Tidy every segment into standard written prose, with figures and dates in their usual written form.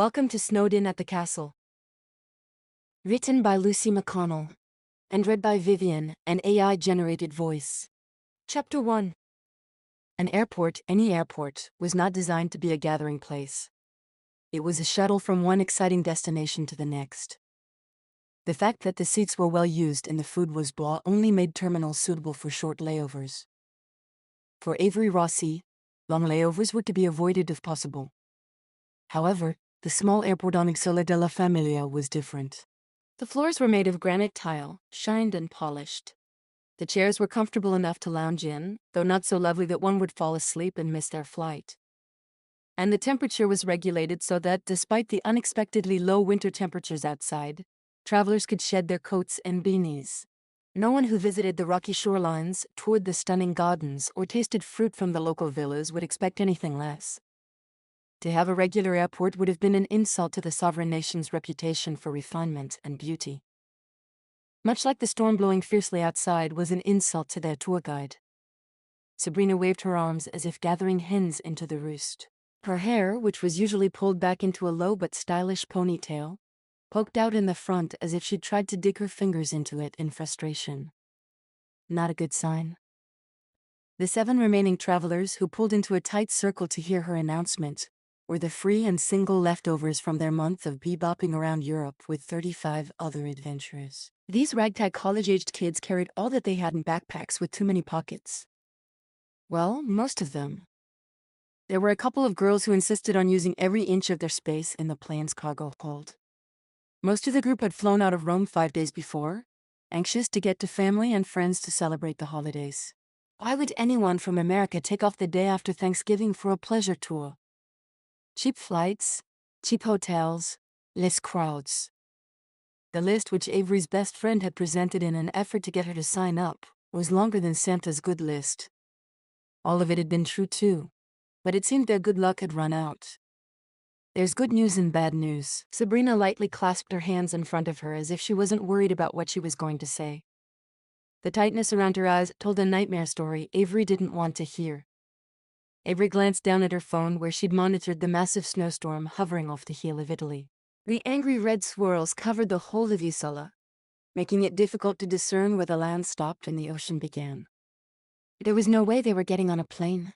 Welcome to Snowed In at the Castle. Written by Lucy McConnell. And read by Vivian, an AI-generated voice. Chapter 1. An airport, any airport, was not designed to be a gathering place. It was a shuttle from one exciting destination to the next. The fact that the seats were well used and the food was blah only made terminals suitable for short layovers. For Avery Rossi, long layovers were to be avoided if possible. However, the small airport on Isola della Famiglia was different. The floors were made of granite tile, shined and polished. The chairs were comfortable enough to lounge in, though not so lovely that one would fall asleep and miss their flight. And the temperature was regulated so that, despite the unexpectedly low winter temperatures outside, travelers could shed their coats and beanies. No one who visited the rocky shorelines, toured the stunning gardens, or tasted fruit from the local villas would expect anything less. To have a regular airport would have been an insult to the sovereign nation's reputation for refinement and beauty. Much like the storm blowing fiercely outside was an insult to their tour guide. Sabrina waved her arms as if gathering hens into the roost. Her hair, which was usually pulled back into a low but stylish ponytail, poked out in the front as if she'd tried to dig her fingers into it in frustration. Not a good sign. The 7 remaining travelers who pulled into a tight circle to hear her announcement were the free and single leftovers from their month of bebopping around Europe with 35 other adventurers. These ragtag college-aged kids carried all that they had in backpacks with too many pockets. Well, most of them. There were a couple of girls who insisted on using every inch of their space in the plane's cargo hold. Most of the group had flown out of Rome 5 days before, anxious to get to family and friends to celebrate the holidays. Why would anyone from America take off the day after Thanksgiving for a pleasure tour? Cheap flights, cheap hotels, less crowds. The list which Avery's best friend had presented in an effort to get her to sign up was longer than Santa's good list. All of it had been true too, but it seemed their good luck had run out. There's good news and bad news. Sabrina lightly clasped her hands in front of her as if she wasn't worried about what she was going to say. The tightness around her eyes told a nightmare story Avery didn't want to hear. Avery glanced down at her phone where she'd monitored the massive snowstorm hovering off the heel of Italy. The angry red swirls covered the whole of Isola, making it difficult to discern where the land stopped and the ocean began. There was no way they were getting on a plane.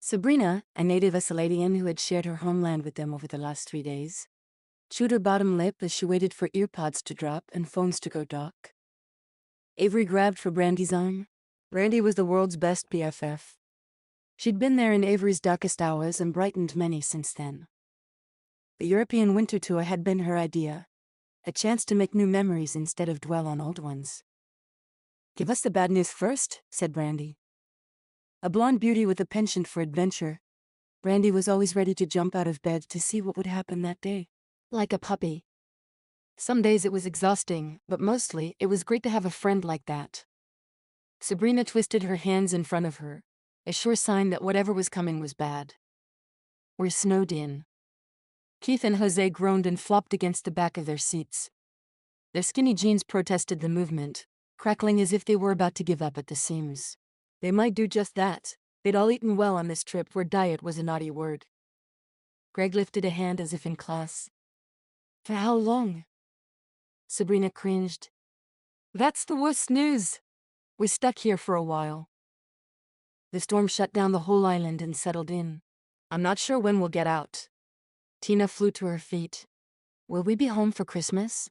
Sabrina, a native Isoladian who had shared her homeland with them over the last 3 days, chewed her bottom lip as she waited for earpods to drop and phones to go dark. Avery grabbed for Brandy's arm. Brandy was the world's best BFF. She'd been there in Avery's darkest hours and brightened many since then. The European winter tour had been her idea, a chance to make new memories instead of dwell on old ones. "Give us the bad news first," said Brandy. A blonde beauty with a penchant for adventure, Brandy was always ready to jump out of bed to see what would happen that day. Like a puppy. Some days it was exhausting, but mostly it was great to have a friend like that. Sabrina twisted her hands in front of her, a sure sign that whatever was coming was bad. We're snowed in. Keith and Jose groaned and flopped against the back of their seats. Their skinny jeans protested the movement, crackling as if they were about to give up at the seams. They might do just that. They'd all eaten well on this trip where diet was a naughty word. Greg lifted a hand as if in class. For how long? Sabrina cringed. That's the worst news. We're stuck here for a while. The storm shut down the whole island and settled in. I'm not sure when we'll get out. Tina flew to her feet. Will we be home for Christmas?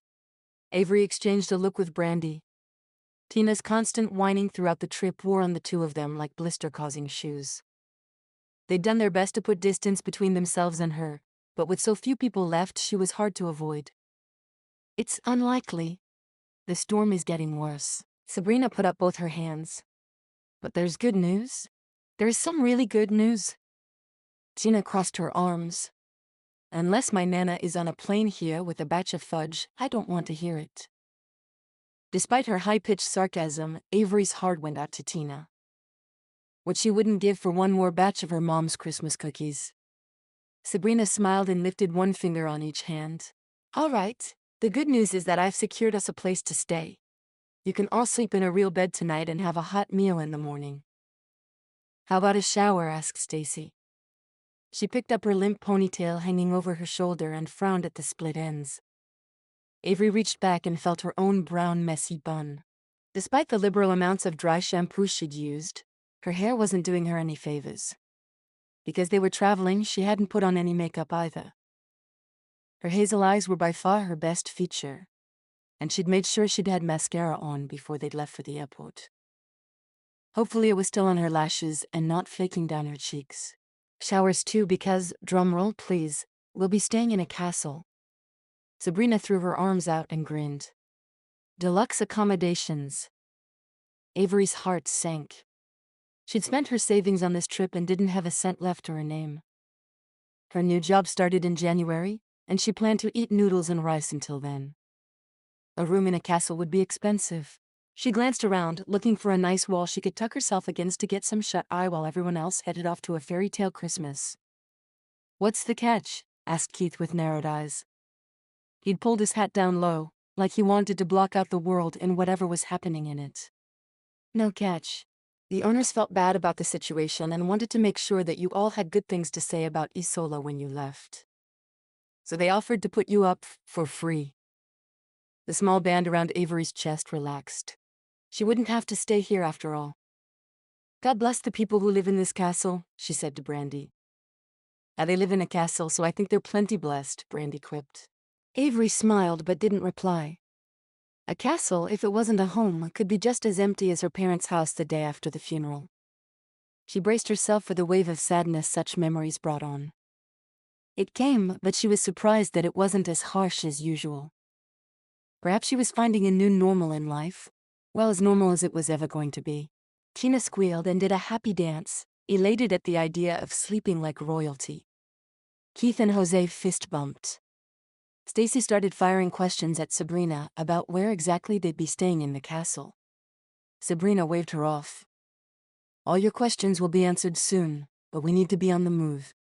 Avery exchanged a look with Brandy. Tina's constant whining throughout the trip wore on the two of them like blister-causing shoes. They'd done their best to put distance between themselves and her, but with so few people left, she was hard to avoid. It's unlikely. The storm is getting worse. Sabrina put up both her hands. But there's good news. There is some really good news. Tina crossed her arms. Unless my Nana is on a plane here with a batch of fudge, I don't want to hear it. Despite her high-pitched sarcasm, Avery's heart went out to Tina. What she wouldn't give for one more batch of her mom's Christmas cookies. Sabrina smiled and lifted one finger on each hand. All right, the good news is that I've secured us a place to stay. You can all sleep in a real bed tonight and have a hot meal in the morning. How about a shower? Asked Stacy. She picked up her limp ponytail hanging over her shoulder and frowned at the split ends. Avery reached back and felt her own brown, messy bun. Despite the liberal amounts of dry shampoo she'd used, her hair wasn't doing her any favors. Because they were traveling, she hadn't put on any makeup either. Her hazel eyes were by far her best feature, and she'd made sure she'd had mascara on before they'd left for the airport. Hopefully it was still on her lashes and not flaking down her cheeks. Showers too, because, drumroll please, we'll be staying in a castle. Sabrina threw her arms out and grinned. Deluxe accommodations. Avery's heart sank. She'd spent her savings on this trip and didn't have a cent left to her name. Her new job started in January, and she planned to eat noodles and rice until then. A room in a castle would be expensive. She glanced around, looking for a nice wall she could tuck herself against to get some shut-eye while everyone else headed off to a fairy tale Christmas. "What's the catch?" asked Keith with narrowed eyes. He'd pulled his hat down low, like he wanted to block out the world and whatever was happening in it. "No catch. The owners felt bad about the situation and wanted to make sure that you all had good things to say about Isola when you left. So they offered to put you up for free." The small band around Avery's chest relaxed. She wouldn't have to stay here after all. "God bless the people who live in this castle," she said to Brandy. They live in a castle, so I think they're plenty blessed," Brandy quipped. Avery smiled but didn't reply. A castle, if it wasn't a home, could be just as empty as her parents' house the day after the funeral. She braced herself for the wave of sadness such memories brought on. It came, but she was surprised that it wasn't as harsh as usual. Perhaps she was finding a new normal in life, well, as normal as it was ever going to be. Tina squealed and did a happy dance, elated at the idea of sleeping like royalty. Keith and Jose fist-bumped. Stacy started firing questions at Sabrina about where exactly they'd be staying in the castle. Sabrina waved her off. "All your questions will be answered soon, but we need to be on the move.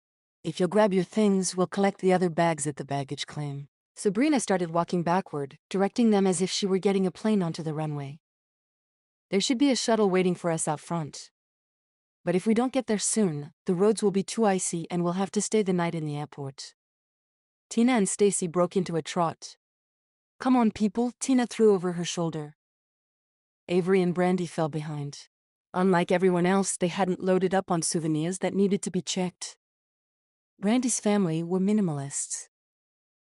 If you'll grab your things, we'll collect the other bags at the baggage claim." Sabrina started walking backward, directing them as if she were getting a plane onto the runway. "There should be a shuttle waiting for us out front. But if we don't get there soon, the roads will be too icy and we'll have to stay the night in the airport." Tina and Stacy broke into a trot. "Come on, people," Tina threw over her shoulder. Avery and Brandy fell behind. Unlike everyone else, they hadn't loaded up on souvenirs that needed to be checked. Brandy's family were minimalists.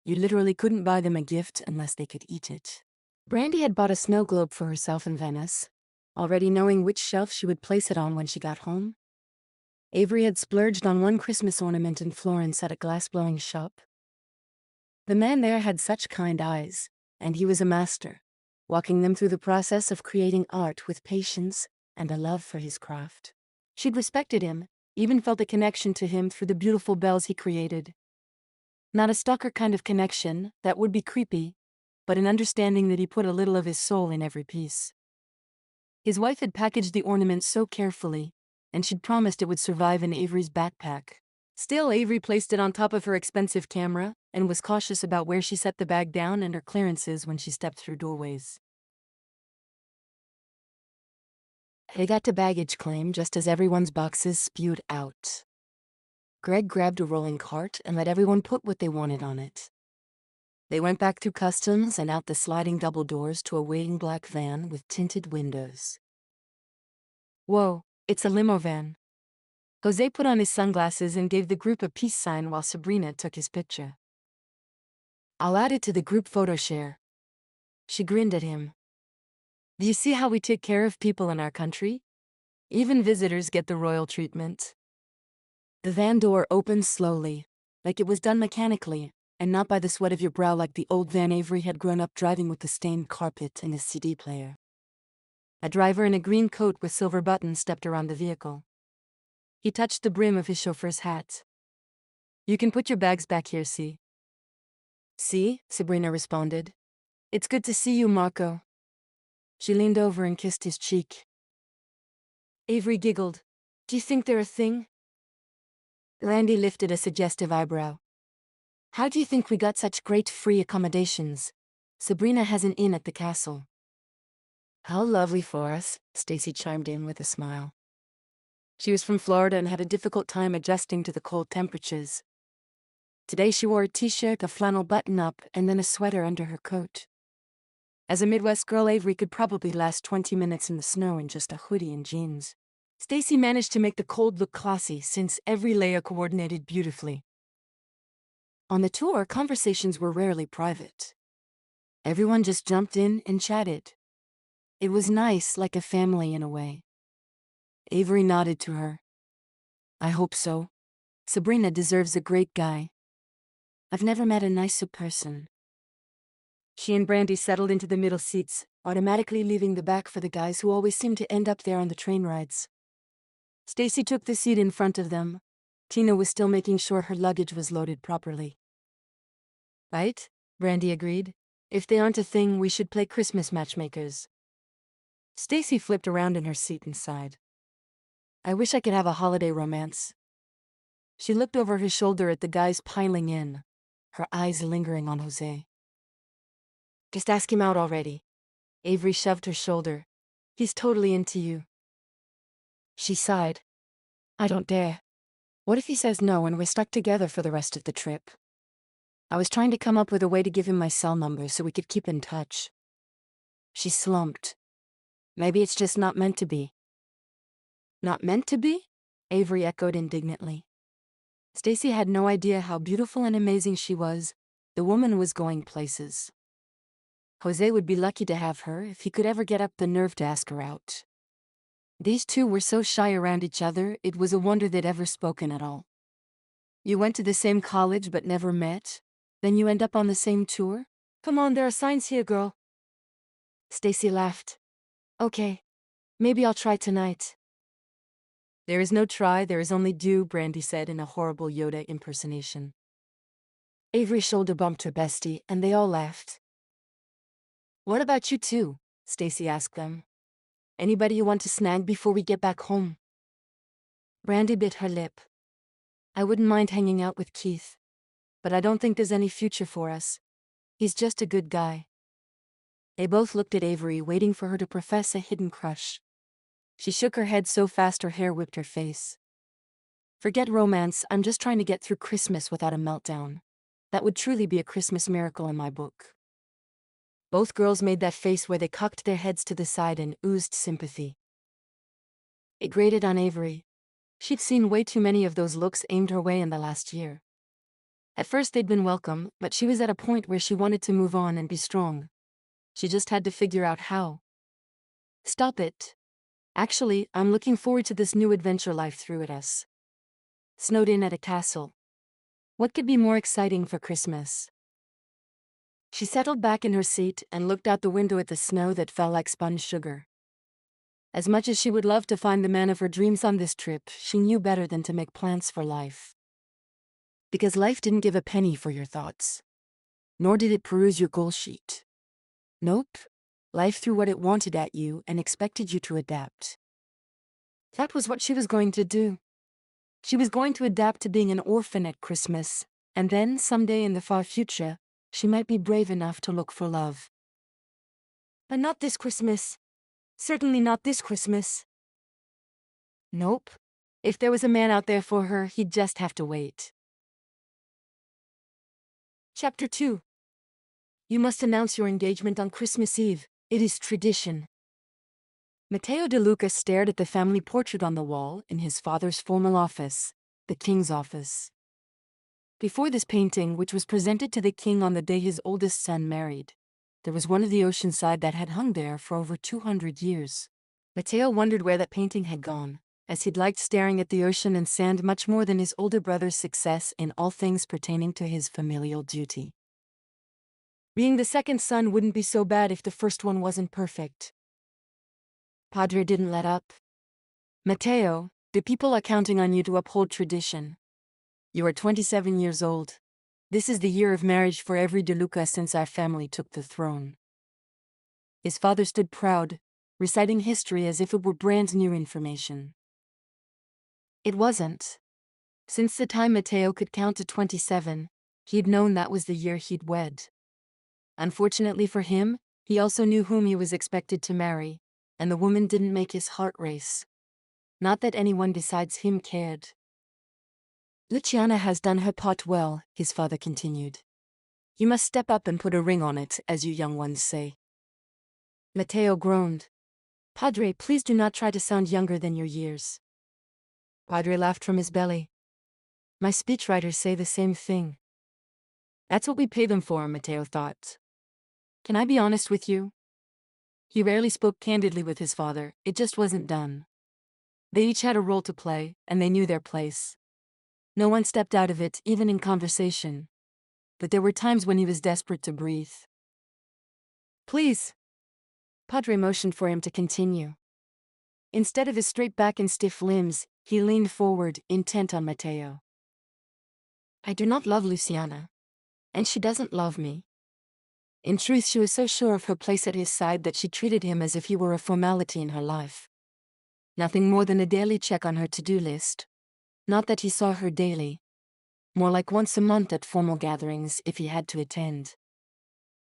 You literally couldn't buy them a gift unless they could eat it. Brandy had bought a snow globe for herself in Venice, already knowing which shelf she would place it on when she got home. Avery had splurged on one Christmas ornament in Florence at a glass-blowing shop. The man there had such kind eyes, and he was a master, walking them through the process of creating art with patience and a love for his craft. She'd respected him, even felt a connection to him through the beautiful bells he created. Not a stalker kind of connection, that would be creepy, but an understanding that he put a little of his soul in every piece. His wife had packaged the ornament so carefully, and she'd promised it would survive in Avery's backpack. Still, Avery placed it on top of her expensive camera and was cautious about where she set the bag down and her clearances when she stepped through doorways. They got to baggage claim just as everyone's boxes spewed out. Greg grabbed a rolling cart and let everyone put what they wanted on it. They went back through customs and out the sliding double doors to a waiting black van with tinted windows. "Whoa, it's a limo van." Jose put on his sunglasses and gave the group a peace sign while Sabrina took his picture. "I'll add it to the group photo share." She grinned at him. "Do you see how we take care of people in our country? Even visitors get the royal treatment." The van door opened slowly, like it was done mechanically, and not by the sweat of your brow like the old van Avery had grown up driving with the stained carpet and his CD player. A driver in a green coat with silver buttons stepped around the vehicle. He touched the brim of his chauffeur's hat. "You can put your bags back here, see?" "See," Sabrina responded. "It's good to see you, Marco." She leaned over and kissed his cheek. Avery giggled. "Do you think they're a thing?" Randy lifted a suggestive eyebrow. "How do you think we got such great free accommodations? Sabrina has an inn at the castle." "How lovely for us," Stacy chimed in with a smile. She was from Florida and had a difficult time adjusting to the cold temperatures. Today she wore a t-shirt, a flannel button-up, and then a sweater under her coat. As a Midwest girl, Avery could probably last 20 minutes in the snow in just a hoodie and jeans. Stacy managed to make the cold look classy since every layer coordinated beautifully. On the tour, conversations were rarely private. Everyone just jumped in and chatted. It was nice, like a family in a way. Avery nodded to her. I hope so. Sabrina deserves a great guy. I've never met a nicer person. She and Brandy settled into the middle seats, automatically leaving the back for the guys who always seemed to end up there on the train rides. Stacy took the seat in front of them. Tina was still making sure her luggage was loaded properly. Right? Brandy agreed. If they aren't a thing, we should play Christmas matchmakers. Stacy flipped around in her seat and sighed. I wish I could have a holiday romance. She looked over her shoulder at the guys piling in, her eyes lingering on Jose. Just ask him out already. Avery shoved her shoulder. He's totally into you. She sighed. I don't dare. What if he says no and we're stuck together for the rest of the trip? I was trying to come up with a way to give him my cell number so we could keep in touch. She slumped. Maybe it's just not meant to be. Not meant to be? Avery echoed indignantly. Stacy had no idea how beautiful and amazing she was. The woman was going places. Jose would be lucky to have her if he could ever get up the nerve to ask her out. These two were so shy around each other, it was a wonder they'd ever spoken at all. You went to the same college but never met? Then you end up on the same tour? Come on, there are signs here, girl. Stacy laughed. Okay. Maybe I'll try tonight. There is no try, there is only do, Brandy said in a horrible Yoda impersonation. Avery shoulder bumped her bestie, and they all laughed. What about you two? Stacy asked them. Anybody you want to snag before we get back home? Brandy bit her lip. I wouldn't mind hanging out with Keith. But I don't think there's any future for us. He's just a good guy. They both looked at Avery, waiting for her to profess a hidden crush. She shook her head so fast her hair whipped her face. Forget romance, I'm just trying to get through Christmas without a meltdown. That would truly be a Christmas miracle in my book. Both girls made that face where they cocked their heads to the side and oozed sympathy. It grated on Avery. She'd seen way too many of those looks aimed her way in the last year. At first they'd been welcome, but she was at a point where she wanted to move on and be strong. She just had to figure out how. Stop it. Actually, I'm looking forward to this new adventure life threw at us. Snowed in at a castle. What could be more exciting for Christmas? She settled back in her seat and looked out the window at the snow that fell like sponge sugar. As much as she would love to find the man of her dreams on this trip, she knew better than to make plans for life. Because life didn't give a penny for your thoughts. Nor did it peruse your goal sheet. Nope. Life threw what it wanted at you and expected you to adapt. That was what she was going to do. She was going to adapt to being an orphan at Christmas, and then, someday in the far future, she might be brave enough to look for love. But not this Christmas. Certainly not this Christmas. Nope. If there was a man out there for her, he'd just have to wait. Chapter 2. You must announce your engagement on Christmas Eve. It is tradition. Matteo de Luca stared at the family portrait on the wall in his father's formal office, the king's office. Before this painting, which was presented to the king on the day his oldest son married, there was one of the ocean side that had hung there for over 200 years. Matteo wondered where that painting had gone, as he'd liked staring at the ocean and sand much more than his older brother's success in all things pertaining to his familial duty. Being the second son wouldn't be so bad if the first one wasn't perfect. Padre didn't let up. Matteo, the people are counting on you to uphold tradition. You are 27 years old. This is the year of marriage for Avery de Luca since our family took the throne. His father stood proud, reciting history as if it were brand new information. It wasn't. Since the time Matteo could count to 27, he'd known that was the year he'd wed. Unfortunately for him, he also knew whom he was expected to marry, and the woman didn't make his heart race. Not that anyone besides him cared. Luciana has done her part well, his father continued. You must step up and put a ring on it, as you young ones say. Matteo groaned. Padre, please do not try to sound younger than your years. Padre laughed from his belly. My speechwriters say the same thing. That's what we pay them for, Matteo thought. Can I be honest with you? He rarely spoke candidly with his father, it just wasn't done. They each had a role to play, and they knew their place. No one stepped out of it, even in conversation. But there were times when he was desperate to breathe. Please. Padre motioned for him to continue. Instead of his straight back and stiff limbs, he leaned forward, intent on Matteo. I do not love Luciana. And she doesn't love me. In truth, she was so sure of her place at his side that she treated him as if he were a formality in her life. Nothing more than a daily check on her to-do list. Not that he saw her daily. More like once a month at formal gatherings if he had to attend.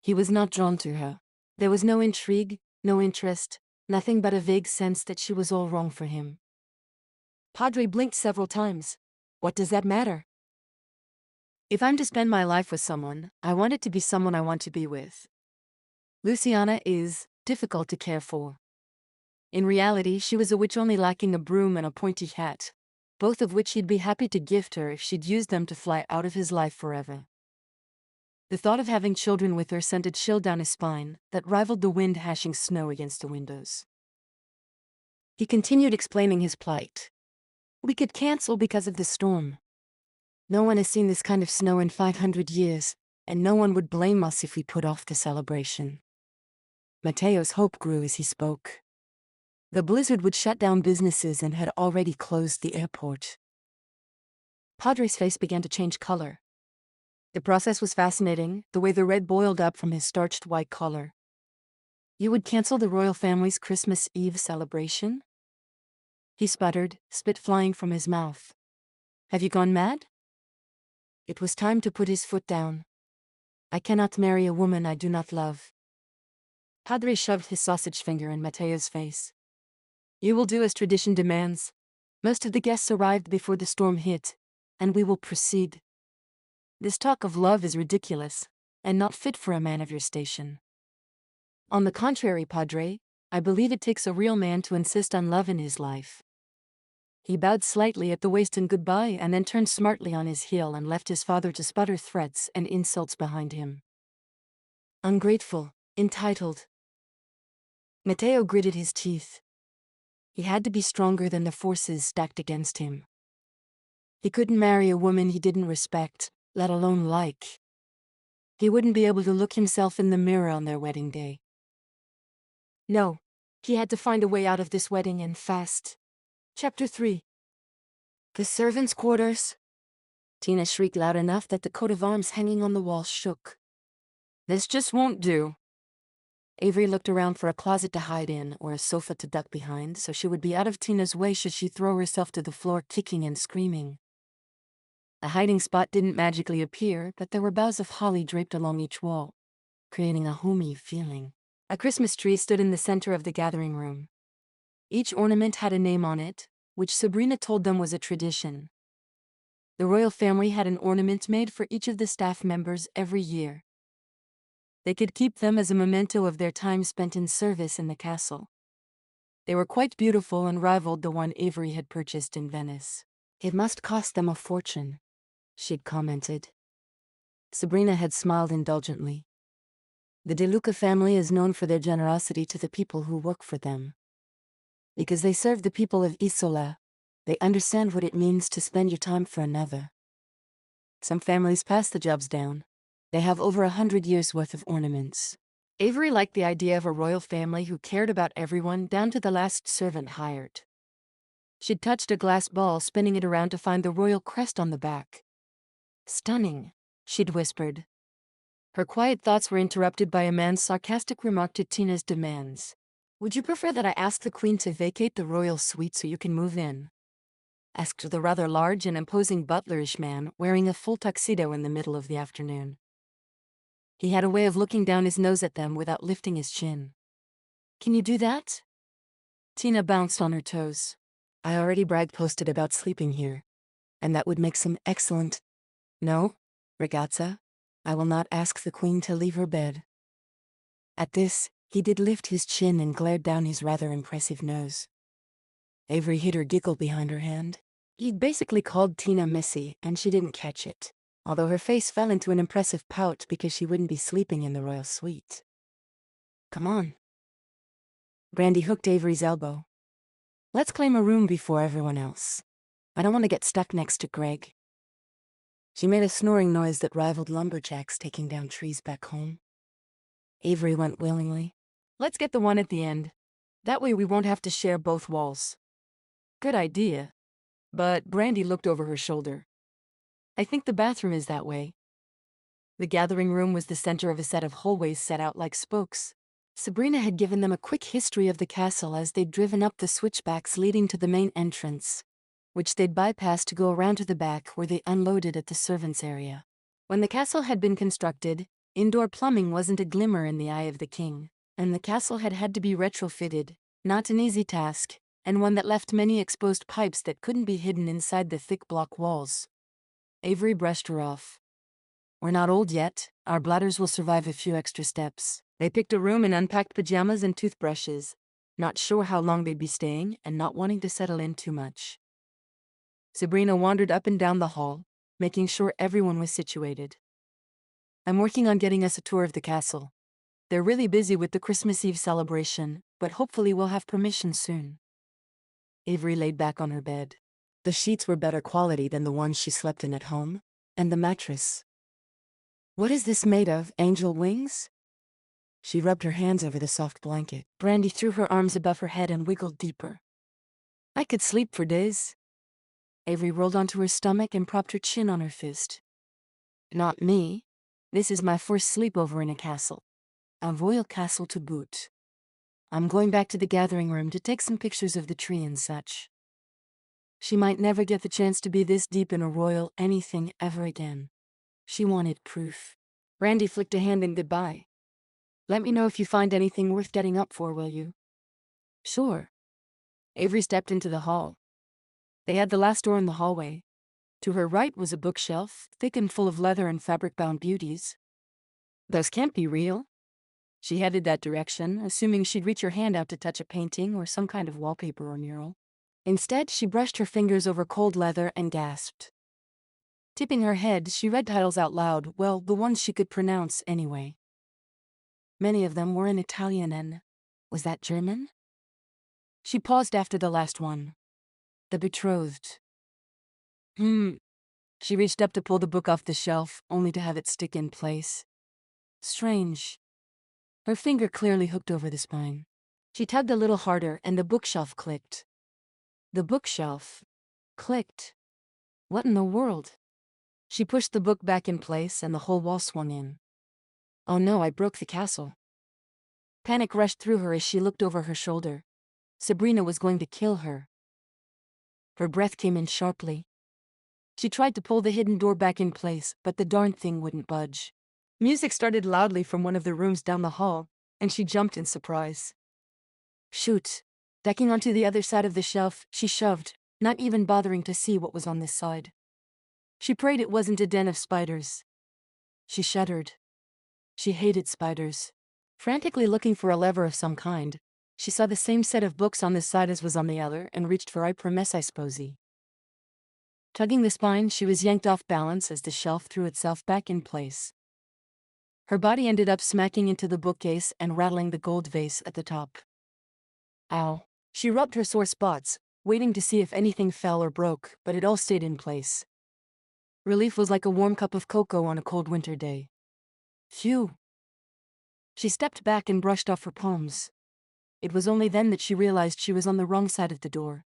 He was not drawn to her. There was no intrigue, no interest, nothing but a vague sense that she was all wrong for him. Padre blinked several times. What does that matter? If I'm to spend my life with someone, I want it to be someone I want to be with. Luciana is difficult to care for. In reality, she was a witch only lacking a broom and a pointy hat, both of which he'd be happy to gift her if she'd use them to fly out of his life forever. The thought of having children with her sent a chill down his spine that rivaled the wind hashing snow against the windows. He continued explaining his plight. We could cancel because of the storm. No one has seen this kind of snow in 500 years, and no one would blame us if we put off the celebration. Matteo's hope grew as he spoke. The blizzard would shut down businesses and had already closed the airport. Padre's face began to change color. The process was fascinating, the way the red boiled up from his starched white collar. You would cancel the royal family's Christmas Eve celebration? He sputtered, spit flying from his mouth. Have you gone mad? It was time to put his foot down. I cannot marry a woman I do not love. Padre shoved his sausage finger in Matteo's face. You will do as tradition demands. Most of the guests arrived before the storm hit, and we will proceed. This talk of love is ridiculous, and not fit for a man of your station. On the contrary, Padre, I believe it takes a real man to insist on love in his life. He bowed slightly at the waist in goodbye and then turned smartly on his heel and left his father to sputter threats and insults behind him. Ungrateful, entitled. Matteo gritted his teeth. He had to be stronger than the forces stacked against him. He couldn't marry a woman he didn't respect, let alone like. He wouldn't be able to look himself in the mirror on their wedding day. No, he had to find a way out of this wedding and fast. Chapter 3. The servants' quarters. Tina shrieked loud enough that the coat of arms hanging on the wall shook. This just won't do. Avery looked around for a closet to hide in or a sofa to duck behind so she would be out of Tina's way should she throw herself to the floor kicking and screaming. A hiding spot didn't magically appear, but there were boughs of holly draped along each wall, creating a homey feeling. A Christmas tree stood in the center of the gathering room. Each ornament had a name on it, which Sabrina told them was a tradition. The royal family had an ornament made for each of the staff members every year. They could keep them as a memento of their time spent in service in the castle. They were quite beautiful and rivaled the one Avery had purchased in Venice. It must cost them a fortune, she'd commented. Sabrina had smiled indulgently. The De Luca family is known for their generosity to the people who work for them. Because they serve the people of Isola, they understand what it means to spend your time for another. Some families pass the jobs down. They have over 100 years' worth of ornaments. Avery liked the idea of a royal family who cared about everyone down to the last servant hired. She'd touched a glass ball, spinning it around to find the royal crest on the back. Stunning, she'd whispered. Her quiet thoughts were interrupted by a man's sarcastic remark to Tina's demands. Would you prefer that I ask the queen to vacate the royal suite so you can move in? Asked the rather large and imposing butlerish man wearing a full tuxedo in the middle of the afternoon. He had a way of looking down his nose at them without lifting his chin. Can you do that? Tina bounced on her toes. I already brag-posted about sleeping here, and that would make some excellent— No, ragazza, I will not ask the queen to leave her bed. At this, he did lift his chin and glared down his rather impressive nose. Avery hid her giggle behind her hand. He'd basically called Tina messy, and she didn't catch it, although her face fell into an impressive pout because she wouldn't be sleeping in the royal suite. Come on. Brandy hooked Avery's elbow. Let's claim a room before everyone else. I don't want to get stuck next to Greg. She made a snoring noise that rivaled lumberjacks taking down trees back home. Avery went willingly. Let's get the one at the end. That way we won't have to share both walls. Good idea. But Brandy looked over her shoulder. I think the bathroom is that way. The gathering room was the center of a set of hallways set out like spokes. Sabrina had given them a quick history of the castle as they'd driven up the switchbacks leading to the main entrance, which they'd bypassed to go around to the back where they unloaded at the servants' area. When the castle had been constructed, indoor plumbing wasn't a glimmer in the eye of the king, and the castle had had to be retrofitted, not an easy task, and one that left many exposed pipes that couldn't be hidden inside the thick block walls. Avery brushed her off. We're not old yet, our bladders will survive a few extra steps. They picked a room and unpacked pajamas and toothbrushes, not sure how long they'd be staying and not wanting to settle in too much. Sabrina wandered up and down the hall, making sure everyone was situated. I'm working on getting us a tour of the castle. They're really busy with the Christmas Eve celebration, but hopefully we'll have permission soon. Avery laid back on her bed. The sheets were better quality than the ones she slept in at home, and the mattress. What is this made of, angel wings? She rubbed her hands over the soft blanket. Brandy threw her arms above her head and wiggled deeper. I could sleep for days. Avery rolled onto her stomach and propped her chin on her fist. Not me. This is my first sleepover in a castle. A royal castle to boot. I'm going back to the gathering room to take some pictures of the tree and such. She might never get the chance to be this deep in a royal anything ever again. She wanted proof. Brandy flicked a hand in goodbye. Let me know if you find anything worth getting up for, will you? Sure. Avery stepped into the hall. They had the last door in the hallway. To her right was a bookshelf, thick and full of leather and fabric-bound beauties. Those can't be real. She headed that direction, assuming she'd reach her hand out to touch a painting or some kind of wallpaper or mural. Instead, she brushed her fingers over cold leather and gasped. Tipping her head, she read titles out loud, well, the ones she could pronounce anyway. Many of them were in Italian and— was that German? She paused after the last one. The Betrothed. She reached up to pull the book off the shelf, only to have it stick in place. Strange. Her finger clearly hooked over the spine. She tugged a little harder and the bookshelf clicked. The bookshelf clicked. What in the world? She pushed the book back in place and the whole wall swung in. Oh no, I broke the castle. Panic rushed through her as she looked over her shoulder. Sabrina was going to kill her. Her breath came in sharply. She tried to pull the hidden door back in place, but the darn thing wouldn't budge. Music started loudly from one of the rooms down the hall, and she jumped in surprise. Shoot. Ducking onto the other side of the shelf, she shoved, not even bothering to see what was on this side. She prayed it wasn't a den of spiders. She shuddered. She hated spiders. Frantically looking for a lever of some kind, she saw the same set of books on this side as was on the other and reached for I Promesse I Sposi. Tugging the spine, she was yanked off balance as the shelf threw itself back in place. Her body ended up smacking into the bookcase and rattling the gold vase at the top. Ow. She rubbed her sore spots, waiting to see if anything fell or broke, but it all stayed in place. Relief was like a warm cup of cocoa on a cold winter day. Phew. She stepped back and brushed off her palms. It was only then that she realized she was on the wrong side of the door.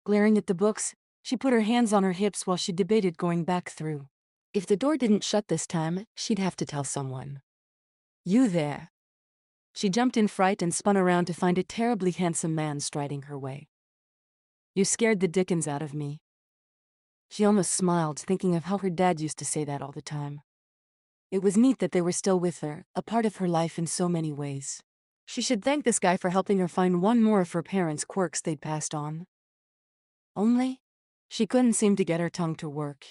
Glaring at the books, she put her hands on her hips while she debated going back through. If the door didn't shut this time, she'd have to tell someone. You there. She jumped in fright and spun around to find a terribly handsome man striding her way. You scared the dickens out of me. She almost smiled, thinking of how her dad used to say that all the time. It was neat that they were still with her, a part of her life in so many ways. She should thank this guy for helping her find one more of her parents' quirks they'd passed on. Only, she couldn't seem to get her tongue to work.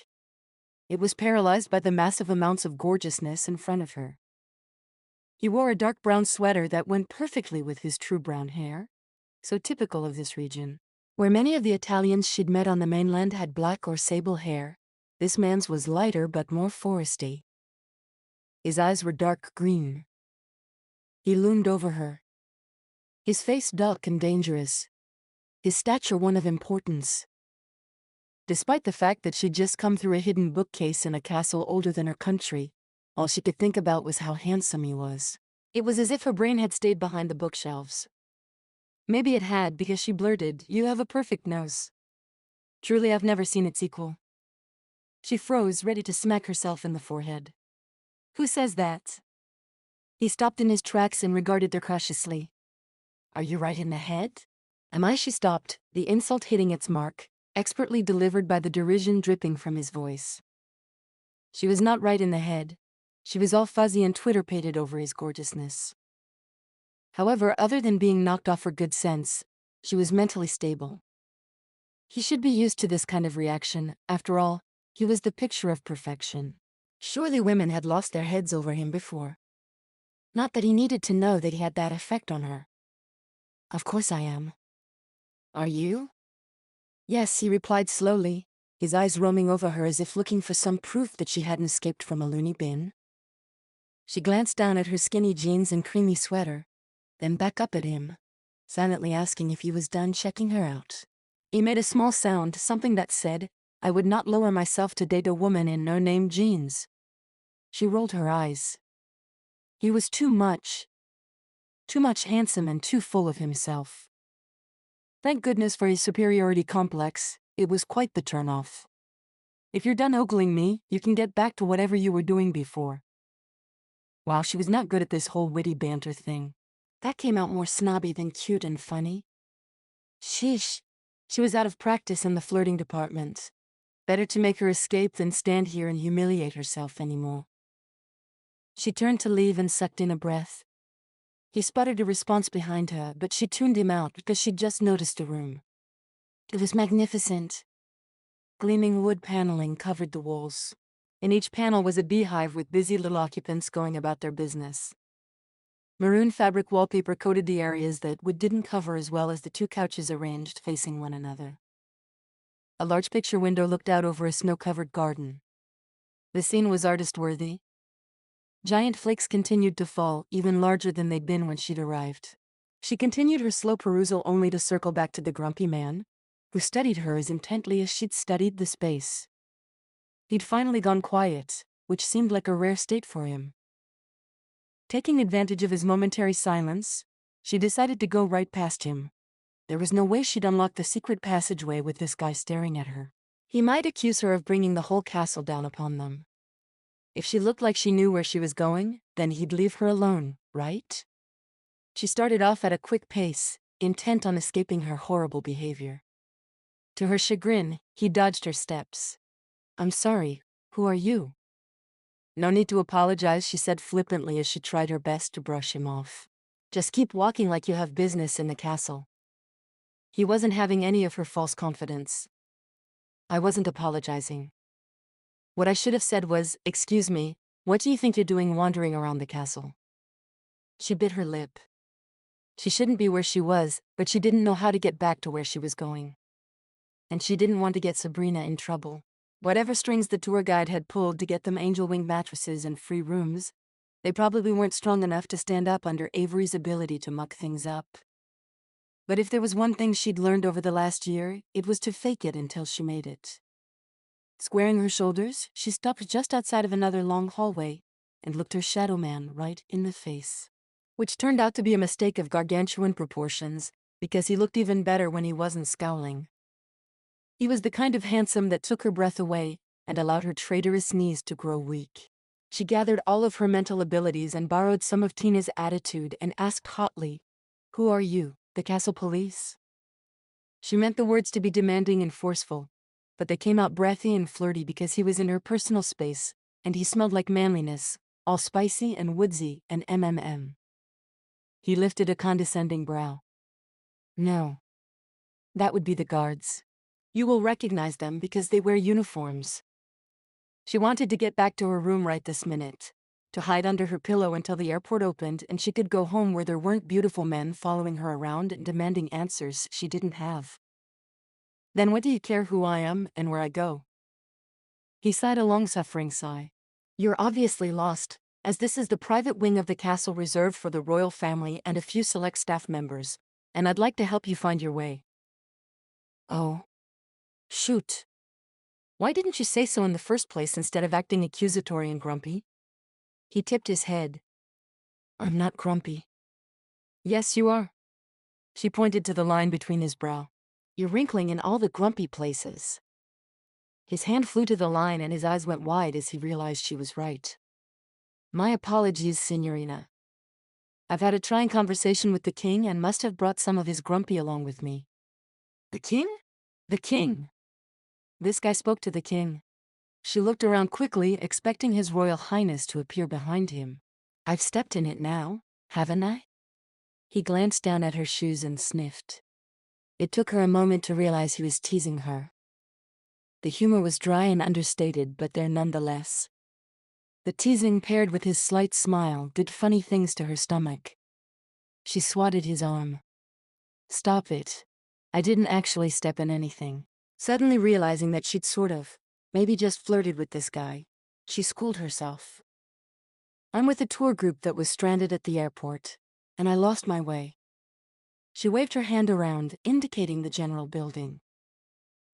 It was paralyzed by the massive amounts of gorgeousness in front of her. He wore a dark brown sweater that went perfectly with his true brown hair, so typical of this region. Where many of the Italians she'd met on the mainland had black or sable hair, this man's was lighter but more foresty. His eyes were dark green. He loomed over her. His face dark and dangerous. His stature one of importance. Despite the fact that she'd just come through a hidden bookcase in a castle older than her country, all she could think about was how handsome he was. It was as if her brain had stayed behind the bookshelves. Maybe it had, because she blurted, "You have a perfect nose. Truly, I've never seen its equal." She froze, ready to smack herself in the forehead. "Who says that?" He stopped in his tracks and regarded her cautiously. "Are you right in the head?" "Am I?" She stopped, the insult hitting its mark, expertly delivered by the derision dripping from his voice. She was not right in the head. She was all fuzzy and twitter-pated over his gorgeousness. However, other than being knocked off her good sense, she was mentally stable. He should be used to this kind of reaction. After all, he was the picture of perfection. Surely women had lost their heads over him before. Not that he needed to know that he had that effect on her. "Of course I am." "Are you?" "Yes," he replied slowly, his eyes roaming over her as if looking for some proof that she hadn't escaped from a loony bin. She glanced down at her skinny jeans and creamy sweater, then back up at him, silently asking if he was done checking her out. He made a small sound, something that said, "I would not lower myself to date a woman in no-name jeans." She rolled her eyes. He was too much handsome and too full of himself. Thank goodness for his superiority complex, it was quite the turn-off. "If you're done ogling me, you can get back to whatever you were doing before." Wow, she was not good at this whole witty banter thing. That came out more snobby than cute and funny. Sheesh. She was out of practice in the flirting department. Better to make her escape than stand here and humiliate herself anymore. She turned to leave and sucked in a breath. He sputtered a response behind her, but she tuned him out because she'd just noticed the room. It was magnificent. Gleaming wood paneling covered the walls. In each panel was a beehive with busy little occupants going about their business. Maroon fabric wallpaper coated the areas that wood didn't cover, as well as the two couches arranged facing one another. A large picture window looked out over a snow-covered garden. The scene was artist-worthy. Giant flakes continued to fall, even larger than they'd been when she'd arrived. She continued her slow perusal only to circle back to the grumpy man, who studied her as intently as she'd studied the space. He'd finally gone quiet, which seemed like a rare state for him. Taking advantage of his momentary silence, she decided to go right past him. There was no way she'd unlock the secret passageway with this guy staring at her. He might accuse her of bringing the whole castle down upon them. If she looked like she knew where she was going, then he'd leave her alone, right? She started off at a quick pace, intent on escaping her horrible behavior. To her chagrin, he dodged her steps. "I'm sorry, who are you?" "No need to apologize," she said flippantly as she tried her best to brush him off. "Just keep walking like you have business in the castle." He wasn't having any of her false confidence. "I wasn't apologizing. What I should have said was, 'Excuse me, what do you think you're doing wandering around the castle?'" She bit her lip. She shouldn't be where she was, but she didn't know how to get back to where she was going. And she didn't want to get Sabrina in trouble. Whatever strings the tour guide had pulled to get them angel wing mattresses and free rooms, they probably weren't strong enough to stand up under Avery's ability to muck things up. But if there was one thing she'd learned over the last year, it was to fake it until she made it. Squaring her shoulders, she stopped just outside of another long hallway and looked her shadow man right in the face. Which turned out to be a mistake of gargantuan proportions, because he looked even better when he wasn't scowling. He was the kind of handsome that took her breath away and allowed her traitorous knees to grow weak. She gathered all of her mental abilities and borrowed some of Tina's attitude and asked hotly, "Who are you, the castle police?" She meant the words to be demanding and forceful, but they came out breathy and flirty because he was in her personal space, and he smelled like manliness, all spicy and woodsy and MMM. He lifted a condescending brow. "No. That would be the guards." You will recognize them because they wear uniforms. She wanted to get back to her room right this minute, to hide under her pillow until the airport opened and she could go home where there weren't beautiful men following her around and demanding answers she didn't have. Then what do you care who I am and where I go? He sighed a long-suffering sigh. You're obviously lost, as this is the private wing of the castle reserved for the royal family and a few select staff members, and I'd like to help you find your way. Oh. Shoot. Why didn't you say so in the first place instead of acting accusatory and grumpy? He tipped his head. I'm not grumpy. Yes, you are. She pointed to the line between his brow. You're wrinkling in all the grumpy places. His hand flew to the line and his eyes went wide as he realized she was right. My apologies, Signorina. I've had a trying conversation with the king and must have brought some of his grumpy along with me. The king? The king. This guy spoke to the king. She looked around quickly, expecting His Royal Highness to appear behind him. I've stepped in it now, haven't I? He glanced down at her shoes and sniffed. It took her a moment to realize he was teasing her. The humor was dry and understated, but there nonetheless. The teasing paired with his slight smile did funny things to her stomach. She swatted his arm. Stop it. I didn't actually step in anything. Suddenly realizing that she'd maybe just flirted with this guy, she schooled herself. I'm with a tour group that was stranded at the airport, and I lost my way. She waved her hand around, indicating the general building.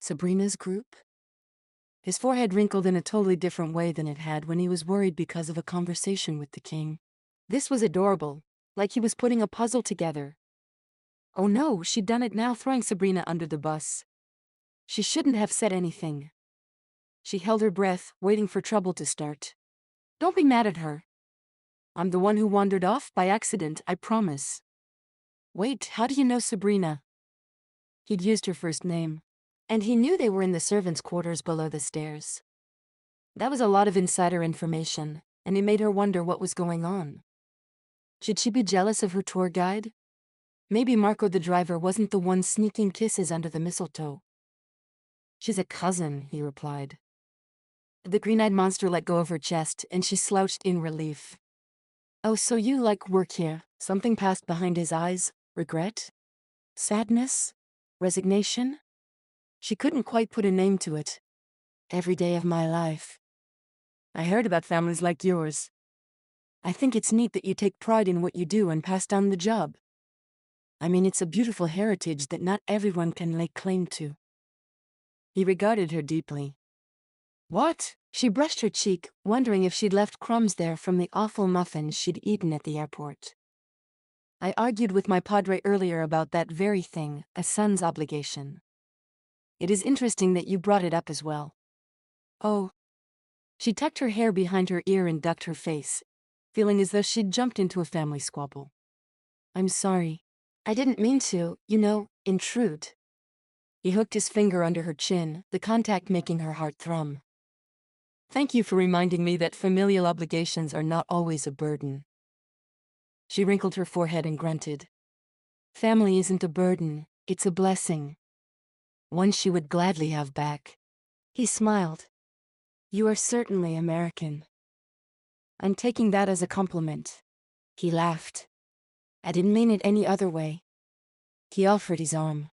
Sabrina's group? His forehead wrinkled in a totally different way than it had when he was worried because of a conversation with the king. This was adorable, like he was putting a puzzle together. Oh no, she'd done it now, throwing Sabrina under the bus. She shouldn't have said anything. She held her breath, waiting for trouble to start. Don't be mad at her. I'm the one who wandered off by accident, I promise. Wait, how do you know Sabrina? He'd used her first name. And he knew they were in the servants' quarters below the stairs. That was a lot of insider information, and it made her wonder what was going on. Should she be jealous of her tour guide? Maybe Marco the driver wasn't the one sneaking kisses under the mistletoe. She's a cousin, he replied. The green-eyed monster let go of her chest, and she slouched in relief. Oh, so you work here? Something passed behind his eyes. Regret? Sadness? Resignation? She couldn't quite put a name to it. Every day of my life. I heard about families like yours. I think it's neat that you take pride in what you do and pass down the job. I mean, it's a beautiful heritage that not everyone can lay claim to. He regarded her deeply. What? She brushed her cheek, wondering if she'd left crumbs there from the awful muffins she'd eaten at the airport. I argued with my padre earlier about that very thing, a son's obligation. It is interesting that you brought it up as well. Oh. She tucked her hair behind her ear and ducked her face, feeling as though she'd jumped into a family squabble. I'm sorry. I didn't mean to, intrude. He hooked his finger under her chin, the contact making her heart thrum. Thank you for reminding me that familial obligations are not always a burden. She wrinkled her forehead and grunted. Family isn't a burden, it's a blessing. One she would gladly have back. He smiled. You are certainly American. I'm taking that as a compliment. He laughed. I didn't mean it any other way. He offered his arm.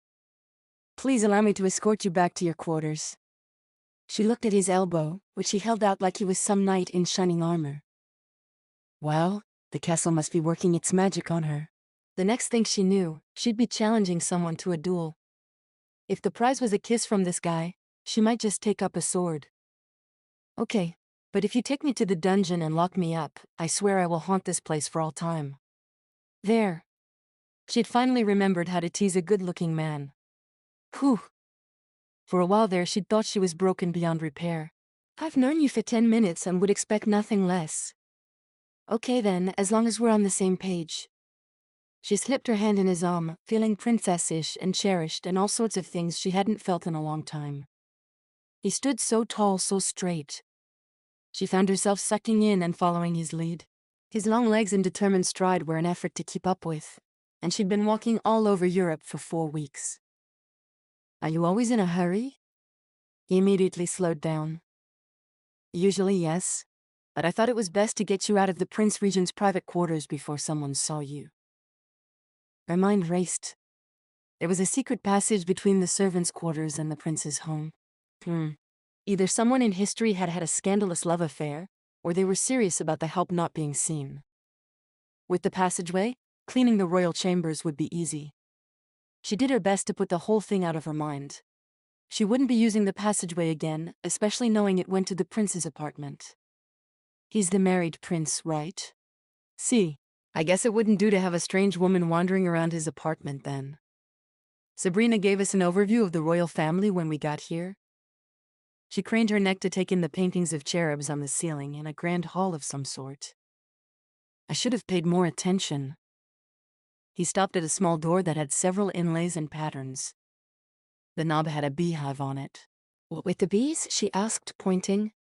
Please allow me to escort you back to your quarters. She looked at his elbow, which he held out like he was some knight in shining armor. Well, the castle must be working its magic on her. The next thing she knew, she'd be challenging someone to a duel. If the prize was a kiss from this guy, she might just take up a sword. Okay, but if you take me to the dungeon and lock me up, I swear I will haunt this place for all time. There. She'd finally remembered how to tease a good-looking man. Whew. For a while there she'd thought she was broken beyond repair. I've known you for 10 minutes and would expect nothing less. Okay then, as long as we're on the same page. She slipped her hand in his arm, feeling princess-ish and cherished and all sorts of things she hadn't felt in a long time. He stood so tall, so straight. She found herself sucking in and following his lead. His long legs and determined stride were an effort to keep up with, and she'd been walking all over Europe for 4 weeks. Are you always in a hurry? He immediately slowed down. Usually yes, but I thought it was best to get you out of the Prince Regent's private quarters before someone saw you. Her mind raced. There was a secret passage between the servants' quarters and the prince's home. Either someone in history had had a scandalous love affair, or they were serious about the help not being seen. With the passageway, cleaning the royal chambers would be easy. She did her best to put the whole thing out of her mind. She wouldn't be using the passageway again, especially knowing it went to the prince's apartment. He's the married prince, right? See, I guess it wouldn't do to have a strange woman wandering around his apartment then. Sabrina gave us an overview of the royal family when we got here. She craned her neck to take in the paintings of cherubs on the ceiling in a grand hall of some sort. I should have paid more attention. He stopped at a small door that had several inlays and patterns. The knob had a beehive on it. "What with the bees?" she asked, pointing.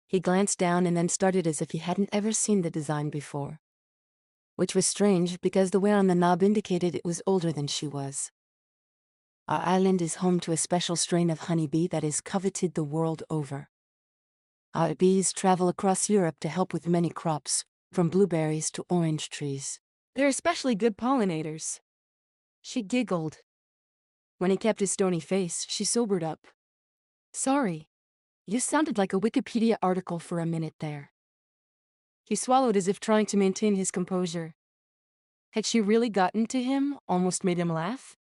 He glanced down and then started as if he hadn't ever seen the design before. Which was strange because the wear on the knob indicated it was older than she was. Our island is home to a special strain of honeybee that is coveted the world over. Our bees travel across Europe to help with many crops, from blueberries to orange trees. They're especially good pollinators. She giggled. When he kept his stony face, she sobered up. Sorry. You sounded like a Wikipedia article for a minute there. He swallowed as if trying to maintain his composure. Had she really gotten to him, almost made him laugh?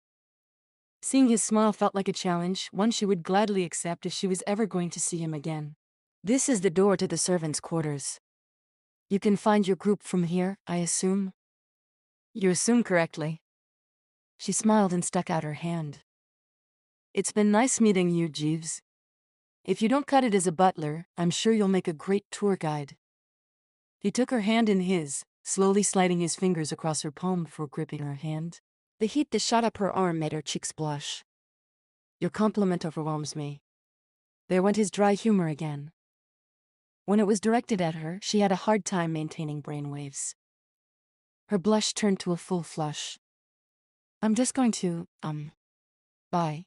Seeing his smile felt like a challenge, one she would gladly accept if she was ever going to see him again. This is the door to the servants' quarters. You can find your group from here, I assume? You assume correctly. She smiled and stuck out her hand. It's been nice meeting you, Jeeves. If you don't cut it as a butler, I'm sure you'll make a great tour guide. He took her hand in his, slowly sliding his fingers across her palm before gripping her hand. The heat that shot up her arm made her cheeks blush. Your compliment overwhelms me. There went his dry humor again. When it was directed at her, she had a hard time maintaining brainwaves. Her blush turned to a full flush. I'm just going to, bye.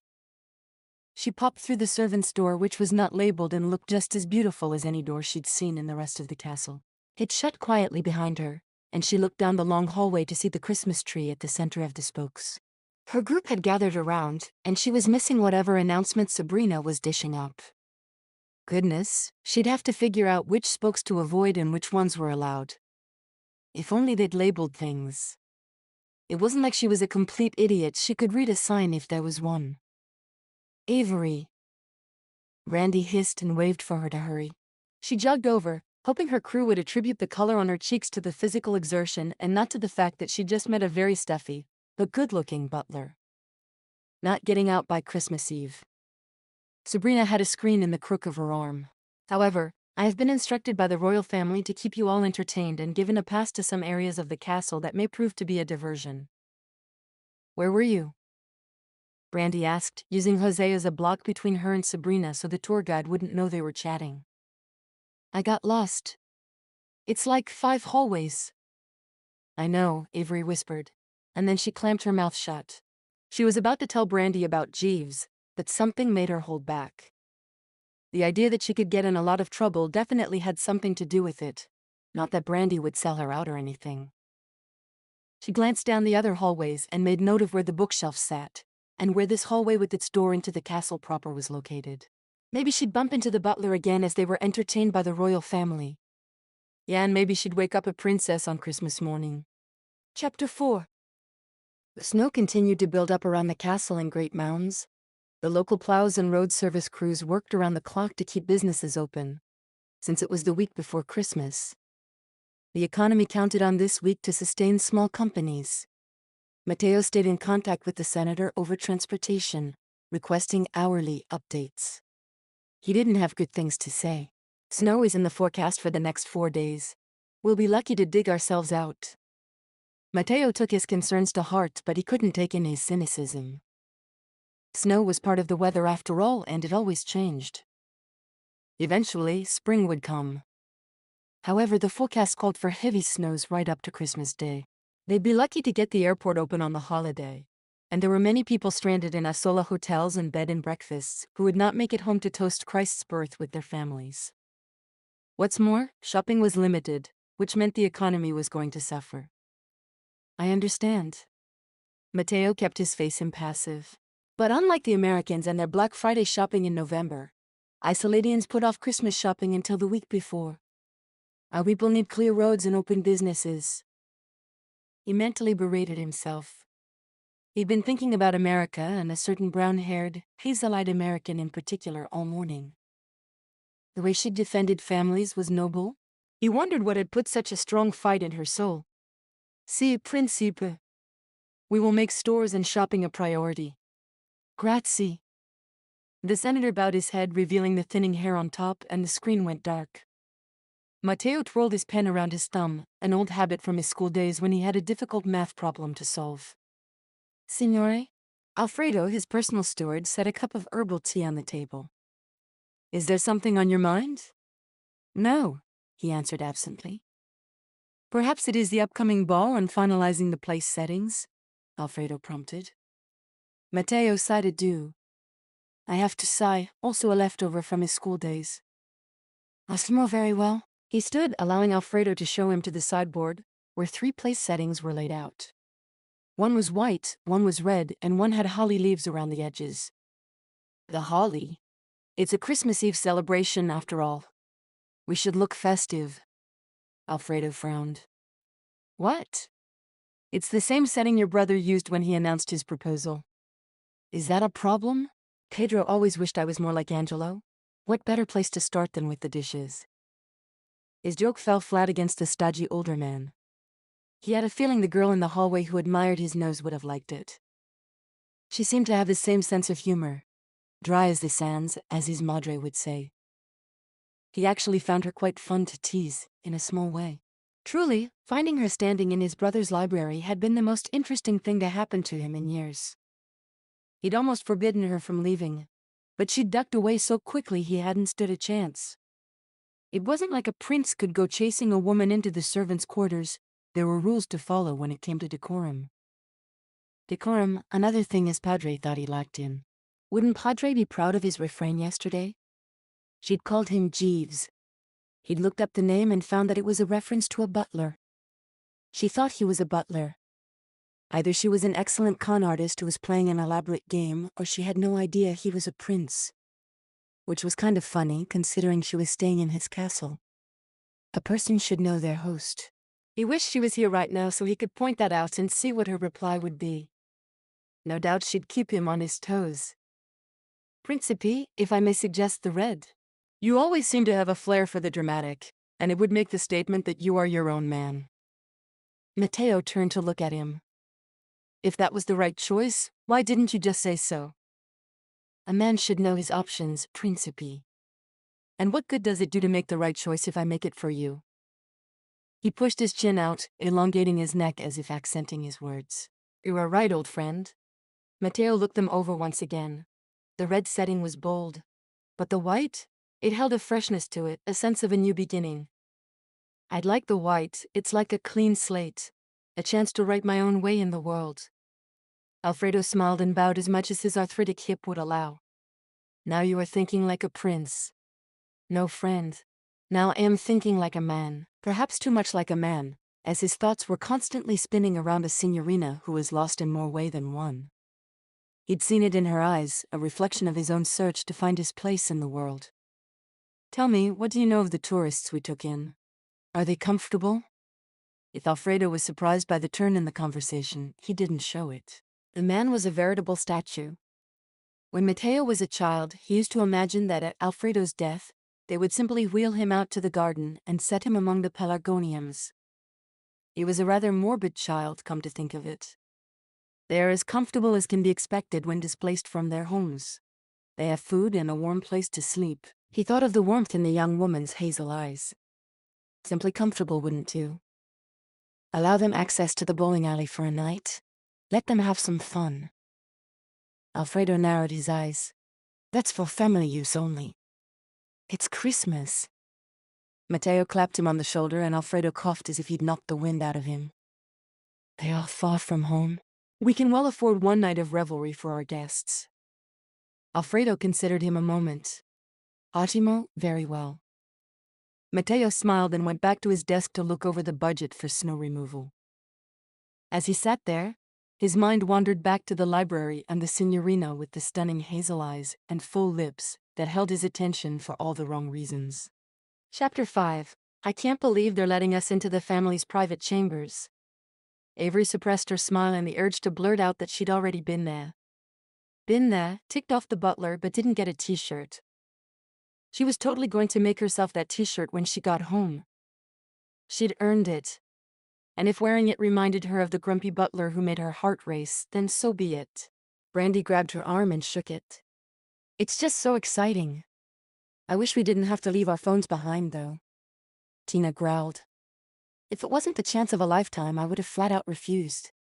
She popped through the servants' door, which was not labeled and looked just as beautiful as any door she'd seen in the rest of the castle. It shut quietly behind her, and she looked down the long hallway to see the Christmas tree at the center of the spokes. Her group had gathered around, and she was missing whatever announcement Sabrina was dishing up. Goodness, she'd have to figure out which spokes to avoid and which ones were allowed. If only they'd labeled things. It wasn't like she was a complete idiot, she could read a sign if there was one. Avery. Randy hissed and waved for her to hurry. She jogged over, hoping her crew would attribute the color on her cheeks to the physical exertion and not to the fact that she'd just met a very stuffy, but good-looking butler. Not getting out by Christmas Eve. Sabrina had a screen in the crook of her arm. However, I have been instructed by the royal family to keep you all entertained and given a pass to some areas of the castle that may prove to be a diversion. Where were you? Brandy asked, using Jose as a block between her and Sabrina so the tour guide wouldn't know they were chatting. I got lost. It's like 5 hallways. I know, Avery whispered, and then she clamped her mouth shut. She was about to tell Brandy about Jeeves, but something made her hold back. The idea that she could get in a lot of trouble definitely had something to do with it. Not that Brandy would sell her out or anything. She glanced down the other hallways and made note of where the bookshelf sat, and where this hallway with its door into the castle proper was located. Maybe she'd bump into the butler again as they were entertained by the royal family. Yeah, and maybe she'd wake up a princess on Christmas morning. Chapter 4. The snow continued to build up around the castle in great mounds. The local plows and road service crews worked around the clock to keep businesses open, since it was the week before Christmas. The economy counted on this week to sustain small companies. Matteo stayed in contact with the senator over transportation, requesting hourly updates. He didn't have good things to say. Snow is in the forecast for the next 4 days. We'll be lucky to dig ourselves out. Matteo took his concerns to heart, but he couldn't take in his cynicism. Snow was part of the weather after all, and it always changed. Eventually, spring would come. However, the forecast called for heavy snows right up to Christmas Day. They'd be lucky to get the airport open on the holiday. And there were many people stranded in Asola hotels and bed and breakfasts who would not make it home to toast Christ's birth with their families. What's more, shopping was limited, which meant the economy was going to suffer. I understand. Matteo kept his face impassive. But unlike the Americans and their Black Friday shopping in November, Isoladians put off Christmas shopping until the week before. Our people need clear roads and open businesses. He mentally berated himself. He'd been thinking about America and a certain brown-haired, hazel-eyed American in particular all morning. The way she defended families was noble. He wondered what had put such a strong fight in her soul. Si, principe. We will make stores and shopping a priority. Grazie. The senator bowed his head, revealing the thinning hair on top, and the screen went dark. Matteo twirled his pen around his thumb, an old habit from his school days when he had a difficult math problem to solve. Signore? Alfredo, his personal steward, set a cup of herbal tea on the table. Is there something on your mind? No, he answered absently. Perhaps it is the upcoming ball and finalizing the place settings, Alfredo prompted. Matteo sighed adieu. I have to sigh, also a leftover from his school days. I smell very well. He stood, allowing Alfredo to show him to the sideboard, where 3 place settings were laid out. One was white, one was red, and one had holly leaves around the edges. The holly? It's a Christmas Eve celebration, after all. We should look festive. Alfredo frowned. What? It's the same setting your brother used when he announced his proposal. Is that a problem? Pedro always wished I was more like Angelo. What better place to start than with the dishes? His joke fell flat against the stodgy older man. He had a feeling the girl in the hallway who admired his nose would have liked it. She seemed to have the same sense of humor. Dry as the sands, as his madre would say. He actually found her quite fun to tease, in a small way. Truly, finding her standing in his brother's library had been the most interesting thing to happen to him in years. He'd almost forbidden her from leaving, but she'd ducked away so quickly he hadn't stood a chance. It wasn't like a prince could go chasing a woman into the servants' quarters. There were rules to follow when it came to decorum. Decorum, another thing his padre thought he lacked in. Wouldn't Padre be proud of his refrain yesterday? She'd called him Jeeves. He'd looked up the name and found that it was a reference to a butler. She thought he was a butler. Either she was an excellent con artist who was playing an elaborate game, or she had no idea he was a prince. Which was kind of funny, considering she was staying in his castle. A person should know their host. He wished she was here right now so he could point that out and see what her reply would be. No doubt she'd keep him on his toes. Principe, if I may suggest the red. You always seem to have a flair for the dramatic, and it would make the statement that you are your own man. Matteo turned to look at him. If that was the right choice, why didn't you just say so? A man should know his options, Principe. And what good does it do to make the right choice if I make it for you? He pushed his chin out, elongating his neck as if accenting his words. You are right, old friend. Matteo looked them over once again. The red setting was bold. But the white? It held a freshness to it, a sense of a new beginning. I'd like the white. It's like a clean slate. A chance to write my own way in the world. Alfredo smiled and bowed as much as his arthritic hip would allow. Now you are thinking like a prince. No, friend. Now I am thinking like a man, perhaps too much like a man, as his thoughts were constantly spinning around a signorina who was lost in more way than one. He'd seen it in her eyes, a reflection of his own search to find his place in the world. Tell me, what do you know of the tourists we took in? Are they comfortable? If Alfredo was surprised by the turn in the conversation, he didn't show it. The man was a veritable statue. When Matteo was a child, he used to imagine that at Alfredo's death, they would simply wheel him out to the garden and set him among the pelargoniums. He was a rather morbid child, come to think of it. They are as comfortable as can be expected when displaced from their homes. They have food and a warm place to sleep. He thought of the warmth in the young woman's hazel eyes. Simply comfortable, wouldn't you? Allow them access to the bowling alley for a night. Let them have some fun. Alfredo narrowed his eyes. That's for family use only. It's Christmas. Matteo clapped him on the shoulder and Alfredo coughed as if he'd knocked the wind out of him. They are far from home. We can well afford one night of revelry for our guests. Alfredo considered him a moment. Ottimo, very well. Matteo smiled and went back to his desk to look over the budget for snow removal. As he sat there, his mind wandered back to the library and the signorina with the stunning hazel eyes and full lips that held his attention for all the wrong reasons. Chapter 5. I can't believe they're letting us into the family's private chambers. Avery suppressed her smile and the urge to blurt out that she'd already been there. Been there, ticked off the butler, but didn't get a t-shirt. She was totally going to make herself that t-shirt when she got home. She'd earned it. And if wearing it reminded her of the grumpy butler who made her heart race, then so be it. Brandy grabbed her arm and shook it. It's just so exciting. I wish we didn't have to leave our phones behind, though. Tina growled. If it wasn't the chance of a lifetime, I would have flat out refused.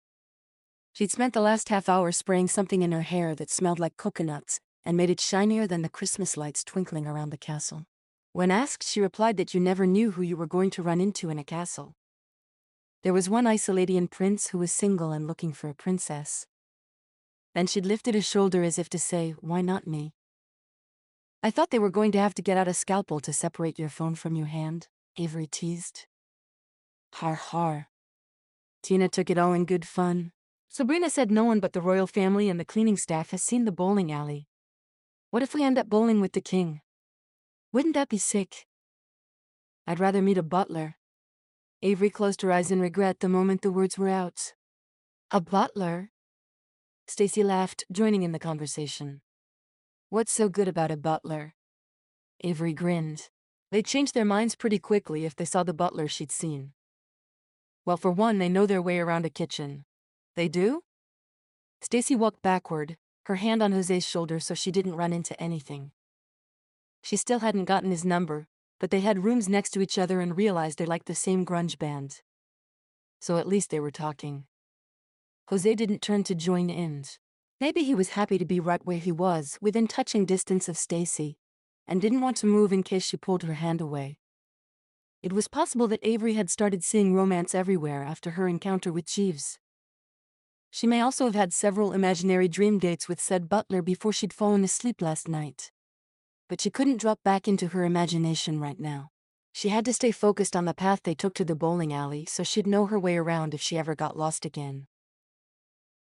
She'd spent the last half hour spraying something in her hair that smelled like coconuts and made it shinier than the Christmas lights twinkling around the castle. When asked, she replied that you never knew who you were going to run into in a castle. There was one Isoladian prince who was single and looking for a princess. Then she'd lifted a shoulder as if to say, why not me? I thought they were going to have to get out a scalpel to separate your phone from your hand, Avery teased. Har har. Tina took it all in good fun. Sabrina said no one but the royal family and the cleaning staff has seen the bowling alley. What if we end up bowling with the king? Wouldn't that be sick? I'd rather meet a butler. Avery closed her eyes in regret the moment the words were out. A butler? Stacy laughed, joining in the conversation. What's so good about a butler? Avery grinned. They'd change their minds pretty quickly if they saw the butler she'd seen. Well, for one, they know their way around a kitchen. They do? Stacy walked backward, her hand on Jose's shoulder so she didn't run into anything. She still hadn't gotten his number, but they had rooms next to each other and realized they liked the same grunge band. So at least they were talking. Jose didn't turn to join in. Maybe he was happy to be right where he was, within touching distance of Stacy, and didn't want to move in case she pulled her hand away. It was possible that Avery had started seeing romance everywhere after her encounter with Jeeves. She may also have had several imaginary dream dates with said butler before she'd fallen asleep last night. But she couldn't drop back into her imagination right now. She had to stay focused on the path they took to the bowling alley so she'd know her way around if she ever got lost again.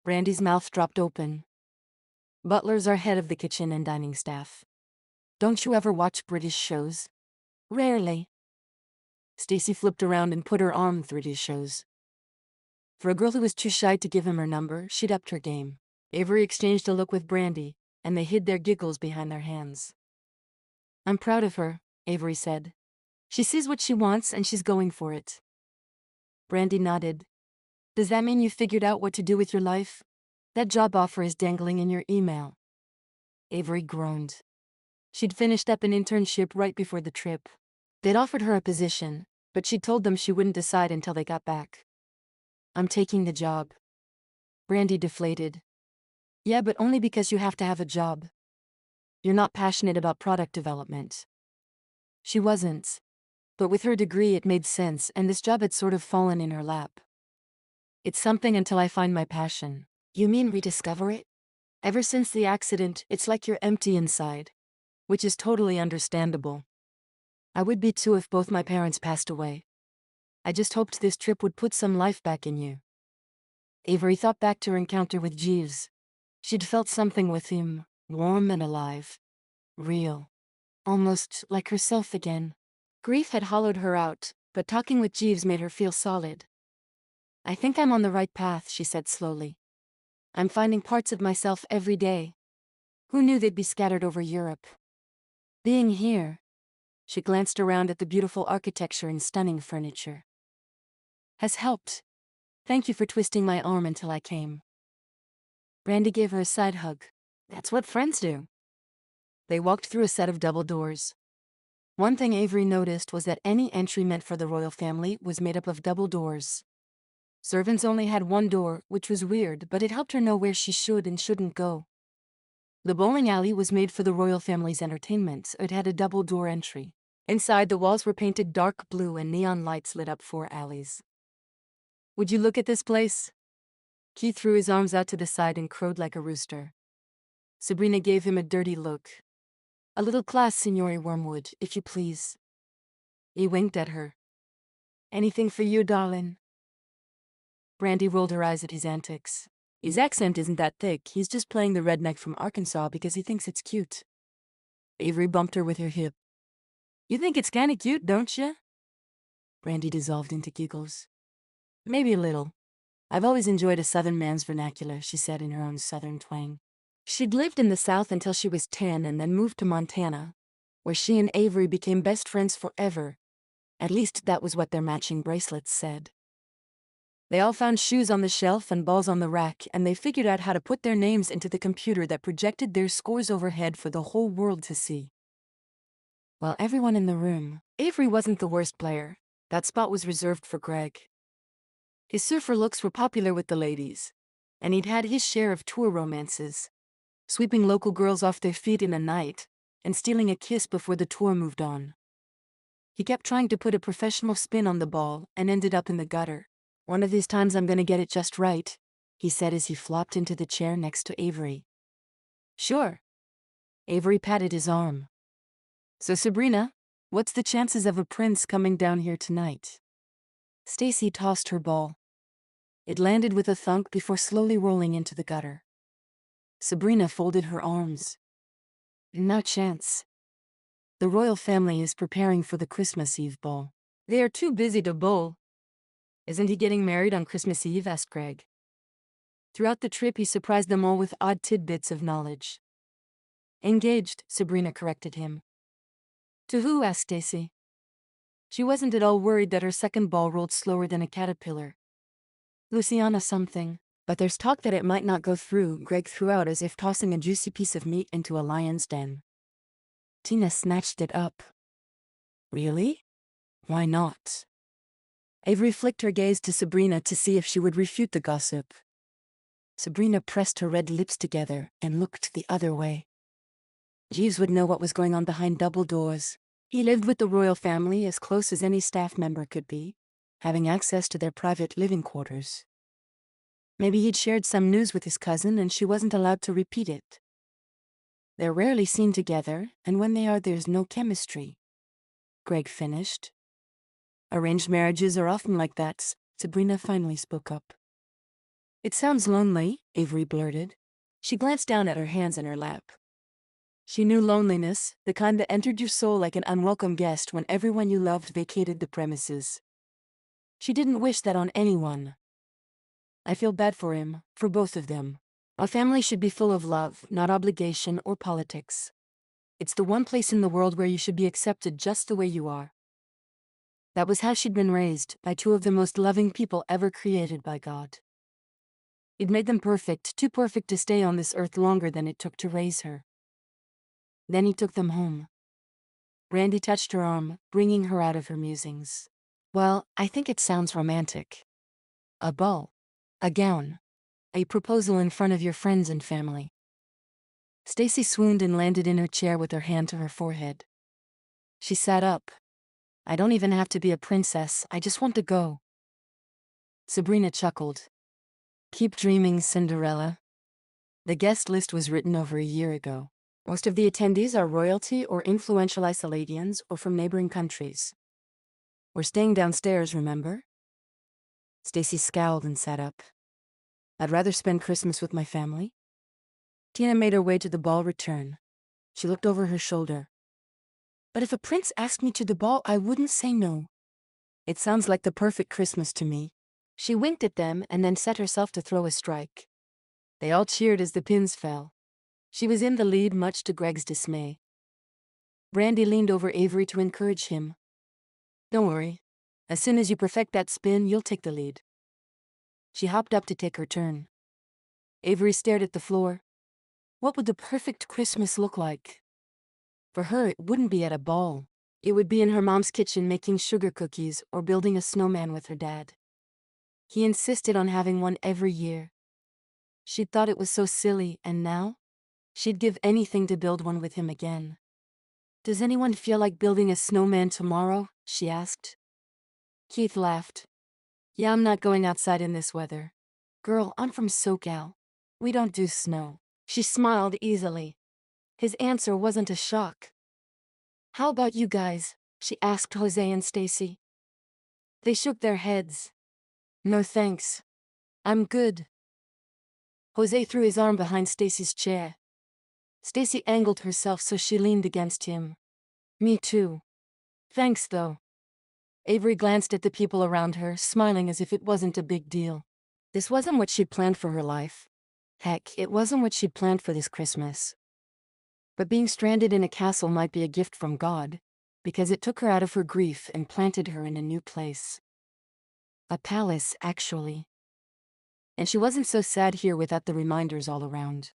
Brandy's mouth dropped open. Butlers are head of the kitchen and dining staff. Don't you ever watch British shows? Rarely. Stacy flipped around and put her arm through these shows. For a girl who was too shy to give him her number, she'd upped her game. Avery exchanged a look with Brandy, and they hid their giggles behind their hands. I'm proud of her, Avery said. She sees what she wants and she's going for it. Brandy nodded. Does that mean you figured out what to do with your life? That job offer is dangling in your email. Avery groaned. She'd finished up an internship right before the trip. They'd offered her a position, but she'd told them she wouldn't decide until they got back. I'm taking the job. Brandy deflated. Yeah, but only because you have to have a job. You're not passionate about product development. She wasn't. But with her degree it made sense and this job had sort of fallen in her lap. It's something until I find my passion. You mean rediscover it? Ever since the accident, it's like you're empty inside. Which is totally understandable. I would be too if both my parents passed away. I just hoped this trip would put some life back in you. Avery thought back to her encounter with Jeeves. She'd felt something with him, warm and alive. Real. Almost like herself again. Grief had hollowed her out, but talking with Jeeves made her feel solid. I think I'm on the right path, she said slowly. I'm finding parts of myself every day. Who knew they'd be scattered over Europe? Being here. She glanced around at the beautiful architecture and stunning furniture. Has helped. Thank you for twisting my arm until I came. Brandy gave her a side hug. That's what friends do. They walked through a set of double doors. One thing Avery noticed was that any entry meant for the royal family was made up of double doors. Servants only had one door, which was weird, but it helped her know where she should and shouldn't go. The bowling alley was made for the royal family's entertainment, so it had a double-door entry. Inside, the walls were painted dark blue and neon lights lit up 4 alleys. Would you look at this place? Keith threw his arms out to the side and crowed like a rooster. Sabrina gave him a dirty look. A little class, Signore Wormwood, if you please. He winked at her. Anything for you, darling? Brandy rolled her eyes at his antics. His accent isn't that thick, he's just playing the redneck from Arkansas because he thinks it's cute. Avery bumped her with her hip. You think it's kinda cute, don't you? Brandy dissolved into giggles. Maybe a little. I've always enjoyed a southern man's vernacular, she said in her own southern twang. She'd lived in the South until she was 10 and then moved to Montana, where she and Avery became best friends forever. At least that was what their matching bracelets said. They all found shoes on the shelf and balls on the rack, and they figured out how to put their names into the computer that projected their scores overhead for the whole world to see. While everyone in the room, Avery wasn't the worst player. That spot was reserved for Greg. His surfer looks were popular with the ladies, and he'd had his share of tour romances, sweeping local girls off their feet in a night and stealing a kiss before the tour moved on. He kept trying to put a professional spin on the ball and ended up in the gutter. One of these times I'm gonna get it just right, he said as he flopped into the chair next to Avery. Sure. Avery patted his arm. So Sabrina, what's the chances of a prince coming down here tonight? Stacy tossed her ball. It landed with a thunk before slowly rolling into the gutter. Sabrina folded her arms. No chance. The royal family is preparing for the Christmas Eve ball. They are too busy to bowl. Isn't he getting married on Christmas Eve? Asked Greg. Throughout the trip he surprised them all with odd tidbits of knowledge. Engaged, Sabrina corrected him. To who? Asked Stacy. She wasn't at all worried that her second ball rolled slower than a caterpillar. Luciana something, but there's talk that it might not go through, Greg threw out as if tossing a juicy piece of meat into a lion's den. Tina snatched it up. Really? Why not? Avery flicked her gaze to Sabrina to see if she would refute the gossip. Sabrina pressed her red lips together and looked the other way. Jeeves would know what was going on behind double doors. He lived with the royal family as close as any staff member could be, having access to their private living quarters. Maybe he'd shared some news with his cousin and she wasn't allowed to repeat it. They're rarely seen together, and when they are, there's no chemistry. Greg finished. Arranged marriages are often like that, Sabrina finally spoke up. It sounds lonely, Avery blurted. She glanced down at her hands in her lap. She knew loneliness, the kind that entered your soul like an unwelcome guest when everyone you loved vacated the premises. She didn't wish that on anyone. I feel bad for him, for both of them. A family should be full of love, not obligation or politics. It's the one place in the world where you should be accepted just the way you are. That was how she'd been raised, by two of the most loving people ever created by God. It made them perfect, too perfect to stay on this earth longer than it took to raise her. Then he took them home. Brandy touched her arm, bringing her out of her musings. Well, I think it sounds romantic. A ball. A gown. A proposal in front of your friends and family. Stacy swooned and landed in her chair with her hand to her forehead. She sat up. I don't even have to be a princess, I just want to go. Sabrina chuckled. Keep dreaming, Cinderella. The guest list was written over a year ago. Most of the attendees are royalty or influential Isoladians or from neighboring countries. We're staying downstairs, remember? Stacy scowled and sat up. I'd rather spend Christmas with my family. Tina made her way to the ball return. She looked over her shoulder. But if a prince asked me to the ball, I wouldn't say no. It sounds like the perfect Christmas to me. She winked at them and then set herself to throw a strike. They all cheered as the pins fell. She was in the lead, much to Greg's dismay. Brandy leaned over Avery to encourage him. Don't worry. As soon as you perfect that spin, you'll take the lead. She hopped up to take her turn. Avery stared at the floor. What would the perfect Christmas look like? For her, it wouldn't be at a ball. It would be in her mom's kitchen making sugar cookies or building a snowman with her dad. He insisted on having one every year. She'd thought it was so silly, and now? She'd give anything to build one with him again. Does anyone feel like building a snowman tomorrow? She asked. Keith laughed. Yeah, I'm not going outside in this weather. Girl, I'm from SoCal. We don't do snow. She smiled easily. His answer wasn't a shock. How about you guys? She asked Jose and Stacy. They shook their heads. No thanks. I'm good. Jose threw his arm behind Stacy's chair. Stacy angled herself so she leaned against him. Me too. Thanks though. Avery glanced at the people around her, smiling as if it wasn't a big deal. This wasn't what she'd planned for her life. Heck, it wasn't what she'd planned for this Christmas. But being stranded in a castle might be a gift from God, because it took her out of her grief and planted her in a new place. A palace, actually. And she wasn't so sad here without the reminders all around.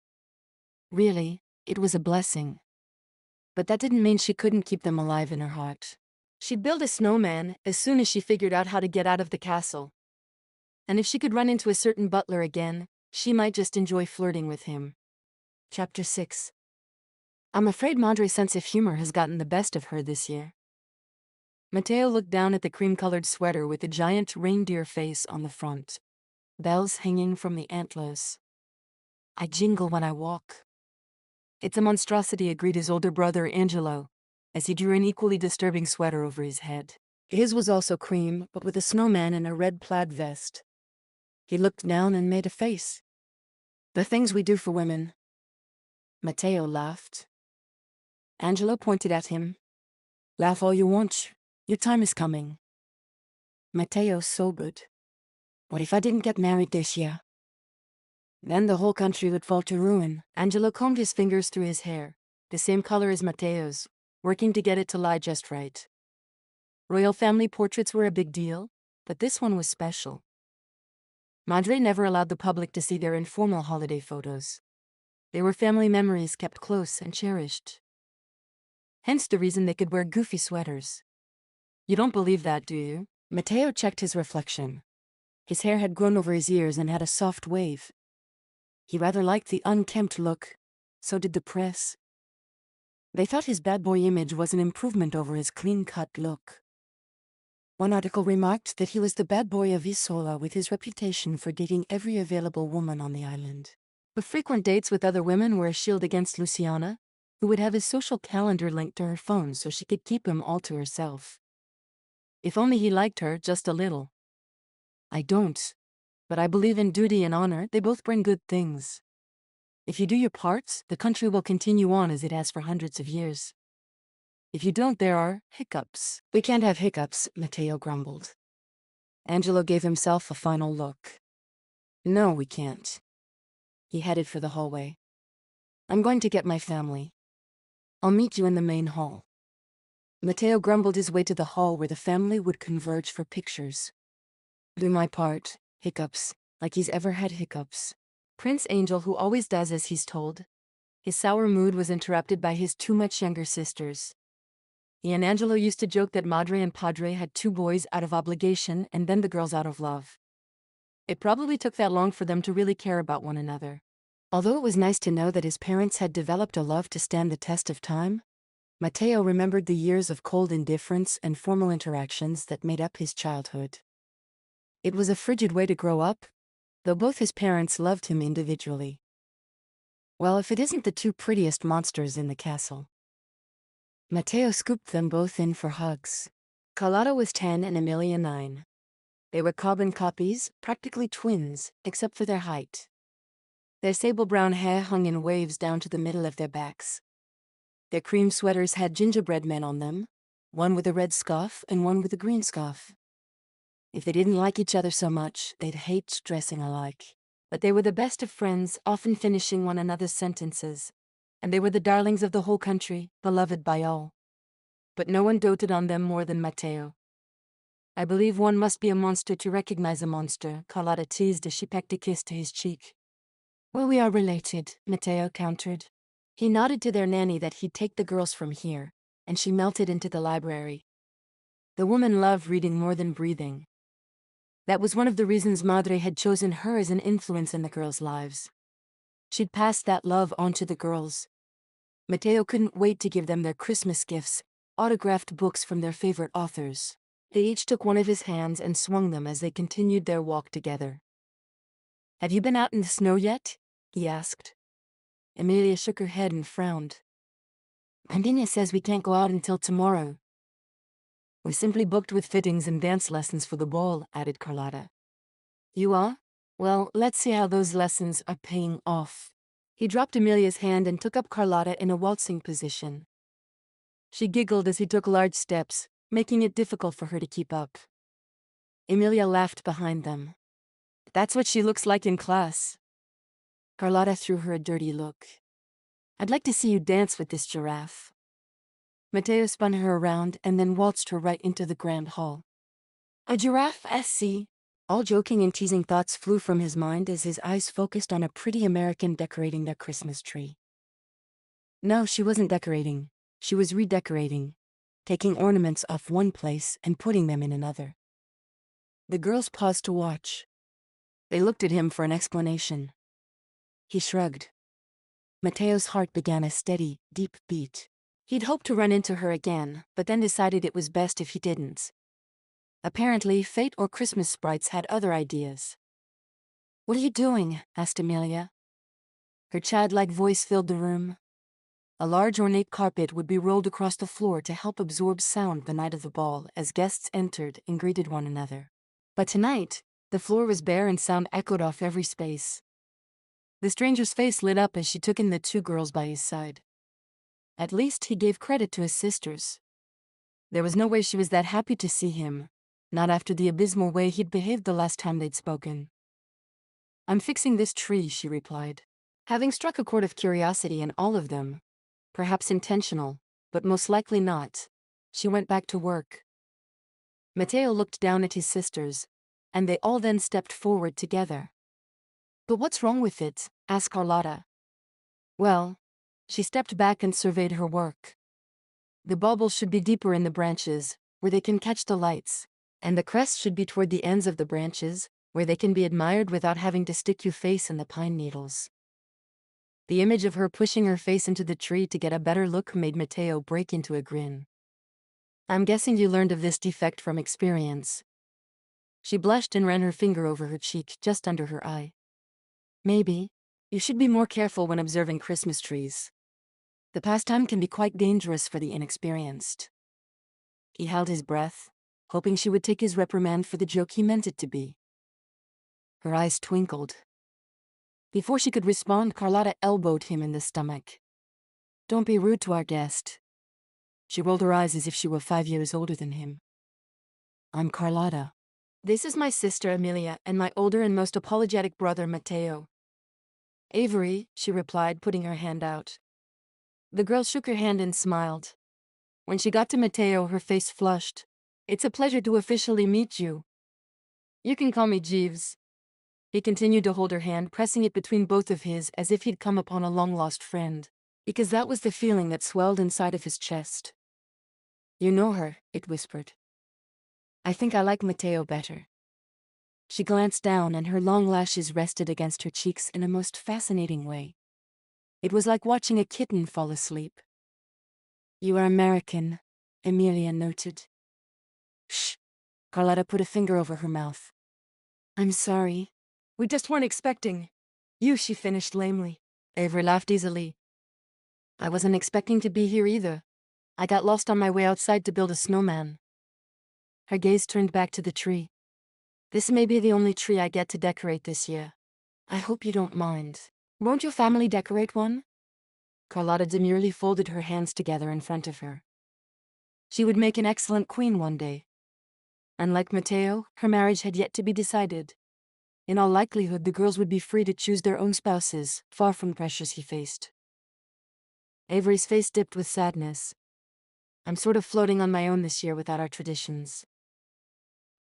Really, it was a blessing. But that didn't mean she couldn't keep them alive in her heart. She'd build a snowman as soon as she figured out how to get out of the castle. And if she could run into a certain butler again, she might just enjoy flirting with him. Chapter 6. I'm afraid Madre's sense of humor has gotten the best of her this year. Matteo looked down at the cream-colored sweater with the giant reindeer face on the front. Bells hanging from the antlers. I jingle when I walk. It's a monstrosity, agreed his older brother Angelo, as he drew an equally disturbing sweater over his head. His was also cream, but with a snowman and a red plaid vest. He looked down and made a face. The things we do for women. Matteo laughed. Angelo pointed at him. Laugh all you want. Your time is coming. Matteo sobered. What if I didn't get married this year? Then the whole country would fall to ruin. Angelo combed his fingers through his hair, the same color as Matteo's, working to get it to lie just right. Royal family portraits were a big deal, but this one was special. Madre never allowed the public to see their informal holiday photos. They were family memories kept close and cherished. Hence the reason they could wear goofy sweaters. You don't believe that, do you? Matteo checked his reflection. His hair had grown over his ears and had a soft wave. He rather liked the unkempt look. So did the press. They thought his bad boy image was an improvement over his clean-cut look. One article remarked that he was the bad boy of Isola with his reputation for dating every available woman on the island. But frequent dates with other women were a shield against Luciana, who would have his social calendar linked to her phone so she could keep him all to herself. If only he liked her just a little. I don't. But I believe in duty and honor, they both bring good things. If you do your parts, the country will continue on as it has for hundreds of years. If you don't, there are hiccups. We can't have hiccups, Matteo grumbled. Angelo gave himself a final look. No, we can't. He headed for the hallway. I'm going to get my family. I'll meet you in the main hall. Matteo grumbled his way to the hall where the family would converge for pictures. Do my part, hiccups, like he's ever had hiccups. Prince Angel, who always does as he's told. His sour mood was interrupted by his too much younger sisters. He and Angelo used to joke that Madre and Padre had two boys out of obligation and then the girls out of love. It probably took that long for them to really care about one another. Although it was nice to know that his parents had developed a love to stand the test of time, Matteo remembered the years of cold indifference and formal interactions that made up his childhood. It was a frigid way to grow up, though both his parents loved him individually. Well, if it isn't the two prettiest monsters in the castle. Matteo scooped them both in for hugs. Carlotta was 10 and Emilia 9. They were carbon copies, practically twins, except for their height. Their sable brown hair hung in waves down to the middle of their backs. Their cream sweaters had gingerbread men on them, one with a red scarf and one with a green scarf. If they didn't like each other so much, they'd hate dressing alike. But they were the best of friends, often finishing one another's sentences. And they were the darlings of the whole country, beloved by all. But no one doted on them more than Matteo. I believe one must be a monster to recognize a monster, Carlotta teased as she pecked a kiss to his cheek. Well, we are related, Matteo countered. He nodded to their nanny that he'd take the girls from here, and she melted into the library. The woman loved reading more than breathing. That was one of the reasons Madre had chosen her as an influence in the girls' lives. She'd passed that love on to the girls. Matteo couldn't wait to give them their Christmas gifts, autographed books from their favorite authors. They each took one of his hands and swung them as they continued their walk together. Have you been out in the snow yet? He asked. Emilia shook her head and frowned. Pandina says we can't go out until tomorrow. We're simply booked with fittings and dance lessons for the ball, added Carlotta. You are? Well, let's see how those lessons are paying off. He dropped Emilia's hand and took up Carlotta in a waltzing position. She giggled as he took large steps, making it difficult for her to keep up. Emilia laughed behind them. That's what she looks like in class. Carlotta threw her a dirty look. I'd like to see you dance with this giraffe. Matteo spun her around and then waltzed her right into the grand hall. A giraffe, SC? All joking and teasing thoughts flew from his mind as his eyes focused on a pretty American decorating their Christmas tree. No, she wasn't decorating. She was redecorating, taking ornaments off one place and putting them in another. The girls paused to watch. They looked at him for an explanation. He shrugged. Matteo's heart began a steady, deep beat. He'd hoped to run into her again, but then decided it was best if he didn't. Apparently, fate or Christmas sprites had other ideas. What are you doing? Asked Emilia. Her childlike voice filled the room. A large ornate carpet would be rolled across the floor to help absorb sound the night of the ball as guests entered and greeted one another. But tonight, the floor was bare and sound echoed off every space. The stranger's face lit up as she took in the two girls by his side. At least he gave credit to his sisters. There was no way she was that happy to see him, not after the abysmal way he'd behaved the last time they'd spoken. I'm fixing this tree, she replied. Having struck a chord of curiosity in all of them, perhaps intentional, but most likely not, she went back to work. Matteo looked down at his sisters, and they all then stepped forward together. But what's wrong with it? Asked Carlotta. Well, she stepped back and surveyed her work. The baubles should be deeper in the branches, where they can catch the lights, and the crest should be toward the ends of the branches, where they can be admired without having to stick your face in the pine needles. The image of her pushing her face into the tree to get a better look made Matteo break into a grin. I'm guessing you learned of this defect from experience. She blushed and ran her finger over her cheek, just under her eye. Maybe. You should be more careful when observing Christmas trees. The pastime can be quite dangerous for the inexperienced. He held his breath, hoping she would take his reprimand for the joke he meant it to be. Her eyes twinkled. Before she could respond, Carlotta elbowed him in the stomach. Don't be rude to our guest. She rolled her eyes as if she were 5 years older than him. I'm Carlotta. This is my sister Emilia and my older and most apologetic brother Matteo. Avery, she replied, putting her hand out. The girl shook her hand and smiled. When she got to Matteo, her face flushed. It's a pleasure to officially meet you. You can call me Jeeves. He continued to hold her hand, pressing it between both of his as if he'd come upon a long-lost friend, because that was the feeling that swelled inside of his chest. You know her, it whispered. I think I like Matteo better. She glanced down and her long lashes rested against her cheeks in a most fascinating way. It was like watching a kitten fall asleep. You are American, Emilia noted. Shh. Carlotta put a finger over her mouth. I'm sorry. We just weren't expecting you, she finished lamely. Avery laughed easily. I wasn't expecting to be here either. I got lost on my way outside to build a snowman. Her gaze turned back to the tree. This may be the only tree I get to decorate this year. I hope you don't mind. Won't your family decorate one? Carlotta demurely folded her hands together in front of her. She would make an excellent queen one day. Unlike Matteo, her marriage had yet to be decided. In all likelihood, the girls would be free to choose their own spouses, far from the pressures he faced. Avery's face dipped with sadness. I'm sort of floating on my own this year without our traditions.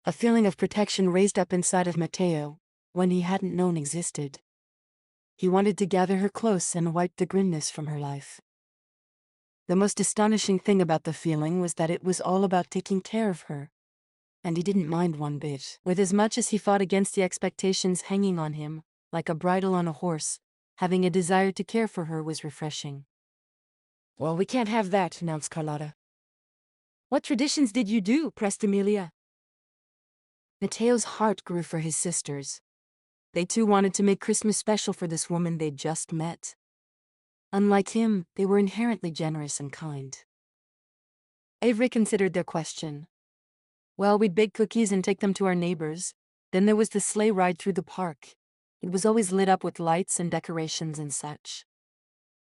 A feeling of protection raised up inside of Matteo, one he hadn't known existed. He wanted to gather her close and wipe the grimness from her life. The most astonishing thing about the feeling was that it was all about taking care of her. And he didn't mind one bit. With as much as he fought against the expectations hanging on him, like a bridle on a horse, having a desire to care for her was refreshing. Well, we can't have that, announced Carlotta. What traditions did you do? Pressed Emilia. Matteo's heart grew for his sisters. They too wanted to make Christmas special for this woman they'd just met. Unlike him, they were inherently generous and kind. Avery considered their question. Well, we'd bake cookies and take them to our neighbors. Then there was the sleigh ride through the park. It was always lit up with lights and decorations and such.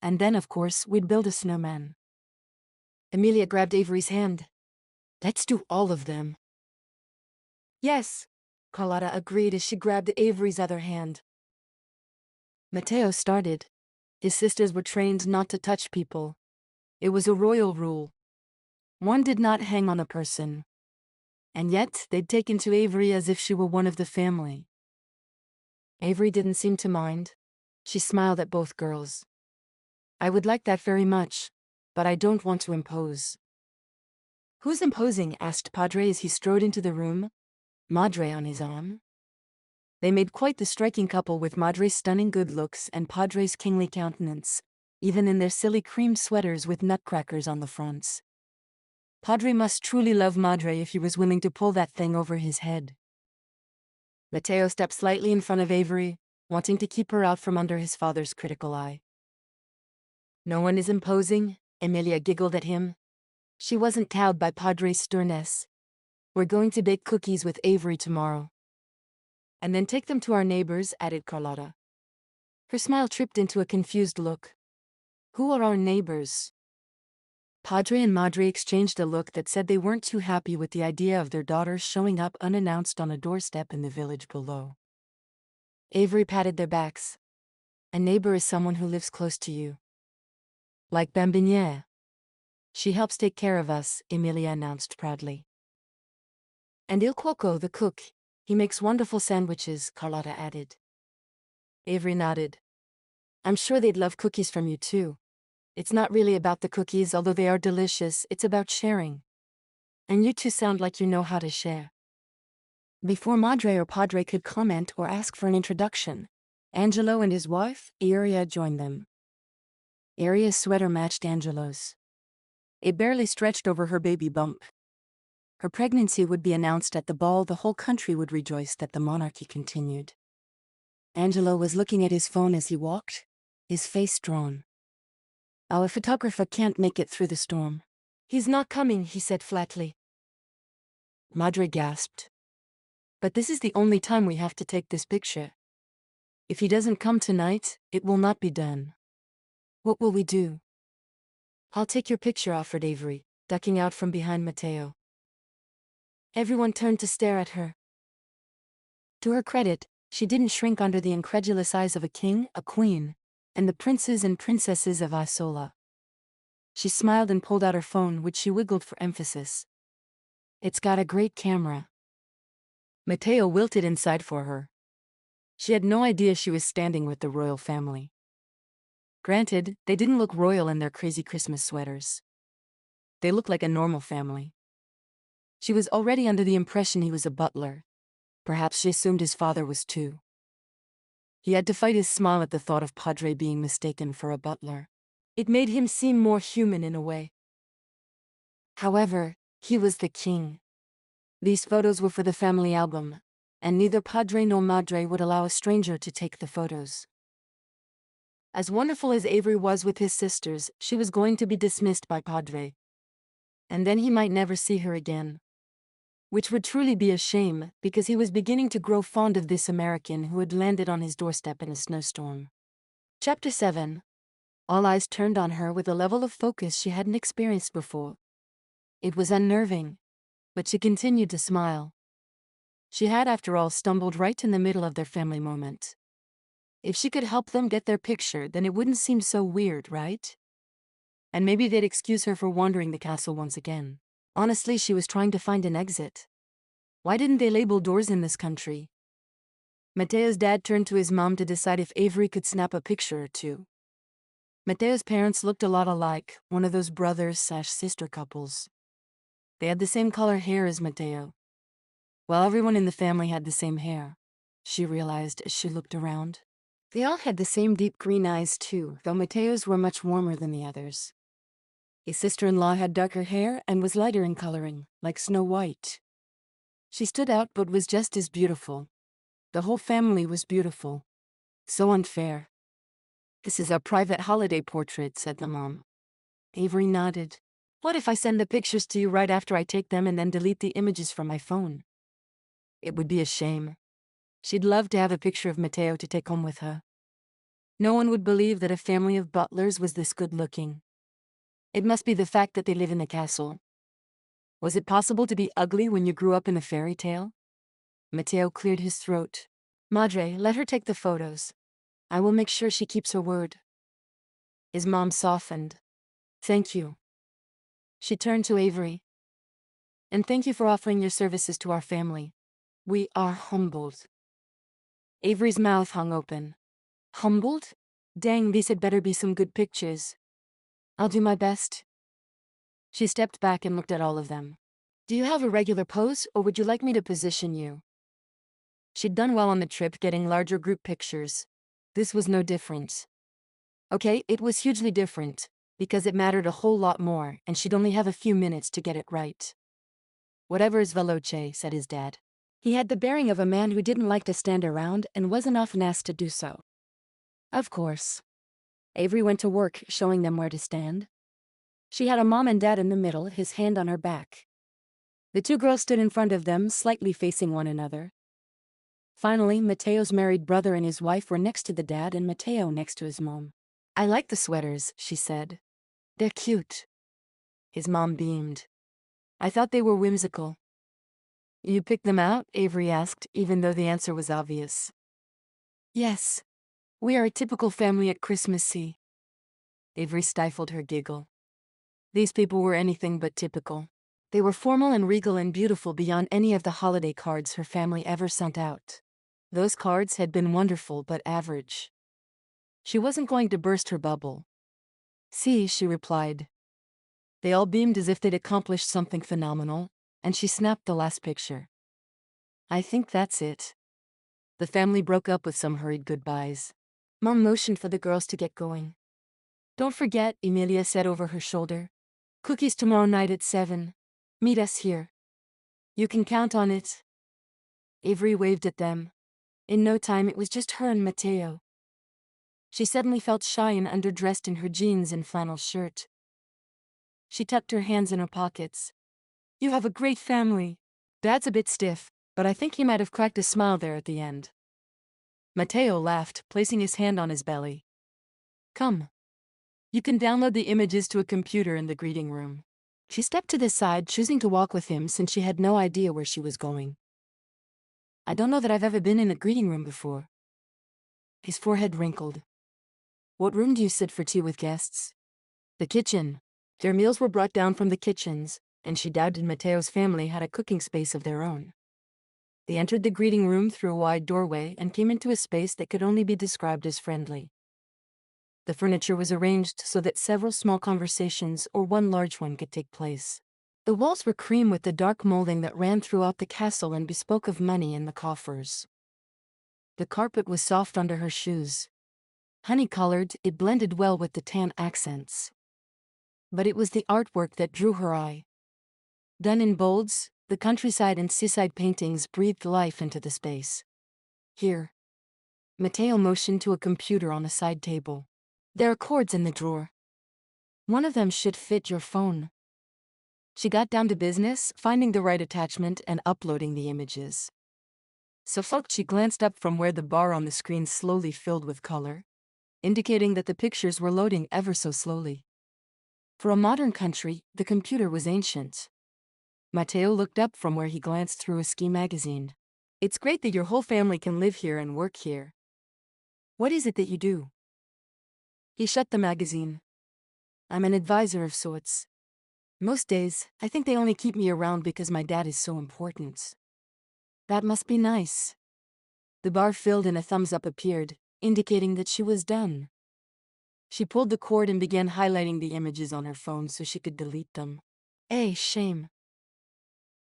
And then, of course, we'd build a snowman. Emilia grabbed Avery's hand. Let's do all of them. Yes, Carlotta agreed as she grabbed Avery's other hand. Matteo started. His sisters were trained not to touch people. It was a royal rule. One did not hang on a person. And yet, they'd taken to Avery as if she were one of the family. Avery didn't seem to mind. She smiled at both girls. I would like that very much, but I don't want to impose. Who's imposing? Asked Padre as he strode into the room, Madre on his arm. They made quite the striking couple with Madre's stunning good looks and Padre's kingly countenance, even in their silly cream sweaters with nutcrackers on the fronts. Padre must truly love Madre if he was willing to pull that thing over his head. Matteo stepped slightly in front of Avery, wanting to keep her out from under his father's critical eye. No one is imposing, Emilia giggled at him. She wasn't cowed by Padre's sternness. We're going to bake cookies with Avery tomorrow. And then take them to our neighbors, added Carlotta. Her smile tripped into a confused look. Who are our neighbors? Padre and Madre exchanged a look that said they weren't too happy with the idea of their daughters showing up unannounced on a doorstep in the village below. Avery patted their backs. A neighbor is someone who lives close to you. Like Bambiniere. She helps take care of us, Emilia announced proudly. And Il Cuoco, the cook, he makes wonderful sandwiches, Carlotta added. Avery nodded. I'm sure they'd love cookies from you too. It's not really about the cookies, although they are delicious, it's about sharing. And you two sound like you know how to share. Before Madre or Padre could comment or ask for an introduction, Angelo and his wife, Iria, joined them. Iria's sweater matched Angelo's. It barely stretched over her baby bump. Her pregnancy would be announced at the ball. The whole country would rejoice that the monarchy continued. Angelo was looking at his phone as he walked, his face drawn. Our photographer can't make it through the storm. He's not coming, he said flatly. Madre gasped. But this is the only time we have to take this picture. If he doesn't come tonight, it will not be done. What will we do? I'll take your picture, offered Avery, ducking out from behind Matteo. Everyone turned to stare at her. To her credit, she didn't shrink under the incredulous eyes of a king, a queen, and the princes and princesses of Isola. She smiled and pulled out her phone, which she wiggled for emphasis. It's got a great camera. Matteo wilted inside for her. She had no idea she was standing with the royal family. Granted, they didn't look royal in their crazy Christmas sweaters. They looked like a normal family. She was already under the impression he was a butler. Perhaps she assumed his father was too. He had to fight his smile at the thought of Padre being mistaken for a butler. It made him seem more human in a way. However, he was the king. These photos were for the family album, and neither Padre nor Madre would allow a stranger to take the photos. As wonderful as Avery was with his sisters, she was going to be dismissed by Padre. And then he might never see her again. Which would truly be a shame, because he was beginning to grow fond of this American who had landed on his doorstep in a snowstorm. Chapter 7. All eyes turned on her with a level of focus she hadn't experienced before. It was unnerving, but she continued to smile. She had, after all, stumbled right in the middle of their family moment. If she could help them get their picture, then it wouldn't seem so weird, right? And maybe they'd excuse her for wandering the castle once again. Honestly, she was trying to find an exit. Why didn't they label doors in this country? Matteo's dad turned to his mom to decide if Avery could snap a picture or two. Matteo's parents looked a lot alike, one of those brothers/sister couples. They had the same color hair as Matteo. Well, everyone in the family had the same hair, she realized as she looked around. They all had the same deep green eyes too, though Matteo's were much warmer than the others. His sister-in-law had darker hair and was lighter in coloring, like Snow White. She stood out but was just as beautiful. The whole family was beautiful. So unfair. This is our private holiday portrait, said the mom. Avery nodded. What if I send the pictures to you right after I take them and then delete the images from my phone? It would be a shame. She'd love to have a picture of Matteo to take home with her. No one would believe that a family of butlers was this good-looking. It must be the fact that they live in the castle. Was it possible to be ugly when you grew up in a fairy tale? Matteo cleared his throat. Madre, let her take the photos. I will make sure she keeps her word. His mom softened. Thank you. She turned to Avery. And thank you for offering your services to our family. We are humbled. Avery's mouth hung open. Humbled? Dang, these had better be some good pictures. I'll do my best. She stepped back and looked at all of them. Do you have a regular pose, or would you like me to position you? She'd done well on the trip getting larger group pictures. This was no different. Okay, it was hugely different, because it mattered a whole lot more, and she'd only have a few minutes to get it right. Whatever is veloce, said his dad. He had the bearing of a man who didn't like to stand around and wasn't often asked to do so. Of course. Avery went to work, showing them where to stand. She had a mom and dad in the middle, his hand on her back. The two girls stood in front of them, slightly facing one another. Finally, Matteo's married brother and his wife were next to the dad and Matteo next to his mom. I like the sweaters, she said. They're cute. His mom beamed. I thought they were whimsical. You picked them out? Avery asked, even though the answer was obvious. Yes. We are a typical family at Christmassy. Avery stifled her giggle. These people were anything but typical. They were formal and regal and beautiful beyond any of the holiday cards her family ever sent out. Those cards had been wonderful but average. She wasn't going to burst her bubble. See, she replied. They all beamed as if they'd accomplished something phenomenal, and she snapped the last picture. I think that's it. The family broke up with some hurried goodbyes. Mom motioned for the girls to get going. Don't forget, Emilia said over her shoulder. Cookies tomorrow night at 7. Meet us here. You can count on it. Avery waved at them. In no time it was just her and Matteo. She suddenly felt shy and underdressed in her jeans and flannel shirt. She tucked her hands in her pockets. You have a great family. Dad's a bit stiff, but I think he might have cracked a smile there at the end. Matteo laughed, placing his hand on his belly. Come. You can download the images to a computer in the greeting room. She stepped to the side, choosing to walk with him since she had no idea where she was going. I don't know that I've ever been in a greeting room before. His forehead wrinkled. What room do you sit for tea with guests? The kitchen. Their meals were brought down from the kitchens, and she doubted Matteo's family had a cooking space of their own. They entered the greeting room through a wide doorway and came into a space that could only be described as friendly. The furniture was arranged so that several small conversations or one large one could take place. The walls were cream with the dark molding that ran throughout the castle and bespoke of money in the coffers. The carpet was soft under her shoes. Honey-colored, it blended well with the tan accents. But it was the artwork that drew her eye. Done in bolds, the countryside and seaside paintings breathed life into the space. Here. Matteo motioned to a computer on a side table. There are cords in the drawer. One of them should fit your phone. She got down to business, finding the right attachment and uploading the images. Suffoced, she glanced up from where the bar on the screen slowly filled with color, indicating that the pictures were loading ever so slowly. For a modern country, the computer was ancient. Matteo looked up from where he glanced through a ski magazine. It's great that your whole family can live here and work here. What is it that you do? He shut the magazine. I'm an advisor of sorts. Most days, I think they only keep me around because my dad is so important. That must be nice. The bar filled and a thumbs up appeared, indicating that she was done. She pulled the cord and began highlighting the images on her phone so she could delete them. Shame.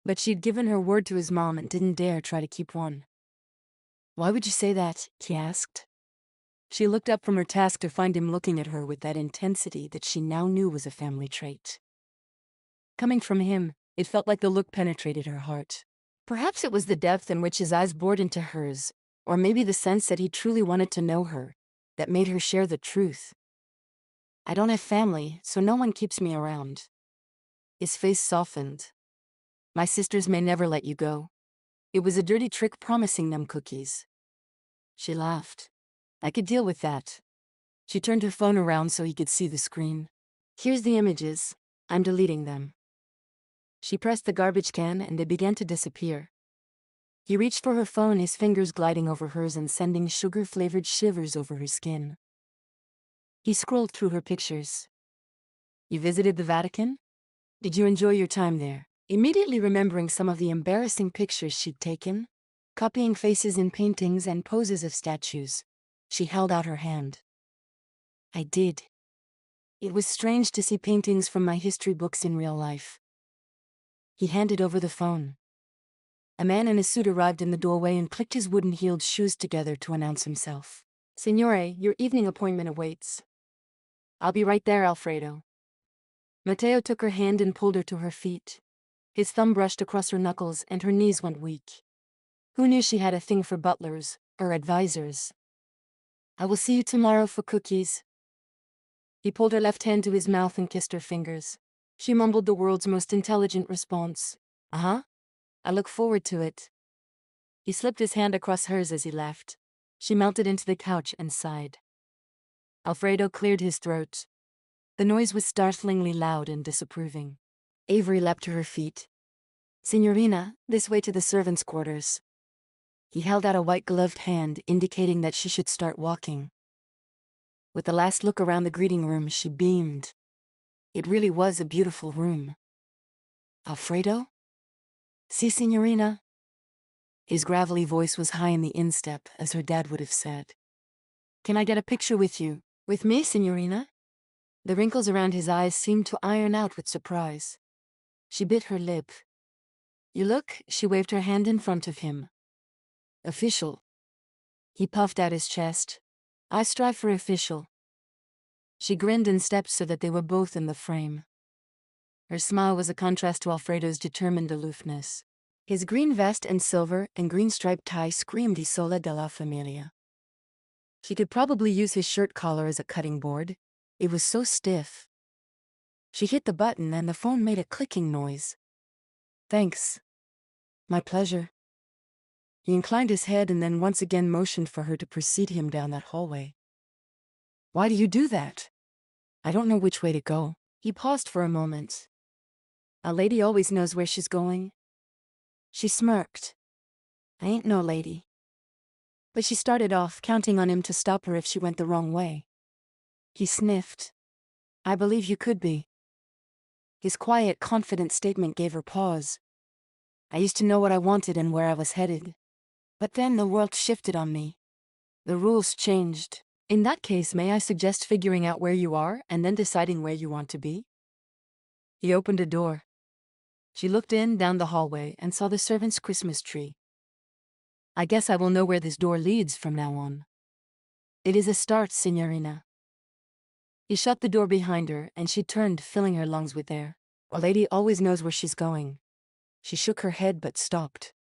But she'd given her word to his mom and didn't dare try to keep one. Why would you say that? He asked. She looked up from her task to find him looking at her with that intensity that she now knew was a family trait. Coming from him, it felt like the look penetrated her heart. Perhaps it was the depth in which his eyes bored into hers, Or maybe the sense that he truly wanted to know her, that made her share the truth. I don't have family, so no one keeps me around. His face softened. My sisters may never let you go. It was a dirty trick promising them cookies. She laughed. I could deal with that. She turned her phone around so he could see the screen. Here's the images. I'm deleting them. She pressed the garbage can and they began to disappear. He reached for her phone, his fingers gliding over hers and sending sugar-flavored shivers over her skin. He scrolled through her pictures. You visited the Vatican? Did you enjoy your time there? Immediately remembering some of the embarrassing pictures she'd taken, copying faces in paintings and poses of statues, she held out her hand. I did. It was strange to see paintings from my history books in real life. He handed over the phone. A man in a suit arrived in the doorway and clicked his wooden-heeled shoes together to announce himself. Signore, your evening appointment awaits. I'll be right there, Alfredo. Matteo took her hand and pulled her to her feet. His thumb brushed across her knuckles and her knees went weak. Who knew she had a thing for butlers, or advisors? I will see you tomorrow for cookies. He pulled her left hand to his mouth and kissed her fingers. She mumbled the world's most intelligent response. Uh-huh. I look forward to it. He slipped his hand across hers as he left. She melted into the couch and sighed. Alfredo cleared his throat. The noise was startlingly loud and disapproving. Avery leapt to her feet. Signorina, this way to the servants' quarters. He held out a white-gloved hand, indicating that she should start walking. With the last look around the greeting room, she beamed. It really was a beautiful room. Alfredo? Si, signorina. His gravelly voice was high in the instep, as her dad would have said. Can I get a picture with you? With me, signorina? The wrinkles around his eyes seemed to iron out with surprise. She bit her lip. You look, she waved her hand in front of him. Official. He puffed out his chest. I strive for official. She grinned and stepped so that they were both in the frame. Her smile was a contrast to Alfredo's determined aloofness. His green vest and silver and green striped tie screamed Isola della Familia. She could probably use his shirt collar as a cutting board. It was so stiff. She hit the button and the phone made a clicking noise. Thanks. My pleasure. He inclined his head and then once again motioned for her to precede him down that hallway. Why do you do that? I don't know which way to go. He paused for a moment. A lady always knows where she's going. She smirked. I ain't no lady. But she started off, counting on him to stop her if she went the wrong way. He sniffed. I believe you could be. His quiet, confident statement gave her pause. I used to know what I wanted and where I was headed. But then the world shifted on me. The rules changed. In that case, may I suggest figuring out where you are and then deciding where you want to be? He opened a door. She looked in down the hallway and saw the servant's Christmas tree. I guess I will know where this door leads from now on. It is a start, signorina. He shut the door behind her and she turned, filling her lungs with air. A lady always knows where she's going. She shook her head but stopped.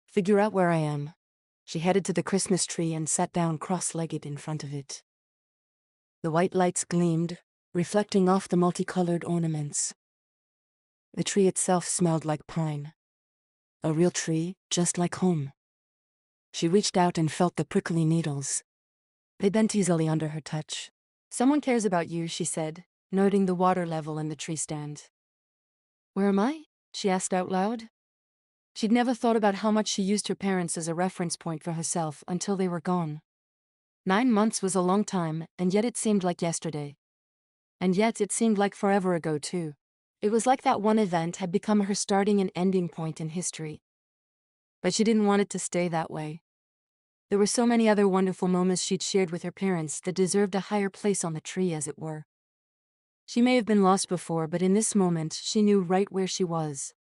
Figure out where I am. She headed to the Christmas tree and sat down cross-legged in front of it. The white lights gleamed, reflecting off the multicolored ornaments. The tree itself smelled like pine. A real tree, just like home. She reached out and felt the prickly needles. They bent easily under her touch. Someone cares about you, she said, noting the water level in the tree stand. Where am I? She asked out loud. She'd never thought about how much she used her parents as a reference point for herself until they were gone. 9 months was a long time, and yet it seemed like yesterday. And yet it seemed like forever ago, too. It was like that one event had become her starting and ending point in history. But she didn't want it to stay that way. There were so many other wonderful moments she'd shared with her parents that deserved a higher place on the tree, as it were. She may have been lost before, but in this moment, she knew right where she was.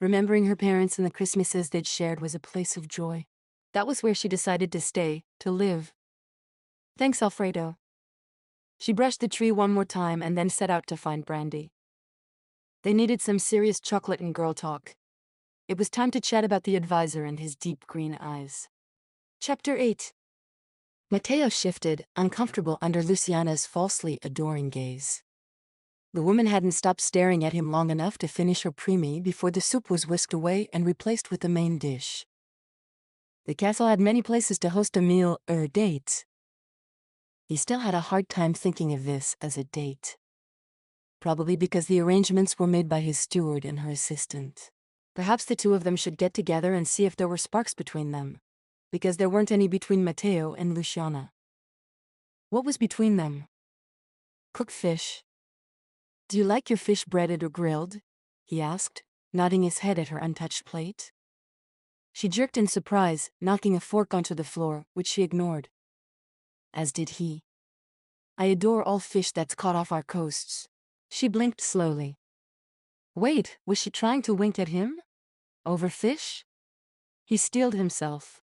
Remembering her parents and the Christmases they'd shared was a place of joy. That was where she decided to stay, to live. Thanks, Alfredo. She brushed the tree one more time and then set out to find Brandy. They needed some serious chocolate and girl talk. It was time to chat about the advisor and his deep green eyes. Chapter 8. Matteo shifted, uncomfortable under Luciana's falsely adoring gaze. The woman hadn't stopped staring at him long enough to finish her preemie before the soup was whisked away and replaced with the main dish. The castle had many places to host a meal or date. He still had a hard time thinking of this as a date. Probably because the arrangements were made by his steward and her assistant. Perhaps the two of them should get together and see if there were sparks between them, because there weren't any between Matteo and Luciana. What was between them? Cooked fish. "Do you like your fish breaded or grilled?" he asked, nodding his head at her untouched plate. She jerked in surprise, knocking a fork onto the floor, which she ignored. As did he. "I adore all fish that's caught off our coasts." She blinked slowly. Wait, was she trying to wink at him? Over fish? He steeled himself.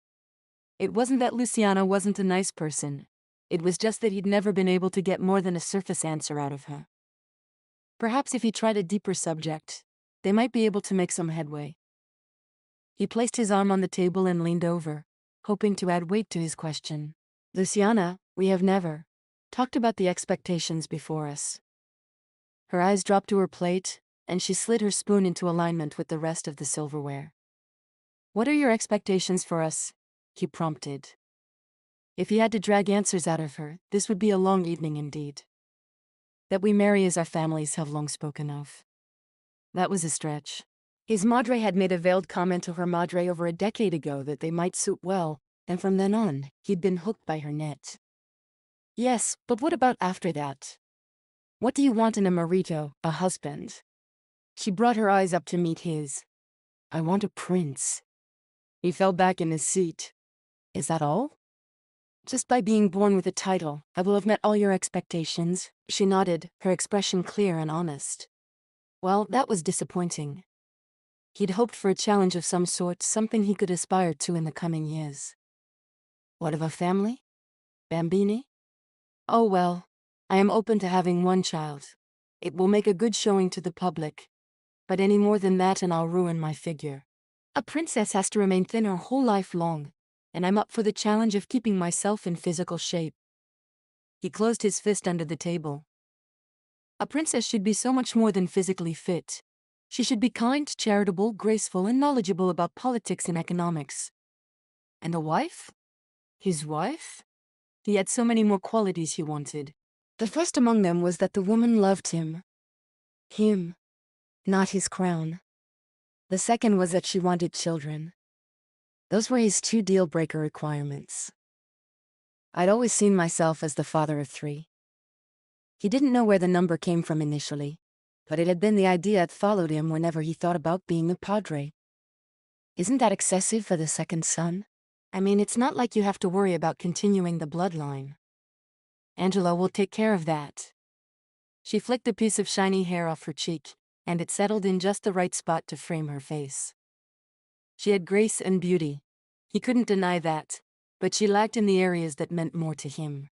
It wasn't that Luciana wasn't a nice person. It was just that he'd never been able to get more than a surface answer out of her. Perhaps if he tried a deeper subject, they might be able to make some headway. He placed his arm on the table and leaned over, hoping to add weight to his question. "Luciana, we have never talked about the expectations before us." Her eyes dropped to her plate, and she slid her spoon into alignment with the rest of the silverware. "What are your expectations for us?" he prompted. If he had to drag answers out of her, this would be a long evening indeed. "That we marry as our families have long spoken of." That was a stretch. His madre had made a veiled comment to her madre over a decade ago that they might suit well, and from then on, he'd been hooked by her net. "Yes, but what about after that? What do you want in a marito, a husband?" She brought her eyes up to meet his. "I want a prince." He fell back in his seat. "Is that all?" "Just by being born with a title, I will have met all your expectations." She nodded, her expression clear and honest. Well, that was disappointing. He'd hoped for a challenge of some sort, something he could aspire to in the coming years. "What of a family? Bambini?" "Oh well, I am open to having one child. It will make a good showing to the public. But any more than that and I'll ruin my figure. A princess has to remain thin her whole life long, and I'm up for the challenge of keeping myself in physical shape." He closed his fist under the table. "A princess should be so much more than physically fit. She should be kind, charitable, graceful, and knowledgeable about politics and economics." And a wife? His wife? He had so many more qualities he wanted. The first among them was that the woman loved him. Him, not his crown. The second was that she wanted children. Those were his two deal-breaker requirements. I'd always seen myself as the father of 3. He didn't know where the number came from initially, but it had been the idea that followed him whenever he thought about being a padre. Isn't that excessive for the second son? I mean, it's not like you have to worry about continuing the bloodline. Angela will take care of that. She flicked a piece of shiny hair off her cheek, and it settled in just the right spot to frame her face. She had grace and beauty. He couldn't deny that, but she lacked in the areas that meant more to him.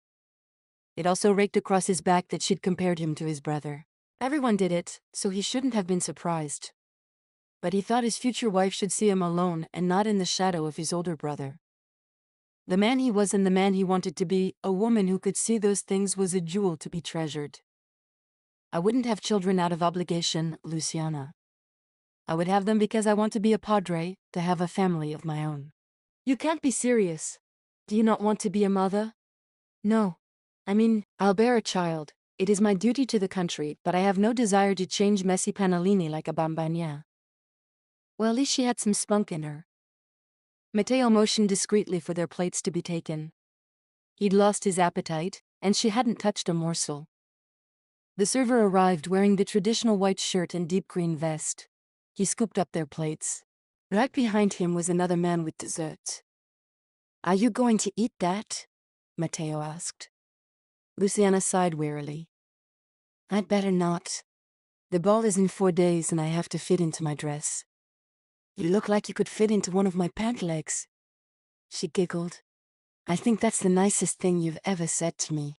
It also raked across his back that she'd compared him to his brother. Everyone did it, so he shouldn't have been surprised. But he thought his future wife should see him alone and not in the shadow of his older brother. The man he was and the man he wanted to be, a woman who could see those things, was a jewel to be treasured. I wouldn't have children out of obligation, Luciana. I would have them because I want to be a padre, to have a family of my own. You can't be serious. Do you not want to be a mother? No. I mean, I'll bear a child. It is my duty to the country, but I have no desire to change Messi Panellini like a bambagna. Well, at least she had some spunk in her. Matteo motioned discreetly for their plates to be taken. He'd lost his appetite, and she hadn't touched a morsel. The server arrived wearing the traditional white shirt and deep green vest. He scooped up their plates. Right behind him was another man with dessert. "Are you going to eat that?" Matteo asked. Luciana sighed wearily. "I'd better not. The ball is in 4 days and I have to fit into my dress." "You look like you could fit into one of my pant legs." She giggled. "I think that's the nicest thing you've ever said to me."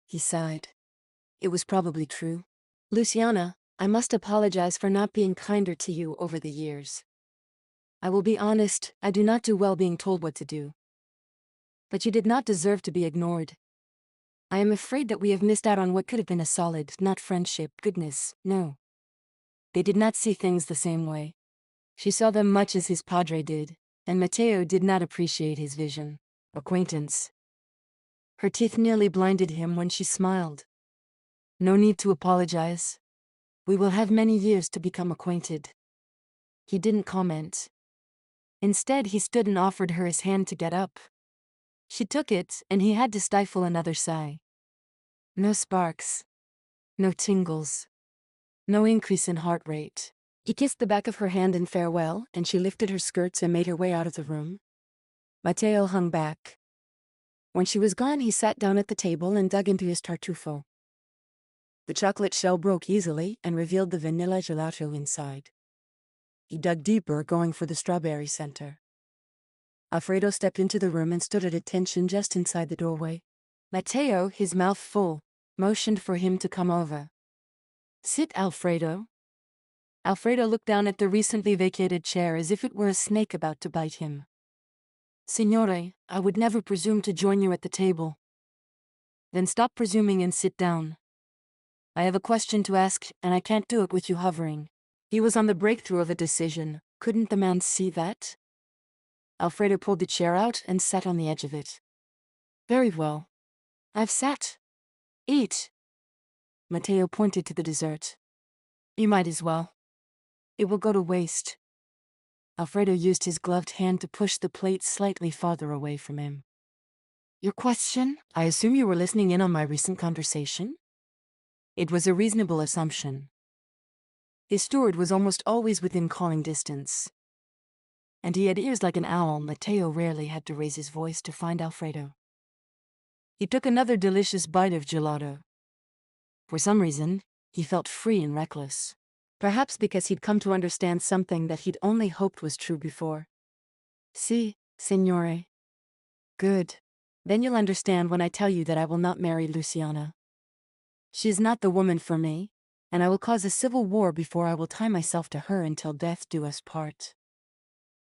He sighed. It was probably true. "Luciana, I must apologize for not being kinder to you over the years. I will be honest, I do not do well being told what to do. But you did not deserve to be ignored. I am afraid that we have missed out on what could have been a solid, not friendship, goodness, no. They did not see things the same way. She saw them much as his padre did, and Matteo did not appreciate his vision. Acquaintance. Her teeth nearly blinded him when she smiled. No need to apologize. We will have many years to become acquainted. He didn't comment. Instead, he stood and offered her his hand to get up. She took it, and he had to stifle another sigh. No sparks. No tingles. No increase in heart rate. He kissed the back of her hand in farewell, and she lifted her skirts and made her way out of the room. Matteo hung back. When she was gone, he sat down at the table and dug into his tartufo. The chocolate shell broke easily and revealed the vanilla gelato inside. He dug deeper, going for the strawberry center. Alfredo stepped into the room and stood at attention just inside the doorway. Matteo, his mouth full, motioned for him to come over. Sit, Alfredo. Alfredo looked down at the recently vacated chair as if it were a snake about to bite him. Signore, I would never presume to join you at the table. Then stop presuming and sit down. I have a question to ask, and I can't do it with you hovering. He was on the breakthrough of a decision. Couldn't the man see that? Alfredo pulled the chair out and sat on the edge of it. Very well. I've sat. Eat. Matteo pointed to the dessert. You might as well. It will go to waste. Alfredo used his gloved hand to push the plate slightly farther away from him. Your question? I assume you were listening in on my recent conversation? It was a reasonable assumption. His steward was almost always within calling distance. And he had ears like an owl. Matteo rarely had to raise his voice to find Alfredo. He took another delicious bite of gelato. For some reason, he felt free and reckless. Perhaps because he'd come to understand something that he'd only hoped was true before. Si, signore. Good. Then you'll understand when I tell you that I will not marry Luciana. She is not the woman for me, and I will cause a civil war before I will tie myself to her until death do us part.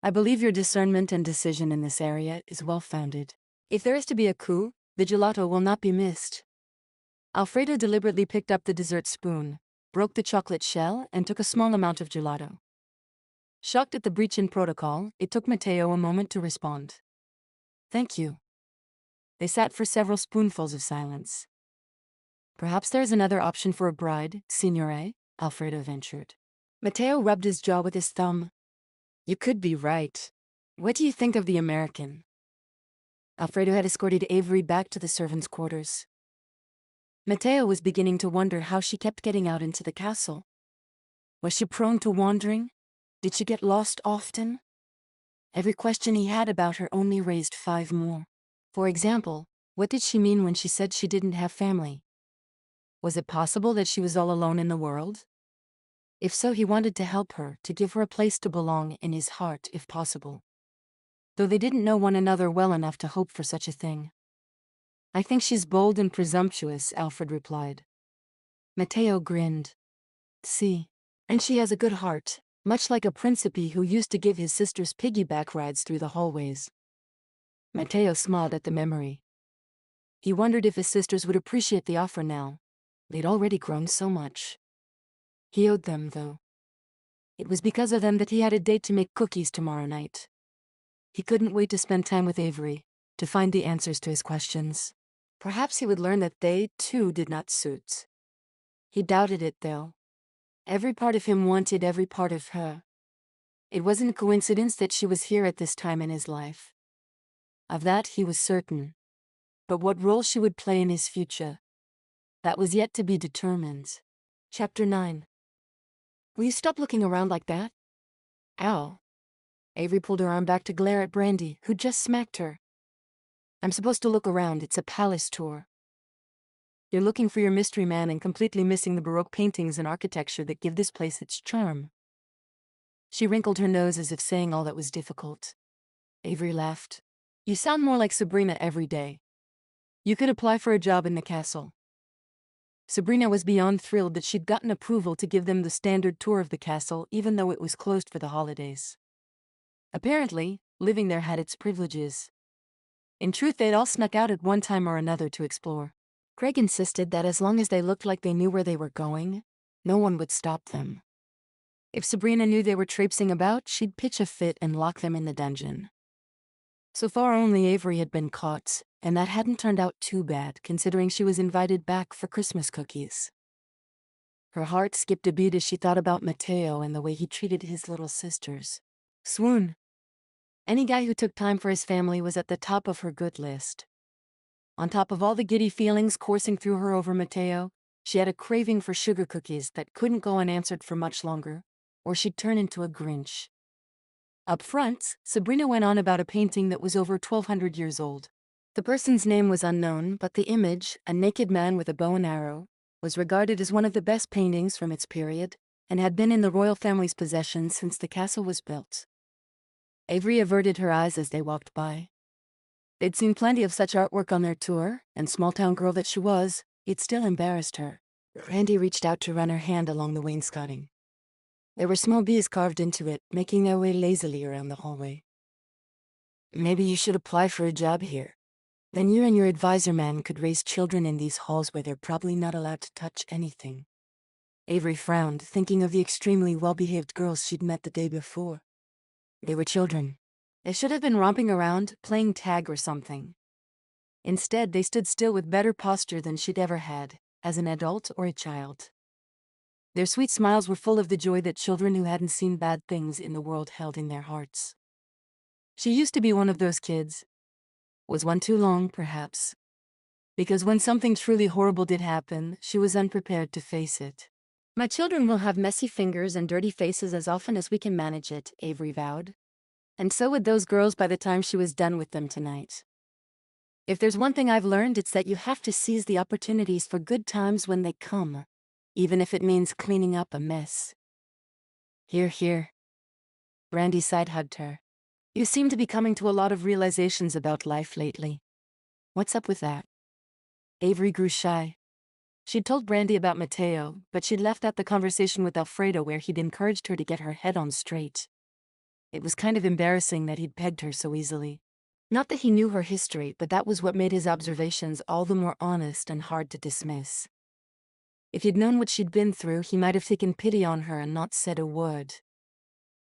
I believe your discernment and decision in this area is well-founded. If there is to be a coup, the gelato will not be missed. Alfredo deliberately picked up the dessert spoon, broke the chocolate shell, and took a small amount of gelato. Shocked at the breach in protocol, it took Matteo a moment to respond. Thank you. They sat for several spoonfuls of silence. Perhaps there is another option for a bride, signore, Alfredo ventured. Matteo rubbed his jaw with his thumb. You could be right. What do you think of the American? Alfredo had escorted Avery back to the servants' quarters. Matteo was beginning to wonder how she kept getting out into the castle. Was she prone to wandering? Did she get lost often? Every question he had about her only raised 5 more. For example, what did she mean when she said she didn't have family? Was it possible that she was all alone in the world? If so, he wanted to help her, to give her a place to belong in his heart if possible. Though they didn't know one another well enough to hope for such a thing. I think she's bold and presumptuous, Alfred replied. Matteo grinned. See. And she has a good heart, much like a principe who used to give his sisters piggyback rides through the hallways. Matteo smiled at the memory. He wondered if his sisters would appreciate the offer now. They'd already grown so much. He owed them, though. It was because of them that he had a date to make cookies tomorrow night. He couldn't wait to spend time with Avery, to find the answers to his questions. Perhaps he would learn that they, too, did not suit. He doubted it, though. Every part of him wanted every part of her. It wasn't a coincidence that she was here at this time in his life. Of that he was certain. But what role she would play in his future, that was yet to be determined. Chapter 9. Will you stop looking around like that? Ow. Avery pulled her arm back to glare at Brandy, who just smacked her. I'm supposed to look around, it's a palace tour. You're looking for your mystery man and completely missing the Baroque paintings and architecture that give this place its charm. She wrinkled her nose as if saying all that was difficult. Avery laughed. You sound more like Sabrina every day. You could apply for a job in the castle. Sabrina was beyond thrilled that she'd gotten approval to give them the standard tour of the castle even though it was closed for the holidays. Apparently, living there had its privileges. In truth, they'd all snuck out at one time or another to explore. Craig insisted that as long as they looked like they knew where they were going, no one would stop them. If Sabrina knew they were traipsing about, she'd pitch a fit and lock them in the dungeon. So far only Avery had been caught, and that hadn't turned out too bad, considering she was invited back for Christmas cookies. Her heart skipped a beat as she thought about Matteo and the way he treated his little sisters. Swoon. Any guy who took time for his family was at the top of her good list. On top of all the giddy feelings coursing through her over Matteo, she had a craving for sugar cookies that couldn't go unanswered for much longer, or she'd turn into a Grinch. Up front, Sabrina went on about a painting that was over 1,200 years old. The person's name was unknown, but the image, a naked man with a bow and arrow, was regarded as one of the best paintings from its period, and had been in the royal family's possession since the castle was built. Avery averted her eyes as they walked by. They'd seen plenty of such artwork on their tour, and small-town girl that she was, it still embarrassed her. Randy reached out to run her hand along the wainscoting. There were small bees carved into it, making their way lazily around the hallway. Maybe you should apply for a job here. Then you and your advisor man could raise children in these halls where they're probably not allowed to touch anything. Avery frowned, thinking of the extremely well-behaved girls she'd met the day before. They were children. They should have been romping around, playing tag or something. Instead, they stood still with better posture than she'd ever had, as an adult or a child. Their sweet smiles were full of the joy that children who hadn't seen bad things in the world held in their hearts. She used to be one of those kids. Was one too long, perhaps? Because when something truly horrible did happen, she was unprepared to face it. My children will have messy fingers and dirty faces as often as we can manage it, Avery vowed. And so would those girls by the time she was done with them tonight. If there's one thing I've learned, it's that you have to seize the opportunities for good times when they come, even if it means cleaning up a mess. Hear, hear. Brandy side-hugged her. You seem to be coming to a lot of realizations about life lately. What's up with that? Avery grew shy. She'd told Brandy about Matteo, but she'd left out the conversation with Alfredo where he'd encouraged her to get her head on straight. It was kind of embarrassing that he'd pegged her so easily. Not that he knew her history, but that was what made his observations all the more honest and hard to dismiss. If he'd known what she'd been through, he might have taken pity on her and not said a word.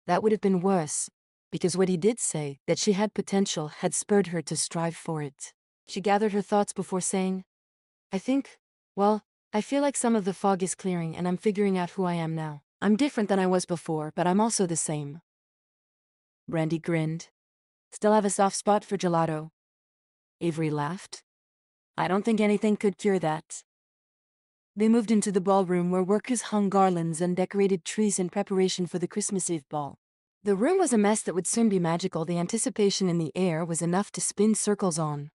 That would have been worse, because what he did say, that she had potential, had spurred her to strive for it. She gathered her thoughts before saying, I feel like some of the fog is clearing and I'm figuring out who I am now. I'm different than I was before, but I'm also the same. Brandy grinned. Still have a soft spot for gelato? Avery laughed. I don't think anything could cure that. They moved into the ballroom where workers hung garlands and decorated trees in preparation for the Christmas Eve ball. The room was a mess that would soon be magical. The anticipation in the air was enough to spin circles on.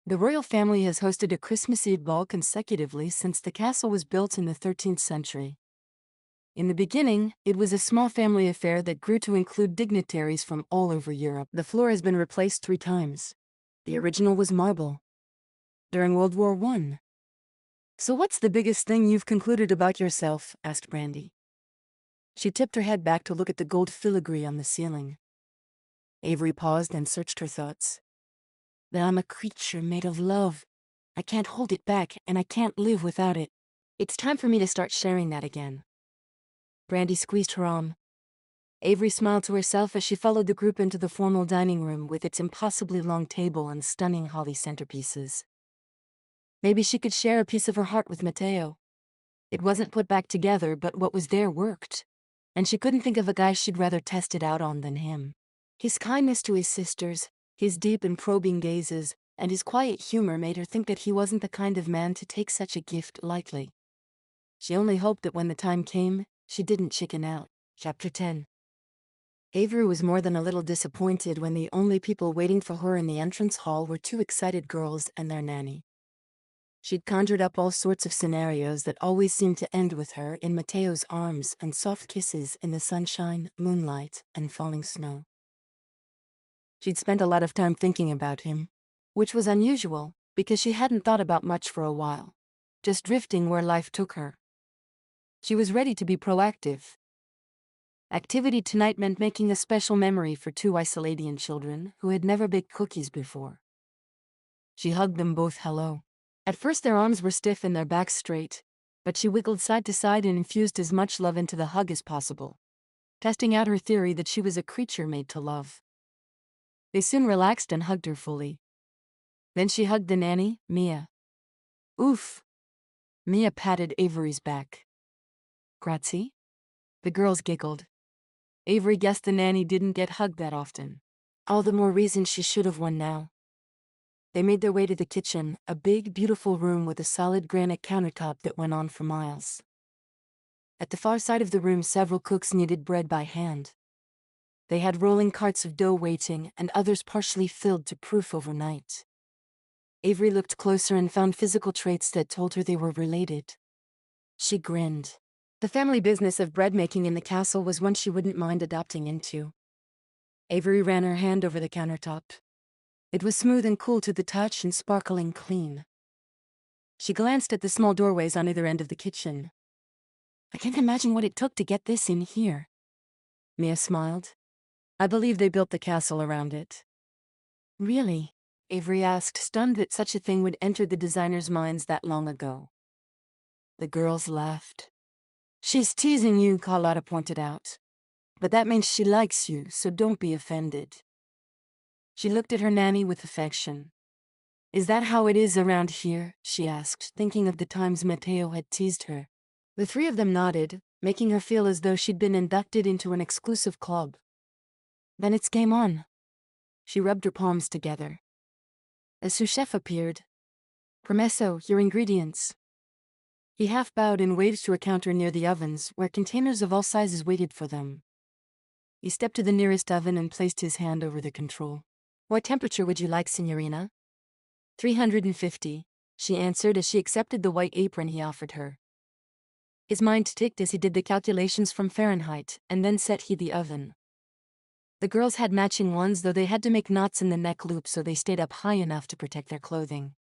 The royal family has hosted a Christmas Eve ball consecutively since the castle was built in the 13th century. In the beginning, it was a small family affair that grew to include dignitaries from all over Europe. The floor has been replaced 3 times. The original was marble. During World War I. So what's the biggest thing you've concluded about yourself? Asked Brandy. She tipped her head back to look at the gold filigree on the ceiling. Avery paused and searched her thoughts. That I'm a creature made of love. I can't hold it back, and I can't live without it. It's time for me to start sharing that again. Brandy squeezed her arm. Avery smiled to herself as she followed the group into the formal dining room with its impossibly long table and stunning holly centerpieces. Maybe she could share a piece of her heart with Matteo. It wasn't put back together, but what was there worked. And she couldn't think of a guy she'd rather test it out on than him. His kindness to his sisters, his deep and probing gazes, and his quiet humor made her think that he wasn't the kind of man to take such a gift lightly. She only hoped that when the time came, she didn't chicken out. Chapter 10. Avery was more than a little disappointed when the only people waiting for her in the entrance hall were 2 excited girls and their nanny. She'd conjured up all sorts of scenarios that always seemed to end with her in Matteo's arms and soft kisses in the sunshine, moonlight, and falling snow. She'd spent a lot of time thinking about him, which was unusual because she hadn't thought about much for a while, just drifting where life took her. She was ready to be proactive. Activity tonight meant making a special memory for 2 Isoladian children who had never baked cookies before. She hugged them both hello. At first their arms were stiff and their backs straight, but she wiggled side to side and infused as much love into the hug as possible, testing out her theory that she was a creature made to love. They soon relaxed and hugged her fully. Then she hugged the nanny, Mia. Oof! Mia patted Avery's back. Grazie? The girls giggled. Avery guessed the nanny didn't get hugged that often. All the more reason she should have won now. They made their way to the kitchen, a big, beautiful room with a solid granite countertop that went on for miles. At the far side of the room, several cooks kneaded bread by hand. They had rolling carts of dough waiting and others partially filled to proof overnight. Avery looked closer and found physical traits that told her they were related. She grinned. The family business of bread making in the castle was one she wouldn't mind adopting into. Avery ran her hand over the countertop. It was smooth and cool to the touch and sparkling clean. She glanced at the small doorways on either end of the kitchen. I can't imagine what it took to get this in here. Mia smiled. I believe they built the castle around it. Really? Avery asked, stunned that such a thing would enter the designers' minds that long ago. The girls laughed. She's teasing you, Carlotta pointed out. But that means she likes you, so don't be offended. She looked at her nanny with affection. Is that how it is around here? She asked, thinking of the times Matteo had teased her. The three of them nodded, making her feel as though she'd been inducted into an exclusive club. Then it's game on. She rubbed her palms together. A sous chef appeared. Permesso, your ingredients. He half bowed and waved to a counter near the ovens, where containers of all sizes waited for them. He stepped to the nearest oven and placed his hand over the control. What temperature would you like, Signorina? 350, she answered as she accepted the white apron he offered her. His mind ticked as he did the calculations from Fahrenheit, and then set heat the oven. The girls had matching ones, though they had to make knots in the neck loop so they stayed up high enough to protect their clothing.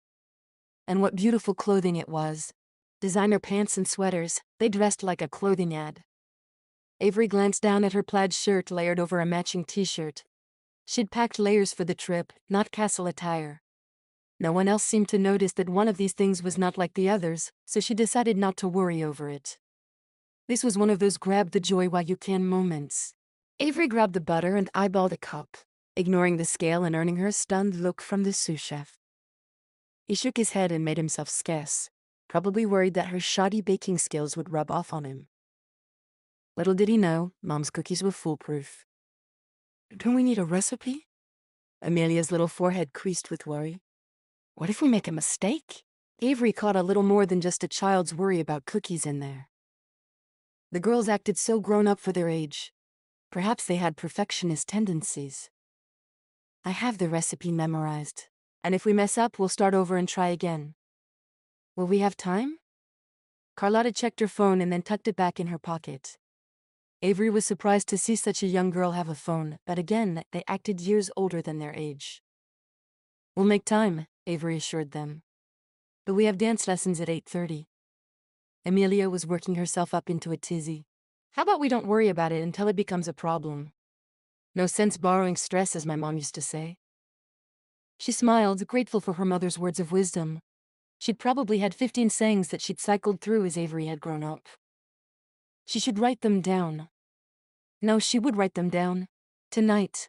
And what beautiful clothing it was. Designer pants and sweaters, they dressed like a clothing ad. Avery glanced down at her plaid shirt layered over a matching t-shirt. She'd packed layers for the trip, not castle attire. No one else seemed to notice that one of these things was not like the others, so she decided not to worry over it. This was one of those grab the joy while you can moments. Avery grabbed the butter and eyeballed a cup, ignoring the scale and earning her a stunned look from the sous chef. He shook his head and made himself scarce, probably worried that her shoddy baking skills would rub off on him. Little did he know, Mom's cookies were foolproof. Don't we need a recipe? Amelia's little forehead creased with worry. What if we make a mistake? Avery caught a little more than just a child's worry about cookies in there. The girls acted so grown up for their age. Perhaps they had perfectionist tendencies. I have the recipe memorized, and if we mess up, we'll start over and try again. Will we have time? Carlotta checked her phone and then tucked it back in her pocket. Avery was surprised to see such a young girl have a phone, but again, they acted years older than their age. We'll make time, Avery assured them. But we have dance lessons at 8:30. Amelia was working herself up into a tizzy. How about we don't worry about it until it becomes a problem? No sense borrowing stress, as my mom used to say. She smiled, grateful for her mother's words of wisdom. She'd probably had 15 sayings that she'd cycled through as Avery had grown up. She should write them down. No, she would write them down. Tonight.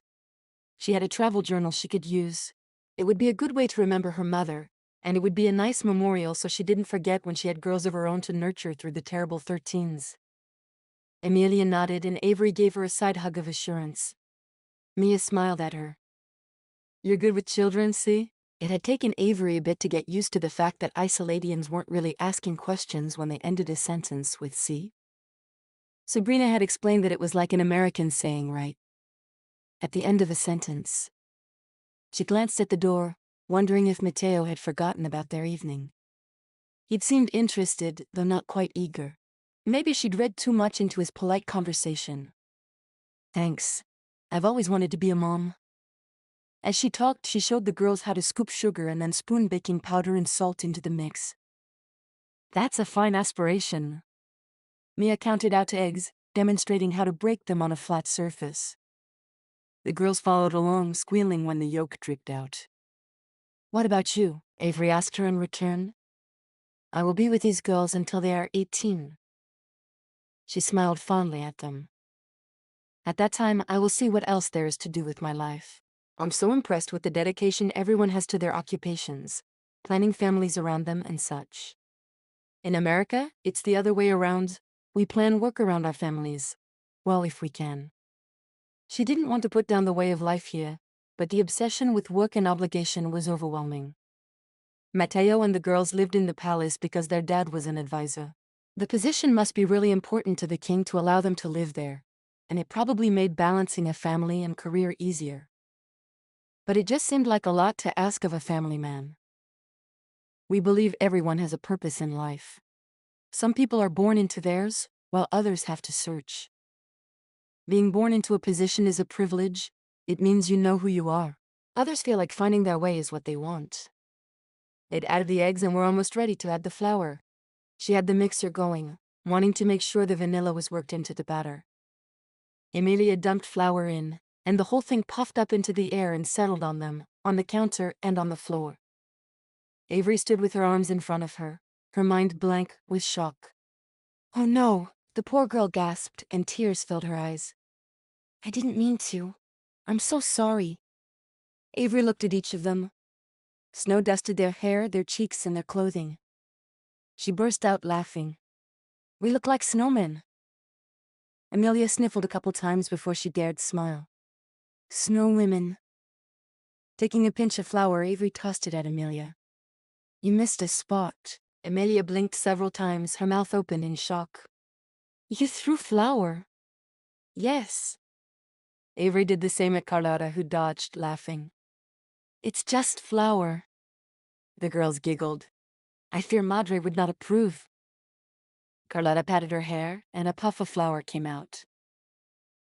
She had a travel journal she could use. It would be a good way to remember her mother, and it would be a nice memorial so she didn't forget when she had girls of her own to nurture through the terrible 13s. Amelia nodded and Avery gave her a side hug of assurance. Mia smiled at her. You're good with children, see? It had taken Avery a bit to get used to the fact that Isoladians weren't really asking questions when they ended a sentence with "see." Sabrina had explained that it was like an American saying, right? At the end of a sentence. She glanced at the door, wondering if Matteo had forgotten about their evening. He'd seemed interested, though not quite eager. Maybe she'd read too much into his polite conversation. Thanks. I've always wanted to be a mom. As she talked, she showed the girls how to scoop sugar and then spoon baking powder and salt into the mix. That's a fine aspiration. Mia counted out eggs, demonstrating how to break them on a flat surface. The girls followed along, squealing when the yolk dripped out. What about you? Avery asked her in return. I will be with these girls until they are 18. She smiled fondly at them. At that time, I will see what else there is to do with my life. I'm so impressed with the dedication everyone has to their occupations, planning families around them and such. In America, it's the other way around. We plan work around our families. Well, if we can. She didn't want to put down the way of life here, but the obsession with work and obligation was overwhelming. Matteo and the girls lived in the palace because their dad was an advisor. The position must be really important to the king to allow them to live there, and it probably made balancing a family and career easier. But it just seemed like a lot to ask of a family man. We believe everyone has a purpose in life. Some people are born into theirs, while others have to search. Being born into a position is a privilege. It means you know who you are. Others feel like finding their way is what they want. They'd added the eggs and were almost ready to add the flour. She had the mixer going, wanting to make sure the vanilla was worked into the batter. Emilia dumped flour in, and the whole thing puffed up into the air and settled on them, on the counter and on the floor. Avery stood with her arms in front of her, her mind blank with shock. Oh no, the poor girl gasped, and tears filled her eyes. I didn't mean to. I'm so sorry. Avery looked at each of them. Snow dusted their hair, their cheeks, and their clothing. She burst out laughing. We look like snowmen. Emilia sniffled a couple times before she dared smile. Snow women. Taking a pinch of flour, Avery tossed it at Emilia. You missed a spot. Emilia blinked several times, her mouth open in shock. You threw flour. Yes. Avery did the same at Carlotta, who dodged, laughing. It's just flour. The girls giggled. I fear Madre would not approve. Carlotta patted her hair, and a puff of flour came out.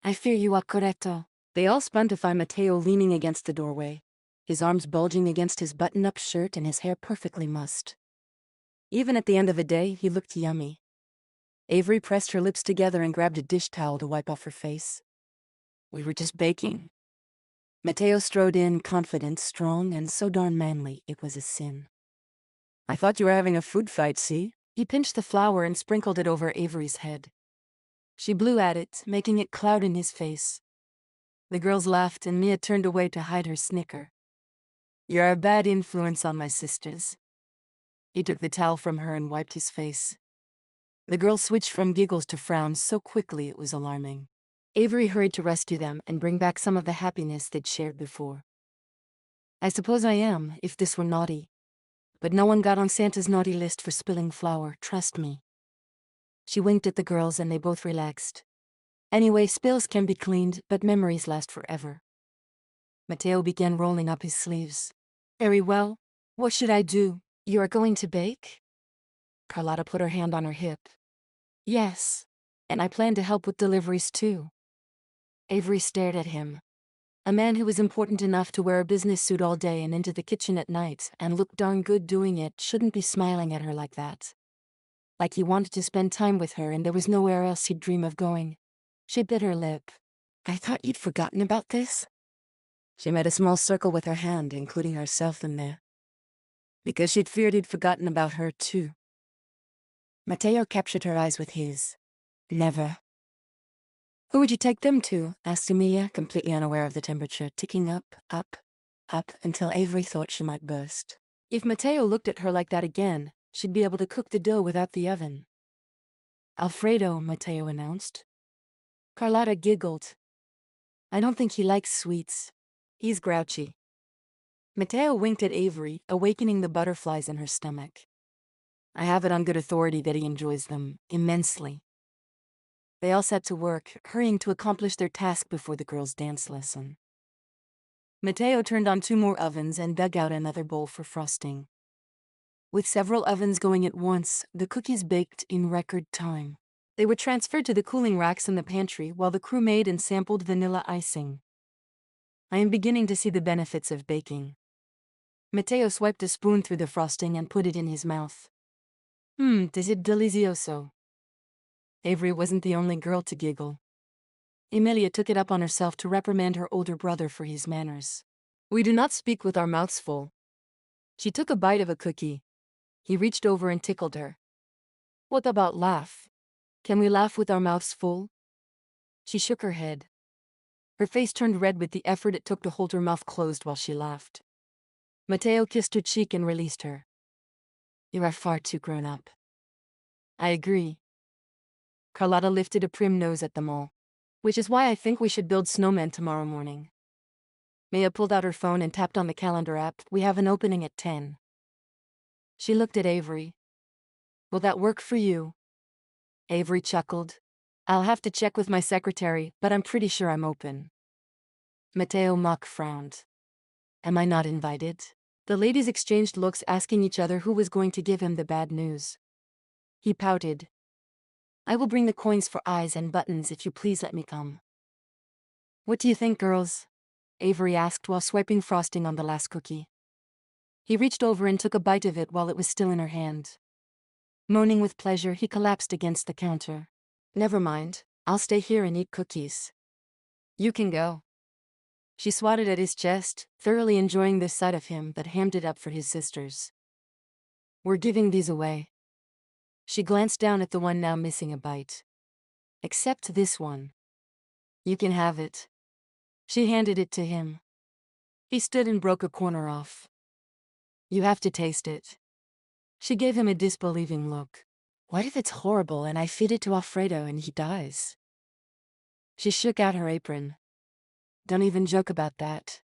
I fear you are corretto. They all spun to find Matteo leaning against the doorway, his arms bulging against his button-up shirt and his hair perfectly mussed. Even at the end of the day, he looked yummy. Avery pressed her lips together and grabbed a dish towel to wipe off her face. We were just baking. Matteo strode in, confident, strong, and so darn manly it was a sin. I thought you were having a food fight, see? He pinched the flour and sprinkled it over Avery's head. She blew at it, making it cloud in his face. The girls laughed, and Mia turned away to hide her snicker. You're a bad influence on my sisters. He took the towel from her and wiped his face. The girls switched from giggles to frowns so quickly it was alarming. Avery hurried to rescue them and bring back some of the happiness they'd shared before. I suppose I am, if this were naughty. But no one got on Santa's naughty list for spilling flour, trust me. She winked at the girls and they both relaxed. Anyway, spills can be cleaned, but memories last forever. Matteo began rolling up his sleeves. Very well. What should I do? You are going to bake? Carlotta put her hand on her hip. Yes. And I plan to help with deliveries too. Avery stared at him. A man who was important enough to wear a business suit all day and into the kitchen at night and look darn good doing it shouldn't be smiling at her like that. Like he wanted to spend time with her and there was nowhere else he'd dream of going. She bit her lip. I thought you'd forgotten about this? She made a small circle with her hand, including herself in there. Because she'd feared he'd forgotten about her too. Matteo captured her eyes with his. Never. Who would you take them to? Asked Emilia, completely unaware of the temperature, ticking up, up, up, until Avery thought she might burst. If Matteo looked at her like that again, she'd be able to cook the dough without the oven. Alfredo, Matteo announced. Carlotta giggled. I don't think he likes sweets. He's grouchy. Matteo winked at Avery, awakening the butterflies in her stomach. I have it on good authority that he enjoys them immensely. They all set to work, hurrying to accomplish their task before the girls' dance lesson. Matteo turned on 2 more ovens and dug out another bowl for frosting. With several ovens going at once, the cookies baked in record time. They were transferred to the cooling racks in the pantry while the crew made and sampled vanilla icing. I am beginning to see the benefits of baking. Matteo swiped a spoon through the frosting and put it in his mouth. This is delicioso. Avery wasn't the only girl to giggle. Emilia took it up on herself to reprimand her older brother for his manners. We do not speak with our mouths full. She took a bite of a cookie. He reached over and tickled her. What about laugh? Can we laugh with our mouths full? She shook her head. Her face turned red with the effort it took to hold her mouth closed while she laughed. Matteo kissed her cheek and released her. You are far too grown up. I agree. Carlotta lifted a prim nose at them all. Which is why I think we should build snowmen tomorrow morning. Maya pulled out her phone and tapped on the calendar app. We have an opening at 10. She looked at Avery. Will that work for you? Avery chuckled. I'll have to check with my secretary, but I'm pretty sure I'm open. Matteo mock frowned. Am I not invited? The ladies exchanged looks, asking each other who was going to give him the bad news. He pouted. I will bring the coins for eyes and buttons if you please let me come. What do you think, girls? Avery asked while swiping frosting on the last cookie. He reached over and took a bite of it while it was still in her hand. Moaning with pleasure, he collapsed against the counter. Never mind, I'll stay here and eat cookies. You can go. She swatted at his chest, thoroughly enjoying this side of him, but hammed it up for his sisters. We're giving these away. She glanced down at the one now missing a bite. Except this one. You can have it. She handed it to him. He stood and broke a corner off. You have to taste it. She gave him a disbelieving look. What if it's horrible and I feed it to Alfredo and he dies? She shook out her apron. Don't even joke about that.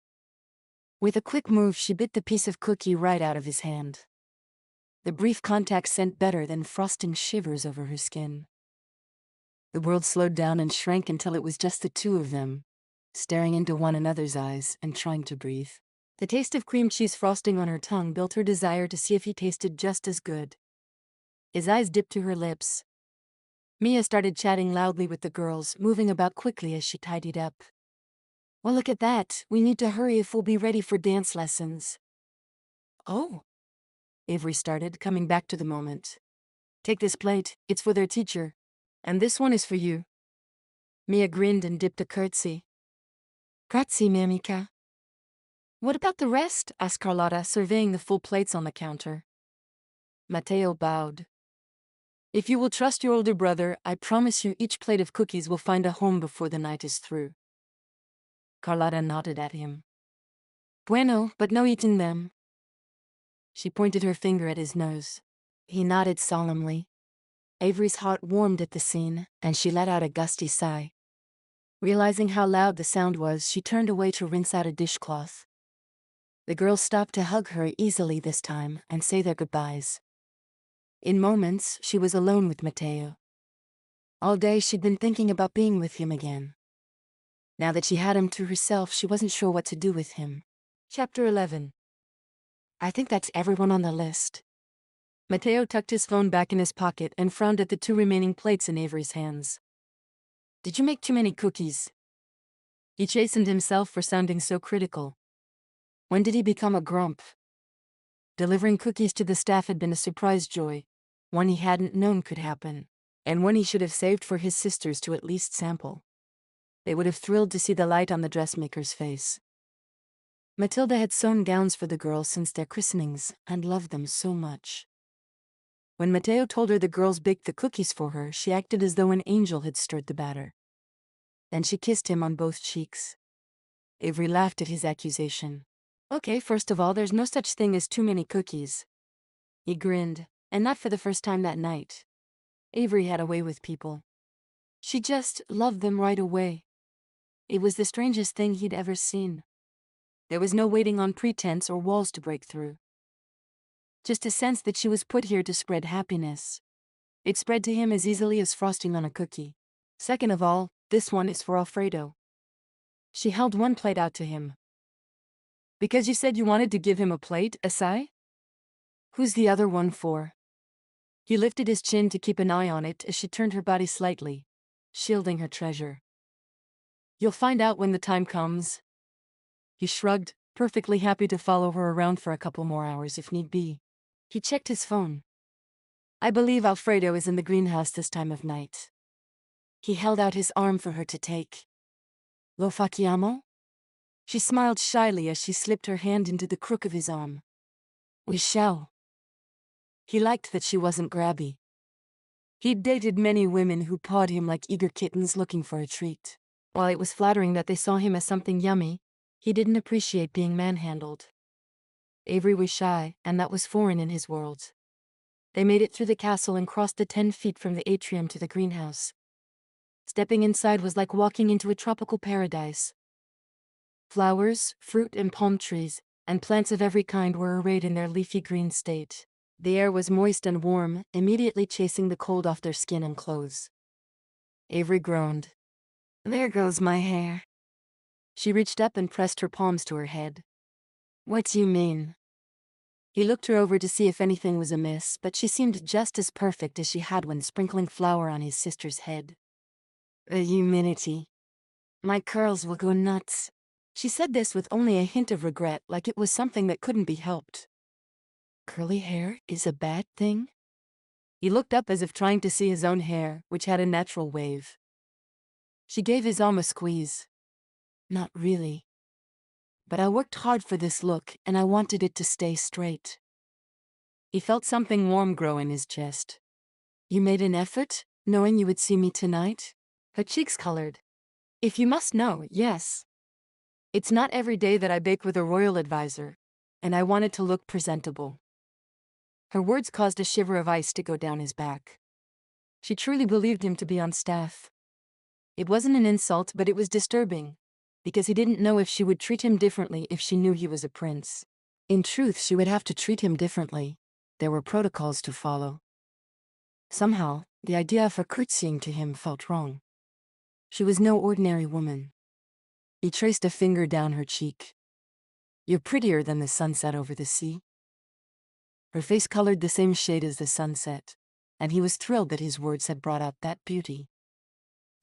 With a quick move, she bit the piece of cookie right out of his hand. The brief contact sent better than frosting shivers over her skin. The world slowed down and shrank until it was just the two of them, staring into one another's eyes and trying to breathe. The taste of cream cheese frosting on her tongue built her desire to see if he tasted just as good. His eyes dipped to her lips. Mia started chatting loudly with the girls, moving about quickly as she tidied up. Well, look at that. We need to hurry if we'll be ready for dance lessons. Oh, Avery started, coming back to the moment. Take this plate, it's for their teacher. And this one is for you. Mia grinned and dipped a curtsy. Grazie, mia amica. What about the rest? Asked Carlotta, surveying the full plates on the counter. Matteo bowed. If you will trust your older brother, I promise you each plate of cookies will find a home before the night is through. Carlotta nodded at him. Bueno, but no eating them. She pointed her finger at his nose. He nodded solemnly. Avery's heart warmed at the scene, and she let out a gusty sigh. Realizing how loud the sound was, she turned away to rinse out a dishcloth. The girls stopped to hug her easily this time and say their goodbyes. In moments, she was alone with Matteo. All day she'd been thinking about being with him again. Now that she had him to herself, she wasn't sure what to do with him. Chapter 11. I think that's everyone on the list. Matteo tucked his phone back in his pocket and frowned at the two remaining plates in Avery's hands. Did you make too many cookies? He chastened himself for sounding so critical. When did he become a grump? Delivering cookies to the staff had been a surprise joy, one he hadn't known could happen, and one he should have saved for his sisters to at least sample. They would have thrilled to see the light on the dressmaker's face. Matilda had sewn gowns for the girls since their christenings and loved them so much. When Matteo told her the girls baked the cookies for her, she acted as though an angel had stirred the batter. Then she kissed him on both cheeks. Avery laughed at his accusation. Okay, first of all, there's no such thing as too many cookies. He grinned, and not for the first time that night. Avery had a way with people. She just loved them right away. It was the strangest thing he'd ever seen. There was no waiting on pretense or walls to break through. Just a sense that she was put here to spread happiness. It spread to him as easily as frosting on a cookie. Second of all, this one is for Alfredo. She held one plate out to him. Because you said you wanted to give him a plate, Asai? Who's the other one for? He lifted his chin to keep an eye on it as she turned her body slightly, shielding her treasure. You'll find out when the time comes. He shrugged, perfectly happy to follow her around for a couple more hours if need be. He checked his phone. I believe Alfredo is in the greenhouse this time of night. He held out his arm for her to take. Lo facciamo? She smiled shyly as she slipped her hand into the crook of his arm. We shall. He liked that she wasn't grabby. He'd dated many women who pawed him like eager kittens looking for a treat. While it was flattering that they saw him as something yummy, he didn't appreciate being manhandled. Avery was shy, and that was foreign in his world. They made it through the castle and crossed the 10 feet from the atrium to the greenhouse. Stepping inside was like walking into a tropical paradise. Flowers, fruit and palm trees, and plants of every kind were arrayed in their leafy green state. The air was moist and warm, immediately chasing the cold off their skin and clothes. Avery groaned. There goes my hair. She reached up and pressed her palms to her head. What do you mean? He looked her over to see if anything was amiss, but she seemed just as perfect as she had when sprinkling flour on his sister's head. The humidity. My curls will go nuts. She said this with only a hint of regret, like it was something that couldn't be helped. Curly hair is a bad thing? He looked up as if trying to see his own hair, which had a natural wave. She gave his arm a squeeze. Not really. But I worked hard for this look, and I wanted it to stay straight. He felt something warm grow in his chest. You made an effort, knowing you would see me tonight? Her cheeks colored. If you must know, yes. It's not every day that I bake with a royal advisor, and I wanted to look presentable. Her words caused a shiver of ice to go down his back. She truly believed him to be on staff. It wasn't an insult, but it was disturbing, because he didn't know if she would treat him differently if she knew he was a prince. In truth, she would have to treat him differently. There were protocols to follow. Somehow, the idea of her curtsying to him felt wrong. She was no ordinary woman. He traced a finger down her cheek. You're prettier than the sunset over the sea. Her face colored the same shade as the sunset, and he was thrilled that his words had brought out that beauty.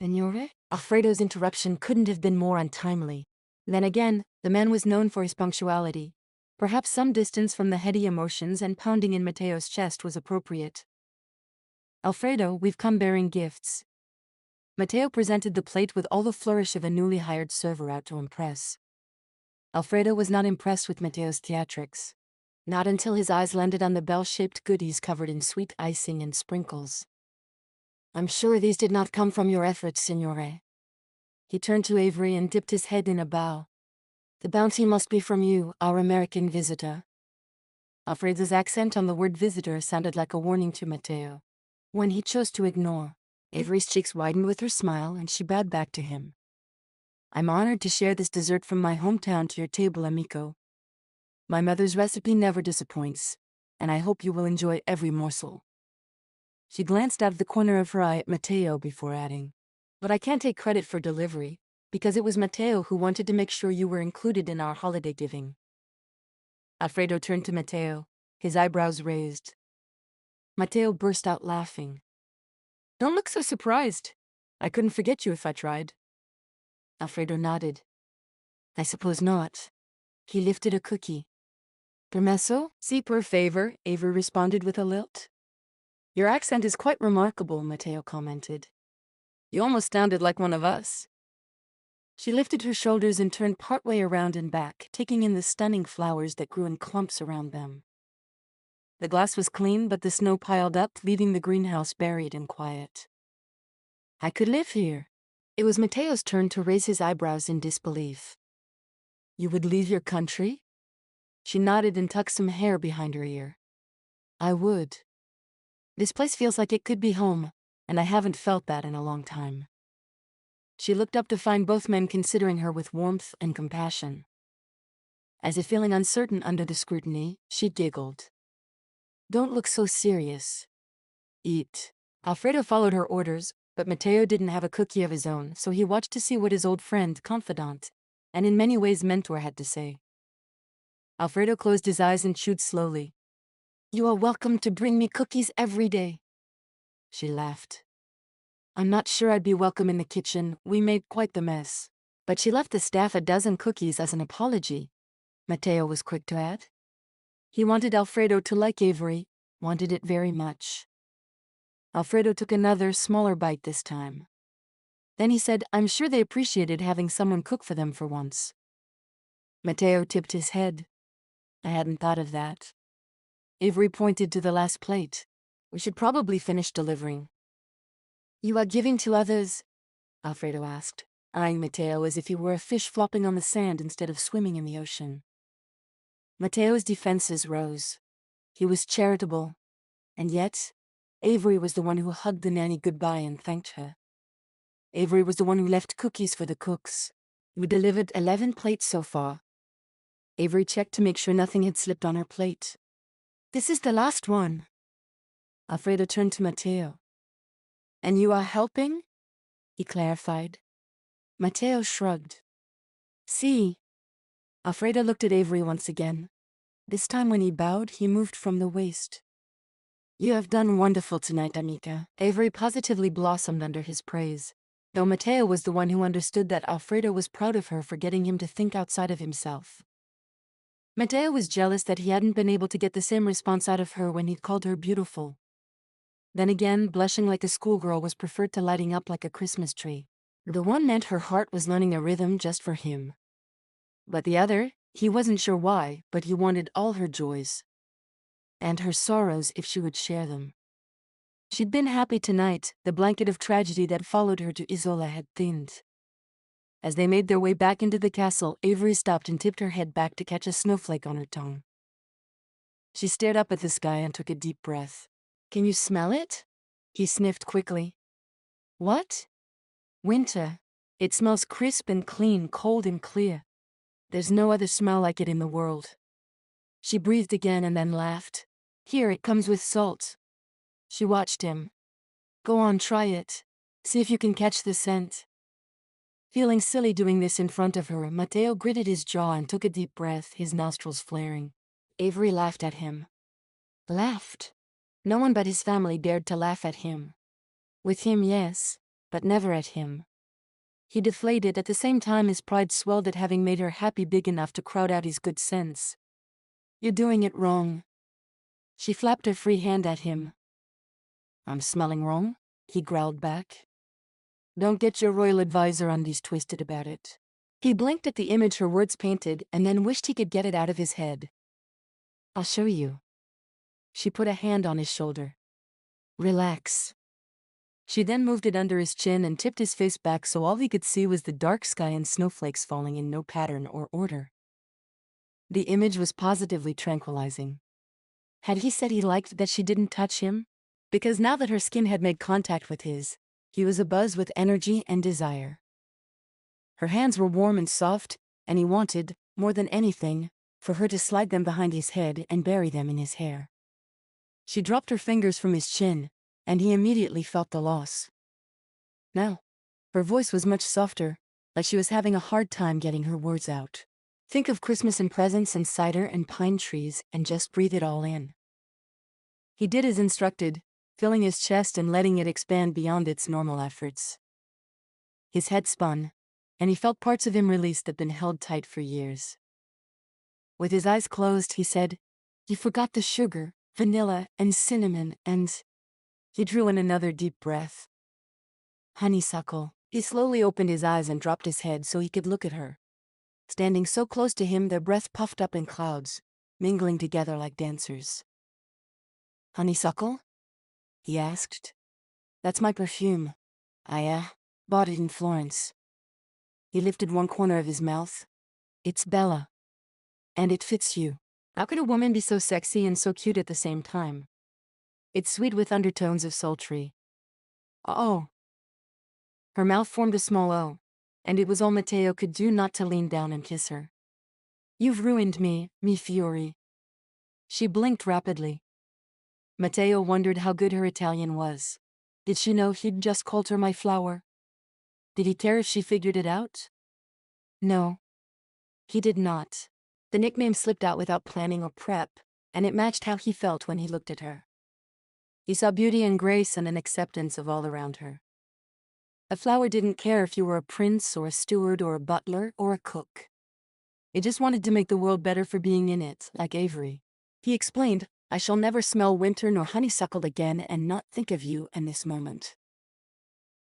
Signore? Alfredo's interruption couldn't have been more untimely. Then again, the man was known for his punctuality. Perhaps some distance from the heady emotions and pounding in Matteo's chest was appropriate. Alfredo, we've come bearing gifts. Matteo presented the plate with all the flourish of a newly hired server out to impress. Alfredo was not impressed with Matteo's theatrics. Not until his eyes landed on the bell-shaped goodies covered in sweet icing and sprinkles. I'm sure these did not come from your efforts, Signore. He turned to Avery and dipped his head in a bow. The bounty must be from you, our American visitor. Alfredo's accent on the word visitor sounded like a warning to Matteo. When he chose to ignore, Avery's cheeks widened with her smile and she bowed back to him. I'm honored to share this dessert from my hometown to your table, amico. My mother's recipe never disappoints, and I hope you will enjoy every morsel. She glanced out of the corner of her eye at Matteo before adding, but I can't take credit for delivery, because it was Matteo who wanted to make sure you were included in our holiday giving. Alfredo turned to Matteo, his eyebrows raised. Matteo burst out laughing. Don't look so surprised. I couldn't forget you if I tried. Alfredo nodded. I suppose not. He lifted a cookie. Permesso? Si, per favor, Avery responded with a lilt. Your accent is quite remarkable, Matteo commented. You almost sounded like one of us. She lifted her shoulders and turned partway around and back, taking in the stunning flowers that grew in clumps around them. The glass was clean, but the snow piled up, leaving the greenhouse buried in quiet. I could live here. It was Matteo's turn to raise his eyebrows in disbelief. You would leave your country? She nodded and tucked some hair behind her ear. I would. This place feels like it could be home, and I haven't felt that in a long time. She looked up to find both men considering her with warmth and compassion. As if feeling uncertain under the scrutiny, she giggled. Don't look so serious. Eat. Alfredo followed her orders, but Matteo didn't have a cookie of his own, so he watched to see what his old friend, confidant, and in many ways mentor had to say. Alfredo closed his eyes and chewed slowly. You are welcome to bring me cookies every day. She laughed. I'm not sure I'd be welcome in the kitchen, we made quite the mess. But she left the staff a dozen cookies as an apology, Matteo was quick to add. He wanted Alfredo to like Avery, wanted it very much. Alfredo took another, smaller bite this time. Then he said, I'm sure they appreciated having someone cook for them for once. Matteo tipped his head. I hadn't thought of that. Avery pointed to the last plate. We should probably finish delivering. You are giving to others? Alfredo asked, eyeing Matteo as if he were a fish flopping on the sand instead of swimming in the ocean. Matteo's defenses rose. He was charitable, and yet, Avery was the one who hugged the nanny goodbye and thanked her. Avery was the one who left cookies for the cooks. We delivered 11 plates so far. Avery checked to make sure nothing had slipped on her plate. This is the last one. Alfredo turned to Matteo. And you are helping? He clarified. Matteo shrugged. See. Alfredo looked at Avery once again. This time when he bowed, he moved from the waist. You have done wonderful tonight, amica. Avery positively blossomed under his praise, though Matteo was the one who understood that Alfredo was proud of her for getting him to think outside of himself. Matteo was jealous that he hadn't been able to get the same response out of her when he'd called her beautiful. Then again, blushing like a schoolgirl was preferred to lighting up like a Christmas tree. The one meant her heart was learning a rhythm just for him. But the other, he wasn't sure why, but he wanted all her joys. And her sorrows if she would share them. She'd been happy tonight, the blanket of tragedy that followed her to Isola had thinned. As they made their way back into the castle, Avery stopped and tipped her head back to catch a snowflake on her tongue. She stared up at the sky and took a deep breath. Can you smell it? He sniffed quickly. What? Winter. It smells crisp and clean, cold and clear. There's no other smell like it in the world. She breathed again and then laughed. Here, it comes with salt. She watched him. Go on, try it. See if you can catch the scent. Feeling silly doing this in front of her, Matteo gritted his jaw and took a deep breath, his nostrils flaring. Avery laughed at him. Laughed. No one but his family dared to laugh at him. With him, yes, but never at him. He deflated at the same time his pride swelled at having made her happy big enough to crowd out his good sense. You're doing it wrong. She flapped her free hand at him. I'm smelling wrong? He growled back. Don't get your royal advisor undies twisted about it. He blinked at the image her words painted and then wished he could get it out of his head. I'll show you. She put a hand on his shoulder. Relax. She then moved it under his chin and tipped his face back so all he could see was the dark sky and snowflakes falling in no pattern or order. The image was positively tranquilizing. Had he said he liked that she didn't touch him? Because now that her skin had made contact with his, he was abuzz with energy and desire. Her hands were warm and soft, and he wanted, more than anything, for her to slide them behind his head and bury them in his hair. She dropped her fingers from his chin, and he immediately felt the loss. Now, her voice was much softer, like she was having a hard time getting her words out. Think of Christmas and presents and cider and pine trees and just breathe it all in. He did as instructed, filling his chest and letting it expand beyond its normal efforts. His head spun, and he felt parts of him release that'd been held tight for years. With his eyes closed, he said, You forgot the sugar, vanilla, and cinnamon, and... He drew in another deep breath. Honeysuckle. He slowly opened his eyes and dropped his head so he could look at her. Standing so close to him, their breath puffed up in clouds, mingling together like dancers. Honeysuckle? He asked. That's my perfume. I bought it in Florence. He lifted one corner of his mouth. It's Bella. And it fits you. How could a woman be so sexy and so cute at the same time? It's sweet with undertones of sultry. Oh. Her mouth formed a small O, and it was all Matteo could do not to lean down and kiss her. You've ruined me, mi fiori. She blinked rapidly. Matteo wondered how good her Italian was. Did she know he'd just called her my flower? Did he care if she figured it out? No. He did not. The nickname slipped out without planning or prep, and it matched how he felt when he looked at her. He saw beauty and grace and an acceptance of all around her. A flower didn't care if you were a prince or a steward or a butler or a cook. It just wanted to make the world better for being in it, like Avery. He explained, I shall never smell winter nor honeysuckle again and not think of you in this moment.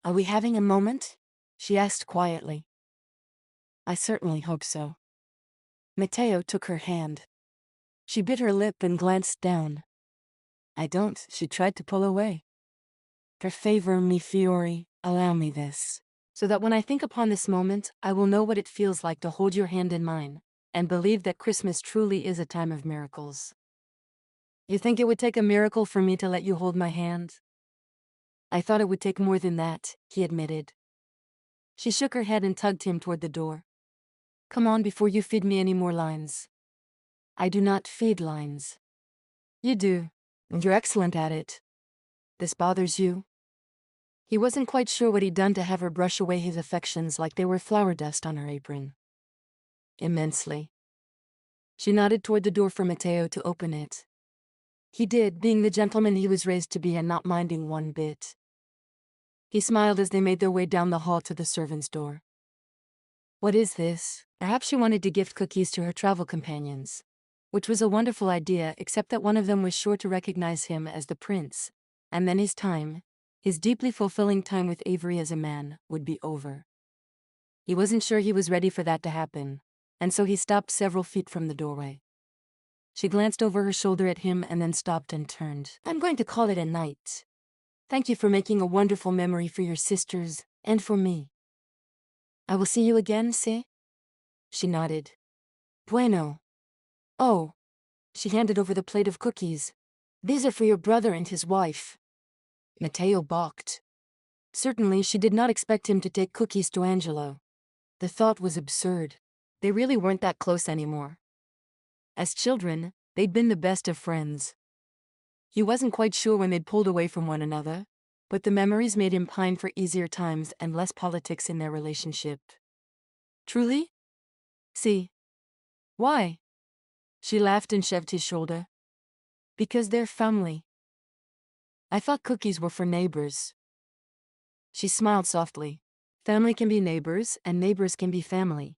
Are we having a moment? She asked quietly. I certainly hope so. Matteo took her hand. She bit her lip and glanced down. I don't, she tried to pull away. Per favor mi fiori, allow me this. So that when I think upon this moment, I will know what it feels like to hold your hand in mine, and believe that Christmas truly is a time of miracles. You think it would take a miracle for me to let you hold my hand? I thought it would take more than that, he admitted. She shook her head and tugged him toward the door. Come on before you feed me any more lines. I do not feed lines. You do, and you're excellent at it. This bothers you? He wasn't quite sure what he'd done to have her brush away his affections like they were flour dust on her apron. Immensely. She nodded toward the door for Matteo to open it. He did, being the gentleman he was raised to be and not minding one bit. He smiled as they made their way down the hall to the servant's door. What is this? Perhaps she wanted to gift cookies to her travel companions. Which was a wonderful idea, except that one of them was sure to recognize him as the prince, and then his deeply fulfilling time with Avery as a man, would be over. He wasn't sure he was ready for that to happen, and so he stopped several feet from the doorway. She glanced over her shoulder at him and then stopped and turned. I'm going to call it a night. Thank you for making a wonderful memory for your sisters, and for me. I will see you again, see? She nodded. Bueno. Oh. She handed over the plate of cookies. These are for your brother and his wife. Matteo balked. Certainly she did not expect him to take cookies to Angelo. The thought was absurd. They really weren't that close anymore. As children, they'd been the best of friends. He wasn't quite sure when they'd pulled away from one another, but the memories made him pine for easier times and less politics in their relationship. Truly? See. Why? She laughed and shoved his shoulder. Because they're family. I thought cookies were for neighbors. She smiled softly. Family can be neighbors, and neighbors can be family.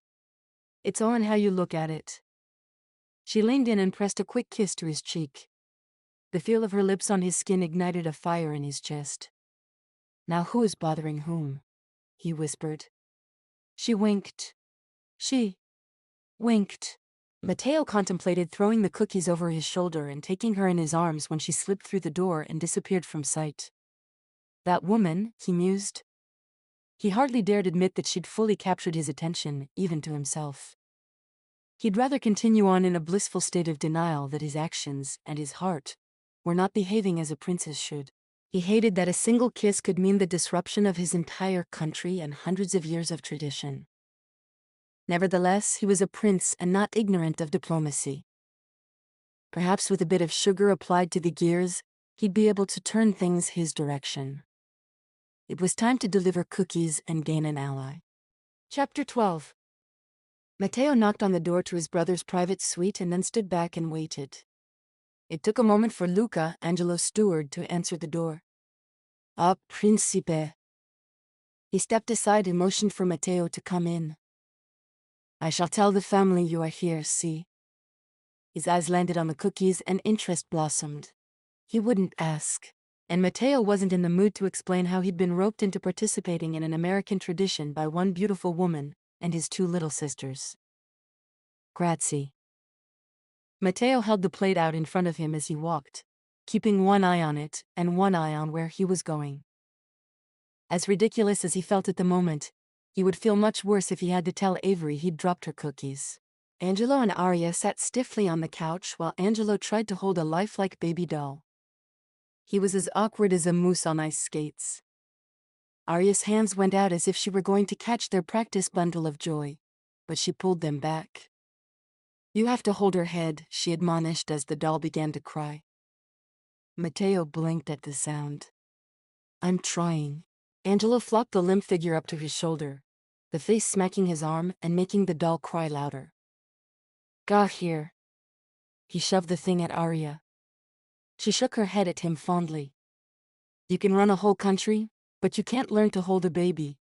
It's all in how you look at it. She leaned in and pressed a quick kiss to his cheek. The feel of her lips on his skin ignited a fire in his chest. Now who is bothering whom? He whispered. She winked. She winked. Matteo contemplated throwing the cookies over his shoulder and taking her in his arms when she slipped through the door and disappeared from sight. That woman, he mused. He hardly dared admit that she'd fully captured his attention, even to himself. He'd rather continue on in a blissful state of denial that his actions, and his heart, were not behaving as a prince's should. He hated that a single kiss could mean the disruption of his entire country and hundreds of years of tradition. Nevertheless, he was a prince and not ignorant of diplomacy. Perhaps with a bit of sugar applied to the gears, he'd be able to turn things his direction. It was time to deliver cookies and gain an ally. Chapter 12. Matteo knocked on the door to his brother's private suite and then stood back and waited. It took a moment for Luca, Angelo's steward, to answer the door. Ah, Principe. He stepped aside and motioned for Matteo to come in. I shall tell the family you are here, see? His eyes landed on the cookies and interest blossomed. He wouldn't ask. And Matteo wasn't in the mood to explain how he'd been roped into participating in an American tradition by one beautiful woman and his two little sisters. Grazie. Matteo held the plate out in front of him as he walked, keeping one eye on it and one eye on where he was going. As ridiculous as he felt at the moment, he would feel much worse if he had to tell Avery he'd dropped her cookies. Angelo and Arya sat stiffly on the couch while Angelo tried to hold a lifelike baby doll. He was as awkward as a moose on ice skates. Arya's hands went out as if she were going to catch their practice bundle of joy, but she pulled them back. You have to hold her head, she admonished as the doll began to cry. Matteo blinked at the sound. I'm trying. Angelo flopped the limp figure up to his shoulder, the face smacking his arm and making the doll cry louder. Ga here. He shoved the thing at Arya. She shook her head at him fondly. You can run a whole country, but you can't learn to hold a baby.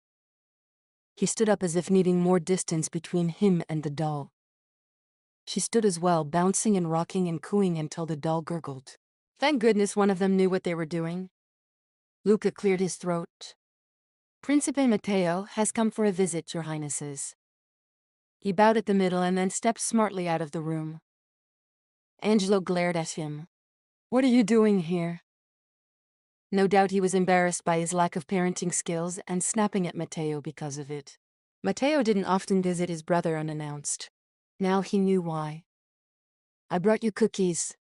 He stood up as if needing more distance between him and the doll. She stood as well, bouncing and rocking and cooing until the doll gurgled. Thank goodness one of them knew what they were doing. Luca cleared his throat. Principe Matteo has come for a visit, your highnesses. He bowed at the middle and then stepped smartly out of the room. Angelo glared at him. What are you doing here? No doubt he was embarrassed by his lack of parenting skills and snapping at Matteo because of it. Matteo didn't often visit his brother unannounced. Now he knew why. I brought you cookies.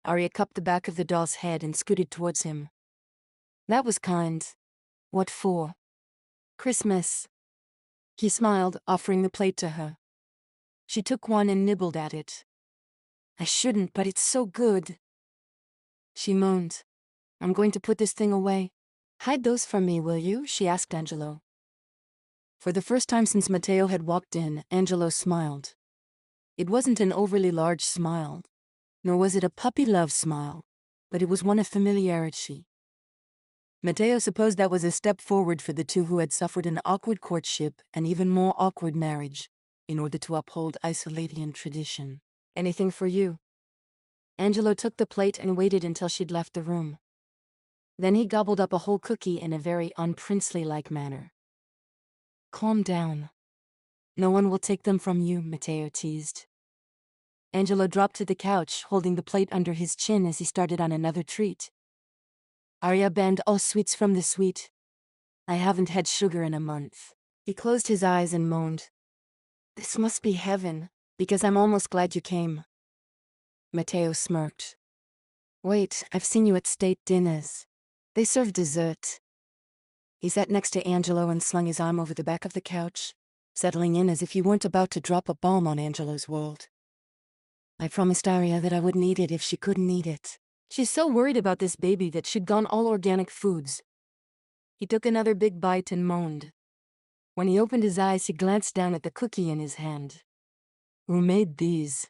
Arya cupped the back of the doll's head and scooted towards him. That was kind. What for? Christmas. He smiled, offering the plate to her. She took one and nibbled at it. I shouldn't, but it's so good. She moaned. I'm going to put this thing away. Hide those from me, will you? She asked Angelo. For the first time since Matteo had walked in, Angelo smiled. It wasn't an overly large smile, nor was it a puppy love smile, but it was one of familiarity. Matteo supposed that was a step forward for the two who had suffered an awkward courtship and even more awkward marriage, in order to uphold Isolatian tradition. Anything for you? Angelo took the plate and waited until she'd left the room. Then he gobbled up a whole cookie in a very unprincely-like manner. Calm down. No one will take them from you, Matteo teased. Angelo dropped to the couch, holding the plate under his chin as he started on another treat. Arya banned all sweets from the sweet. I haven't had sugar in a month. He closed his eyes and moaned. This must be heaven, because I'm almost glad you came. Matteo smirked. Wait, I've seen you at state dinners. They serve dessert. He sat next to Angelo and slung his arm over the back of the couch, settling in as if he weren't about to drop a bomb on Angelo's world. I promised Arya that I wouldn't eat it if she couldn't eat it. She's so worried about this baby that she'd gone all organic foods. He took another big bite and moaned. When he opened his eyes, he glanced down at the cookie in his hand. Who made these?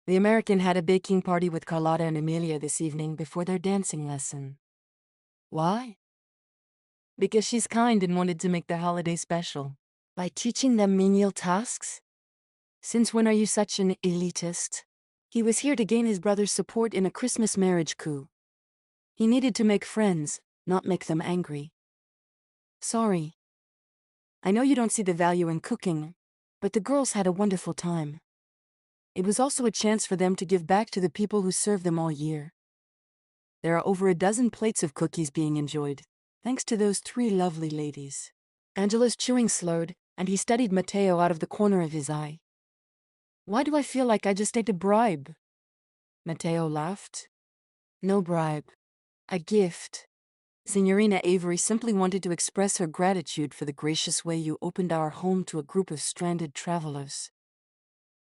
The American had a baking party with Carlotta and Amelia this evening before their dancing lesson. Why? Because she's kind and wanted to make the holiday special. By teaching them menial tasks? Since when are you such an elitist? He was here to gain his brother's support in a Christmas marriage coup. He needed to make friends, not make them angry. Sorry. I know you don't see the value in cooking, but the girls had a wonderful time. It was also a chance for them to give back to the people who serve them all year. There are over a dozen plates of cookies being enjoyed, thanks to those 3 lovely ladies. Angelo's chewing slowed, and he studied Matteo out of the corner of his eye. Why do I feel like I just ate a bribe? Matteo laughed. No bribe. A gift. Signorina Avery simply wanted to express her gratitude for the gracious way you opened our home to a group of stranded travelers.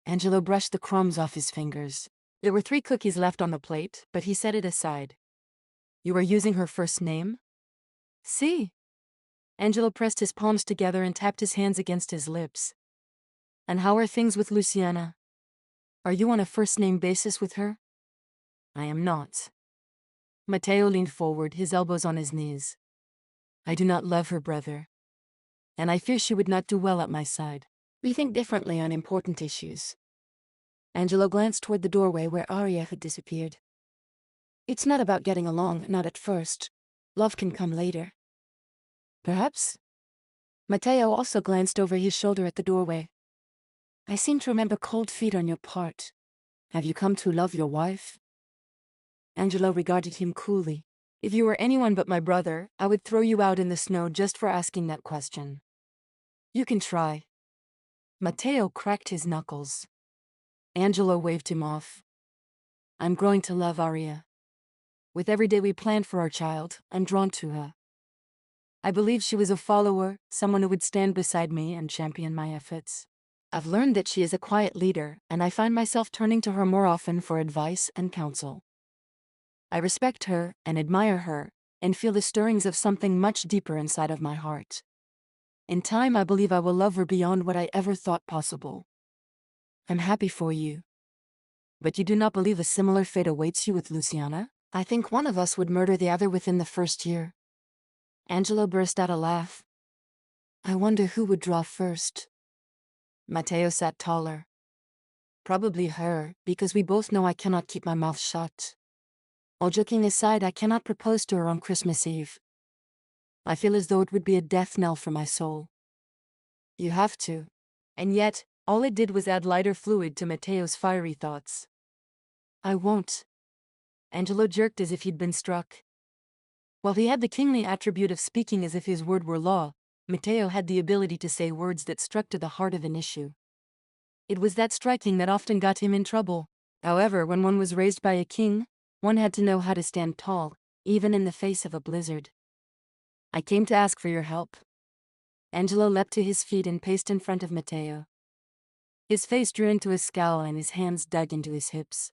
Angelo brushed the crumbs off his fingers. There were 3 cookies left on the plate, but he set it aside. You are using her first name? Si. Angelo pressed his palms together and tapped his hands against his lips. And how are things with Luciana? Are you on a first-name basis with her? I am not. Matteo leaned forward, his elbows on his knees. I do not love her, brother. And I fear she would not do well at my side. We think differently on important issues. Angelo glanced toward the doorway where Arya had disappeared. It's not about getting along, not at first. Love can come later. Perhaps? Matteo also glanced over his shoulder at the doorway. I seem to remember cold feet on your part. Have you come to love your wife? Angelo regarded him coolly. If you were anyone but my brother, I would throw you out in the snow just for asking that question. You can try. Matteo cracked his knuckles. Angelo waved him off. I'm growing to love Arya. With every day we planned for our child, I'm drawn to her. I believed she was a follower, someone who would stand beside me and champion my efforts. I've learned that she is a quiet leader, and I find myself turning to her more often for advice and counsel. I respect her and admire her, and feel the stirrings of something much deeper inside of my heart. In time, I believe I will love her beyond what I ever thought possible. I'm happy for you. But you do not believe a similar fate awaits you with Luciana? I think one of us would murder the other within the first year. Angelo burst out a laugh. I wonder who would draw first. Matteo sat taller. Probably her, because we both know I cannot keep my mouth shut. All joking aside, I cannot propose to her on Christmas Eve. I feel as though it would be a death knell for my soul. You have to. And yet, all it did was add lighter fluid to Matteo's fiery thoughts. I won't. Angelo jerked as if he'd been struck. While he had the kingly attribute of speaking as if his word were law, Matteo had the ability to say words that struck to the heart of an issue. It was that striking that often got him in trouble. However, when one was raised by a king, one had to know how to stand tall, even in the face of a blizzard. I came to ask for your help. Angelo leapt to his feet and paced in front of Matteo. His face drew into a scowl and his hands dug into his hips.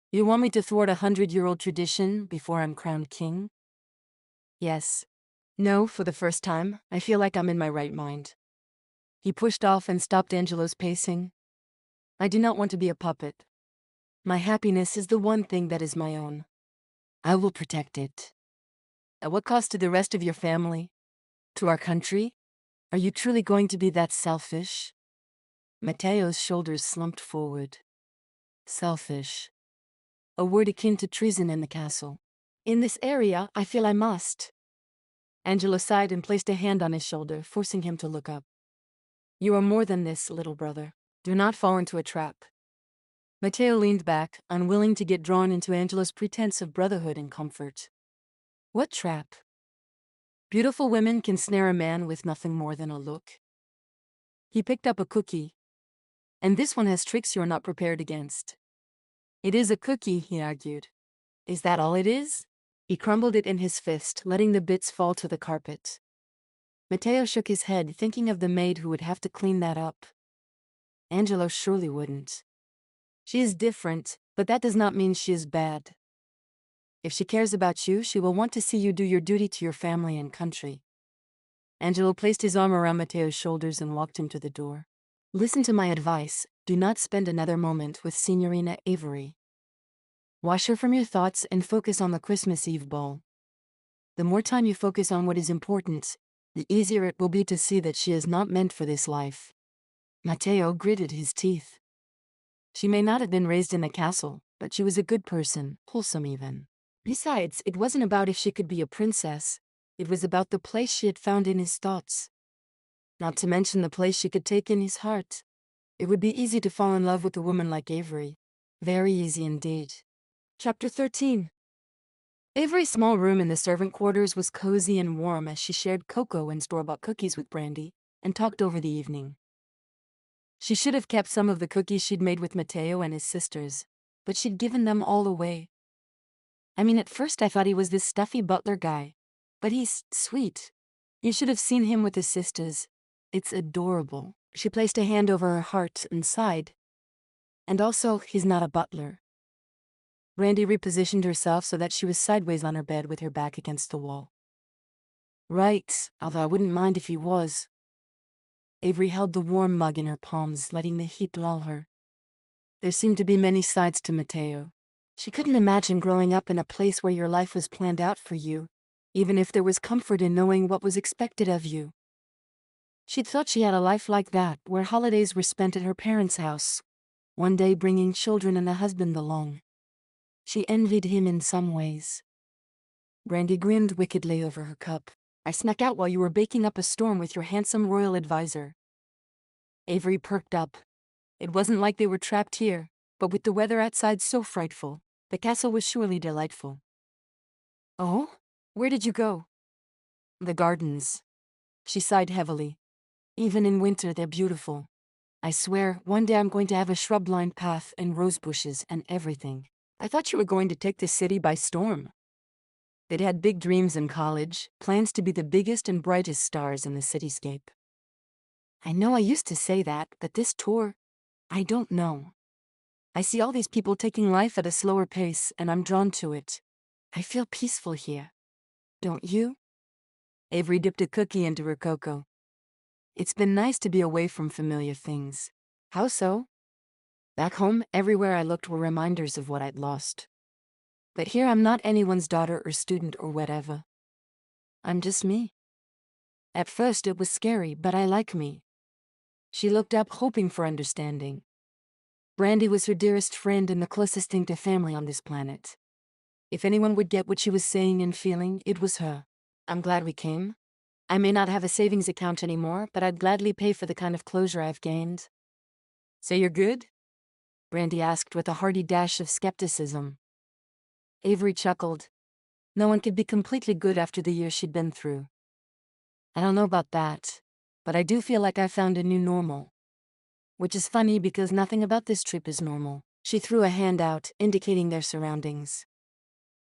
You want me to thwart 100-year-old tradition before I'm crowned king? Yes. No, for the first time, I feel like I'm in my right mind. He pushed off and stopped Angelo's pacing. I do not want to be a puppet. My happiness is the one thing that is my own. I will protect it. At what cost to the rest of your family? To our country? Are you truly going to be that selfish? Matteo's shoulders slumped forward. Selfish. A word akin to treason in the castle. In this area, I feel I must. Angelo sighed and placed a hand on his shoulder, forcing him to look up. You are more than this, little brother. Do not fall into a trap. Matteo leaned back, unwilling to get drawn into Angelo's pretense of brotherhood and comfort. What trap? Beautiful women can snare a man with nothing more than a look. He picked up a cookie. And this one has tricks you're not prepared against. It is a cookie, he argued. Is that all it is? He crumbled it in his fist, letting the bits fall to the carpet. Matteo shook his head, thinking of the maid who would have to clean that up. Angelo surely wouldn't. She is different, but that does not mean she is bad. If she cares about you, she will want to see you do your duty to your family and country. Angelo placed his arm around Matteo's shoulders and walked him to the door. Listen to my advice. Do not spend another moment with Signorina Avery. Wash her from your thoughts and focus on the Christmas Eve ball. The more time you focus on what is important, the easier it will be to see that she is not meant for this life. Matteo gritted his teeth. She may not have been raised in a castle, but she was a good person, wholesome even. Besides, it wasn't about if she could be a princess. It was about the place she had found in his thoughts. Not to mention the place she could take in his heart. It would be easy to fall in love with a woman like Avery. Very easy indeed. Chapter 13. Avery's small room in the servant quarters was cozy and warm as she shared cocoa and store-bought cookies with Brandy, and talked over the evening. She should have kept some of the cookies she'd made with Matteo and his sisters, but she'd given them all away. I mean, at first I thought he was this stuffy butler guy, but he's sweet. You should have seen him with his sisters. It's adorable. She placed a hand over her heart and sighed. And also, he's not a butler. Brandy repositioned herself so that she was sideways on her bed with her back against the wall. Right, although I wouldn't mind if he was. Avery held the warm mug in her palms, letting the heat lull her. There seemed to be many sides to Matteo. She couldn't imagine growing up in a place where your life was planned out for you, even if there was comfort in knowing what was expected of you. She'd thought she had a life like that, where holidays were spent at her parents' house, one day bringing children and a husband along. She envied him in some ways. Brandy grinned wickedly over her cup. I snuck out while you were baking up a storm with your handsome royal advisor. Avery perked up. It wasn't like they were trapped here, but with the weather outside so frightful, the castle was surely delightful. Oh? Where did you go? The gardens. She sighed heavily. Even in winter, they're beautiful. I swear, one day I'm going to have a shrub-lined path and rose bushes and everything. I thought you were going to take the city by storm. They'd had big dreams in college, plans to be the biggest and brightest stars in the cityscape. I know I used to say that, but this tour, I don't know. I see all these people taking life at a slower pace, and I'm drawn to it. I feel peaceful here. Don't you? Avery dipped a cookie into her cocoa. It's been nice to be away from familiar things. How so? Back home, everywhere I looked were reminders of what I'd lost. But here I'm not anyone's daughter or student or whatever. I'm just me. At first it was scary, but I like me. She looked up, hoping for understanding. Brandy was her dearest friend and the closest thing to family on this planet. If anyone would get what she was saying and feeling, it was her. I'm glad we came. I may not have a savings account anymore, but I'd gladly pay for the kind of closure I've gained. So you're good? Brandy asked with a hearty dash of skepticism. Avery chuckled. No one could be completely good after the year she'd been through. I don't know about that, but I do feel like I found a new normal. Which is funny because nothing about this trip is normal. She threw a hand out, indicating their surroundings.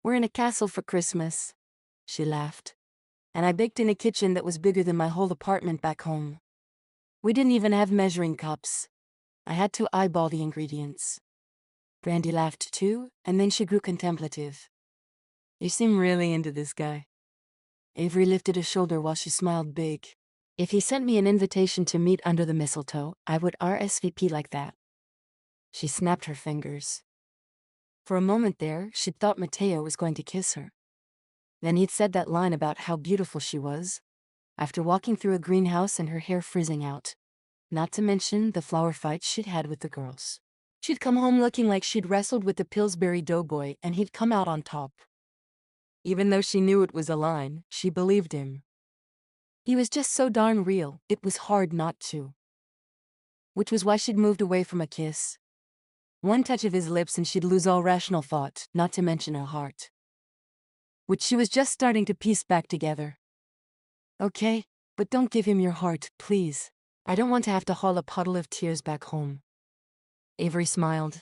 We're in a castle for Christmas, she laughed. And I baked in a kitchen that was bigger than my whole apartment back home. We didn't even have measuring cups. I had to eyeball the ingredients. Brandy laughed too, and then she grew contemplative. You seem really into this guy. Avery lifted a shoulder while she smiled big. If he sent me an invitation to meet under the mistletoe, I would RSVP like that. She snapped her fingers. For a moment there, she'd thought Matteo was going to kiss her. Then he'd said that line about how beautiful she was, after walking through a greenhouse and her hair frizzing out. Not to mention the flower fights she'd had with the girls. She'd come home looking like she'd wrestled with the Pillsbury Doughboy and he'd come out on top. Even though she knew it was a line, she believed him. He was just so darn real, it was hard not to. Which was why she'd moved away from a kiss. One touch of his lips and she'd lose all rational thought, not to mention her heart. Which she was just starting to piece back together. Okay, but don't give him your heart, please. I don't want to have to haul a puddle of tears back home. Avery smiled.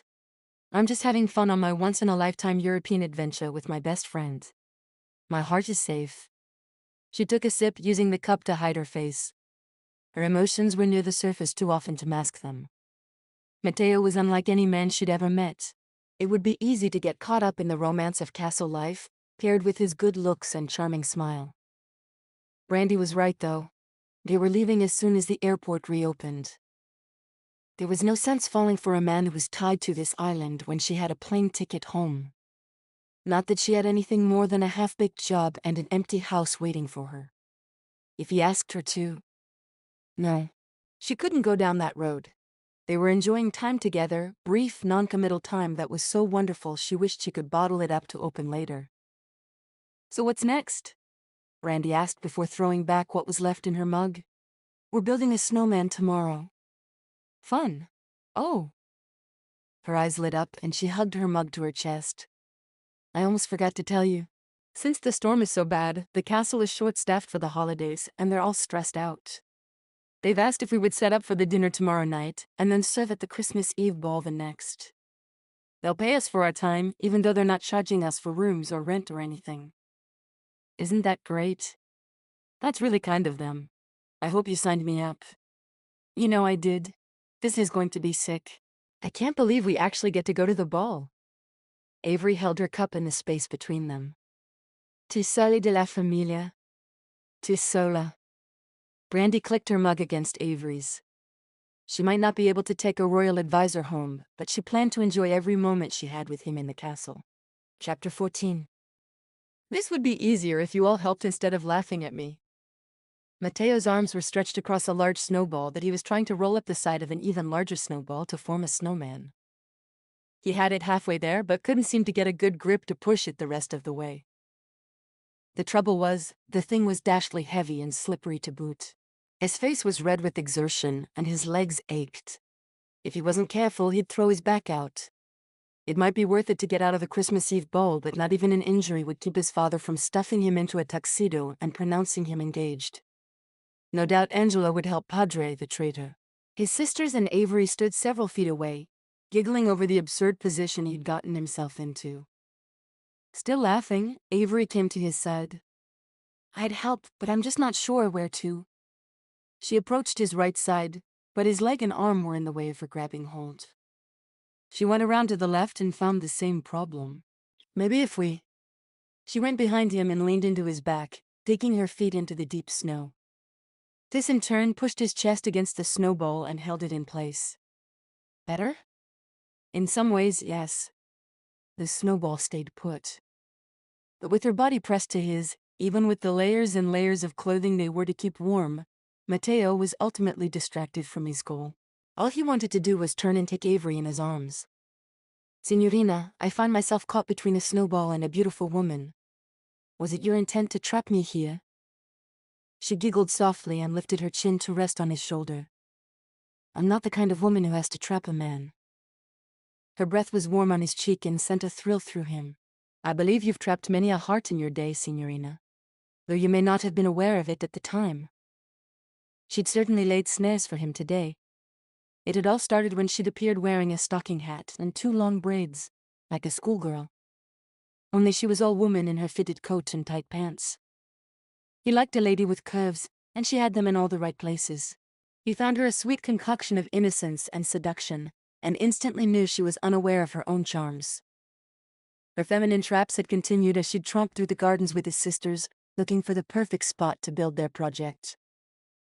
I'm just having fun on my once-in-a-lifetime European adventure with my best friend. My heart is safe. She took a sip, using the cup to hide her face. Her emotions were near the surface too often to mask them. Matteo was unlike any man she'd ever met. It would be easy to get caught up in the romance of castle life, paired with his good looks and charming smile. Brandy was right, though. They were leaving as soon as the airport reopened. There was no sense falling for a man who was tied to this island when she had a plane ticket home. Not that she had anything more than a half-baked job and an empty house waiting for her. If he asked her to. No. She couldn't go down that road. They were enjoying time together, brief, non-committal time that was so wonderful she wished she could bottle it up to open later. So what's next? Brandy asked before throwing back what was left in her mug. We're building a snowman tomorrow. Fun. Oh. Her eyes lit up and she hugged her mug to her chest. I almost forgot to tell you. Since the storm is so bad, the castle is short-staffed for the holidays and they're all stressed out. They've asked if we would set up for the dinner tomorrow night and then serve at the Christmas Eve ball the next. They'll pay us for our time, even though they're not charging us for rooms or rent or anything. Isn't that great? That's really kind of them. I hope you signed me up. You know I did. This is going to be sick. I can't believe we actually get to go to the ball. Avery held her cup in the space between them. Tu soli de la familia. Tu sola. Brandy clicked her mug against Avery's. She might not be able to take a royal advisor home, but she planned to enjoy every moment she had with him in the castle. Chapter 14. This would be easier if you all helped instead of laughing at me. Matteo's arms were stretched across a large snowball that he was trying to roll up the side of an even larger snowball to form a snowman. He had it halfway there, but couldn't seem to get a good grip to push it the rest of the way. The trouble was, the thing was dashly heavy and slippery to boot. His face was red with exertion, and his legs ached. If he wasn't careful, he'd throw his back out. It might be worth it to get out of the Christmas Eve ball, but not even an injury would keep his father from stuffing him into a tuxedo and pronouncing him engaged. No doubt Angela would help Padre, the traitor. His sisters and Avery stood several feet away, giggling over the absurd position he'd gotten himself into. Still laughing, Avery came to his side. I'd help, but I'm just not sure where to. She approached his right side, but his leg and arm were in the way of her grabbing hold. She went around to the left and found the same problem. Maybe if we... She went behind him and leaned into his back, digging her feet into the deep snow. This in turn pushed his chest against the snowball and held it in place. Better? In some ways, yes. The snowball stayed put. But with her body pressed to his, even with the layers and layers of clothing they wore to keep warm, Matteo was ultimately distracted from his goal. All he wanted to do was turn and take Avery in his arms. Signorina, I find myself caught between a snowball and a beautiful woman. Was it your intent to trap me here? She giggled softly and lifted her chin to rest on his shoulder. I'm not the kind of woman who has to trap a man. Her breath was warm on his cheek and sent a thrill through him. I believe you've trapped many a heart in your day, Signorina. Though you may not have been aware of it at the time. She'd certainly laid snares for him today. It had all started when she'd appeared wearing a stocking hat and 2 long braids, like a schoolgirl. Only she was all woman in her fitted coat and tight pants. He liked a lady with curves, and she had them in all the right places. He found her a sweet concoction of innocence and seduction, and instantly knew she was unaware of her own charms. Her feminine traps had continued as she'd tromped through the gardens with his sisters, looking for the perfect spot to build their project.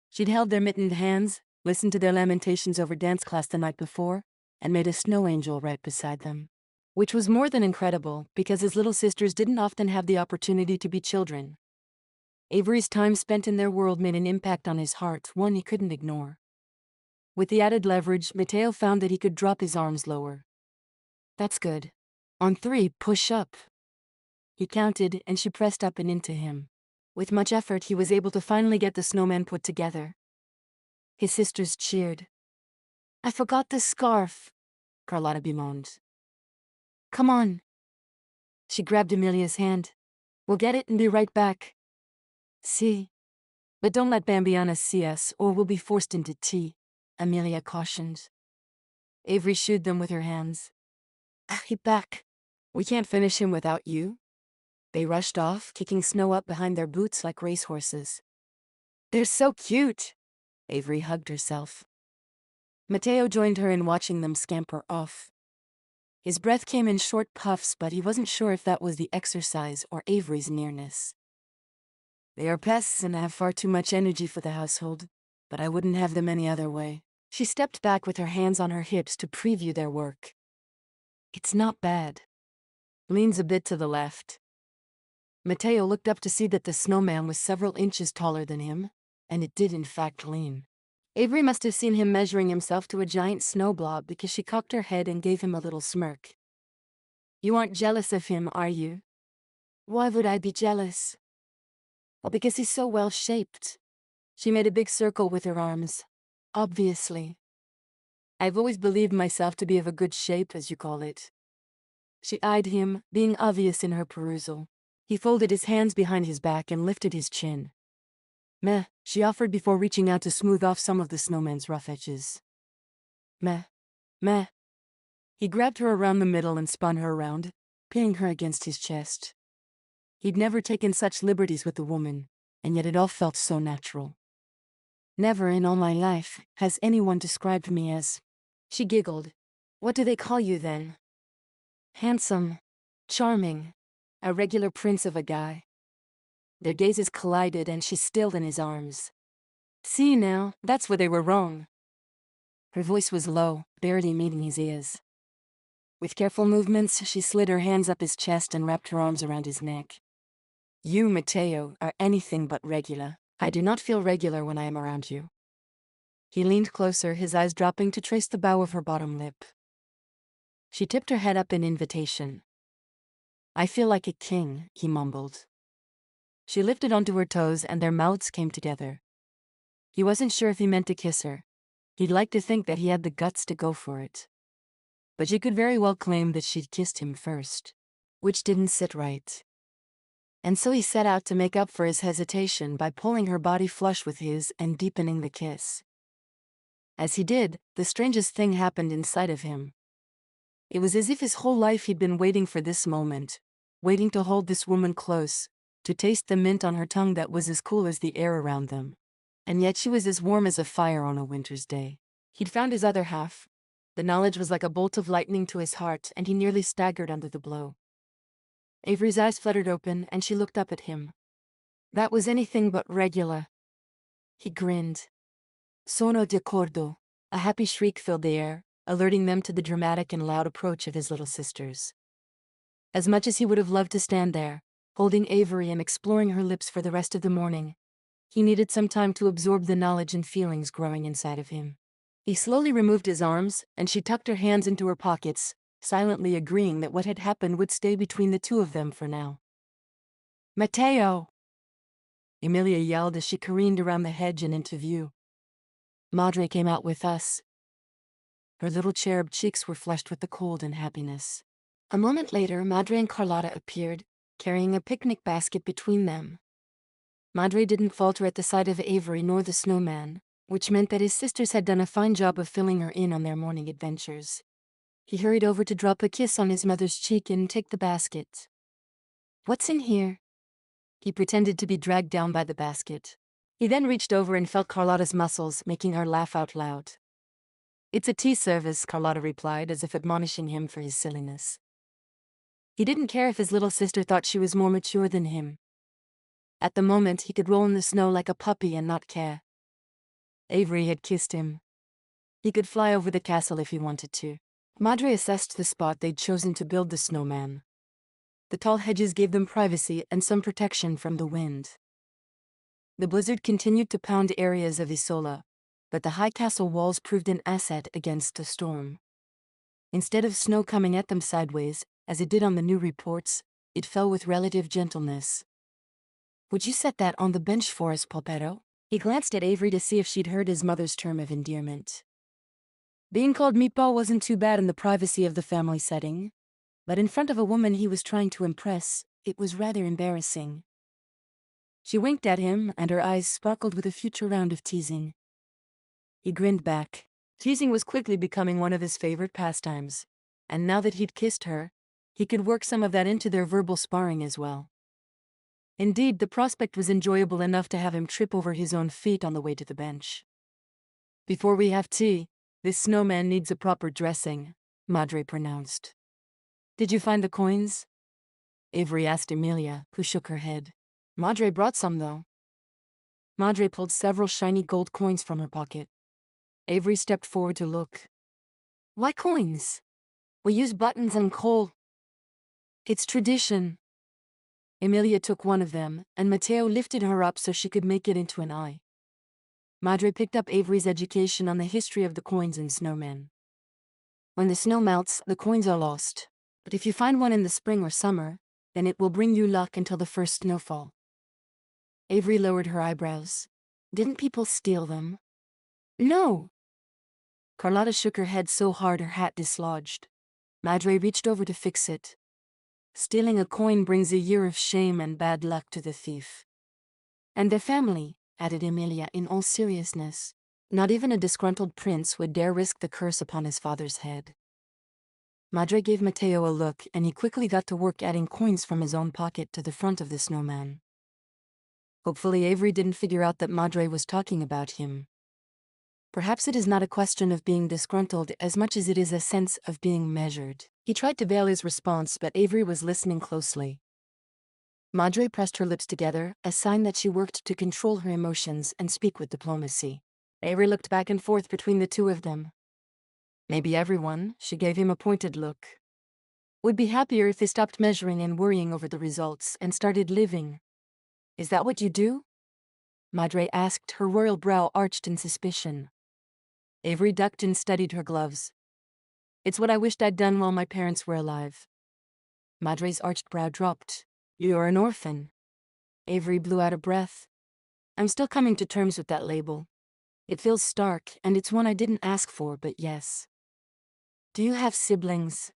She'd held their mittened hands, listened to their lamentations over dance class the night before, and made a snow angel right beside them. Which was more than incredible, because his little sisters didn't often have the opportunity to be children. Avery's time spent in their world made an impact on his heart, one he couldn't ignore. With the added leverage, Matteo found that he could drop his arms lower. That's good. On 3, push up. He counted, and she pressed up and into him. With much effort, he was able to finally get the snowman put together. His sisters cheered. I forgot the scarf, Carlotta bemoaned. Come on. She grabbed Emilia's hand. We'll get it and be right back. See? But don't let Bambiana see us, or we'll be forced into tea, Emilia cautioned. Avery shooed them with her hands. He back. We can't finish him without you. They rushed off, kicking snow up behind their boots like racehorses. They're so cute. Avery hugged herself. Matteo joined her in watching them scamper off. His breath came in short puffs, but he wasn't sure if that was the exercise or Avery's nearness. They are pests and have far too much energy for the household, but I wouldn't have them any other way. She stepped back with her hands on her hips to preview their work. It's not bad. Leans a bit to the left. Matteo looked up to see that the snowman was several inches taller than him, and it did in fact lean. Avery must have seen him measuring himself to a giant snow blob because she cocked her head and gave him a little smirk. You aren't jealous of him, are you? Why would I be jealous? Well, because he's so well-shaped. She made a big circle with her arms. Obviously. I've always believed myself to be of a good shape, as you call it. She eyed him, being obvious in her perusal. He folded his hands behind his back and lifted his chin. Meh, she offered before reaching out to smooth off some of the snowman's rough edges. Meh. Meh. He grabbed her around the middle and spun her around, pinning her against his chest. He'd never taken such liberties with a woman, and yet it all felt so natural. Never in all my life has anyone described me as... She giggled. What do they call you then? Handsome. Charming. A regular prince of a guy. Their gazes collided and she stilled in his arms. See now, that's where they were wrong. Her voice was low, barely meeting his ears. With careful movements, she slid her hands up his chest and wrapped her arms around his neck. You, Matteo, are anything but regular. I do not feel regular when I am around you. He leaned closer, his eyes dropping to trace the bow of her bottom lip. She tipped her head up in invitation. I feel like a king, he mumbled. She lifted onto her toes and their mouths came together. He wasn't sure if he meant to kiss her. He'd like to think that he had the guts to go for it. But she could very well claim that she'd kissed him first, which didn't sit right. And so he set out to make up for his hesitation by pulling her body flush with his and deepening the kiss. As he did, the strangest thing happened inside of him. It was as if his whole life he'd been waiting for this moment, waiting to hold this woman close, to taste the mint on her tongue that was as cool as the air around them. And yet she was as warm as a fire on a winter's day. He'd found his other half. The knowledge was like a bolt of lightning to his heart, and he nearly staggered under the blow. Avery's eyes fluttered open, and she looked up at him. That was anything but regular. He grinned. Sono d'accordo. A happy shriek filled the air, alerting them to the dramatic and loud approach of his little sisters. As much as he would have loved to stand there, holding Avery and exploring her lips for the rest of the morning, he needed some time to absorb the knowledge and feelings growing inside of him. He slowly removed his arms, and she tucked her hands into her pockets, silently agreeing that what had happened would stay between the two of them for now. Matteo! Emilia yelled as she careened around the hedge and into view. Madre came out with us. Her little cherub cheeks were flushed with the cold and happiness. A moment later, Madre and Carlotta appeared, carrying a picnic basket between them. Madre didn't falter at the sight of Avery nor the snowman, which meant that his sisters had done a fine job of filling her in on their morning adventures. He hurried over to drop a kiss on his mother's cheek and take the basket. "What's in here?" He pretended to be dragged down by the basket. He then reached over and felt Carlotta's muscles, making her laugh out loud. "It's a tea service," Carlotta replied, as if admonishing him for his silliness. He didn't care if his little sister thought she was more mature than him. At the moment, he could roll in the snow like a puppy and not care. Avery had kissed him. He could fly over the castle if he wanted to. Madre assessed the spot they'd chosen to build the snowman. The tall hedges gave them privacy and some protection from the wind. The blizzard continued to pound areas of Isola, but the high castle walls proved an asset against a storm. Instead of snow coming at them sideways, as it did on the new reports, it fell with relative gentleness. "Would you set that on the bench for us, Polpetto?" He glanced at Avery to see if she'd heard his mother's term of endearment. Being called Meatball wasn't too bad in the privacy of the family setting, but in front of a woman he was trying to impress, it was rather embarrassing. She winked at him, and her eyes sparkled with a future round of teasing. He grinned back. Teasing was quickly becoming one of his favorite pastimes, and now that he'd kissed her, he could work some of that into their verbal sparring as well. Indeed, the prospect was enjoyable enough to have him trip over his own feet on the way to the bench. "Before we have tea, this snowman needs a proper dressing," Madre pronounced. "Did you find the coins?" Avery asked Emilia, who shook her head. "Madre brought some, though." Madre pulled several shiny gold coins from her pocket. Avery stepped forward to look. "Why coins? We use buttons and coal." "It's tradition." Emilia took one of them, and Matteo lifted her up so she could make it into an eye. Madre picked up Avery's education on the history of the coins and snowmen. "When the snow melts, the coins are lost. But if you find one in the spring or summer, then it will bring you luck until the first snowfall." Avery lowered her eyebrows. "Didn't people steal them?" "No." Carlotta shook her head so hard her hat dislodged. Madre reached over to fix it. "Stealing a coin brings a year of shame and bad luck to the thief." "And their family," added Emilia in all seriousness. "Not even a disgruntled prince would dare risk the curse upon his father's head." Madre gave Matteo a look, and he quickly got to work adding coins from his own pocket to the front of the snowman. Hopefully Avery didn't figure out that Madre was talking about him. Perhaps it is not a question of being disgruntled as much as it is a sense of being measured. He tried to veil his response, but Avery was listening closely. Madre pressed her lips together, a sign that she worked to control her emotions and speak with diplomacy. Avery looked back and forth between the two of them. Maybe everyone, she gave him a pointed look, would be happier if they stopped measuring and worrying over the results and started living. "Is that what you do?" Madre asked, her royal brow arched in suspicion. Avery ducked and studied her gloves. "It's what I wished I'd done while my parents were alive." Madre's arched brow dropped. "You're an orphan." Avery blew out a breath. "I'm still coming to terms with that label. It feels stark, and it's one I didn't ask for, but yes." "Do you have siblings?"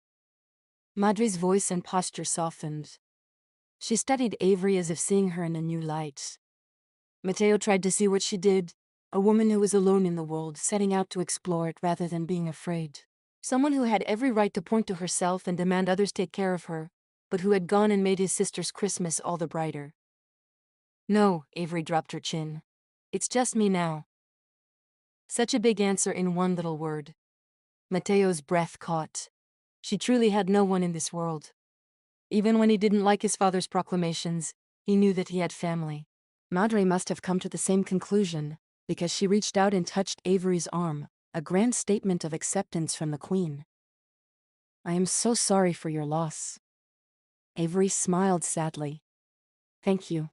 Madre's voice and posture softened. She studied Avery as if seeing her in a new light. Matteo tried to see what she did, a woman who was alone in the world, setting out to explore it rather than being afraid. Someone who had every right to point to herself and demand others take care of her, but who had gone and made his sister's Christmas all the brighter. "No," Avery dropped her chin. "It's just me now." Such a big answer in one little word. Matteo's breath caught. She truly had no one in this world. Even when he didn't like his father's proclamations, he knew that he had family. Madre must have come to the same conclusion, because she reached out and touched Avery's arm, a grand statement of acceptance from the Queen. "I am so sorry for your loss." Avery smiled sadly. "Thank you.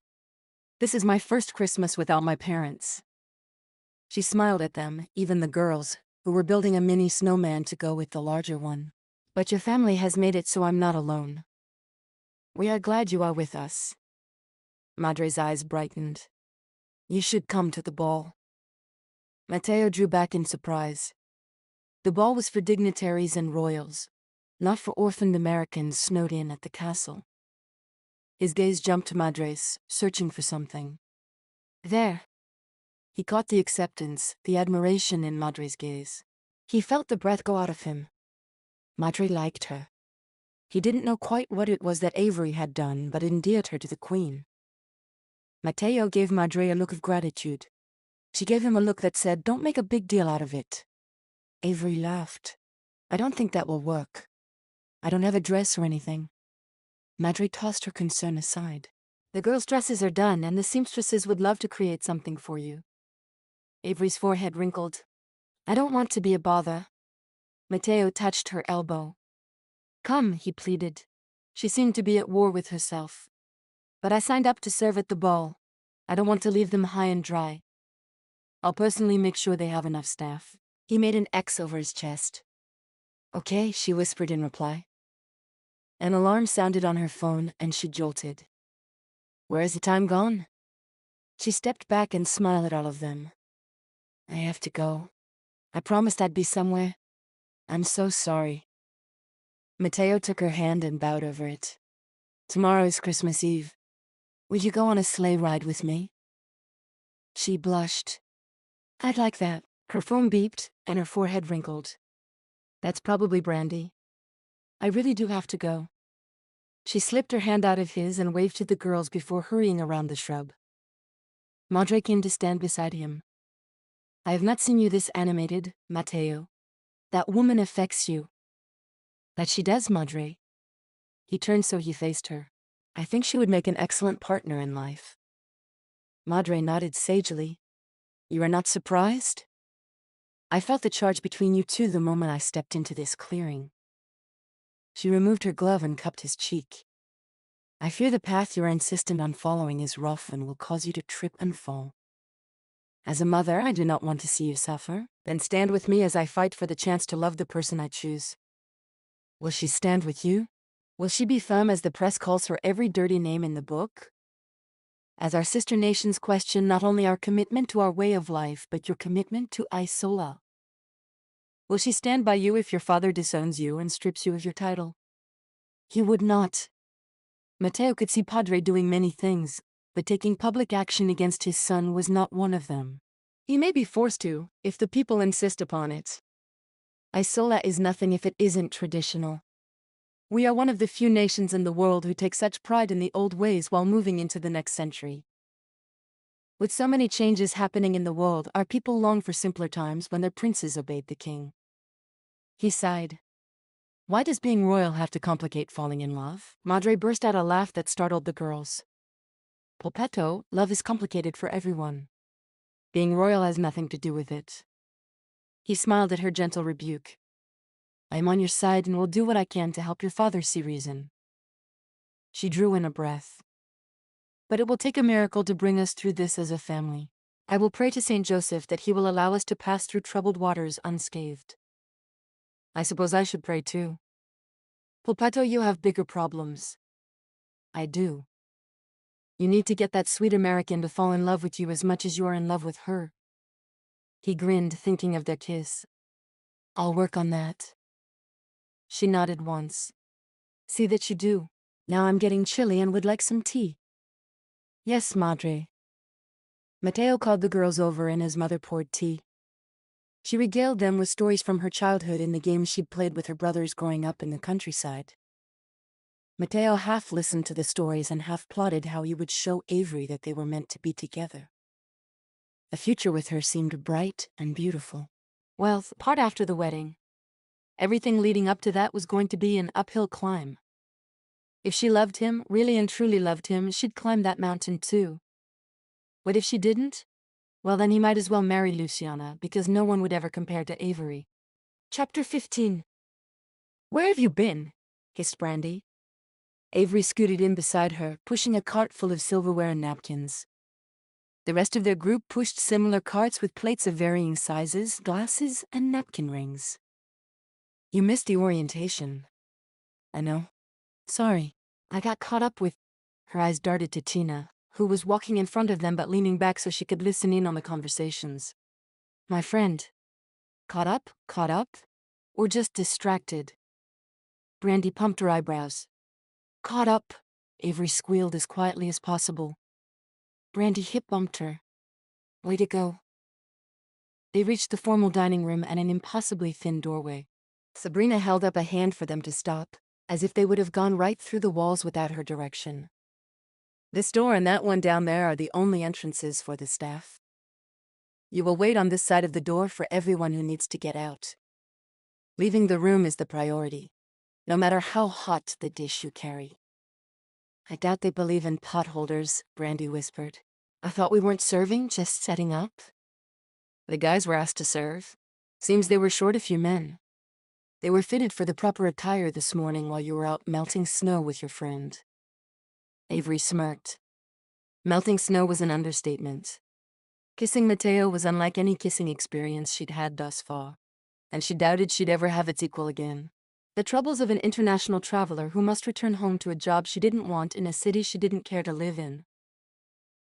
This is my first Christmas without my parents." She smiled at them, even the girls, who were building a mini snowman to go with the larger one. "But your family has made it so I'm not alone. We are glad you are with us." Madre's eyes brightened. "You should come to the ball." Matteo drew back in surprise. The ball was for dignitaries and royals, not for orphaned Americans snowed in at the castle. His gaze jumped to Madre's, searching for something. There. He caught the acceptance, the admiration in Madre's gaze. He felt the breath go out of him. Madre liked her. He didn't know quite what it was that Avery had done, but it endeared her to the queen. Matteo gave Madre a look of gratitude. She gave him a look that said, "Don't make a big deal out of it." Avery laughed. "I don't think that will work. I don't have a dress or anything." Madre tossed her concern aside. "The girls' dresses are done, and the seamstresses would love to create something for you." Avery's forehead wrinkled. "I don't want to be a bother." Matteo touched her elbow. "Come," he pleaded. She seemed to be at war with herself. "But I signed up to serve at the ball. I don't want to leave them high and dry. I'll personally make sure they have enough staff." He made an X over his chest. "Okay," she whispered in reply. An alarm sounded on her phone, and she jolted. Where is the time gone? She stepped back and smiled at all of them. "I have to go. I promised I'd be somewhere. I'm so sorry." Matteo took her hand and bowed over it. "Tomorrow is Christmas Eve. Would you go on a sleigh ride with me?" She blushed. "I'd like that." Her phone beeped, and her forehead wrinkled. "That's probably Brandy. I really do have to go." She slipped her hand out of his and waved to the girls before hurrying around the shrub. Madre came to stand beside him. "I have not seen you this animated, Matteo. That woman affects you." "That she does, Madre." He turned so he faced her. "I think she would make an excellent partner in life." Madre nodded sagely. "You are not surprised?" "I felt the charge between you two the moment I stepped into this clearing." She removed her glove and cupped his cheek. "I fear the path you are insistent on following is rough and will cause you to trip and fall. As a mother, I do not want to see you suffer. Then stand with me as I fight for the chance to love the person I choose." "Will she stand with you? Will she be femme as the press calls her every dirty name in the book? As our sister nations question not only our commitment to our way of life, but your commitment to Isola? Will she stand by you if your father disowns you and strips you of your title?" He would not. Matteo could see Padre doing many things, but taking public action against his son was not one of them. He may be forced to, if the people insist upon it. Isola is nothing if it isn't traditional. We are one of the few nations in the world who take such pride in the old ways while moving into the next century. With so many changes happening in the world, our people long for simpler times when their princes obeyed the king. He sighed. "Why does being royal have to complicate falling in love?" Madre burst out a laugh that startled the girls. "Polpetto, love is complicated for everyone. Being royal has nothing to do with it." He smiled at her gentle rebuke. "I am on your side and will do what I can to help your father see reason." She drew in a breath. "But it will take a miracle to bring us through this as a family. I will pray to Saint Joseph that he will allow us to pass through troubled waters unscathed." "I suppose I should pray too." "Polpetto, you have bigger problems." "I do. You need to get that sweet American to fall in love with you as much as you are in love with her." He grinned, thinking of their kiss. "I'll work on that." She nodded once. "See that you do. Now I'm getting chilly and would like some tea." "Yes, Madre." Matteo called the girls over and his mother poured tea. She regaled them with stories from her childhood and the games she'd played with her brothers growing up in the countryside. Matteo half listened to the stories and half plotted how he would show Avery that they were meant to be together. The future with her seemed bright and beautiful. Well, the part after the wedding. Everything leading up to that was going to be an uphill climb. If she loved him, really and truly loved him, she'd climb that mountain too. What if she didn't? Well, then he might as well marry Luciana, because no one would ever compare to Avery. Chapter 15. "Where have you been?" hissed Brandy. Avery scooted in beside her, pushing a cart full of silverware and napkins. The rest of their group pushed similar carts with plates of varying sizes, glasses, and napkin rings. "You missed the orientation." "I know. Sorry. I got caught up with—" Her eyes darted to Tina, who was walking in front of them but leaning back so she could listen in on the conversations. "My friend." Caught up? Or just distracted? Brandy pumped her eyebrows. Caught up, Avery squealed as quietly as possible. Brandy hip bumped her. Way to go. They reached the formal dining room and an impossibly thin doorway. Sabrina held up a hand for them to stop, as if they would have gone right through the walls without her direction. This door and that one down there are the only entrances for the staff. You will wait on this side of the door for everyone who needs to get out. Leaving the room is the priority, no matter how hot the dish you carry. I doubt they believe in potholders, Brandy whispered. I thought we weren't serving, just setting up. The guys were asked to serve. Seems they were short a few men. They were fitted for the proper attire this morning while you were out melting snow with your friend. Avery smirked. Melting snow was an understatement. Kissing Matteo was unlike any kissing experience she'd had thus far, and she doubted she'd ever have its equal again. The troubles of an international traveler who must return home to a job she didn't want in a city she didn't care to live in.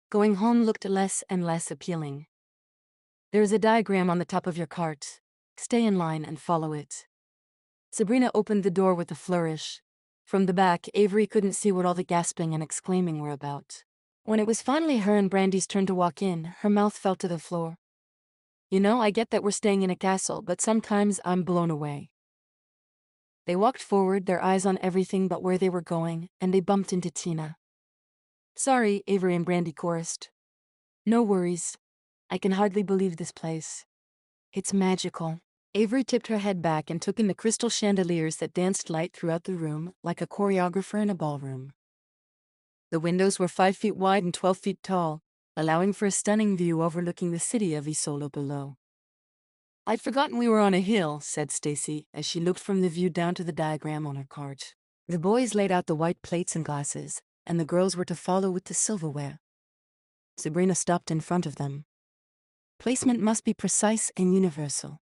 Going home looked less and less appealing. There is a diagram on the top of your cart. Stay in line and follow it. Sabrina opened the door with a flourish. From the back, Avery couldn't see what all the gasping and exclaiming were about. When it was finally her and Brandy's turn to walk in, her mouth fell to the floor. You know, I get that we're staying in a castle, but sometimes I'm blown away. They walked forward, their eyes on everything but where they were going, and they bumped into Tina. Sorry, Avery and Brandy chorused. No worries. I can hardly believe this place. It's magical. Avery tipped her head back and took in the crystal chandeliers that danced light throughout the room, like a choreographer in a ballroom. The windows were 5 feet wide and 12 feet tall, allowing for a stunning view overlooking the city of Isolo below. I'd forgotten we were on a hill, said Stacy, as she looked from the view down to the diagram on her cart. The boys laid out the white plates and glasses, and the girls were to follow with the silverware. Sabrina stopped in front of them. Placement must be precise and universal.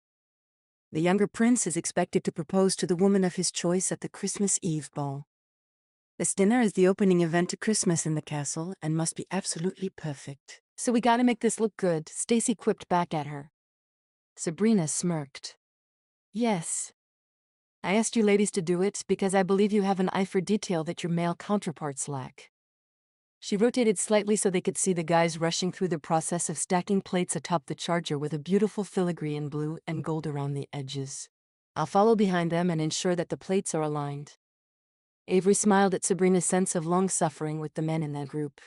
The younger prince is expected to propose to the woman of his choice at the Christmas Eve ball. This dinner is the opening event to Christmas in the castle and must be absolutely perfect. So we gotta make this look good, Stacy quipped back at her. Sabrina smirked. Yes. I asked you ladies to do it because I believe you have an eye for detail that your male counterparts lack. She rotated slightly so they could see the guys rushing through the process of stacking plates atop the charger with a beautiful filigree in blue and gold around the edges. I'll follow behind them and ensure that the plates are aligned. Avery smiled at Sabrina's sense of long-suffering with the men in that group.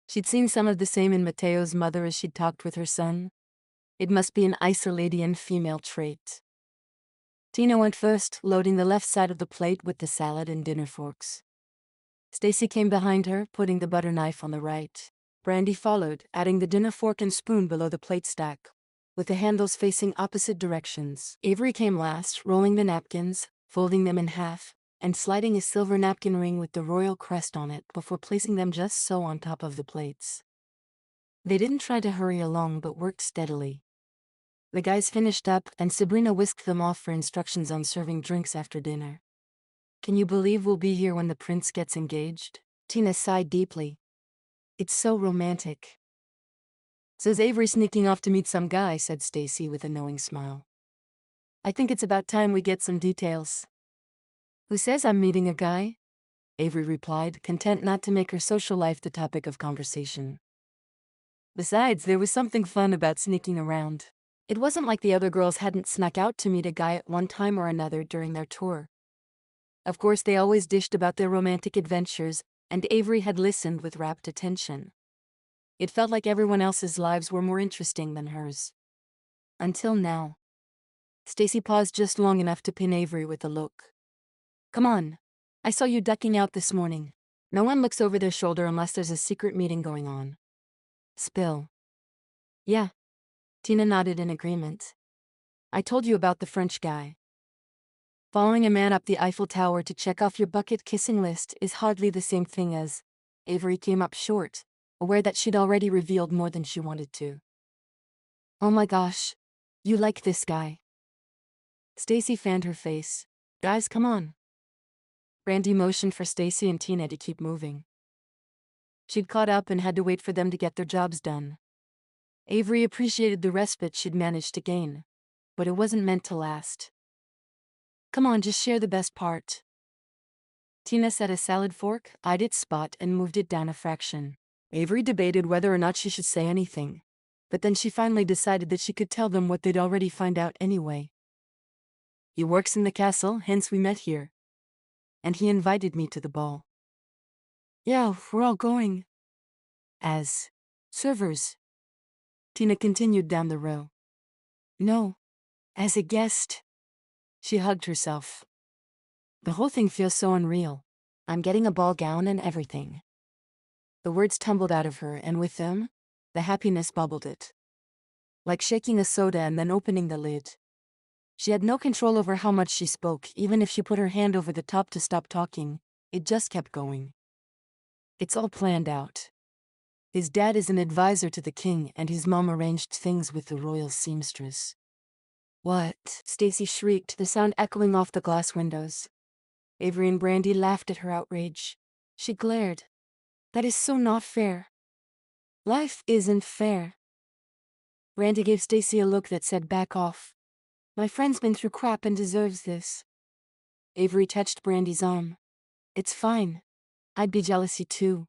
She'd seen some of the same in Matteo's mother as she'd talked with her son. It must be an Isoladian female trait. Tina went first, loading the left side of the plate with the salad and dinner forks. Stacy came behind her, putting the butter knife on the right. Brandy followed, adding the dinner fork and spoon below the plate stack, with the handles facing opposite directions. Avery came last, rolling the napkins, folding them in half, and sliding a silver napkin ring with the royal crest on it before placing them just so on top of the plates. They didn't try to hurry along but worked steadily. The guys finished up, and Sabrina whisked them off for instructions on serving drinks after dinner. Can you believe we'll be here when the prince gets engaged? Tina sighed deeply. It's so romantic. Says Avery sneaking off to meet some guy, said Stacy with a knowing smile. I think it's about time we get some details. Who says I'm meeting a guy? Avery replied, content not to make her social life the topic of conversation. Besides, there was something fun about sneaking around. It wasn't like the other girls hadn't snuck out to meet a guy at one time or another during their tour. Of course, they always dished about their romantic adventures, and Avery had listened with rapt attention. It felt like everyone else's lives were more interesting than hers. Until now. Stacy paused just long enough to pin Avery with a look. Come on. I saw you ducking out this morning. No one looks over their shoulder unless there's a secret meeting going on. Spill. Yeah. Tina nodded in agreement. I told you about the French guy. Following a man up the Eiffel Tower to check off your bucket kissing list is hardly the same thing as. Avery came up short, aware that she'd already revealed more than she wanted to. Oh my gosh. You like this guy. Stacy fanned her face. Guys, come on. Brandy motioned for Stacy and Tina to keep moving. She'd caught up and had to wait for them to get their jobs done. Avery appreciated the respite she'd managed to gain, but it wasn't meant to last. Come on, just share the best part. Tina set a salad fork, eyed its spot, and moved it down a fraction. Avery debated whether or not she should say anything, but then she finally decided that she could tell them what they'd already find out anyway. He works in the castle, hence we met here. And he invited me to the ball. Yeah, we're all going. As servers. Tina continued down the row. No, as a guest. She hugged herself. The whole thing feels so unreal. I'm getting a ball gown and everything. The words tumbled out of her, and with them, the happiness bubbled it. Like shaking a soda and then opening the lid. She had no control over how much she spoke. Even if she put her hand over the top to stop talking, it just kept going. It's all planned out. His dad is an advisor to the king, and his mom arranged things with the royal seamstress. What? Stacy shrieked, the sound echoing off the glass windows. Avery and Brandy laughed at her outrage. She glared. That is so not fair. Life isn't fair. Brandy gave Stacy a look that said, back off. My friend's been through crap and deserves this. Avery touched Brandy's arm. It's fine. I'd be jealousy too.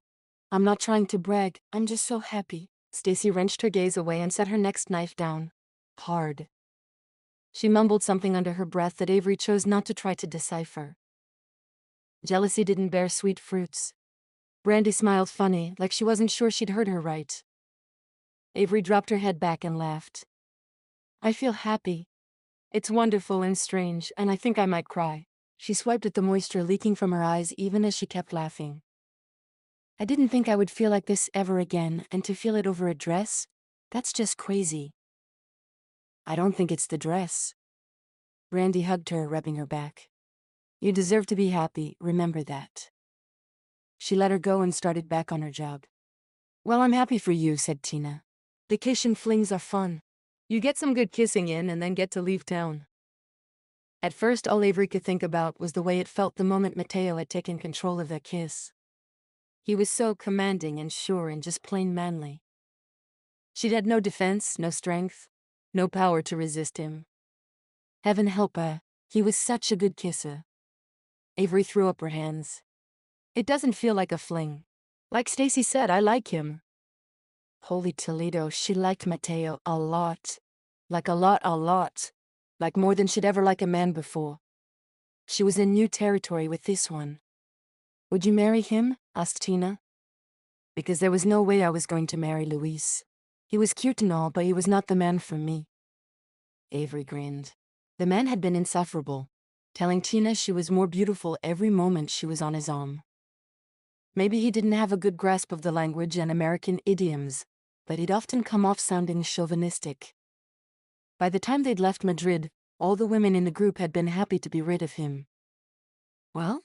I'm not trying to brag, I'm just so happy. Stacy wrenched her gaze away and set her next knife down. Hard. She mumbled something under her breath that Avery chose not to try to decipher. Jealousy didn't bear sweet fruits. Brandy smiled funny, like she wasn't sure she'd heard her right. Avery dropped her head back and laughed. I feel happy. It's wonderful and strange, and I think I might cry. She swiped at the moisture leaking from her eyes even as she kept laughing. I didn't think I would feel like this ever again, and to feel it over a dress? That's just crazy. I don't think it's the dress. Brandy hugged her, rubbing her back. You deserve to be happy, remember that. She let her go and started back on her job. Well, I'm happy for you, said Tina. Vacation flings are fun. You get some good kissing in and then get to leave town. At first, all Avery could think about was the way it felt the moment Matteo had taken control of that kiss. He was so commanding and sure and just plain manly. She'd had no defense, no strength, no power to resist him. Heaven help her, he was such a good kisser. Avery threw up her hands. It doesn't feel like a fling. Like Stacy said, I like him. Holy Toledo, she liked Matteo a lot. Like a lot. Like more than she'd ever liked a man before. She was in new territory with this one. Would you marry him? Asked Tina. Because there was no way I was going to marry Luis. He was cute and all, but he was not the man for me. Avery grinned. The man had been insufferable, telling Tina she was more beautiful every moment she was on his arm. Maybe he didn't have a good grasp of the language and American idioms, but he'd often come off sounding chauvinistic. By the time they'd left Madrid, all the women in the group had been happy to be rid of him. Well?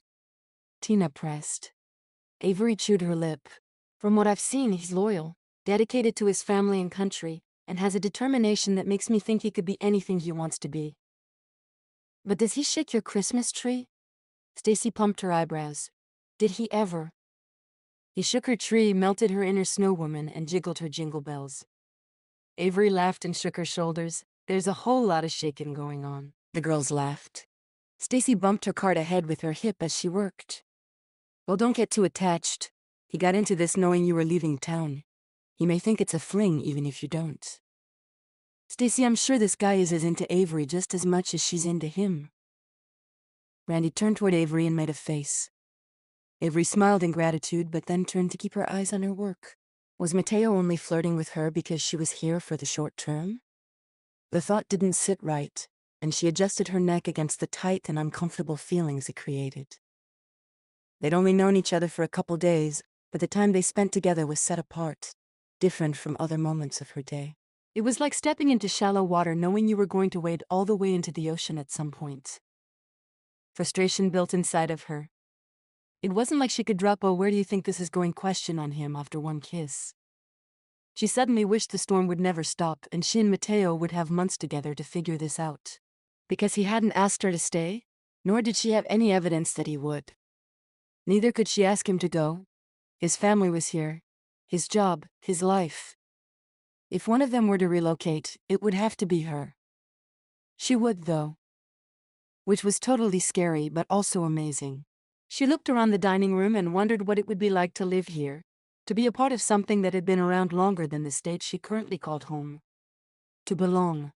Tina pressed. Avery chewed her lip. From what I've seen, he's loyal, dedicated to his family and country, and has a determination that makes me think he could be anything he wants to be. But does he shake your Christmas tree? Stacy pumped her eyebrows. Did he ever? He shook her tree, melted her inner snow woman, and jiggled her jingle bells. Avery laughed and shook her shoulders. There's a whole lot of shaking going on. The girls laughed. Stacy bumped her cart ahead with her hip as she worked. Well, don't get too attached. He got into this knowing you were leaving town. He may think it's a fling even if you don't. Stacy, I'm sure this guy is as into Avery just as much as she's into him. Brandy turned toward Avery and made a face. Avery smiled in gratitude, but then turned to keep her eyes on her work. Was Matteo only flirting with her because she was here for the short term? The thought didn't sit right, and she adjusted her neck against the tight and uncomfortable feelings it created. They'd only known each other for a couple days, but the time they spent together was set apart, different from other moments of her day. It was like stepping into shallow water knowing you were going to wade all the way into the ocean at some point. Frustration built inside of her. It wasn't like she could drop a "where do you think this is going" question on him after one kiss. She suddenly wished the storm would never stop and she and Matteo would have months together to figure this out. Because he hadn't asked her to stay, nor did she have any evidence that he would. Neither could she ask him to go. His family was here, his job, his life. If one of them were to relocate, it would have to be her. She would, though. which was totally scary but also amazing. She looked around the dining room and wondered what it would be like to live here, to be a part of something that had been around longer than the state she currently called home. To belong.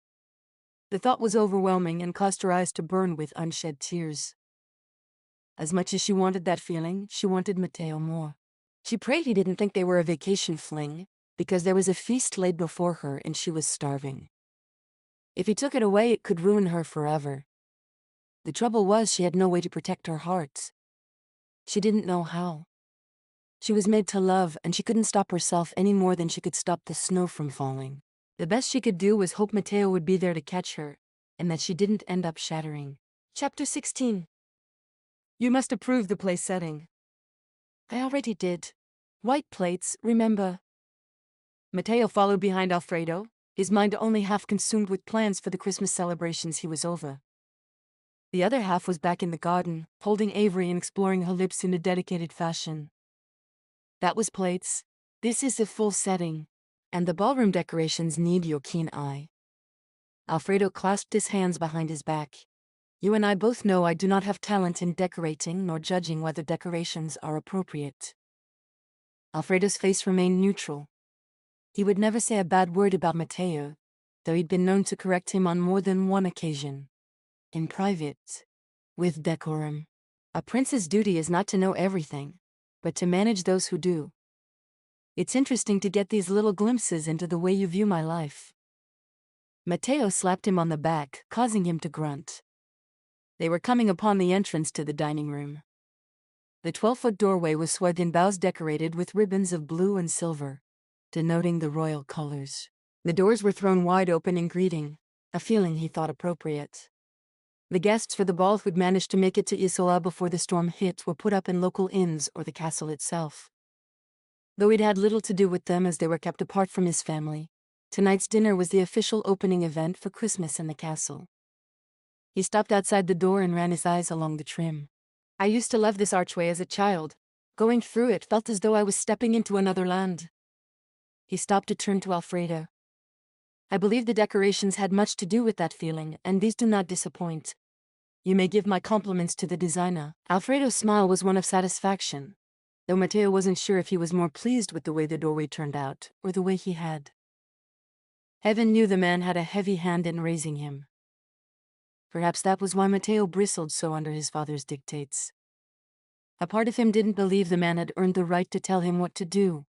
The thought was overwhelming and caused her eyes to burn with unshed tears. As much as she wanted that feeling, she wanted Matteo more. She prayed he didn't think they were a vacation fling, because there was a feast laid before her and she was starving. If he took it away, it could ruin her forever. The trouble was she had no way to protect her heart. She didn't know how. She was made to love, and she couldn't stop herself any more than she could stop the snow from falling. The best she could do was hope Matteo would be there to catch her, and that she didn't end up shattering. Chapter 16. You must approve the place setting. I already did. White plates, remember. Matteo followed behind Alfredo, his mind only half consumed with plans for the Christmas celebrations he was over. The other half was back in the garden, holding Avery and exploring her lips in a dedicated fashion. That was plates. This is the full setting. And the ballroom decorations need your keen eye. Alfredo clasped his hands behind his back. You and I both know I do not have talent in decorating nor judging whether decorations are appropriate. Alfredo's face remained neutral. He would never say a bad word about Matteo, though he'd been known to correct him on more than one occasion. In private. With decorum. A prince's duty is not to know everything, but to manage those who do. It's interesting to get these little glimpses into the way you view my life. Matteo slapped him on the back, causing him to grunt. They were coming upon the entrance to the dining room. The 12-foot doorway was swathed in boughs decorated with ribbons of blue and silver, denoting the royal colors. The doors were thrown wide open in greeting, a feeling he thought appropriate. The guests for the ball who'd managed to make it to Isola before the storm hit were put up in local inns or the castle itself. Though he'd had little to do with them as they were kept apart from his family, tonight's dinner was the official opening event for Christmas in the castle. He stopped outside the door and ran his eyes along the trim. I used to love this archway as a child. Going through it felt as though I was stepping into another land. He stopped to turn to Alfredo. I believe the decorations had much to do with that feeling, and these do not disappoint. You may give my compliments to the designer. Alfredo's smile was one of satisfaction, though Matteo wasn't sure if he was more pleased with the way the doorway turned out, or the way he had. Heaven knew the man had a heavy hand in raising him. Perhaps that was why Matteo bristled so under his father's dictates. A part of him didn't believe the man had earned the right to tell him what to do.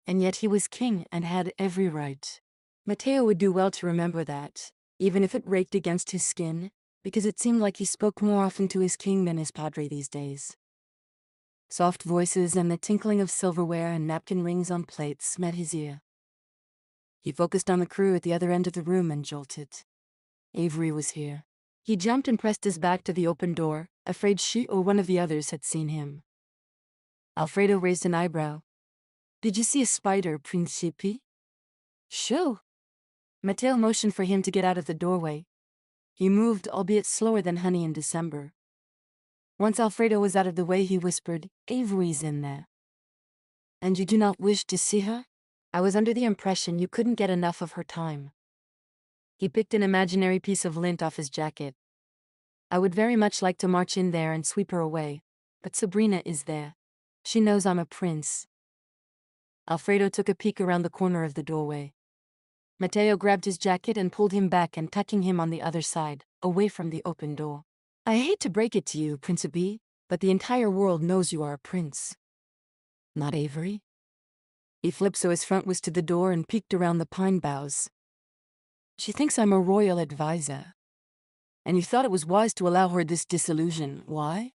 And yet he was king and had every right. Matteo would do well to remember that, even if it raked against his skin, because it seemed like he spoke more often to his king than his padre these days. Soft voices and the tinkling of silverware and napkin rings on plates met his ear. He focused on the crew at the other end of the room and jolted. Avery was here. He jumped and pressed his back to the open door, afraid she or one of the others had seen him. Alfredo raised an eyebrow. Did you see a spider, Principe? Shoo! Matteo motioned for him to get out of the doorway. He moved, albeit slower than honey in December. Once Alfredo was out of the way, he whispered, Avery's in there. And you do not wish to see her? I was under the impression you couldn't get enough of her time. He picked an imaginary piece of lint off his jacket. I would very much like to march in there and sweep her away, but Sabrina is there. She knows I'm a prince. Alfredo took a peek around the corner of the doorway. Matteo grabbed his jacket and pulled him back and tucking him on the other side, away from the open door. I hate to break it to you, Principe, but the entire world knows you are a prince. Not Avery? He flipped so his front was to the door and peeked around the pine boughs. She thinks I'm a royal advisor. And you thought it was wise to allow her this disillusion. Why?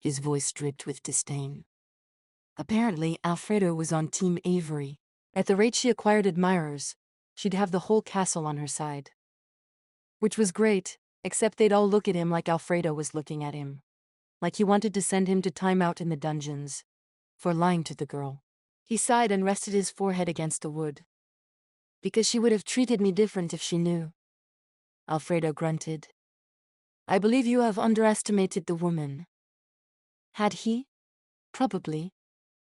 His voice dripped with disdain. Apparently, Alfredo was on Team Avery. At the rate she acquired admirers, she'd have the whole castle on her side. Which was great, except they'd all look at him like Alfredo was looking at him. Like he wanted to send him to time out in the dungeons. For lying to the girl. He sighed and rested his forehead against the wood. Because she would have treated me different if she knew. Alfredo grunted. I believe you have underestimated the woman. Had he? Probably.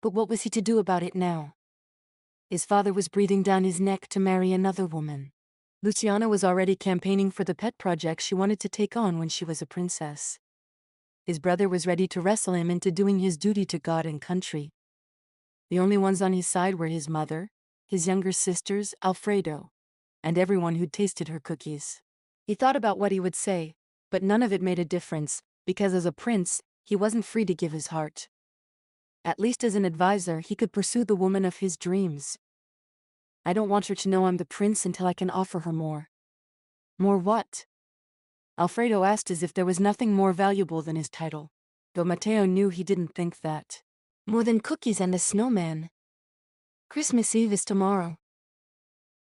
But what was he to do about it now? His father was breathing down his neck to marry another woman. Luciana was already campaigning for the pet project she wanted to take on when she was a princess. His brother was ready to wrestle him into doing his duty to God and country. The only ones on his side were his mother, his younger sisters, Alfredo, and everyone who'd tasted her cookies. He thought about what he would say, but none of it made a difference, because as a prince, he wasn't free to give his heart. At least as an advisor, he could pursue the woman of his dreams. I don't want her to know I'm the prince until I can offer her more. More what? Alfredo asked as if there was nothing more valuable than his title, though Matteo knew he didn't think that. More than cookies and a snowman. Christmas Eve is tomorrow.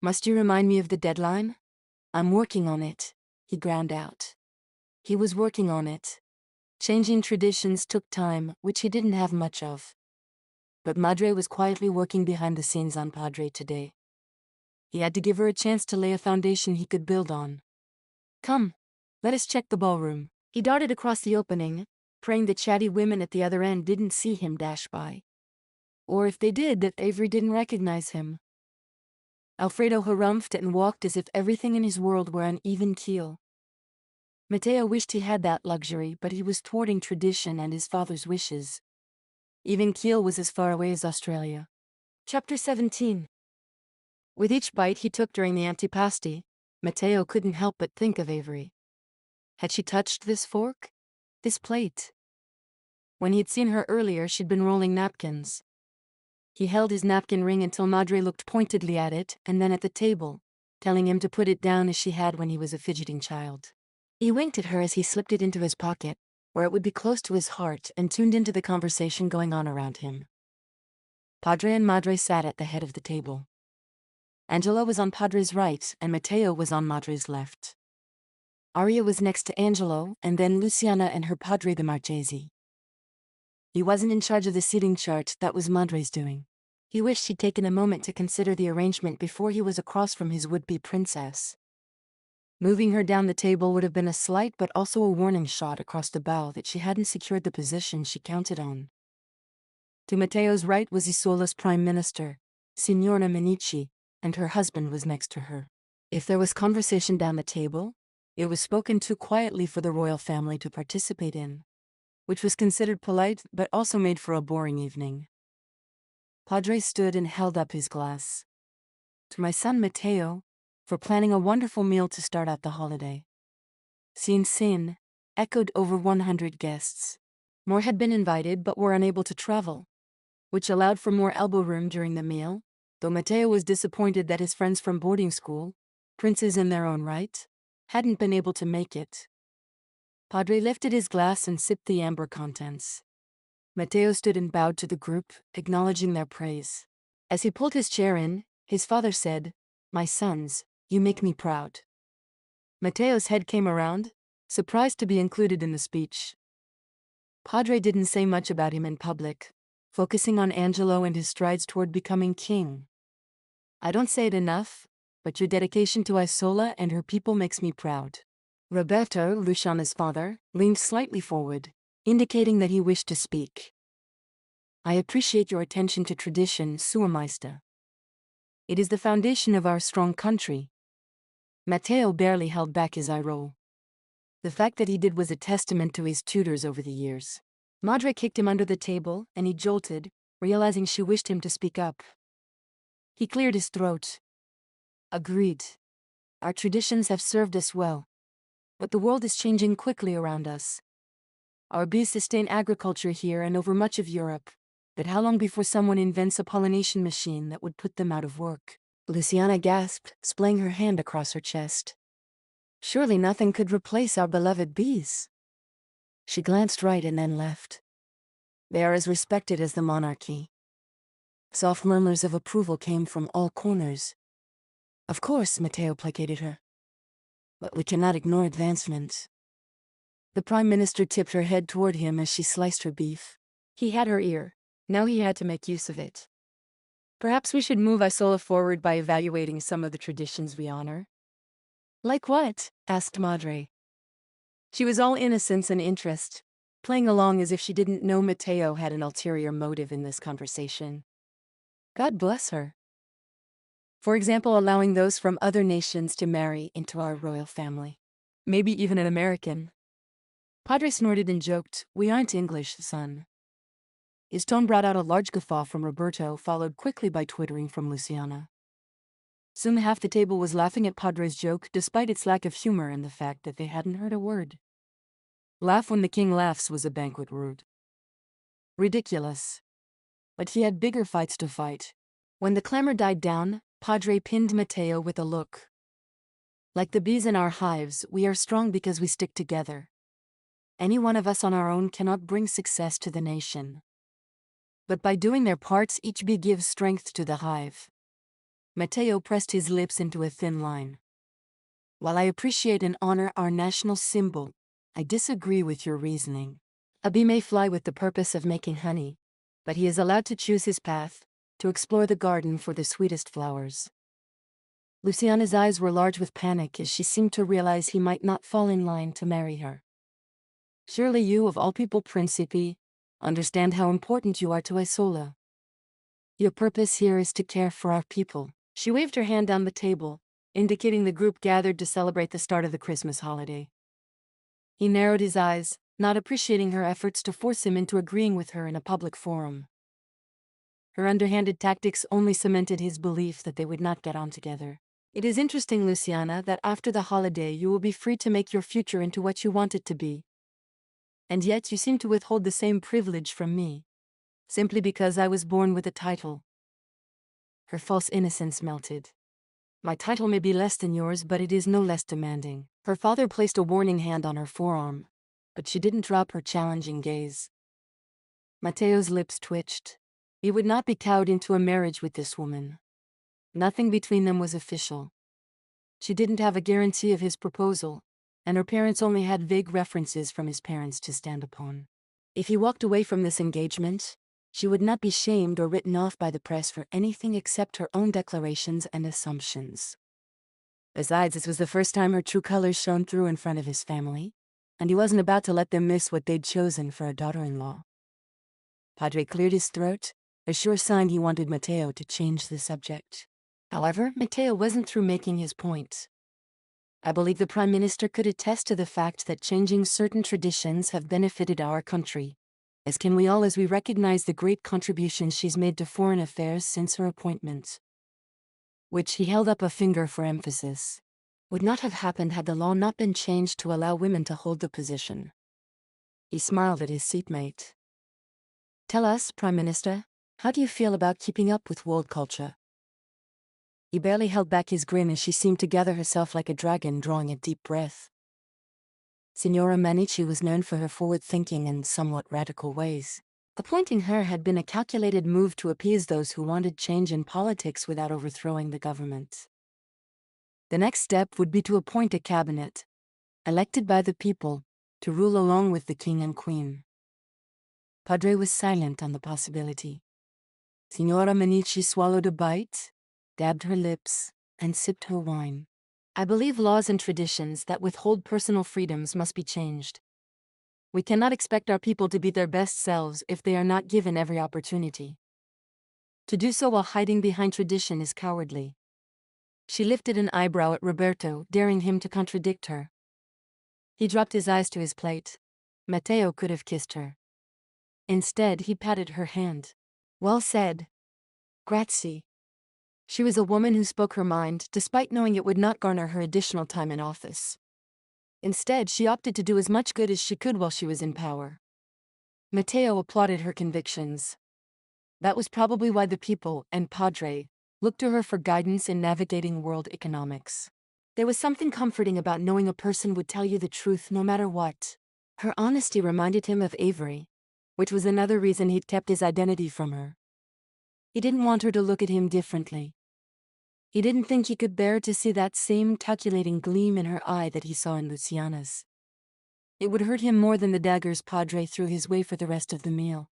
Must you remind me of the deadline? I'm working on it, he ground out. He was working on it. Changing traditions took time, which he didn't have much of. But Madre was quietly working behind the scenes on Padre today. He had to give her a chance to lay a foundation he could build on. Come, let us check the ballroom. He darted across the opening, praying the chatty women at the other end didn't see him dash by. Or if they did, that Avery didn't recognize him. Alfredo harumphed and walked as if everything in his world were on even keel. Matteo wished he had that luxury, but he was thwarting tradition and his father's wishes. Even keel was as far away as Australia. Chapter 17. With each bite he took during the antipasti, Matteo couldn't help but think of Avery. Had she touched this fork? This plate? When he'd seen her earlier, she'd been rolling napkins. He held his napkin ring until Madre looked pointedly at it and then at the table, telling him to put it down as she had when he was a fidgeting child. He winked at her as he slipped it into his pocket, where it would be close to his heart, and tuned into the conversation going on around him. Padre and Madre sat at the head of the table. Angelo was on Padre's right and Matteo was on Madre's left. Aria was next to Angelo, and then Luciana and her Padre the Marchesi. He wasn't in charge of the seating chart, that was Madre's doing. He wished he'd taken a moment to consider the arrangement before he was across from his would-be princess. Moving her down the table would have been a slight but also a warning shot across the bow that she hadn't secured the position she counted on. To Matteo's right was Isola's prime minister, Signora Menici, and her husband was next to her. If there was conversation down the table, it was spoken too quietly for the royal family to participate in, which was considered polite but also made for a boring evening. Padre stood and held up his glass. To my son Matteo, for planning a wonderful meal to start out the holiday. Sin echoed over 100 guests. More had been invited but were unable to travel, which allowed for more elbow room during the meal, though Matteo was disappointed that his friends from boarding school, princes in their own right, hadn't been able to make it. Padre lifted his glass and sipped the amber contents. Matteo stood and bowed to the group, acknowledging their praise. As he pulled his chair in, his father said, "My sons, you make me proud." Matteo's head came around, surprised to be included in the speech. Padre didn't say much about him in public, focusing on Angelo and his strides toward becoming king. "I don't say it enough, but your dedication to Isola and her people makes me proud." Roberto, Luciana's father, leaned slightly forward, indicating that he wished to speak. "I appreciate your attention to tradition, Sua Maesta. It is the foundation of our strong country." Matteo barely held back his eye roll. The fact that he did was a testament to his tutors over the years. Madre kicked him under the table, and he jolted, realizing she wished him to speak up. He cleared his throat. "Agreed. Our traditions have served us well. But the world is changing quickly around us. Our bees sustain agriculture here and over much of Europe, but how long before someone invents a pollination machine that would put them out of work?" Luciana gasped, splaying her hand across her chest. "Surely nothing could replace our beloved bees." She glanced right and then left. "They are as respected as the monarchy." Soft murmurs of approval came from all corners. "Of course," Matteo placated her. "But we cannot ignore advancement." The prime minister tipped her head toward him as she sliced her beef. He had her ear. Now he had to make use of it. "Perhaps we should move Isola forward by evaluating some of the traditions we honor." "Like what?" asked Madre. She was all innocence and interest, playing along as if she didn't know Matteo had an ulterior motive in this conversation. God bless her. For example, allowing those from other nations to marry into our royal family. Maybe even an American. Padre snorted and joked, "We aren't English, son." His tone brought out a large guffaw from Roberto, followed quickly by twittering from Luciana. Soon half the table was laughing at Padre's joke, despite its lack of humor and the fact that they hadn't heard a word. Laugh when the king laughs was a banquet word. Ridiculous. But he had bigger fights to fight. When the clamor died down, Padre pinned Matteo with a look. Like the bees in our hives, we are strong because we stick together. Any one of us on our own cannot bring success to the nation. But by doing their parts, each bee gives strength to the hive. Matteo pressed his lips into a thin line. While I appreciate and honor our national symbol, I disagree with your reasoning. A bee may fly with the purpose of making honey, but he is allowed to choose his path, to explore the garden for the sweetest flowers. Luciana's eyes were large with panic as she seemed to realize he might not fall in line to marry her. Surely you, of all people, Principe, understand how important you are to Isola. Your purpose here is to care for our people. She waved her hand down the table, indicating the group gathered to celebrate the start of the Christmas holiday. He narrowed his eyes, not appreciating her efforts to force him into agreeing with her in a public forum. Her underhanded tactics only cemented his belief that they would not get on together. It is interesting, Luciana, that after the holiday you will be free to make your future into what you want it to be. And yet you seem to withhold the same privilege from me, simply because I was born with a title. Her false innocence melted. My title may be less than yours, but it is no less demanding. Her father placed a warning hand on her forearm, but she didn't drop her challenging gaze. Matteo's lips twitched. He would not be cowed into a marriage with this woman. Nothing between them was official. She didn't have a guarantee of his proposal, and her parents only had vague references from his parents to stand upon. If he walked away from this engagement, she would not be shamed or written off by the press for anything except her own declarations and assumptions. Besides, this was the first time her true colors shone through in front of his family, and he wasn't about to let them miss what they'd chosen for a daughter-in-law. Padre cleared his throat, a sure sign he wanted Matteo to change the subject. However, Matteo wasn't through making his point. I believe the Prime Minister could attest to the fact that changing certain traditions have benefited our country, as can we all, as we recognize the great contributions she's made to foreign affairs since her appointment. Which he held up a finger for emphasis. Would not have happened had the law not been changed to allow women to hold the position. He smiled at his seatmate. Tell us, Prime Minister, how do you feel about keeping up with world culture? He barely held back his grin as she seemed to gather herself like a dragon, drawing a deep breath. Signora Manici was known for her forward-thinking and somewhat radical ways. Appointing her had been a calculated move to appease those who wanted change in politics without overthrowing the government. The next step would be to appoint a cabinet, elected by the people, to rule along with the king and queen. Padre was silent on the possibility. Signora Manici swallowed a bite, dabbed her lips, and sipped her wine. I believe laws and traditions that withhold personal freedoms must be changed. We cannot expect our people to be their best selves if they are not given every opportunity. To do so while hiding behind tradition is cowardly. She lifted an eyebrow at Roberto, daring him to contradict her. He dropped his eyes to his plate. Matteo could have kissed her. Instead, he patted her hand. Well said. Grazie. She was a woman who spoke her mind, despite knowing it would not garner her additional time in office. Instead, she opted to do as much good as she could while she was in power. Matteo applauded her convictions. That was probably why the people, and Padre, looked to her for guidance in navigating world economics. There was something comforting about knowing a person would tell you the truth no matter what. Her honesty reminded him of Avery, which was another reason he'd kept his identity from her. He didn't want her to look at him differently. He didn't think he could bear to see that same calculating gleam in her eye that he saw in Luciana's. It would hurt him more than the daggers Padre threw his way for the rest of the meal.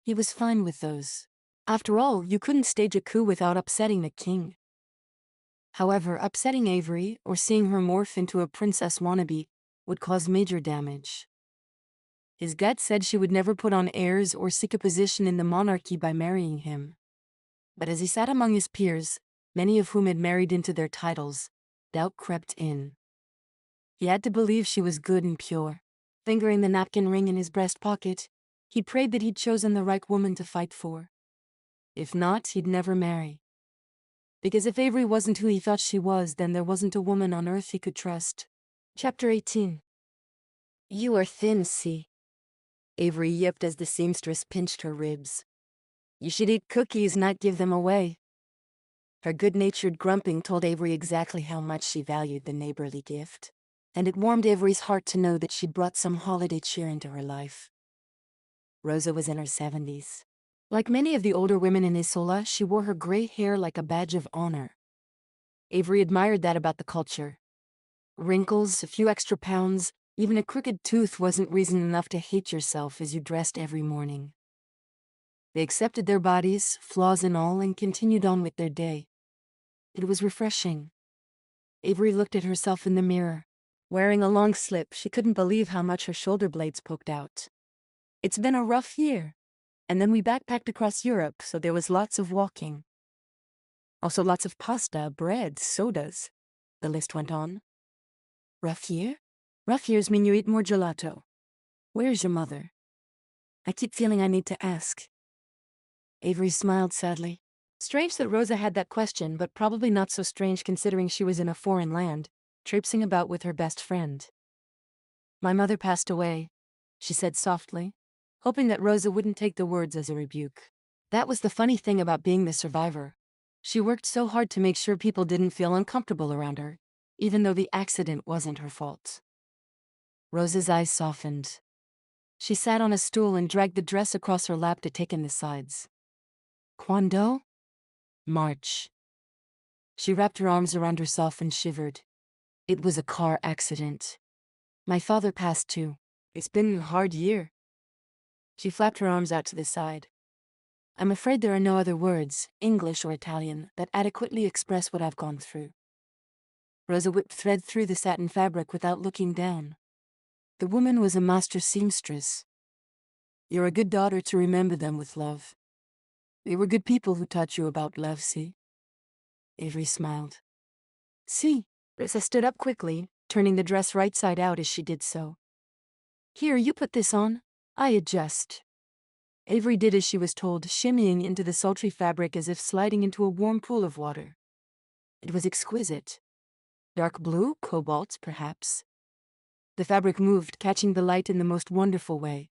He was fine with those. After all, you couldn't stage a coup without upsetting the king. However, upsetting Avery, or seeing her morph into a princess wannabe, would cause major damage. His gut said she would never put on airs or seek a position in the monarchy by marrying him. But as he sat among his peers, many of whom had married into their titles, doubt crept in. He had to believe she was good and pure. Fingering the napkin ring in his breast pocket, he prayed that he'd chosen the right woman to fight for. If not, he'd never marry. Because if Avery wasn't who he thought she was, then there wasn't a woman on earth he could trust. Chapter 18. You are thin, see? Avery yipped as the seamstress pinched her ribs. You should eat cookies, not give them away. Her good-natured grumping told Avery exactly how much she valued the neighborly gift, and it warmed Avery's heart to know that she'd brought some holiday cheer into her life. Rosa was in her 70s. Like many of the older women in Isola, she wore her gray hair like a badge of honor. Avery admired that about the culture. Wrinkles, a few extra pounds, even a crooked tooth wasn't reason enough to hate yourself as you dressed every morning. They accepted their bodies, flaws and all, and continued on with their day. It was refreshing. Avery looked at herself in the mirror. Wearing a long slip, she couldn't believe how much her shoulder blades poked out. It's been a rough year. And then we backpacked across Europe, so there was lots of walking. Also lots of pasta, bread, sodas. The list went on. Rough year? Rough years mean you eat more gelato. Where's your mother? I keep feeling I need to ask. Avery smiled sadly. Strange that Rosa had that question, but probably not so strange considering she was in a foreign land, traipsing about with her best friend. My mother passed away, she said softly, hoping that Rosa wouldn't take the words as a rebuke. That was the funny thing about being the survivor. She worked so hard to make sure people didn't feel uncomfortable around her, even though the accident wasn't her fault. Rosa's eyes softened. She sat on a stool and dragged the dress across her lap to take in the sides. Quando? March. She wrapped her arms around herself and shivered. It was a car accident. My father passed too. It's been a hard year. She flapped her arms out to the side. I'm afraid there are no other words, English or Italian, that adequately express what I've gone through. Rosa whipped thread through the satin fabric without looking down. The woman was a master seamstress. You're a good daughter to remember them with love. They were good people who taught you about love, see? Avery smiled. See? Rosa stood up quickly, turning the dress right side out as she did so. Here, you put this on. I adjust. Avery did as she was told, shimmying into the sultry fabric as if sliding into a warm pool of water. It was exquisite. Dark blue, cobalt, perhaps. The fabric moved, catching the light in the most wonderful way.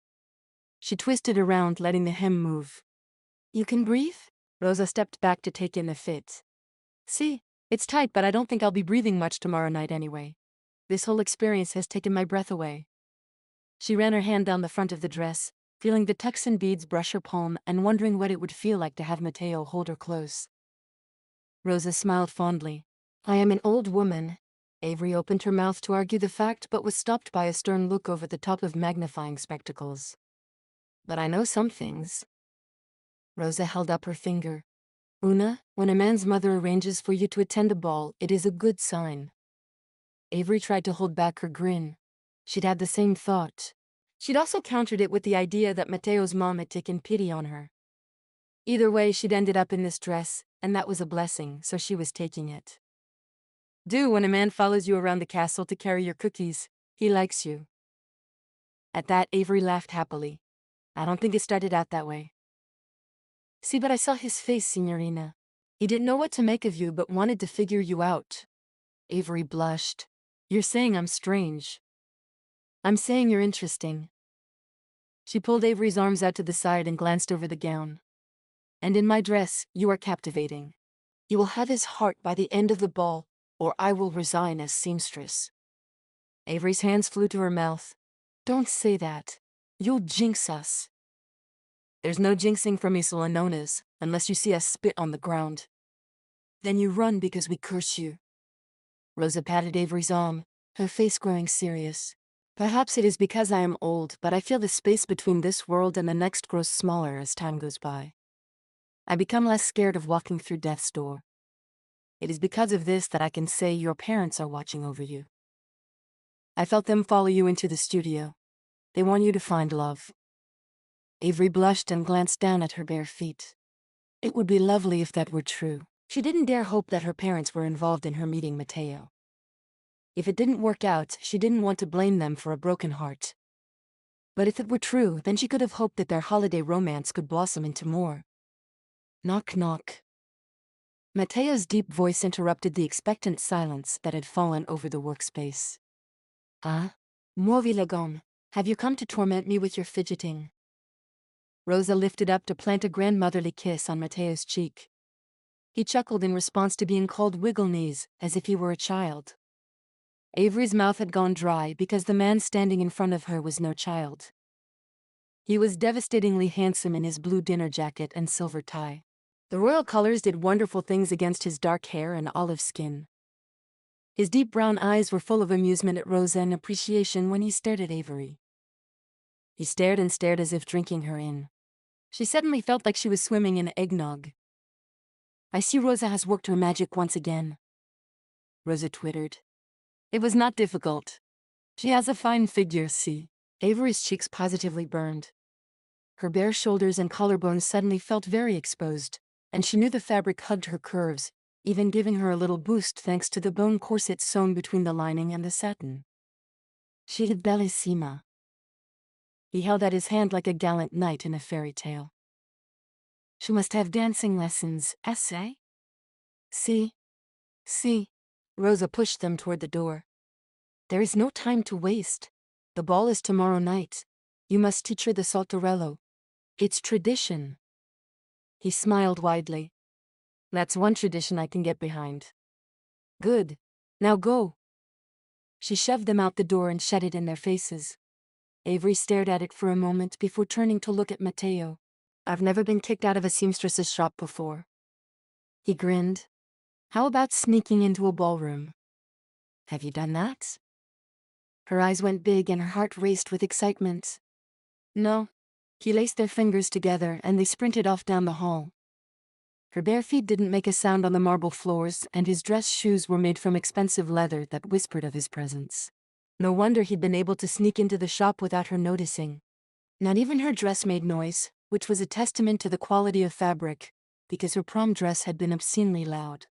She twisted around, letting the hem move. You can breathe? Rosa stepped back to take in the fit. See, it's tight, but I don't think I'll be breathing much tomorrow night anyway. This whole experience has taken my breath away. She ran her hand down the front of the dress, feeling the Texan beads brush her palm and wondering what it would feel like to have Matteo hold her close. Rosa smiled fondly. I am an old woman. Avery opened her mouth to argue the fact, but was stopped by a stern look over the top of magnifying spectacles. But I know some things. Rosa held up her finger. Una, when a man's mother arranges for you to attend a ball, it is a good sign. Avery tried to hold back her grin. She'd had the same thought. She'd also countered it with the idea that Matteo's mom had taken pity on her. Either way, she'd ended up in this dress, and that was a blessing, so she was taking it. Do when a man follows you around the castle to carry your cookies. He likes you. At that, Avery laughed happily. I don't think it started out that way. See, but I saw his face, Signorina. He didn't know what to make of you, but wanted to figure you out. Avery blushed. You're saying I'm strange. I'm saying you're interesting. She pulled Avery's arms out to the side and glanced over the gown. And in my dress, you are captivating. You will have his heart by the end of the ball, or I will resign as seamstress. Avery's hands flew to her mouth. Don't say that. You'll jinx us. There's no jinxing from Isolanonas, unless you see us spit on the ground. Then you run because we curse you. Rosa patted Avery's arm, her face growing serious. Perhaps it is because I am old, but I feel the space between this world and the next grows smaller as time goes by. I become less scared of walking through death's door. It is because of this that I can say your parents are watching over you. I felt them follow you into the studio. They want you to find love. Avery blushed and glanced down at her bare feet. It would be lovely if that were true. She didn't dare hope that her parents were involved in her meeting Matteo. If it didn't work out, she didn't want to blame them for a broken heart. But if it were true, then she could have hoped that their holiday romance could blossom into more. Knock knock. Matteo's deep voice interrupted the expectant silence that had fallen over the workspace. Ah? Muovi le gomme. Have you come to torment me with your fidgeting? Rosa lifted up to plant a grandmotherly kiss on Matteo's cheek. He chuckled in response to being called wiggle knees, as if he were a child. Avery's mouth had gone dry because the man standing in front of her was no child. He was devastatingly handsome in his blue dinner jacket and silver tie. The royal colors did wonderful things against his dark hair and olive skin. His deep brown eyes were full of amusement at Rosa and appreciation when he stared at Avery. He stared and stared as if drinking her in. She suddenly felt like she was swimming in eggnog. I see Rosa has worked her magic once again. Rosa twittered. It was not difficult. She has a fine figure, see. Avery's cheeks positively burned. Her bare shoulders and collarbones suddenly felt very exposed, and she knew the fabric hugged her curves, even giving her a little boost thanks to the bone corset sewn between the lining and the satin. She is bellissima. He held out his hand like a gallant knight in a fairy tale. She must have dancing lessons, essay? See? Rosa pushed them toward the door. There is no time to waste. The ball is tomorrow night. You must teach her the saltarello. It's tradition. He smiled widely. That's one tradition I can get behind. Good. Now go. She shoved them out the door and shut it in their faces. Avery stared at it for a moment before turning to look at Matteo. I've never been kicked out of a seamstress's shop before. He grinned. How about sneaking into a ballroom? Have you done that? Her eyes went big and her heart raced with excitement. No. He laced their fingers together and they sprinted off down the hall. Her bare feet didn't make a sound on the marble floors, and his dress shoes were made from expensive leather that whispered of his presence. No wonder he'd been able to sneak into the shop without her noticing. Not even her dress made noise, which was a testament to the quality of fabric, because her prom dress had been obscenely loud.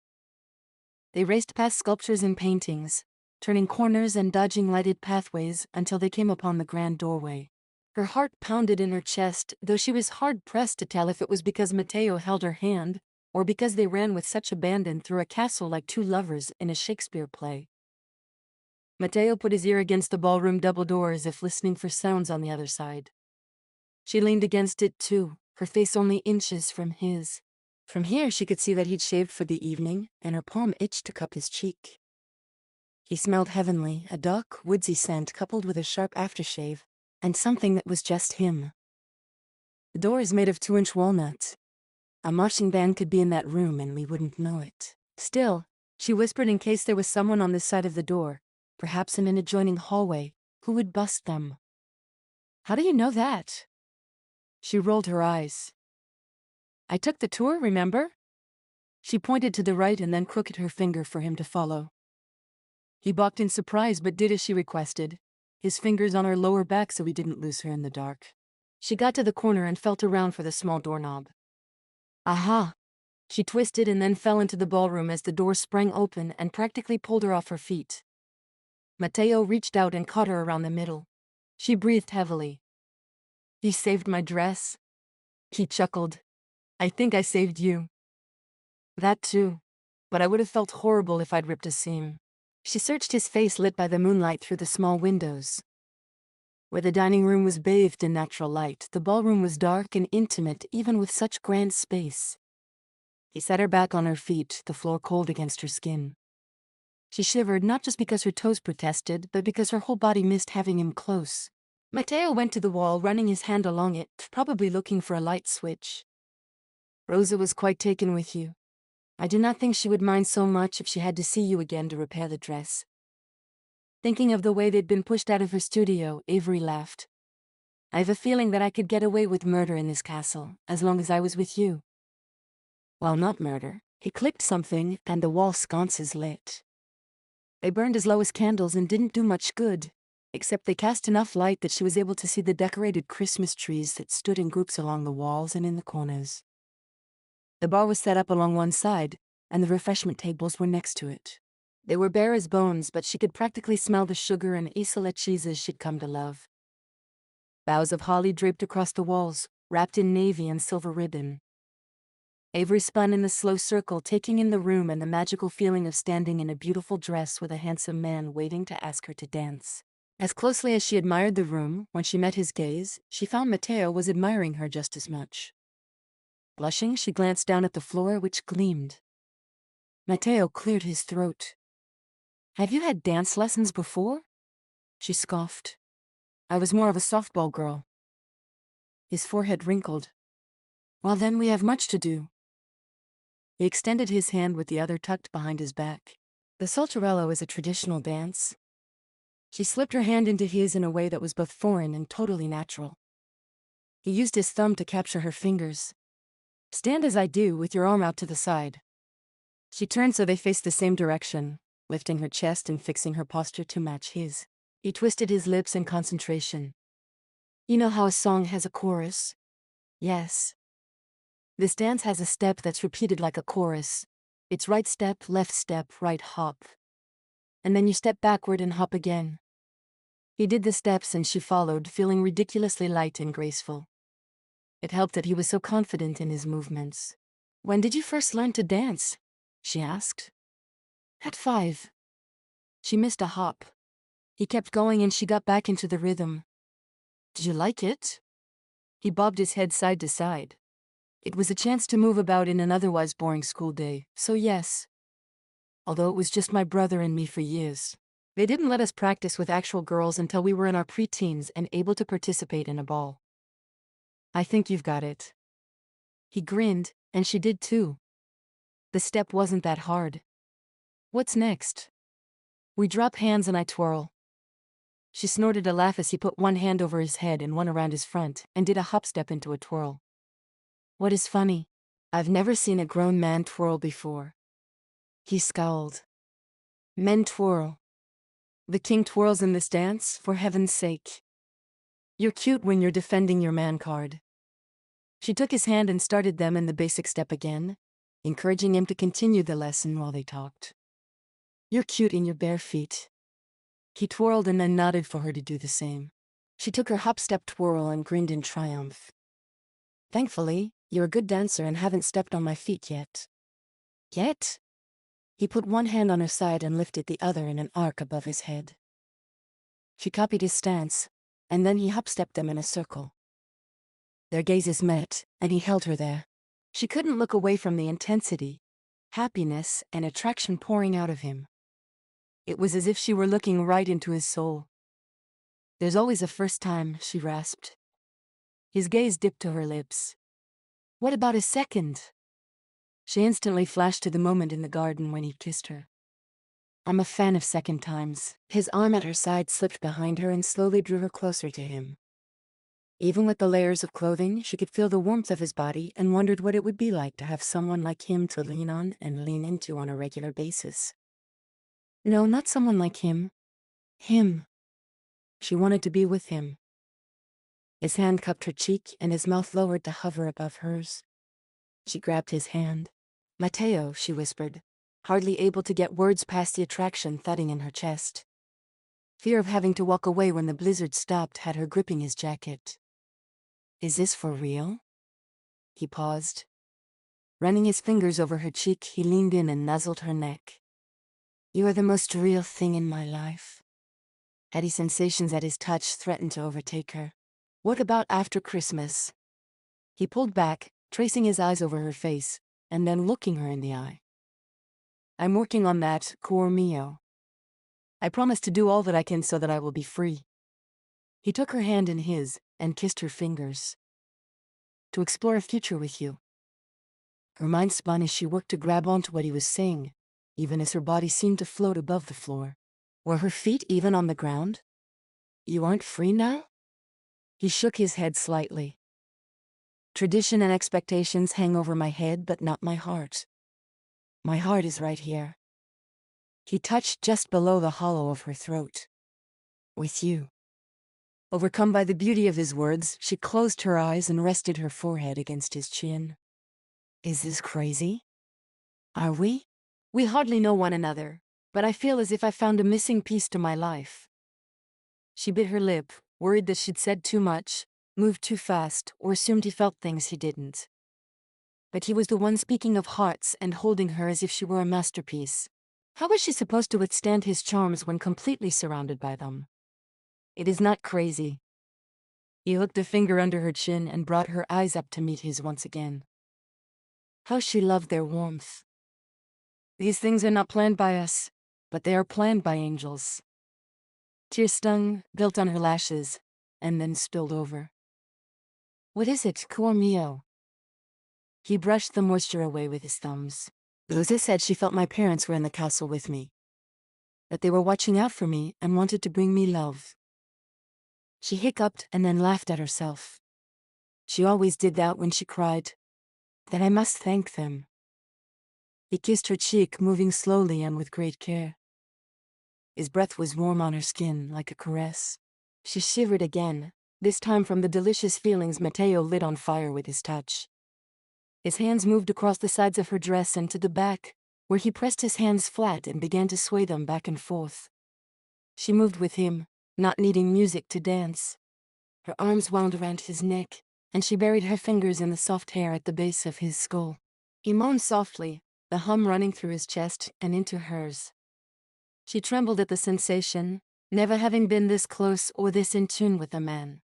They raced past sculptures and paintings, turning corners and dodging lighted pathways until they came upon the grand doorway. Her heart pounded in her chest, though she was hard-pressed to tell if it was because Matteo held her hand, or because they ran with such abandon through a castle like two lovers in a Shakespeare play. Matteo put his ear against the ballroom double door as if listening for sounds on the other side. She leaned against it too, her face only inches from his. From here she could see that he'd shaved for the evening, and her palm itched to cup his cheek. He smelled heavenly, a dark, woodsy scent coupled with a sharp aftershave, and something that was just him. The door is made of 2-inch walnuts. A marching band could be in that room and we wouldn't know it. Still, she whispered in case there was someone on this side of the door, perhaps in an adjoining hallway, who would bust them. How do you know that? She rolled her eyes. I took the tour, remember? She pointed to the right and then crooked her finger for him to follow. He balked in surprise but did as she requested, his fingers on her lower back so he didn't lose her in the dark. She got to the corner and felt around for the small doorknob. Aha! She twisted and then fell into the ballroom as the door sprang open and practically pulled her off her feet. Matteo reached out and caught her around the middle. She breathed heavily. You saved my dress. He chuckled. I think I saved you. That too. But I would have felt horrible if I'd ripped a seam. She searched his face lit by the moonlight through the small windows. Where the dining room was bathed in natural light, the ballroom was dark and intimate even with such grand space. He set her back on her feet, the floor cold against her skin. She shivered not just because her toes protested, but because her whole body missed having him close. Matteo went to the wall, running his hand along it, probably looking for a light switch. Rosa was quite taken with you. I do not think she would mind so much if she had to see you again to repair the dress. Thinking of the way they'd been pushed out of her studio, Avery laughed. I have a feeling that I could get away with murder in this castle, as long as I was with you. Well, not murder. He clicked something, and the wall sconces lit. They burned as low as candles and didn't do much good, except they cast enough light that she was able to see the decorated Christmas trees that stood in groups along the walls and in the corners. The bar was set up along one side, and the refreshment tables were next to it. They were bare as bones, but she could practically smell the sugar and Isola cheeses she'd come to love. Boughs of holly draped across the walls, wrapped in navy and silver ribbon. Avery spun in the slow circle, taking in the room and the magical feeling of standing in a beautiful dress with a handsome man waiting to ask her to dance. As closely as she admired the room, when she met his gaze, she found Matteo was admiring her just as much. Blushing, she glanced down at the floor, which gleamed. Matteo cleared his throat. "Have you had dance lessons before?" She scoffed. "I was more of a softball girl." His forehead wrinkled. "Well, then we have much to do." He extended his hand with the other tucked behind his back. "The Saltarello is a traditional dance." She slipped her hand into his in a way that was both foreign and totally natural. He used his thumb to capture her fingers. "Stand as I do, with your arm out to the side." She turned so they faced the same direction, lifting her chest and fixing her posture to match his. He twisted his lips in concentration. "You know how a song has a chorus?" "Yes." "This dance has a step that's repeated like a chorus. It's right step, right hop. And then you step backward and hop again." He did the steps and she followed, feeling ridiculously light and graceful. It helped that he was so confident in his movements. "When did you first learn to dance?" she asked. "At 5. She missed a hop. He kept going and she got back into the rhythm. "Did you like it?" He bobbed his head side to side. It was a chance to move about in an otherwise boring school day, so yes. Although it was just my brother and me for years. They didn't let us practice with actual girls until we were in our preteens and able to participate in a ball. "I think you've got it." He grinned, and she did too. The step wasn't that hard. "What's next?" "We drop hands and I twirl." She snorted a laugh as he put one hand over his head and one around his front, and did a hop step into a twirl. "What is funny? I've never seen a grown man twirl before." He scowled. "Men twirl. The king twirls in this dance, for heaven's sake. You're cute when you're defending your man card." She took his hand and started them in the basic step again, encouraging him to continue the lesson while they talked. "You're cute in your bare feet." He twirled and then nodded for her to do the same. She took her hop-step twirl and grinned in triumph. "Thankfully, you're a good dancer and haven't stepped on my feet yet." "Yet?" He put one hand on her side and lifted the other in an arc above his head. She copied his stance, and then he hop-stepped them in a circle. Their gazes met, and he held her there. She couldn't look away from the intensity, happiness, and attraction pouring out of him. It was as if she were looking right into his soul. "There's always a first time," she rasped. His gaze dipped to her lips. "What about a second?" She instantly flashed to the moment in the garden when he kissed her. "I'm a fan of second times." His arm at her side slipped behind her and slowly drew her closer to him. Even with the layers of clothing, she could feel the warmth of his body and wondered what it would be like to have someone like him to lean on and lean into on a regular basis. No, not someone like him. Him. She wanted to be with him. His hand cupped her cheek and his mouth lowered to hover above hers. She grabbed his hand. "Matteo," she whispered, hardly able to get words past the attraction thudding in her chest. Fear of having to walk away when the blizzard stopped had her gripping his jacket. "Is this for real?" He paused. Running his fingers over her cheek, he leaned in and nuzzled her neck. "You are the most real thing in my life." Heady sensations at his touch threatened to overtake her. "What about after Christmas?" He pulled back, tracing his eyes over her face, and then looking her in the eye. "I'm working on that, cor mio. I promise to do all that I can so that I will be free." He took her hand in his and kissed her fingers. "To explore a future with you." Her mind spun as she worked to grab onto what he was saying, even as her body seemed to float above the floor. Were her feet even on the ground? "You aren't free now?" He shook his head slightly. "Tradition and expectations hang over my head, but not my heart. My heart is right here." He touched just below the hollow of her throat. "With you." Overcome by the beauty of his words, she closed her eyes and rested her forehead against his chin. "Is this crazy?" Are we? We hardly know one another, but I feel as if I found a missing piece to my life. She bit her lip, worried that she'd said too much, moved too fast, or assumed he felt things he didn't. But he was the one speaking of hearts and holding her as if she were a masterpiece. How was she supposed to withstand his charms when completely surrounded by them? It is not crazy. He hooked a finger under her chin and brought her eyes up to meet his once again. How she loved their warmth. These things are not planned by us, but they are planned by angels. Tears stung, built on her lashes, and then spilled over. What is it, cor mio? He brushed the moisture away with his thumbs. Rosa said she felt my parents were in the castle with me, that they were watching out for me and wanted to bring me love. She hiccuped and then laughed at herself. She always did that when she cried. That I must thank them. He kissed her cheek, moving slowly and with great care. His breath was warm on her skin, like a caress. She shivered again, this time from the delicious feelings Matteo lit on fire with his touch. His hands moved across the sides of her dress and to the back, where he pressed his hands flat and began to sway them back and forth. She moved with him, not needing music to dance. Her arms wound around his neck, and she buried her fingers in the soft hair at the base of his skull. He moaned softly, the hum running through his chest and into hers. She trembled at the sensation, never having been this close or this in tune with a man.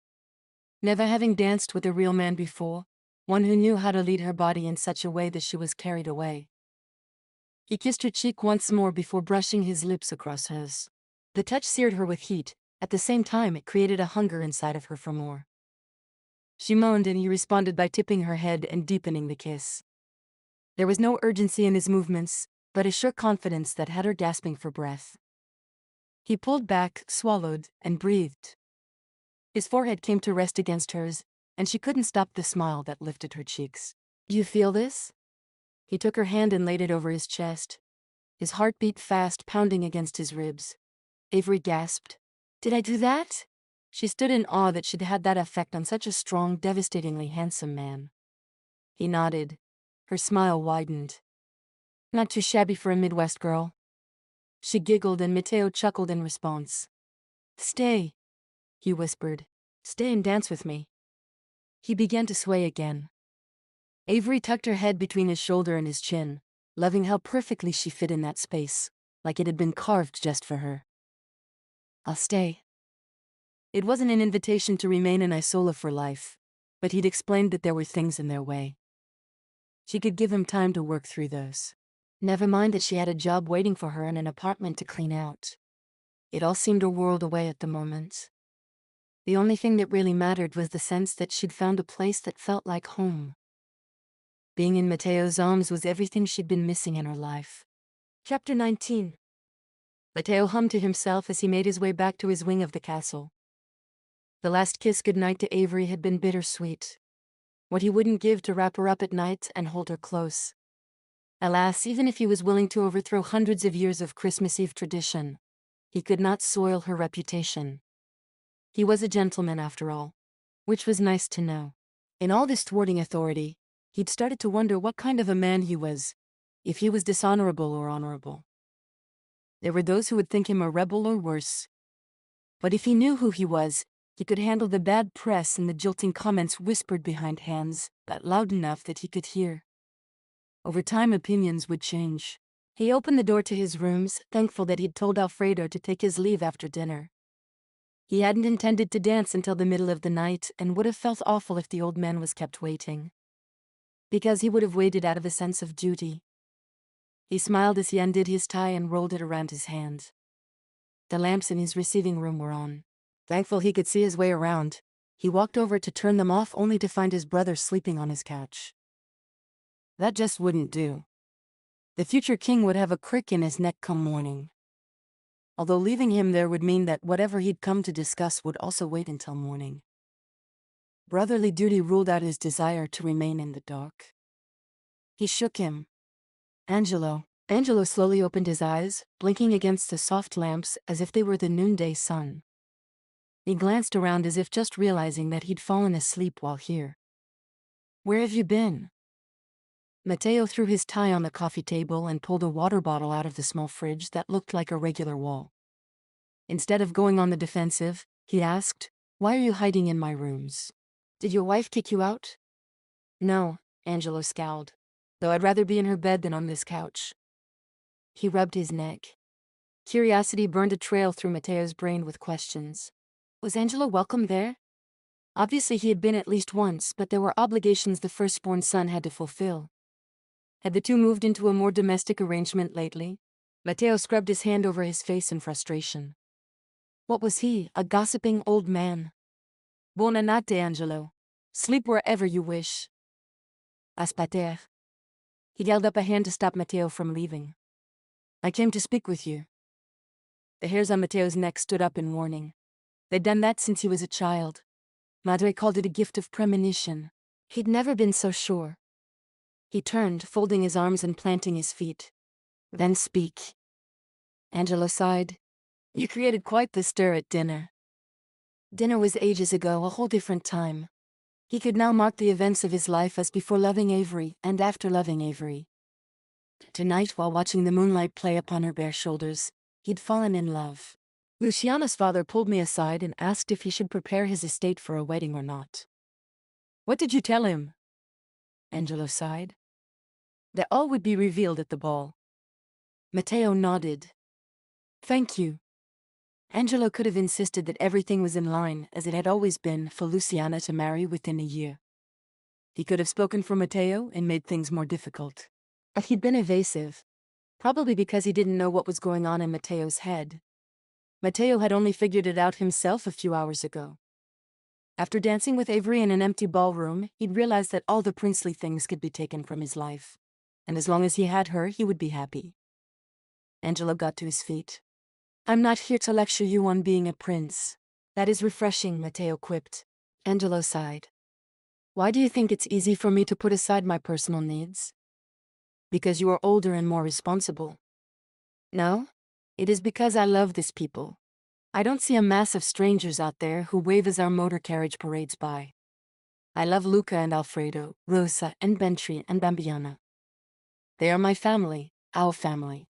Never having danced with a real man before, one who knew how to lead her body in such a way that she was carried away. He kissed her cheek once more before brushing his lips across hers. The touch seared her with heat, at the same time it created a hunger inside of her for more. She moaned and he responded by tipping her head and deepening the kiss. There was no urgency in his movements, but a sure confidence that had her gasping for breath. He pulled back, swallowed, and breathed. His forehead came to rest against hers, and she couldn't stop the smile that lifted her cheeks. You feel this? He took her hand and laid it over his chest. His heart beat fast, pounding against his ribs. Avery gasped. Did I do that? She stood in awe that she'd had that effect on such a strong, devastatingly handsome man. He nodded. Her smile widened. Not too shabby for a Midwest girl. She giggled and Matteo chuckled in response. Stay, he whispered. Stay and dance with me. He began to sway again. Avery tucked her head between his shoulder and his chin, loving how perfectly she fit in that space, like it had been carved just for her. I'll stay. It wasn't an invitation to remain in Isola for life, but he'd explained that there were things in their way. She could give him time to work through those. Never mind that she had a job waiting for her and an apartment to clean out. It all seemed a world away at the moment. The only thing that really mattered was the sense that she'd found a place that felt like home. Being in Matteo's arms was everything she'd been missing in her life. Chapter 19. Matteo hummed to himself as he made his way back to his wing of the castle. The last kiss goodnight to Avery had been bittersweet. What he wouldn't give to wrap her up at night and hold her close. Alas, even if he was willing to overthrow hundreds of years of Christmas Eve tradition, he could not soil her reputation. He was a gentleman after all, which was nice to know. In all this thwarting authority, he'd started to wonder what kind of a man he was, if he was dishonorable or honorable. There were those who would think him a rebel or worse. But if he knew who he was, he could handle the bad press and the jilting comments whispered behind hands, but loud enough that he could hear. Over time, opinions would change. He opened the door to his rooms, thankful that he'd told Alfredo to take his leave after dinner. He hadn't intended to dance until the middle of the night and would have felt awful if the old man was kept waiting. Because he would have waited out of a sense of duty. He smiled as he undid his tie and rolled it around his hand. The lamps in his receiving room were on. Thankful he could see his way around, he walked over to turn them off only to find his brother sleeping on his couch. That just wouldn't do. The future king would have a crick in his neck come morning. Although leaving him there would mean that whatever he'd come to discuss would also wait until morning. Brotherly duty ruled out his desire to remain in the dark. He shook him. Angelo. Angelo slowly opened his eyes, blinking against the soft lamps as if they were the noonday sun. He glanced around as if just realizing that he'd fallen asleep while here. Where have you been? Matteo threw his tie on the coffee table and pulled a water bottle out of the small fridge that looked like a regular wall. Instead of going on the defensive, he asked, "Why are you hiding in my rooms? Did your wife kick you out?" "No," Angelo scowled. "Though I'd rather be in her bed than on this couch." He rubbed his neck. Curiosity burned a trail through Matteo's brain with questions. Was Angelo welcome there? Obviously he had been at least once, but there were obligations the firstborn son had to fulfill. Had the two moved into a more domestic arrangement lately? Matteo scrubbed his hand over his face in frustration. What was he, a gossiping old man? Buonanotte, Angelo. Sleep wherever you wish. Aspetter. He held up a hand to stop Matteo from leaving. I came to speak with you. The hairs on Matteo's neck stood up in warning. They'd done that since he was a child. Madre called it a gift of premonition. He'd never been so sure. He turned, folding his arms and planting his feet. Then speak. Angelo sighed. You created quite the stir at dinner. Dinner was ages ago, a whole different time. He could now mark the events of his life as before loving Avery and after loving Avery. Tonight, while watching the moonlight play upon her bare shoulders, he'd fallen in love. Luciana's father pulled me aside and asked if he should prepare his estate for a wedding or not. What did you tell him? Angelo sighed. That all would be revealed at the ball. Matteo nodded. Thank you. Angelo could have insisted that everything was in line, as it had always been, for Luciana to marry within a year. He could have spoken for Matteo and made things more difficult. But he'd been evasive. Probably because he didn't know what was going on in Matteo's head. Matteo had only figured it out himself a few hours ago. After dancing with Avery in an empty ballroom, he'd realized that all the princely things could be taken from his life. And as long as he had her, he would be happy. Angelo got to his feet. I'm not here to lecture you on being a prince. That is refreshing, Matteo quipped. Angelo sighed. Why do you think it's easy for me to put aside my personal needs? Because you are older and more responsible. No, it is because I love this people. I don't see a mass of strangers out there who wave as our motor carriage parades by. I love Luca and Alfredo, Rosa and Bentry and Bambiana. They are my family, our family.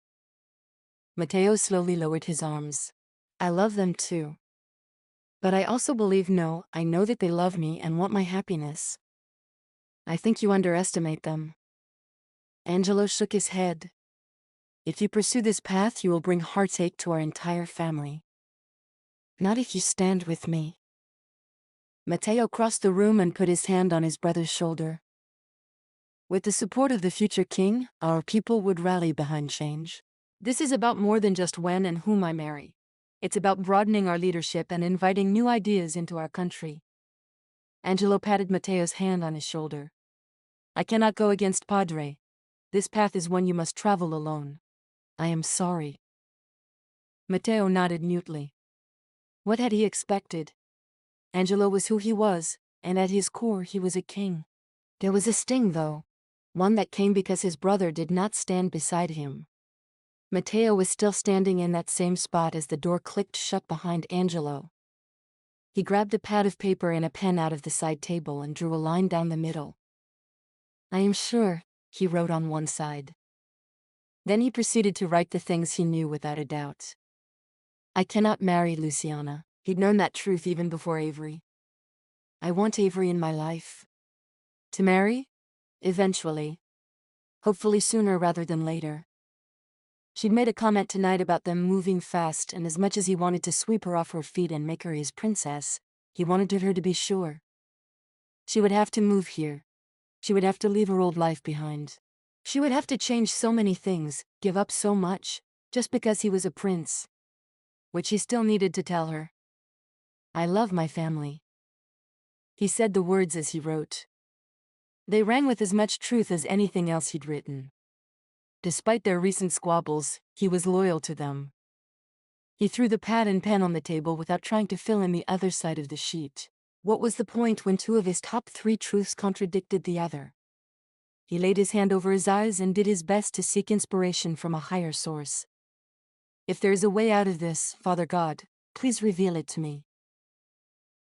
Matteo slowly lowered his arms. I love them too. But I also believe I know that they love me and want my happiness. I think you underestimate them. Angelo shook his head. If you pursue this path, you will bring heartache to our entire family. Not if you stand with me. Matteo crossed the room and put his hand on his brother's shoulder. With the support of the future king, our people would rally behind change. This is about more than just when and whom I marry. It's about broadening our leadership and inviting new ideas into our country. Angelo patted Matteo's hand on his shoulder. I cannot go against Padre. This path is one you must travel alone. I am sorry. Matteo nodded mutely. What had he expected? Angelo was who he was, and at his core he was a king. There was a sting, though. One that came because his brother did not stand beside him. Matteo was still standing in that same spot as the door clicked shut behind Angelo. He grabbed a pad of paper and a pen out of the side table and drew a line down the middle. I am sure, he wrote on one side. Then he proceeded to write the things he knew without a doubt. I cannot marry Luciana. He'd known that truth even before Avery. I want Avery in my life. To marry? Eventually. Hopefully sooner rather than later. She'd made a comment tonight about them moving fast, and as much as he wanted to sweep her off her feet and make her his princess, he wanted her to be sure. She would have to move here. She would have to leave her old life behind. She would have to change so many things, give up so much, just because he was a prince. Which he still needed to tell her. I love my family. He said the words as he wrote. They rang with as much truth as anything else he'd written. Despite their recent squabbles, he was loyal to them. He threw the pad and pen on the table without trying to fill in the other side of the sheet. What was the point when two of his top 3 truths contradicted the other? He laid his hand over his eyes and did his best to seek inspiration from a higher source. If there is a way out of this, Father God, please reveal it to me.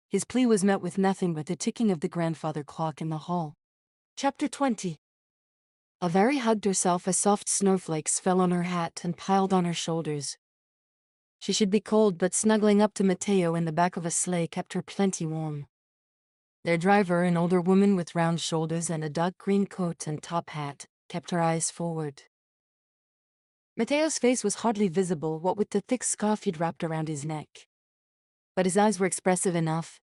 His plea was met with nothing but the ticking of the grandfather clock in the hall. Chapter 20. Avery hugged herself as soft snowflakes fell on her hat and piled on her shoulders. She should be cold, but snuggling up to Matteo in the back of a sleigh kept her plenty warm. Their driver, an older woman with round shoulders and a dark green coat and top hat, kept her eyes forward. Matteo's face was hardly visible, what with the thick scarf he'd wrapped around his neck. But his eyes were expressive enough.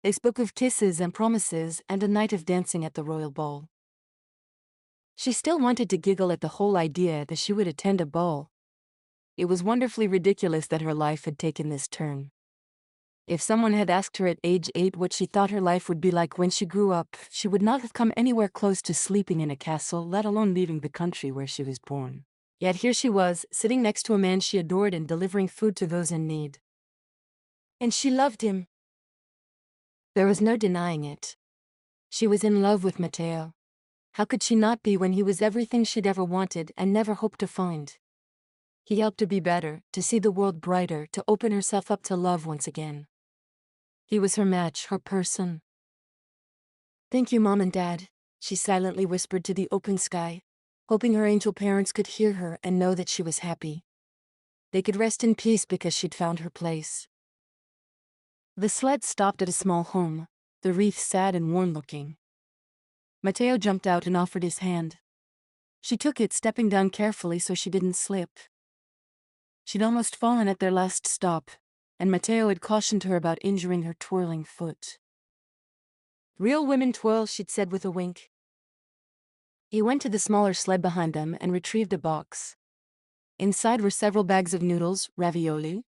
They spoke of kisses and promises and a night of dancing at the royal ball. She still wanted to giggle at the whole idea that she would attend a ball. It was wonderfully ridiculous that her life had taken this turn. If someone had asked her at age 8 what she thought her life would be like when she grew up, she would not have come anywhere close to sleeping in a castle, let alone leaving the country where she was born. Yet here she was, sitting next to a man she adored and delivering food to those in need. And she loved him. There was no denying it. She was in love with Matteo. How could she not be when he was everything she'd ever wanted and never hoped to find? He helped her be better, to see the world brighter, to open herself up to love once again. He was her match, her person. "Thank you, Mom and Dad," she silently whispered to the open sky, hoping her angel parents could hear her and know that she was happy. They could rest in peace because she'd found her place. The sled stopped at a small home, the wreath sad and worn-looking. Matteo jumped out and offered his hand. She took it, stepping down carefully so she didn't slip. She'd almost fallen at their last stop, and Matteo had cautioned her about injuring her twirling foot. "Real women twirl," she'd said with a wink. He went to the smaller sled behind them and retrieved a box. Inside were several bags of noodles, ravioli,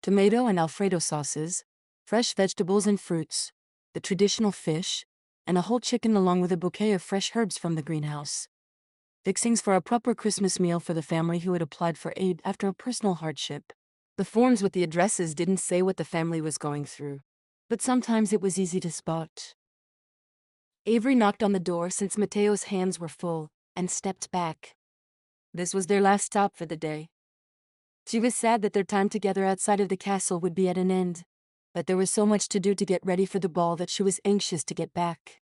tomato and Alfredo sauces, fresh vegetables and fruits, the traditional fish, and a whole chicken along with a bouquet of fresh herbs from the greenhouse. Fixings for a proper Christmas meal for the family who had applied for aid after a personal hardship. The forms with the addresses didn't say what the family was going through, but sometimes it was easy to spot. Avery knocked on the door since Matteo's hands were full, and stepped back. This was their last stop for the day. She was sad that their time together outside of the castle would be at an end, but there was so much to do to get ready for the ball that she was anxious to get back.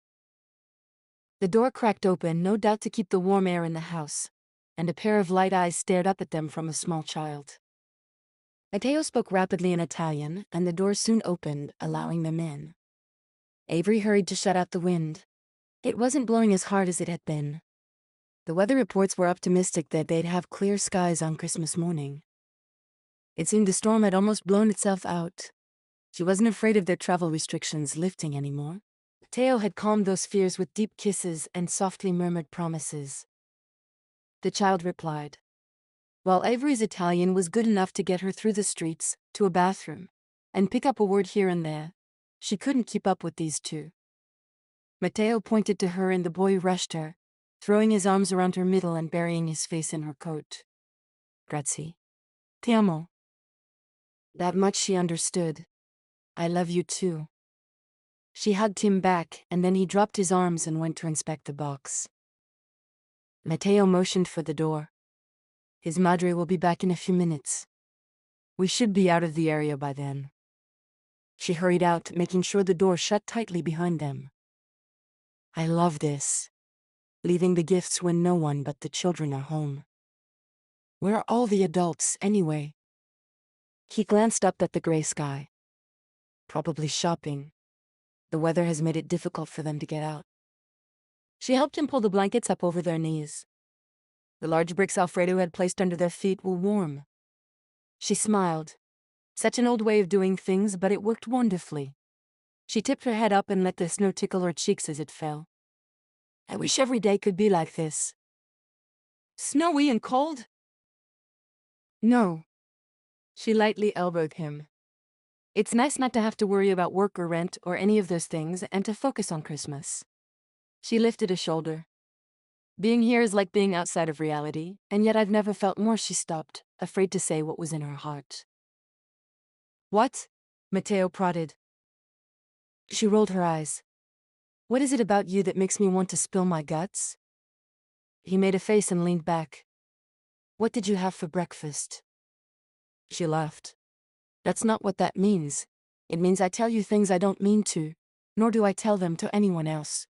The door cracked open, no doubt to keep the warm air in the house, and a pair of light eyes stared up at them from a small child. Matteo spoke rapidly in Italian, and the door soon opened, allowing them in. Avery hurried to shut out the wind. It wasn't blowing as hard as it had been. The weather reports were optimistic that they'd have clear skies on Christmas morning. It seemed the storm had almost blown itself out. She wasn't afraid of their travel restrictions lifting anymore. Matteo had calmed those fears with deep kisses and softly murmured promises. The child replied. While Avery's Italian was good enough to get her through the streets, to a bathroom, and pick up a word here and there, she couldn't keep up with these two. Matteo pointed to her and the boy rushed her, throwing his arms around her middle and burying his face in her coat. "Grazie. Ti amo." That much she understood. "I love you too." She hugged him back, and then he dropped his arms and went to inspect the box. Matteo motioned for the door. "His madre will be back in a few minutes. We should be out of the area by then." She hurried out, making sure the door shut tightly behind them. "I love this. Leaving the gifts when no one but the children are home. Where are all the adults, anyway?" He glanced up at the gray sky. "Probably shopping. The weather has made it difficult for them to get out." She helped him pull the blankets up over their knees. The large bricks Alfredo had placed under their feet were warm. She smiled. Such an old way of doing things, but it worked wonderfully. She tipped her head up and let the snow tickle her cheeks as it fell. "I wish every day could be like this." "Snowy and cold?" "No." She lightly elbowed him. "It's nice not to have to worry about work or rent or any of those things and to focus on Christmas." She lifted a shoulder. "Being here is like being outside of reality, and yet I've never felt more." She stopped, afraid to say what was in her heart. "What?" Matteo prodded. She rolled her eyes. "What is it about you that makes me want to spill my guts?" He made a face and leaned back. "What did you have for breakfast?" She laughed. "That's not what that means. It means I tell you things I don't mean to, nor do I tell them to anyone else."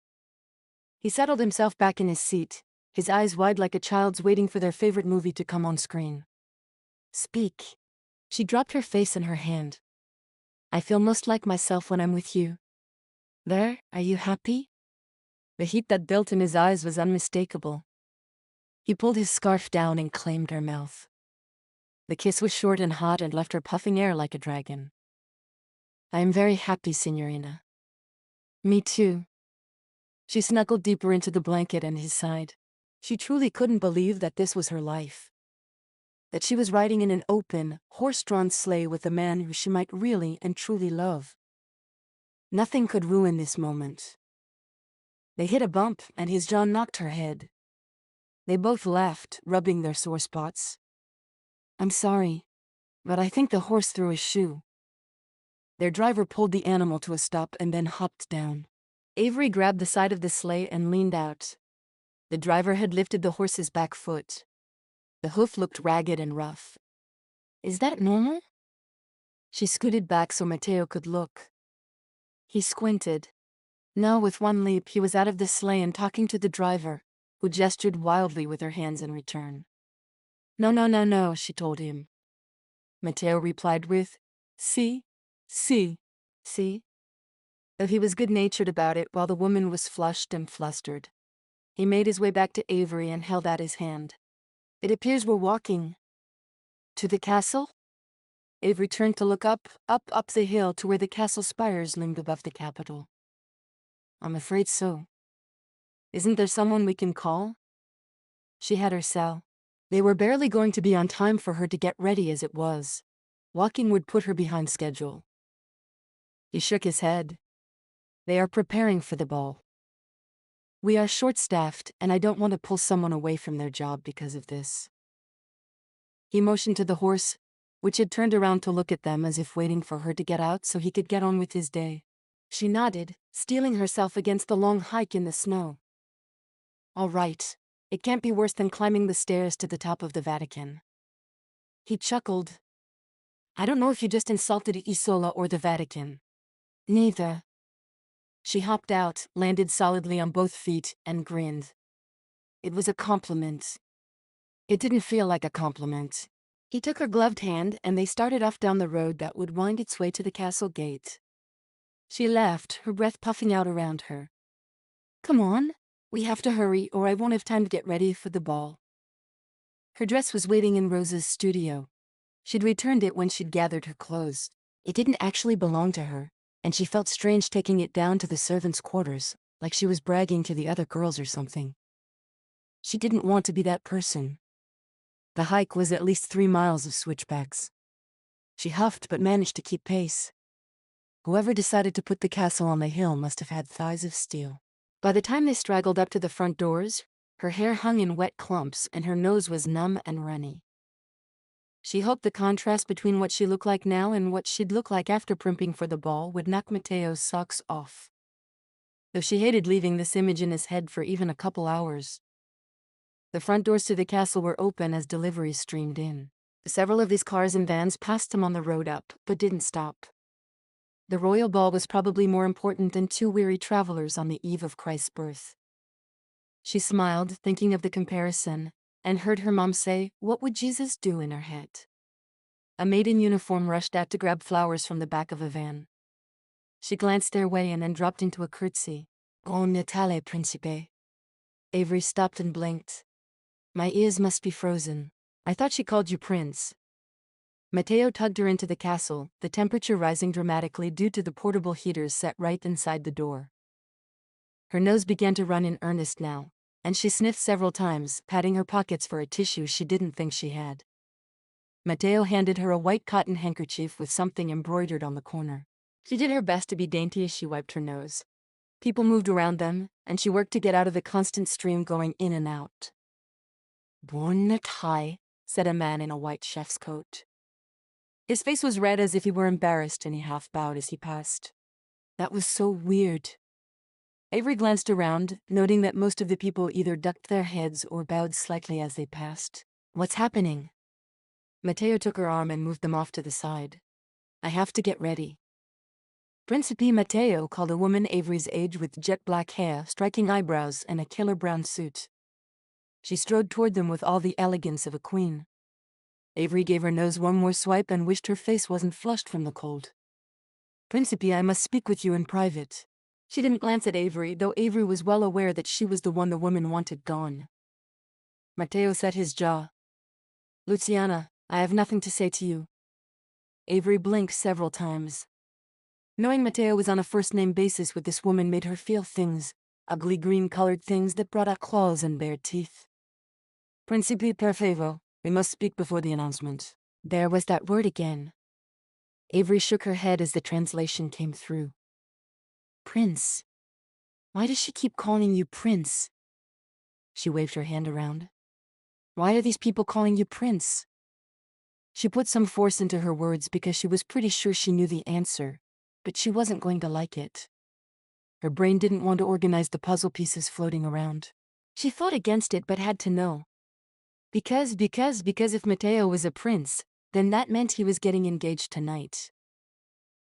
He settled himself back in his seat, his eyes wide like a child's waiting for their favorite movie to come on screen. Speak. She dropped her face in her hand. I feel most like myself when I'm with you. There, are you happy? The heat that built in his eyes was unmistakable. He pulled his scarf down and claimed her mouth. The kiss was short and hot and left her puffing air like a dragon. I am very happy, Signorina. Me too. She snuggled deeper into the blanket and his side. She truly couldn't believe that this was her life. That she was riding in an open, horse-drawn sleigh with a man who she might really and truly love. Nothing could ruin this moment. They hit a bump and his jaw knocked her head. They both laughed, rubbing their sore spots. I'm sorry, but I think the horse threw a shoe. Their driver pulled the animal to a stop and then hopped down. Avery grabbed the side of the sleigh and leaned out. The driver had lifted the horse's back foot. The hoof looked ragged and rough. Is that normal? She scooted back so Matteo could look. He squinted. Now, with one leap, he was out of the sleigh and talking to the driver, who gestured wildly with her hands in return. No, she told him. Matteo replied with, Si, si, si. Though he was good-natured about it while the woman was flushed and flustered. He made his way back to Avery and held out his hand. It appears we're walking. To the castle? Avery turned to look up the hill to where the castle spires loomed above the capital. I'm afraid so. Isn't there someone we can call? She had her cell. They were barely going to be on time for her to get ready as it was. Walking would put her behind schedule. He shook his head. They are preparing for the ball. We are short-staffed, and I don't want to pull someone away from their job because of this. He motioned to the horse, which had turned around to look at them as if waiting for her to get out so he could get on with his day. She nodded, steeling herself against the long hike in the snow. All right, it can't be worse than climbing the stairs to the top of the Vatican. He chuckled. I don't know if you just insulted Isola or the Vatican. Neither. She hopped out, landed solidly on both feet, and grinned. It was a compliment. It didn't feel like a compliment. He took her gloved hand and they started off down the road that would wind its way to the castle gate. She laughed, her breath puffing out around her. Come on, we have to hurry or I won't have time to get ready for the ball. Her dress was waiting in Rosa's studio. She'd returned it when she'd gathered her clothes. It didn't actually belong to her, and she felt strange taking it down to the servants' quarters, like she was bragging to the other girls or something. She didn't want to be that person. The hike was at least 3 miles of switchbacks. She huffed but managed to keep pace. Whoever decided to put the castle on the hill must have had thighs of steel. By the time they straggled up to the front doors, her hair hung in wet clumps and her nose was numb and runny. She hoped the contrast between what she looked like now and what she'd look like after primping for the ball would knock Matteo's socks off. Though she hated leaving this image in his head for even a couple hours. The front doors to the castle were open as deliveries streamed in. Several of these cars and vans passed him on the road up, but didn't stop. The royal ball was probably more important than 2 weary travelers on the eve of Christ's birth. She smiled, thinking of the comparison, and heard her mom say, "What would Jesus do?" in her head. A maid in uniform rushed out to grab flowers from the back of a van. She glanced their way and then dropped into a curtsy. Buon Natale, Principe. Avery stopped and blinked. My ears must be frozen. I thought she called you Prince. Matteo tugged her into the castle, the temperature rising dramatically due to the portable heaters set right inside the door. Her nose began to run in earnest now, and she sniffed several times, patting her pockets for a tissue she didn't think she had. Matteo handed her a white cotton handkerchief with something embroidered on the corner. She did her best to be dainty as she wiped her nose. People moved around them, and she worked to get out of the constant stream going in and out. Buon Natale, said a man in a white chef's coat. His face was red as if he were embarrassed, and he half bowed as he passed. That was so weird. Avery glanced around, noting that most of the people either ducked their heads or bowed slightly as they passed. What's happening? Matteo took her arm and moved them off to the side. I have to get ready. Principe Matteo called a woman Avery's age with jet black hair, striking eyebrows, and a killer brown suit. She strode toward them with all the elegance of a queen. Avery gave her nose one more swipe and wished her face wasn't flushed from the cold. Principe, I must speak with you in private. She didn't glance at Avery, though Avery was well aware that she was the one the woman wanted gone. Matteo set his jaw. Luciana, I have nothing to say to you. Avery blinked several times. Knowing Matteo was on a first-name basis with this woman made her feel things, ugly green-colored things that brought out claws and bared teeth. Principe per favor, we must speak before the announcement. There was that word again. Avery shook her head as the translation came through. Prince. Why does she keep calling you Prince? She waved her hand around. Why are these people calling you Prince? She put some force into her words because she was pretty sure she knew the answer, but she wasn't going to like it. Her brain didn't want to organize the puzzle pieces floating around. She fought against it but had to know. Because if Matteo was a prince, then that meant he was getting engaged tonight.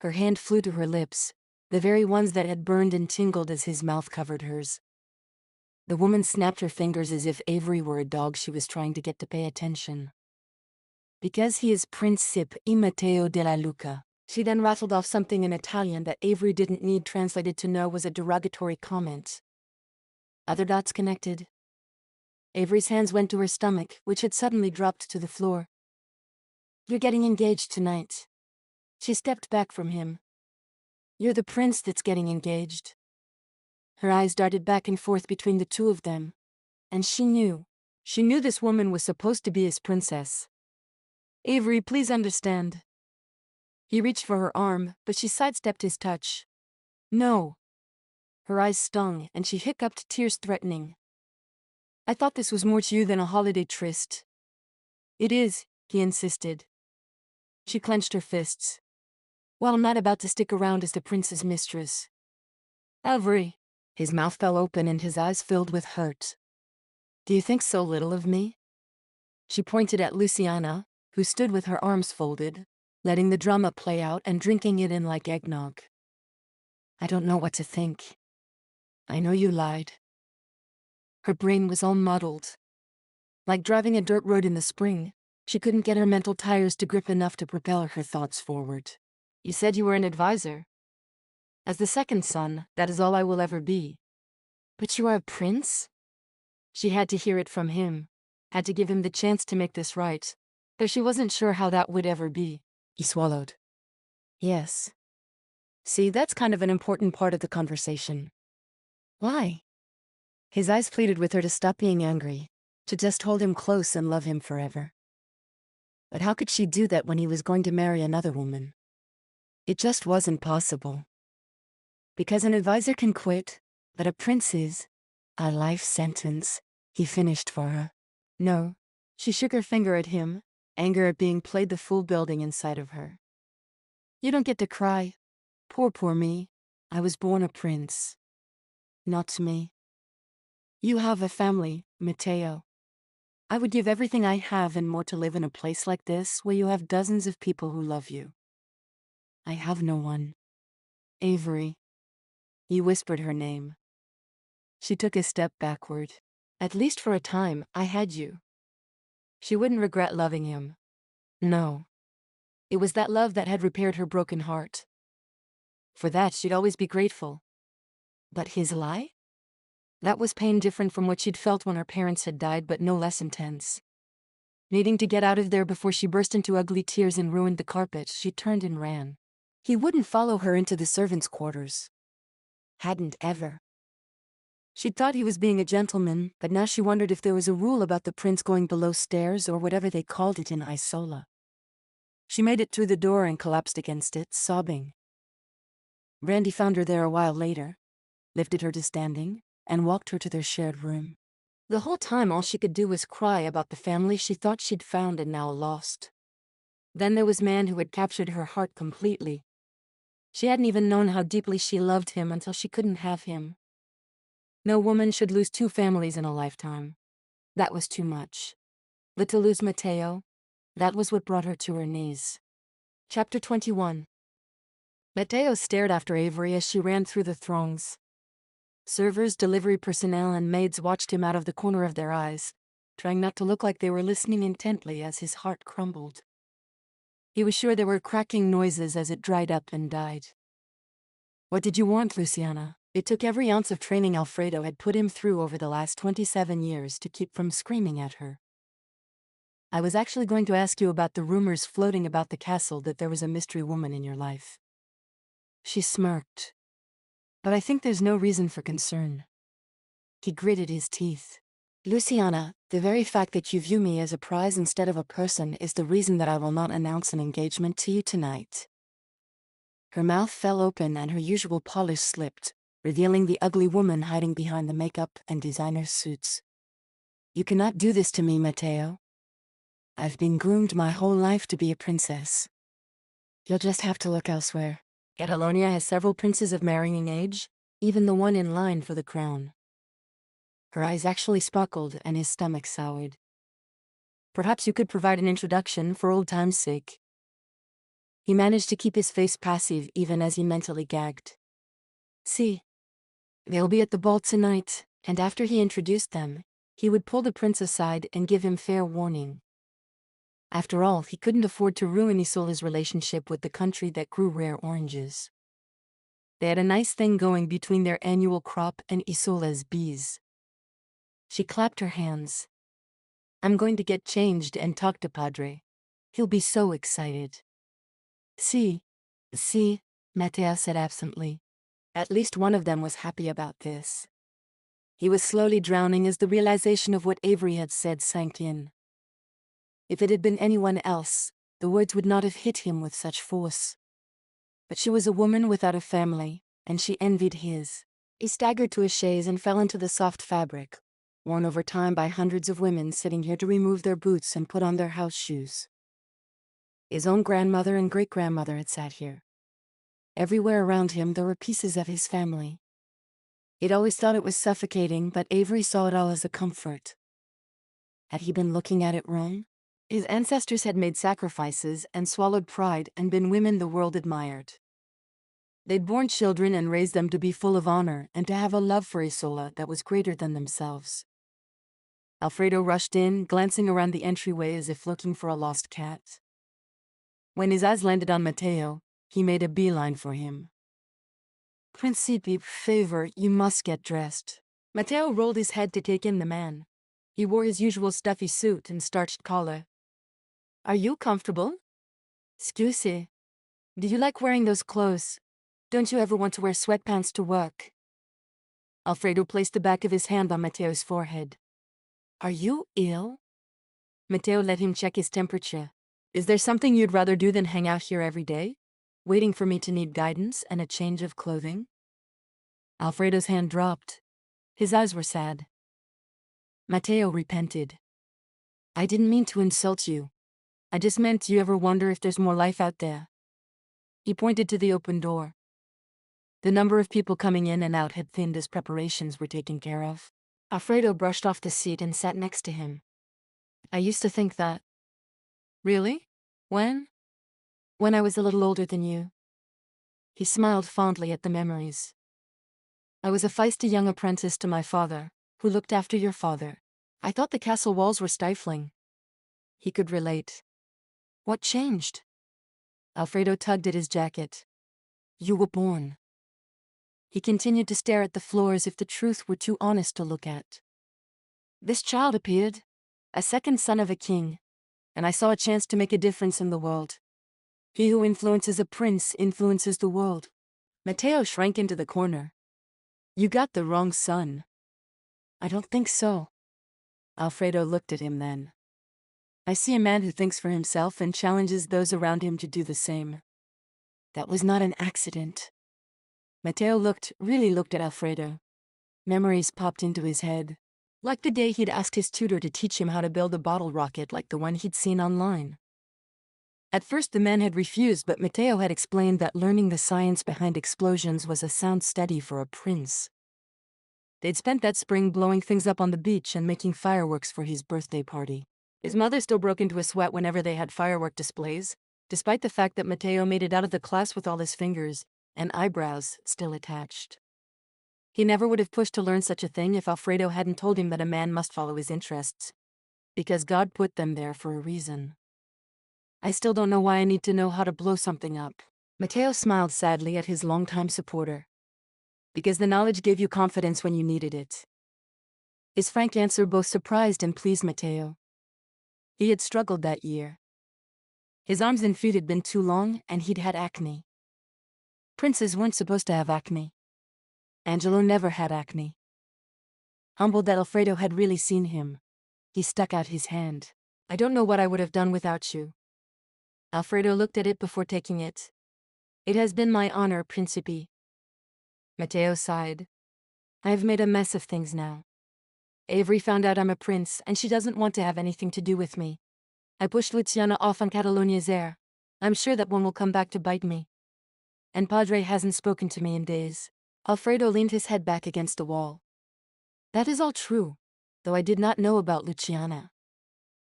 Her hand flew to her lips, the very ones that had burned and tingled as his mouth covered hers. The woman snapped her fingers as if Avery were a dog she was trying to get to pay attention. Because he is Principe Matteo de Luca. She then rattled off something in Italian that Avery didn't need translated to know was a derogatory comment. Other dots connected. Avery's hands went to her stomach, which had suddenly dropped to the floor. You're getting engaged tonight. She stepped back from him. You're the prince that's getting engaged. Her eyes darted back and forth between the two of them. And she knew this woman was supposed to be his princess. Avery, please understand. He reached for her arm, but she sidestepped his touch. No. Her eyes stung, and she hiccuped, tears threatening. I thought this was more to you than a holiday tryst. It is, he insisted. She clenched her fists. Well, I'm not about to stick around as the prince's mistress. Avery. His mouth fell open and his eyes filled with hurt. Do you think so little of me? She pointed at Luciana, who stood with her arms folded, letting the drama play out and drinking it in like eggnog. I don't know what to think. I know you lied. Her brain was all muddled. Like driving a dirt road in the spring, she couldn't get her mental tires to grip enough to propel her thoughts forward. You said you were an advisor. As the second son, that is all I will ever be. But you are a prince? She had to hear it from him, had to give him the chance to make this right, though she wasn't sure how that would ever be. He swallowed. Yes. See, that's kind of an important part of the conversation. Why? His eyes pleaded with her to stop being angry, to just hold him close and love him forever. But how could she do that when he was going to marry another woman? It just wasn't possible. Because an advisor can quit, but a prince is a life sentence, he finished for her. No. She shook her finger at him, anger at being played the fool building inside of her. You don't get to cry. Poor me. I was born a prince. Not me. You have a family, Matteo. I would give everything I have and more to live in a place like this where you have dozens of people who love you. I have no one. Avery. He whispered her name. She took a step backward. At least for a time, I had you. She wouldn't regret loving him. No. It was that love that had repaired her broken heart. For that, she'd always be grateful. But his lie? That was pain different from what she'd felt when her parents had died, but no less intense. Needing to get out of there before she burst into ugly tears and ruined the carpet, she turned and ran. He wouldn't follow her into the servants' quarters. Hadn't ever. She'd thought he was being a gentleman, but now she wondered if there was a rule about the prince going below stairs or whatever they called it in Isola. She made it through the door and collapsed against it, sobbing. Brandy found her there a while later, lifted her to standing, and walked her to their shared room. The whole time all she could do was cry about the family she thought she'd found and now lost. Then there was man who had captured her heart completely. She hadn't even known how deeply she loved him until she couldn't have him. No woman should lose 2 families in a lifetime. That was too much. But to lose Matteo, that was what brought her to her knees. Chapter 21. Matteo stared after Avery as she ran through the throngs. Servers, delivery personnel, and maids watched him out of the corner of their eyes, trying not to look like they were listening intently as his heart crumbled. He was sure there were cracking noises as it dried up and died. What did you want, Luciana? It took every ounce of training Alfredo had put him through over the last 27 years to keep from screaming at her. I was actually going to ask you about the rumors floating about the castle that there was a mystery woman in your life. She smirked. But I think there's no reason for concern. He gritted his teeth. Luciana, the very fact that you view me as a prize instead of a person is the reason that I will not announce an engagement to you tonight. Her mouth fell open and her usual polish slipped, revealing the ugly woman hiding behind the makeup and designer suits. You cannot do this to me, Matteo. I've been groomed my whole life to be a princess. You'll just have to look elsewhere. Catalonia has several princes of marrying age, even the one in line for the crown. Her eyes actually sparkled and his stomach soured. Perhaps you could provide an introduction for old time's sake. He managed to keep his face passive even as he mentally gagged. See, they'll be at the ball tonight, and after he introduced them, he would pull the prince aside and give him fair warning. After all, he couldn't afford to ruin Isola's relationship with the country that grew rare oranges. They had a nice thing going between their annual crop and Isola's bees. She clapped her hands. I'm going to get changed and talk to Padre. He'll be so excited. See, Matteo said absently. At least one of them was happy about this. He was slowly drowning as the realization of what Avery had said sank in. If it had been anyone else, the words would not have hit him with such force. But she was a woman without a family, and she envied his. He staggered to a chaise and fell into the soft fabric, worn over time by hundreds of women sitting here to remove their boots and put on their house shoes. His own grandmother and great-grandmother had sat here. Everywhere around him there were pieces of his family. He'd always thought it was suffocating, but Avery saw it all as a comfort. Had he been looking at it wrong? His ancestors had made sacrifices and swallowed pride and been women the world admired. They'd borne children and raised them to be full of honor and to have a love for Isola that was greater than themselves. Alfredo rushed in, glancing around the entryway as if looking for a lost cat. When his eyes landed on Matteo, he made a beeline for him. Principe, favor, you must get dressed. Matteo rolled his head to take in the man. He wore his usual stuffy suit and starched collar. Are you comfortable? Scusi. Do you like wearing those clothes? Don't you ever want to wear sweatpants to work? Alfredo placed the back of his hand on Matteo's forehead. Are you ill? Matteo let him check his temperature. Is there something you'd rather do than hang out here every day? Waiting for me to need guidance and a change of clothing? Alfredo's hand dropped. His eyes were sad. Matteo repented. I didn't mean to insult you. I just meant, do you ever wonder if there's more life out there? He pointed to the open door. The number of people coming in and out had thinned as preparations were taken care of. Alfredo brushed off the seat and sat next to him. I used to think that. Really? When? When I was a little older than you. He smiled fondly at the memories. I was a feisty young apprentice to my father, who looked after your father. I thought the castle walls were stifling. He could relate. What changed? Alfredo tugged at his jacket. You were born. He continued to stare at the floor as if the truth were too honest to look at. This child appeared, a second son of a king, and I saw a chance to make a difference in the world. He who influences a prince influences the world. Matteo shrank into the corner. You got the wrong son. I don't think so. Alfredo looked at him then. I see a man who thinks for himself and challenges those around him to do the same. That was not an accident. Matteo really looked at Alfredo. Memories popped into his head. Like the day he'd asked his tutor to teach him how to build a bottle rocket like the one he'd seen online. At first the man had refused, but Matteo had explained that learning the science behind explosions was a sound study for a prince. They'd spent that spring blowing things up on the beach and making fireworks for his birthday party. His mother still broke into a sweat whenever they had firework displays, despite the fact that Matteo made it out of the class with all his fingers and eyebrows still attached. He never would have pushed to learn such a thing if Alfredo hadn't told him that a man must follow his interests. Because God put them there for a reason. I still don't know why I need to know how to blow something up. Matteo smiled sadly at his longtime supporter. Because the knowledge gave you confidence when you needed it. His frank answer both surprised and pleased Matteo. He had struggled that year. His arms and feet had been too long, and he'd had acne. Princes weren't supposed to have acne. Angelo never had acne. Humbled that Alfredo had really seen him, he stuck out his hand. I don't know what I would have done without you. Alfredo looked at it before taking it. It has been my honor, Principe. Matteo sighed. I have made a mess of things now. Avery found out I'm a prince, and she doesn't want to have anything to do with me. I pushed Luciana off on Catalonia's air. I'm sure that one will come back to bite me. And Padre hasn't spoken to me in days. Alfredo leaned his head back against the wall. That is all true, though I did not know about Luciana.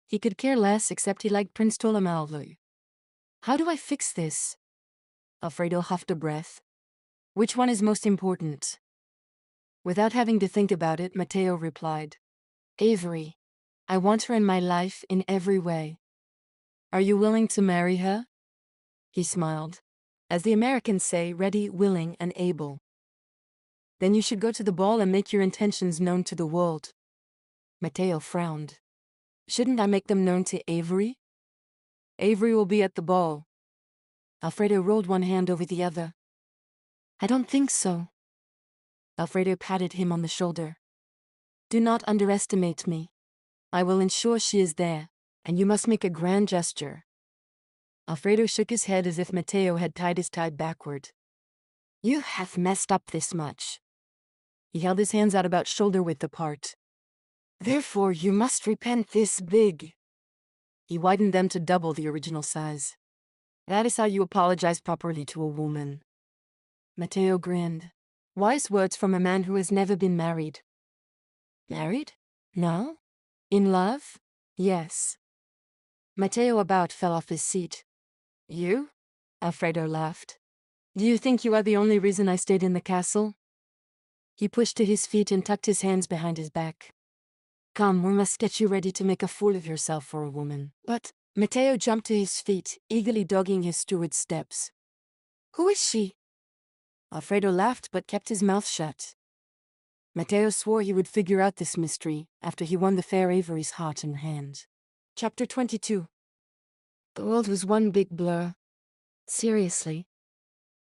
He could care less except he liked Prince Tolomeo. How do I fix this? Alfredo huffed a breath. Which one is most important? Without having to think about it, Matteo replied. Avery. I want her in my life in every way. Are you willing to marry her? He smiled. As the Americans say, ready, willing, and able. Then you should go to the ball and make your intentions known to the world. Matteo frowned. Shouldn't I make them known to Avery? Avery will be at the ball. Alfredo rolled one hand over the other. I don't think so. Alfredo patted him on the shoulder. Do not underestimate me. I will ensure she is there, and you must make a grand gesture. Alfredo shook his head as if Matteo had tied his tie backward. You have messed up this much. He held his hands out about shoulder-width apart. Therefore you must repent this big. He widened them to double the original size. That is how you apologize properly to a woman. Matteo grinned. Wise words from a man who has never been married. Married? No? In love? Yes. Matteo about fell off his seat. You? Alfredo laughed. Do you think you are the only reason I stayed in the castle? He pushed to his feet and tucked his hands behind his back. Come, we must get you ready to make a fool of yourself for a woman. But Matteo jumped to his feet, eagerly dogging his steward's steps. Who is she? Alfredo laughed but kept his mouth shut. Matteo swore he would figure out this mystery after he won the fair Avery's heart and hand. Chapter 22. The world was one big blur. Seriously.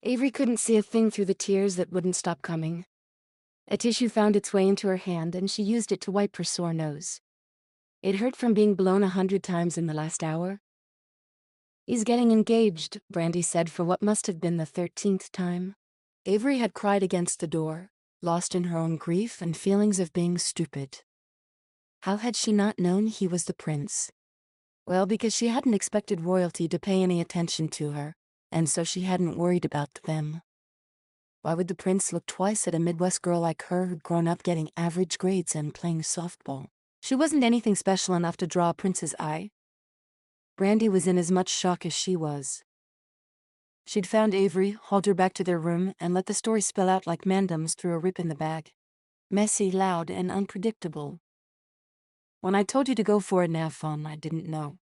Avery couldn't see a thing through the tears that wouldn't stop coming. A tissue found its way into her hand and she used it to wipe her sore nose. It hurt from being blown 100 times in the last hour. He's getting engaged, Brandy said for what must have been the 13th time. Avery had cried against the door, lost in her own grief and feelings of being stupid. How had she not known he was the prince? Well, because she hadn't expected royalty to pay any attention to her, and so she hadn't worried about them. Why would the prince look twice at a Midwest girl like her who'd grown up getting average grades and playing softball? She wasn't anything special enough to draw a prince's eye. Brandy was in as much shock as she was. She'd found Avery, hauled her back to their room, and let the story spill out like Mandams through a rip in the bag. Messy, loud, and unpredictable. When I told you to go for it and have fun, I didn't know.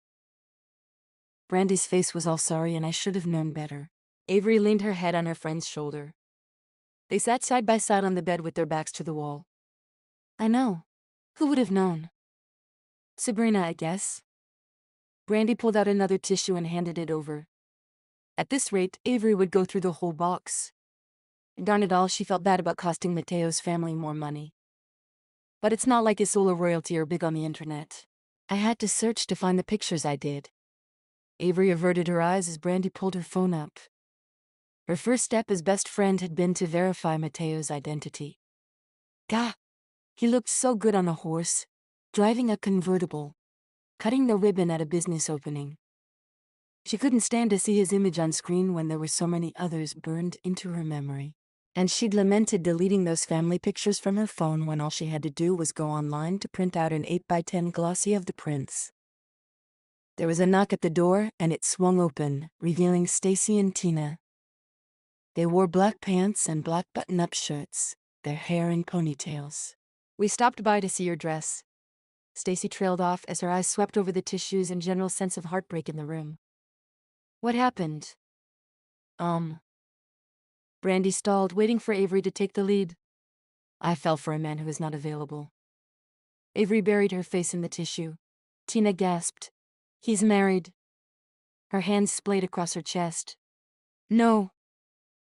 Brandy's face was all sorry and I should have known better. Avery leaned her head on her friend's shoulder. They sat side by side on the bed with their backs to the wall. I know. Who would have known? Sabrina, I guess. Brandy pulled out another tissue and handed it over. At this rate, Avery would go through the whole box. Darn it all, she felt bad about costing Matteo's family more money. But it's not like Isola royalty are big on the internet. I had to search to find the pictures I did. Avery averted her eyes as Brandy pulled her phone up. Her first step as best friend had been to verify Matteo's identity. Gah! He looked so good on a horse, driving a convertible, cutting the ribbon at a business opening. She couldn't stand to see his image on screen when there were so many others burned into her memory. And she'd lamented deleting those family pictures from her phone when all she had to do was go online to print out an 8x10 glossy of the prince. There was a knock at the door, and it swung open, revealing Stacy and Tina. They wore black pants and black button-up shirts, their hair in ponytails. We stopped by to see your dress. Stacy trailed off as her eyes swept over the tissues and general sense of heartbreak in the room. What happened? Brandy stalled, waiting for Avery to take the lead. I fell for a man who is not available. Avery buried her face in the tissue. Tina gasped. He's married. Her hands splayed across her chest. No.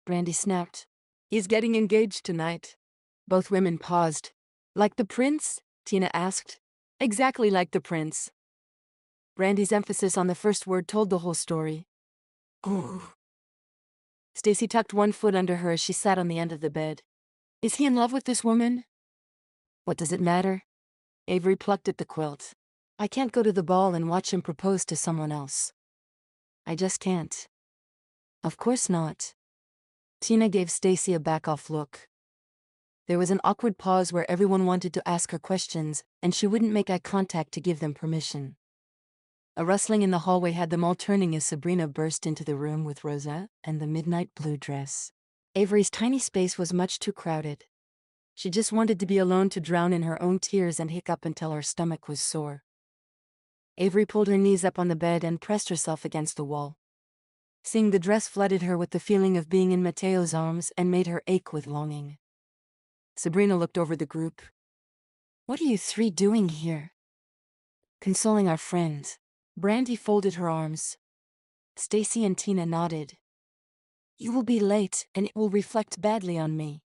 Brandy snapped. He's getting engaged tonight. Both women paused. Like the prince? Tina asked. Exactly like the prince. Brandy's emphasis on the first word told the whole story. Ooh. Stacy tucked one foot under her as she sat on the end of the bed. Is he in love with this woman? What does it matter? Avery plucked at the quilt. I can't go to the ball and watch him propose to someone else. I just can't. Of course not. Tina gave Stacy a back-off look. There was an awkward pause where everyone wanted to ask her questions, and she wouldn't make eye contact to give them permission. A rustling in the hallway had them all turning as Sabrina burst into the room with Rosa and the midnight blue dress. Avery's tiny space was much too crowded. She just wanted to be alone to drown in her own tears and hiccup until her stomach was sore. Avery pulled her knees up on the bed and pressed herself against the wall. Seeing the dress flooded her with the feeling of being in Matteo's arms and made her ache with longing. Sabrina looked over the group. What are you three doing here? Consoling our friend. Brandy folded her arms. Stacy and Tina nodded. You will be late, and it will reflect badly on me.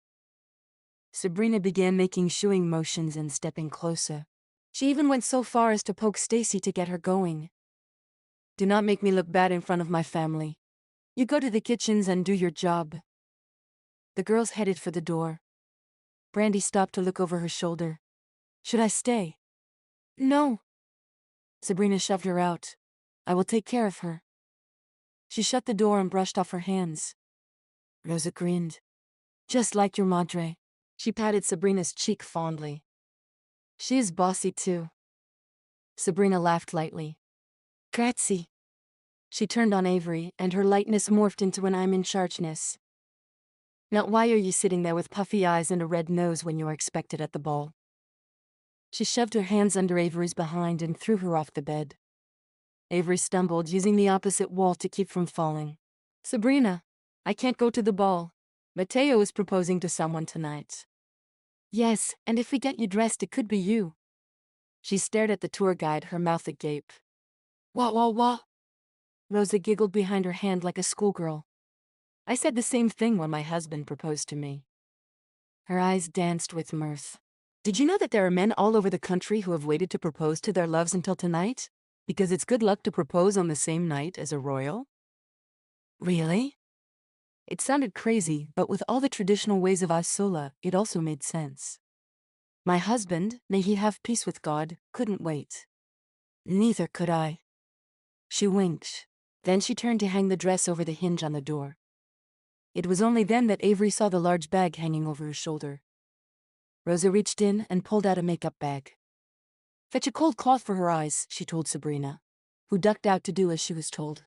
Sabrina began making shooing motions and stepping closer. She even went so far as to poke Stacy to get her going. Do not make me look bad in front of my family. You go to the kitchens and do your job. The girls headed for the door. Brandy stopped to look over her shoulder. Should I stay? No. Sabrina shoved her out. I will take care of her. She shut the door and brushed off her hands. Rosa grinned. Just like your madre. She patted Sabrina's cheek fondly. She is bossy too. Sabrina laughed lightly. Grazie. She turned on Avery, and her lightness morphed into an I'm in chargeness. Now why are you sitting there with puffy eyes and a red nose when you are expected at the ball? She shoved her hands under Avery's behind and threw her off the bed. Avery stumbled, using the opposite wall to keep from falling. Sabrina, I can't go to the ball. Matteo is proposing to someone tonight. Yes, and if we get you dressed it could be you. She stared at the tour guide, her mouth agape. Wah. Rosa giggled behind her hand like a schoolgirl. I said the same thing when my husband proposed to me. Her eyes danced with mirth. Did you know that there are men all over the country who have waited to propose to their loves until tonight? Because it's good luck to propose on the same night as a royal? Really? It sounded crazy, but with all the traditional ways of Isola, it also made sense. My husband, may he have peace with God, couldn't wait. Neither could I. She winked. Then she turned to hang the dress over the hinge on the door. It was only then that Avery saw the large bag hanging over her shoulder. Rosa reached in and pulled out a makeup bag. Fetch a cold cloth for her eyes, she told Sabrina, who ducked out to do as she was told.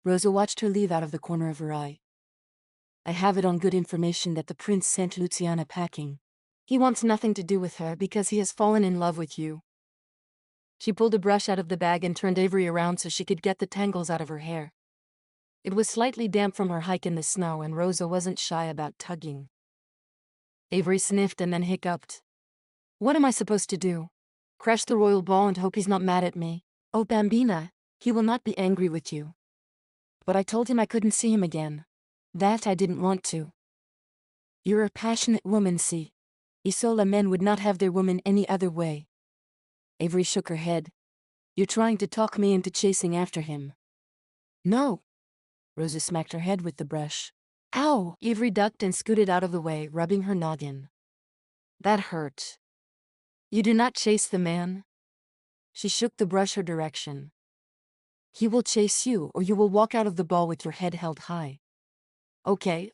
Rosa watched her leave out of the corner of her eye. I have it on good information that the prince sent Luciana packing. He wants nothing to do with her because he has fallen in love with you. She pulled a brush out of the bag and turned Avery around so she could get the tangles out of her hair. It was slightly damp from her hike in the snow, and Rosa wasn't shy about tugging. Avery sniffed and then hiccuped. What am I supposed to do? Crush the royal ball and hope he's not mad at me? Oh, Bambina, he will not be angry with you. But I told him I couldn't see him again. That I didn't want to. You're a passionate woman, see. Isola men would not have their woman any other way. Avery shook her head. You're trying to talk me into chasing after him. No. Rosa smacked her head with the brush. Ow! Avery ducked and scooted out of the way, rubbing her noggin. That hurt. You do not chase the man. She shook the brush her direction. He will chase you, or you will walk out of the ball with your head held high. Okay.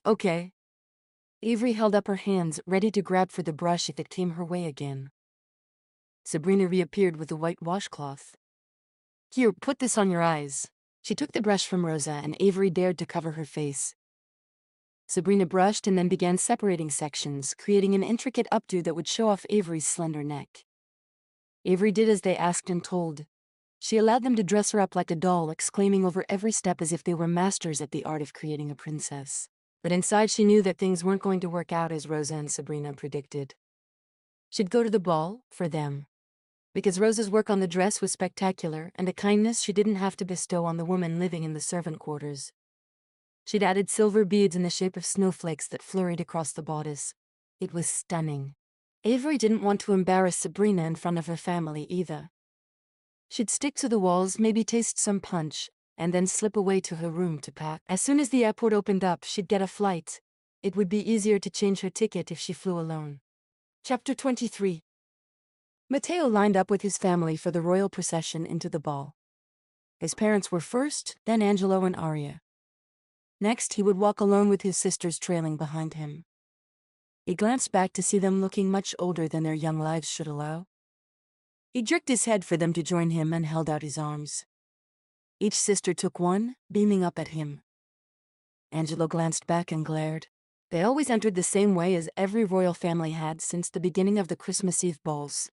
Avery held up her hands, ready to grab for the brush if it came her way again. Sabrina reappeared with the white washcloth. Here, put this on your eyes. She took the brush from Rosa, and Avery dared to cover her face. Sabrina brushed and then began separating sections, creating an intricate updo that would show off Avery's slender neck. Avery did as they asked and told. She allowed them to dress her up like a doll, exclaiming over every step as if they were masters at the art of creating a princess. But inside she knew that things weren't going to work out as Rosa and Sabrina predicted. She'd go to the ball, for them. Because Rosa's work on the dress was spectacular and a kindness she didn't have to bestow on the woman living in the servant quarters. She'd added silver beads in the shape of snowflakes that flurried across the bodice. It was stunning. Avery didn't want to embarrass Sabrina in front of her family either. She'd stick to the walls, maybe taste some punch, and then slip away to her room to pack. As soon as the airport opened up, she'd get a flight. It would be easier to change her ticket if she flew alone. Chapter 23. Matteo lined up with his family for the royal procession into the ball. His parents were first, then Angelo and Aria. Next, he would walk alone with his sisters trailing behind him. He glanced back to see them looking much older than their young lives should allow. He jerked his head for them to join him and held out his arms. Each sister took one, beaming up at him. Angelo glanced back and glared. They always entered the same way as every royal family had since the beginning of the Christmas Eve balls.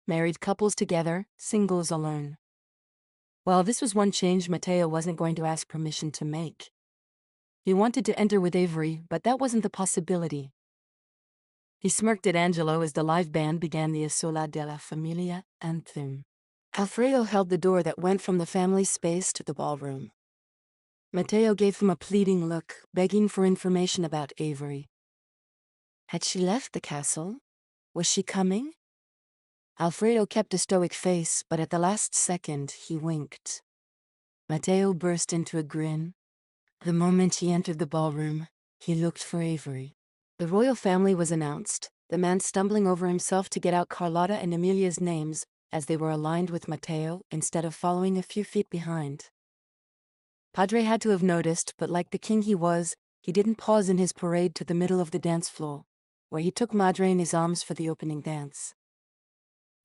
Married couples together, singles alone. Well, this was one change Matteo wasn't going to ask permission to make. He wanted to enter with Avery, but that wasn't the possibility. He smirked at Angelo as the live band began the Isola della Famiglia anthem. Alfredo held the door that went from the family space to the ballroom. Matteo gave him a pleading look, begging for information about Avery. Had she left the castle? Was she coming? Alfredo kept a stoic face, but at the last second he winked. Matteo burst into a grin. The moment he entered the ballroom, he looked for Avery. The royal family was announced, the man stumbling over himself to get out Carlotta and Emilia's names as they were aligned with Matteo instead of following a few feet behind. Padre had to have noticed, but like the king he was, he didn't pause in his parade to the middle of the dance floor, where he took Madre in his arms for the opening dance.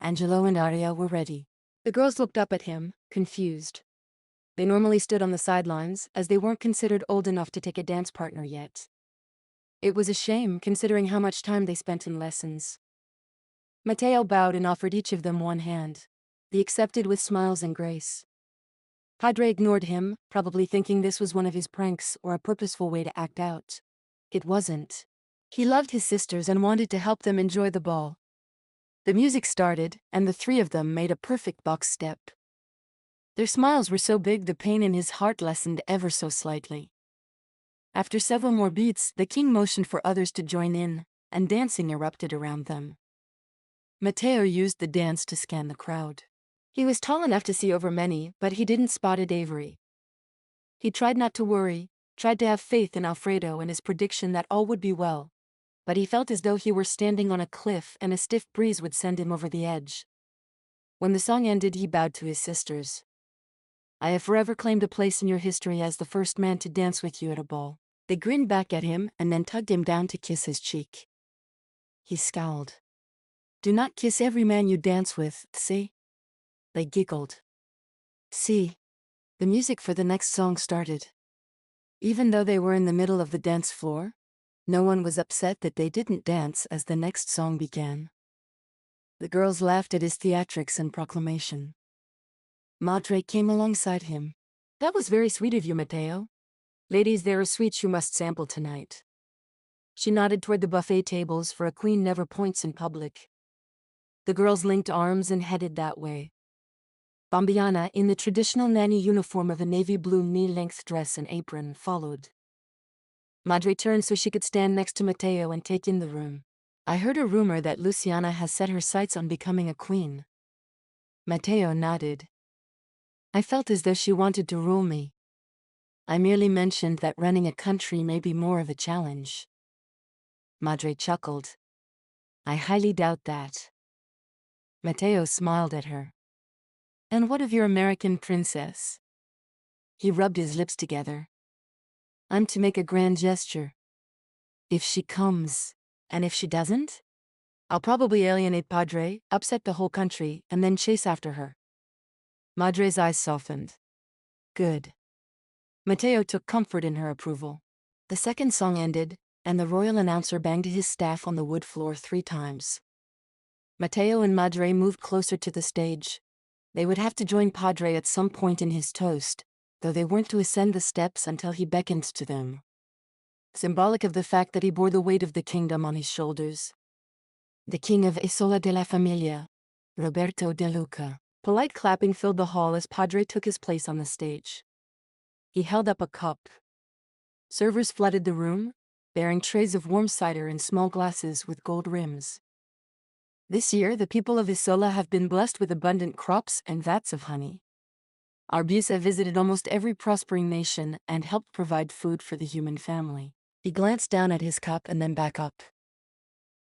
Angelo and Aria were ready. The girls looked up at him, confused. They normally stood on the sidelines, as they weren't considered old enough to take a dance partner yet. It was a shame, considering how much time they spent in lessons. Matteo bowed and offered each of them one hand. They accepted with smiles and grace. Padre ignored him, probably thinking this was one of his pranks or a purposeful way to act out. It wasn't. He loved his sisters and wanted to help them enjoy the ball. The music started, and the three of them made a perfect box step. Their smiles were so big the pain in his heart lessened ever so slightly. After several more beats, the king motioned for others to join in, and dancing erupted around them. Matteo used the dance to scan the crowd. He was tall enough to see over many, but he didn't spot Avery. He tried not to worry, tried to have faith in Alfredo and his prediction that all would be well, but he felt as though he were standing on a cliff and a stiff breeze would send him over the edge. When the song ended, he bowed to his sisters. I have forever claimed a place in your history as the first man to dance with you at a ball. They grinned back at him and then tugged him down to kiss his cheek. He scowled. Do not kiss every man you dance with, see? They giggled. See. The music for the next song started. Even though they were in the middle of the dance floor, no one was upset that they didn't dance as the next song began. The girls laughed at his theatrics and proclamation. Madre came alongside him. That was very sweet of you, Matteo. Ladies, there are sweets you must sample tonight. She nodded toward the buffet tables, for a queen never points in public. The girls linked arms and headed that way. Bambiana, in the traditional nanny uniform of a navy blue knee-length dress and apron, followed. Madre turned so she could stand next to Matteo and take in the room. I heard a rumor that Luciana has set her sights on becoming a queen. Matteo nodded. I felt as though she wanted to rule me. I merely mentioned that running a country may be more of a challenge. Madre chuckled. I highly doubt that. Matteo smiled at her. And what of your American princess? He rubbed his lips together. I'm to make a grand gesture. If she comes, and if she doesn't? I'll probably alienate Padre, upset the whole country, and then chase after her. Madre's eyes softened. Good. Matteo took comfort in her approval. The second song ended, and the royal announcer banged his staff on the wood floor 3 times. Matteo and Madre moved closer to the stage. They would have to join Padre at some point in his toast, though they weren't to ascend the steps until he beckoned to them. Symbolic of the fact that he bore the weight of the kingdom on his shoulders. The king of Isola della Famiglia, Roberto de Luca. Polite clapping filled the hall as Padre took his place on the stage. He held up a cup. Servers flooded the room, bearing trays of warm cider in small glasses with gold rims. This year, the people of Isola have been blessed with abundant crops and vats of honey. Arbusa visited almost every prospering nation and helped provide food for the human family. He glanced down at his cup and then back up.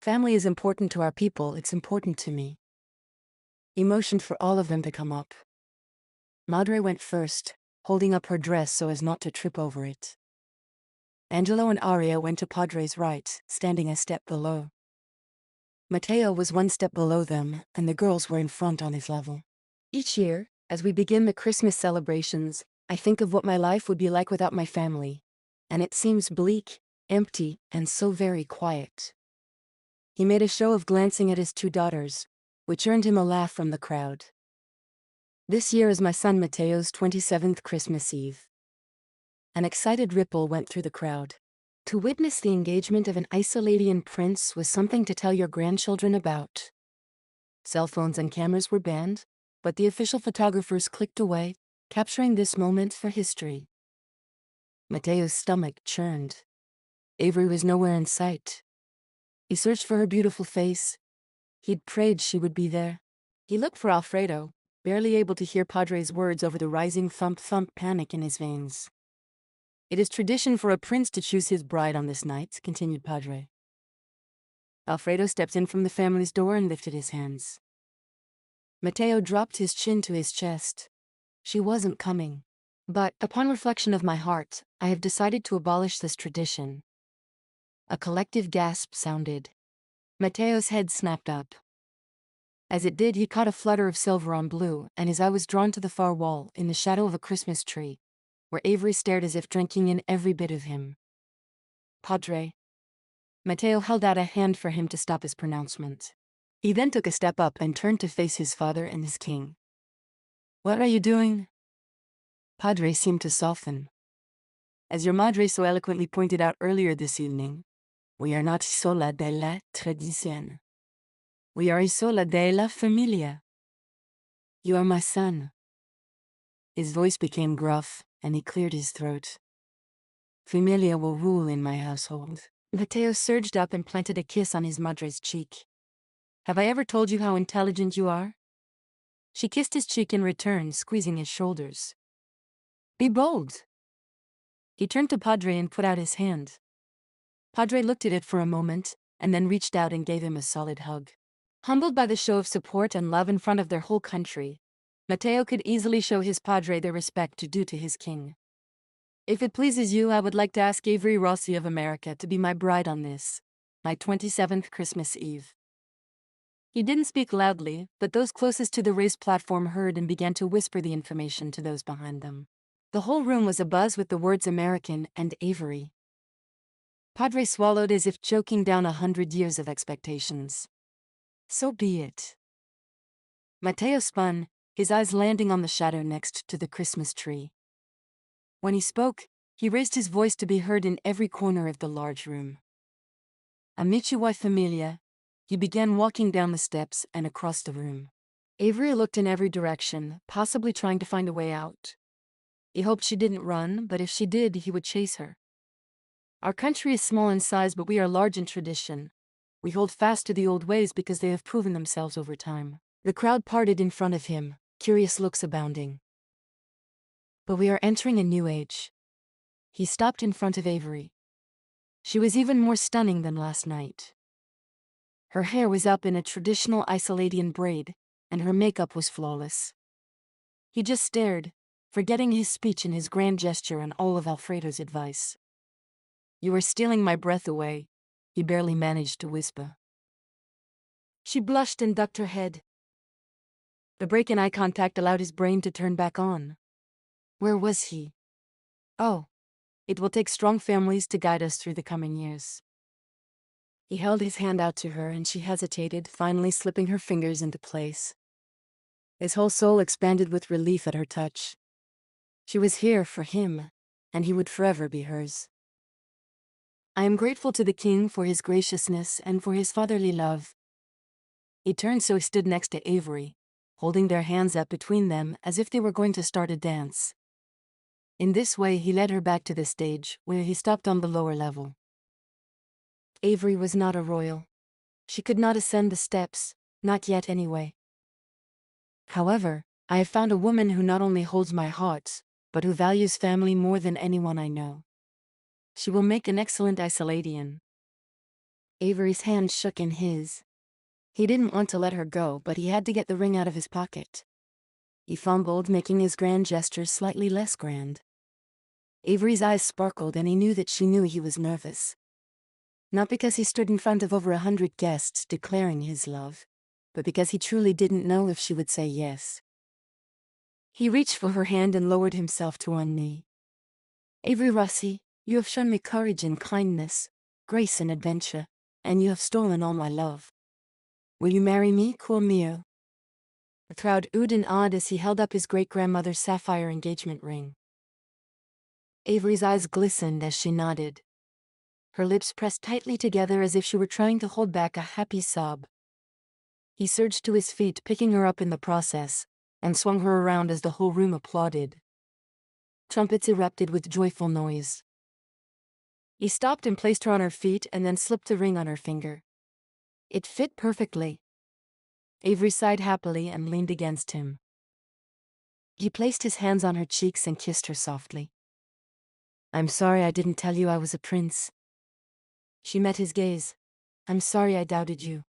Family is important to our people, it's important to me. He motioned for all of them to come up. Madre went first, holding up her dress so as not to trip over it. Angelo and Aria went to Padre's right, standing a step below. Matteo was one step below them, and the girls were in front on his level. Each year, as we begin the Christmas celebrations, I think of what my life would be like without my family, and it seems bleak, empty, and so very quiet. He made a show of glancing at his two daughters, which earned him a laugh from the crowd. This year is my son Matteo's 27th Christmas Eve. An excited ripple went through the crowd. To witness the engagement of an Isoladian prince was something to tell your grandchildren about. Cell phones and cameras were banned, but the official photographers clicked away, capturing this moment for history. Matteo's stomach churned. Avery was nowhere in sight. He searched for her beautiful face. He'd prayed she would be there. He looked for Alfredo, barely able to hear Padre's words over the rising thump-thump panic in his veins. It is tradition for a prince to choose his bride on this night, continued Padre. Alfredo stepped in from the family's door and lifted his hands. Matteo dropped his chin to his chest. She wasn't coming. But, upon reflection of my heart, I have decided to abolish this tradition. A collective gasp sounded. Matteo's head snapped up. As it did, he caught a flutter of silver on blue, and his eye was drawn to the far wall, in the shadow of a Christmas tree, where Avery stared as if drinking in every bit of him. Padre. Matteo held out a hand for him to stop his pronouncement. He then took a step up and turned to face his father and his king. What are you doing? Padre seemed to soften. As your madre so eloquently pointed out earlier this evening, we are not Isola della Tradizione. We are Isola della Famiglia. You are my son. His voice became gruff, and he cleared his throat. Familia will rule in my household. Matteo surged up and planted a kiss on his madre's cheek. Have I ever told you how intelligent you are? She kissed his cheek in return, squeezing his shoulders. Be bold. He turned to Padre and put out his hand. Padre looked at it for a moment, and then reached out and gave him a solid hug. Humbled by the show of support and love in front of their whole country, Matteo could easily show his Padre the respect due to his king. If it pleases you, I would like to ask Avery Rossi of America to be my bride on this, my 27th Christmas Eve. He didn't speak loudly, but those closest to the raised platform heard and began to whisper the information to those behind them. The whole room was abuzz with the words American and Avery. Padre swallowed as if choking down 100 years of expectations. So be it. Matteo spun, his eyes landing on the shadow next to the Christmas tree. When he spoke, he raised his voice to be heard in every corner of the large room. Amici y familia, he began walking down the steps and across the room. Avery looked in every direction, possibly trying to find a way out. He hoped she didn't run, but if she did, he would chase her. Our country is small in size, but we are large in tradition. We hold fast to the old ways because they have proven themselves over time. The crowd parted in front of him, curious looks abounding. But we are entering a new age. He stopped in front of Avery. She was even more stunning than last night. Her hair was up in a traditional Isoladian braid, and her makeup was flawless. He just stared, forgetting his speech and his grand gesture and all of Alfredo's advice. You are stealing my breath away, he barely managed to whisper. She blushed and ducked her head. The break in eye contact allowed his brain to turn back on. Where was he? Oh, it will take strong families to guide us through the coming years. He held his hand out to her and she hesitated, finally slipping her fingers into place. His whole soul expanded with relief at her touch. She was here for him, and he would forever be hers. I am grateful to the king for his graciousness and for his fatherly love. He turned so he stood next to Avery, holding their hands up between them as if they were going to start a dance. In this way he led her back to the stage, where he stopped on the lower level. Avery was not a royal. She could not ascend the steps, not yet anyway. However, I have found a woman who not only holds my heart, but who values family more than anyone I know. She will make an excellent Isoladian. Avery's hand shook in his. He didn't want to let her go, but he had to get the ring out of his pocket. He fumbled, making his grand gestures slightly less grand. Avery's eyes sparkled and he knew that she knew he was nervous. Not because he stood in front of over 100 guests declaring his love, but because he truly didn't know if she would say yes. He reached for her hand and lowered himself to one knee. Avery Rossi, you have shown me courage and kindness, grace and adventure, and you have stolen all my love. Will you marry me, cour mio? The crowd oohed and awed as he held up his great-grandmother's sapphire engagement ring. Avery's eyes glistened as she nodded. Her lips pressed tightly together as if she were trying to hold back a happy sob. He surged to his feet, picking her up in the process, and swung her around as the whole room applauded. Trumpets erupted with joyful noise. He stopped and placed her on her feet and then slipped the ring on her finger. It fit perfectly. Avery sighed happily and leaned against him. He placed his hands on her cheeks and kissed her softly. I'm sorry I didn't tell you I was a prince. She met his gaze. I'm sorry I doubted you.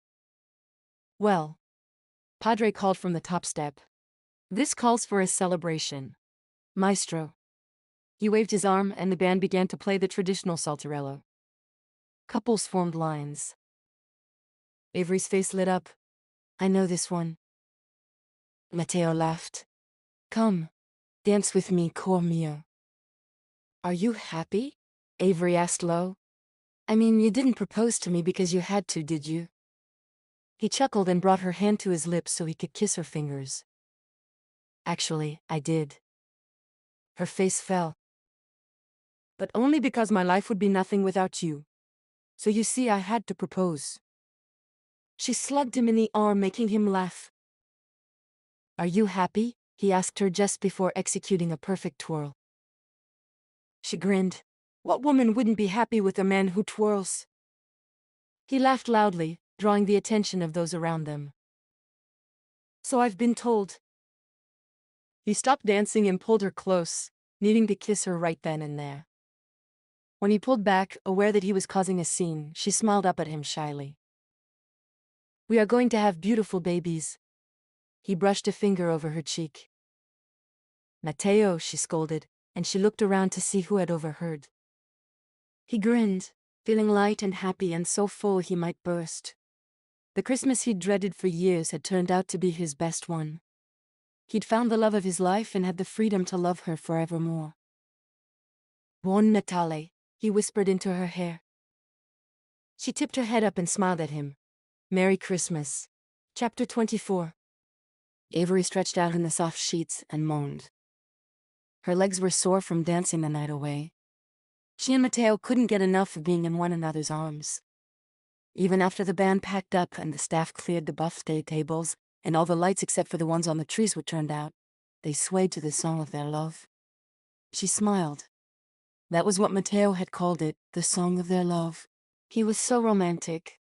Well, Padre called from the top step. This calls for a celebration. Maestro. He waved his arm and the band began to play the traditional saltarello. Couples formed lines. Avery's face lit up. I know this one. Matteo laughed. Come, dance with me, cor mio. Are you happy? Avery asked low. I mean, you didn't propose to me because you had to, did you? He chuckled and brought her hand to his lips so he could kiss her fingers. Actually, I did. Her face fell. But only because my life would be nothing without you. So you see, I had to propose. She slugged him in the arm, making him laugh. Are you happy? He asked her just before executing a perfect twirl. She grinned. What woman wouldn't be happy with a man who twirls? He laughed loudly, drawing the attention of those around them. So I've been told. He stopped dancing and pulled her close, needing to kiss her right then and there. When he pulled back, aware that he was causing a scene, she smiled up at him shyly. We are going to have beautiful babies. He brushed a finger over her cheek. Matteo, she scolded, and she looked around to see who had overheard. He grinned, feeling light and happy and so full he might burst. The Christmas he'd dreaded for years had turned out to be his best one. He'd found the love of his life and had the freedom to love her forevermore. Buon Natale, he whispered into her hair. She tipped her head up and smiled at him. Merry Christmas. Chapter 24. Avery stretched out in the soft sheets and moaned. Her legs were sore from dancing the night away. She and Matteo couldn't get enough of being in one another's arms. Even after the band packed up and the staff cleared the buffet tables, and all the lights except for the ones on the trees were turned out, they swayed to the song of their love. She smiled. That was what Matteo had called it, the song of their love. He was so romantic.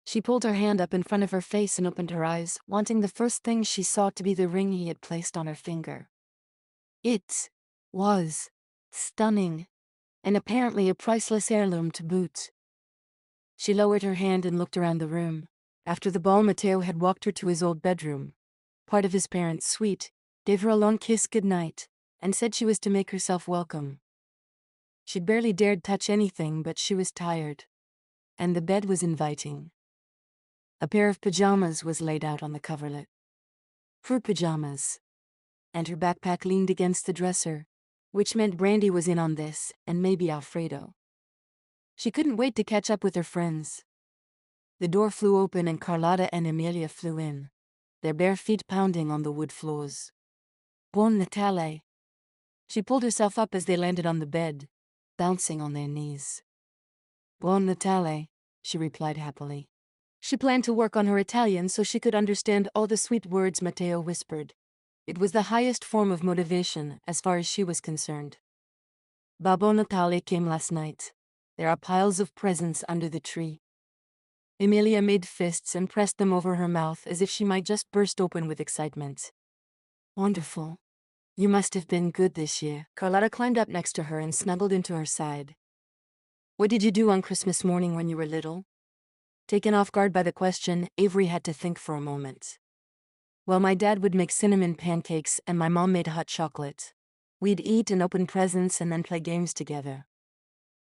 She pulled her hand up in front of her face and opened her eyes, wanting the first thing she saw to be the ring he had placed on her finger. It was stunning, and apparently a priceless heirloom to boot. She lowered her hand and looked around the room. After the ball, Matteo had walked her to his old bedroom, part of his parents' suite, gave her a long kiss goodnight, and said she was to make herself welcome. She'd barely dared touch anything, but she was tired. And the bed was inviting. A pair of pajamas was laid out on the coverlet. Her pajamas. And her backpack leaned against the dresser, which meant Brandy was in on this, and maybe Alfredo. She couldn't wait to catch up with her friends. The door flew open and Carlotta and Emilia flew in, their bare feet pounding on the wood floors. Buon Natale. She pulled herself up as they landed on the bed, bouncing on their knees. Buon Natale, she replied happily. She planned to work on her Italian so she could understand all the sweet words Matteo whispered. It was the highest form of motivation as far as she was concerned. Babbo Natale came last night. There are piles of presents under the tree. Emilia made fists and pressed them over her mouth as if she might just burst open with excitement. Wonderful. You must have been good this year. Carlotta climbed up next to her and snuggled into her side. What did you do on Christmas morning when you were little? Taken off guard by the question, Avery had to think for a moment. Well, my dad would make cinnamon pancakes and my mom made hot chocolate. We'd eat and open presents and then play games together.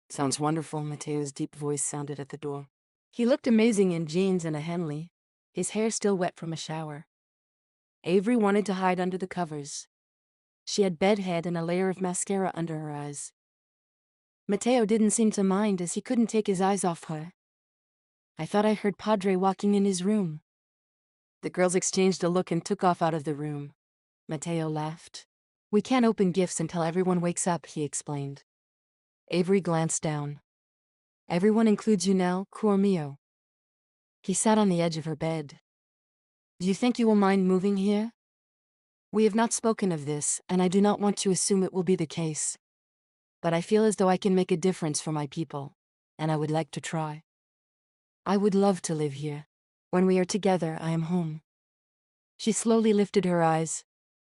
Sounds wonderful, Matteo's deep voice sounded at the door. He looked amazing in jeans and a Henley, his hair still wet from a shower. Avery wanted to hide under the covers. She had bedhead and a layer of mascara under her eyes. Matteo didn't seem to mind as he couldn't take his eyes off her. I thought I heard Padre walking in his room. The girls exchanged a look and took off out of the room. Matteo laughed. We can't open gifts until everyone wakes up, he explained. Avery glanced down. Everyone includes you now, cuor mio. He sat on the edge of her bed. Do you think you will mind moving here? We have not spoken of this, and I do not want to assume it will be the case. But I feel as though I can make a difference for my people, and I would like to try. I would love to live here. When we are together, I am home. She slowly lifted her eyes.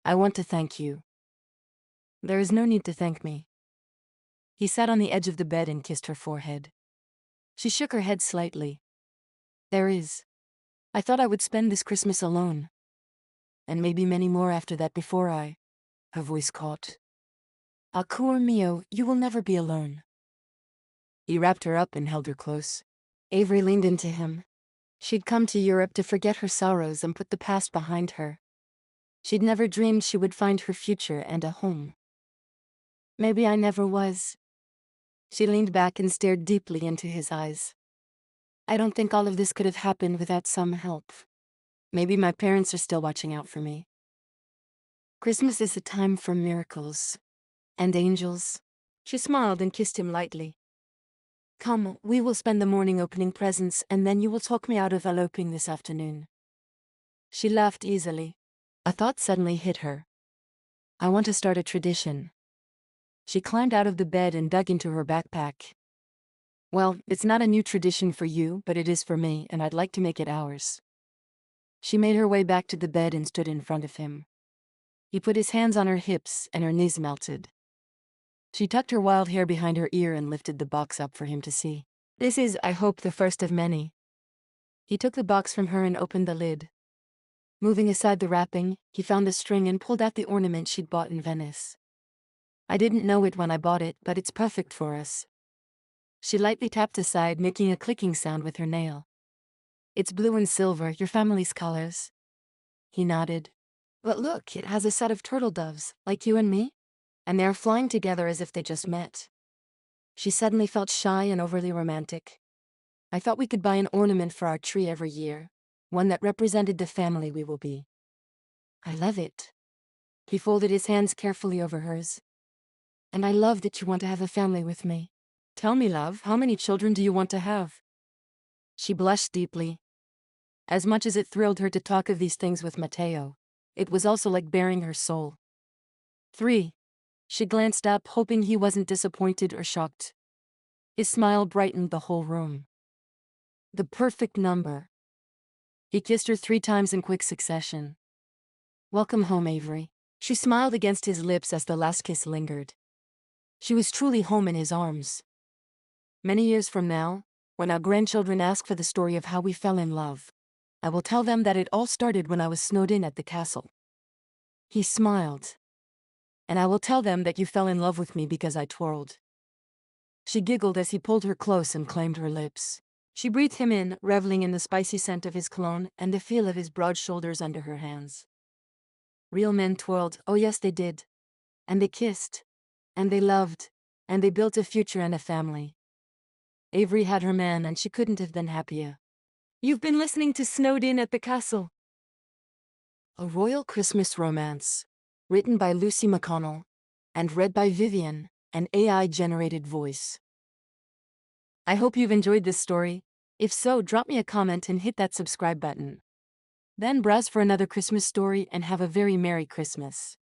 I want to thank you. There is no need to thank me. He sat on the edge of the bed and kissed her forehead. She shook her head slightly. There is. I thought I would spend this Christmas alone. And maybe many more after that before I... Her voice caught. Ah, cuor mio, you will never be alone. He wrapped her up and held her close. Avery leaned into him. She'd come to Europe to forget her sorrows and put the past behind her. She'd never dreamed she would find her future and a home. Maybe I never was. She leaned back and stared deeply into his eyes. I don't think all of this could have happened without some help. Maybe my parents are still watching out for me. Christmas is a time for miracles. And angels. She smiled and kissed him lightly. Come, we will spend the morning opening presents and then you will talk me out of eloping this afternoon. She laughed easily. A thought suddenly hit her. I want to start a tradition. She climbed out of the bed and dug into her backpack. Well, it's not a new tradition for you, but it is for me, and I'd like to make it ours. She made her way back to the bed and stood in front of him. He put his hands on her hips and her knees melted. She tucked her wild hair behind her ear and lifted the box up for him to see. This is, I hope, the first of many. He took the box from her and opened the lid. Moving aside the wrapping, he found the string and pulled out the ornament she'd bought in Venice. I didn't know it when I bought it, but it's perfect for us. She lightly tapped aside, making a clicking sound with her nail. It's blue and silver, your family's colors. He nodded. But look, it has a set of turtle doves, like you and me. And they are flying together as if they just met. She suddenly felt shy and overly romantic. I thought we could buy an ornament for our tree every year, one that represented the family we will be. I love it. He folded his hands carefully over hers. And I love that you want to have a family with me. Tell me, love, how many children do you want to have? She blushed deeply. As much as it thrilled her to talk of these things with Matteo, it was also like bearing her soul. 3. She glanced up, hoping he wasn't disappointed or shocked. His smile brightened the whole room. The perfect number. He kissed her 3 times in quick succession. Welcome home, Avery. She smiled against his lips as the last kiss lingered. She was truly home in his arms. Many years from now, when our grandchildren ask for the story of how we fell in love, I will tell them that it all started when I was snowed in at the castle. He smiled. And I will tell them that you fell in love with me because I twirled. She giggled as he pulled her close and claimed her lips. She breathed him in, reveling in the spicy scent of his cologne and the feel of his broad shoulders under her hands. Real men twirled, oh yes they did. And they kissed. And they loved. And they built a future and a family. Avery had her man and she couldn't have been happier. You've been listening to Snowed In at the Castle, a royal Christmas romance, written by Lucy McConnell, and read by Vivian, an AI-generated voice. I hope you've enjoyed this story. If so, drop me a comment and hit that subscribe button. Then browse for another Christmas story and have a very Merry Christmas.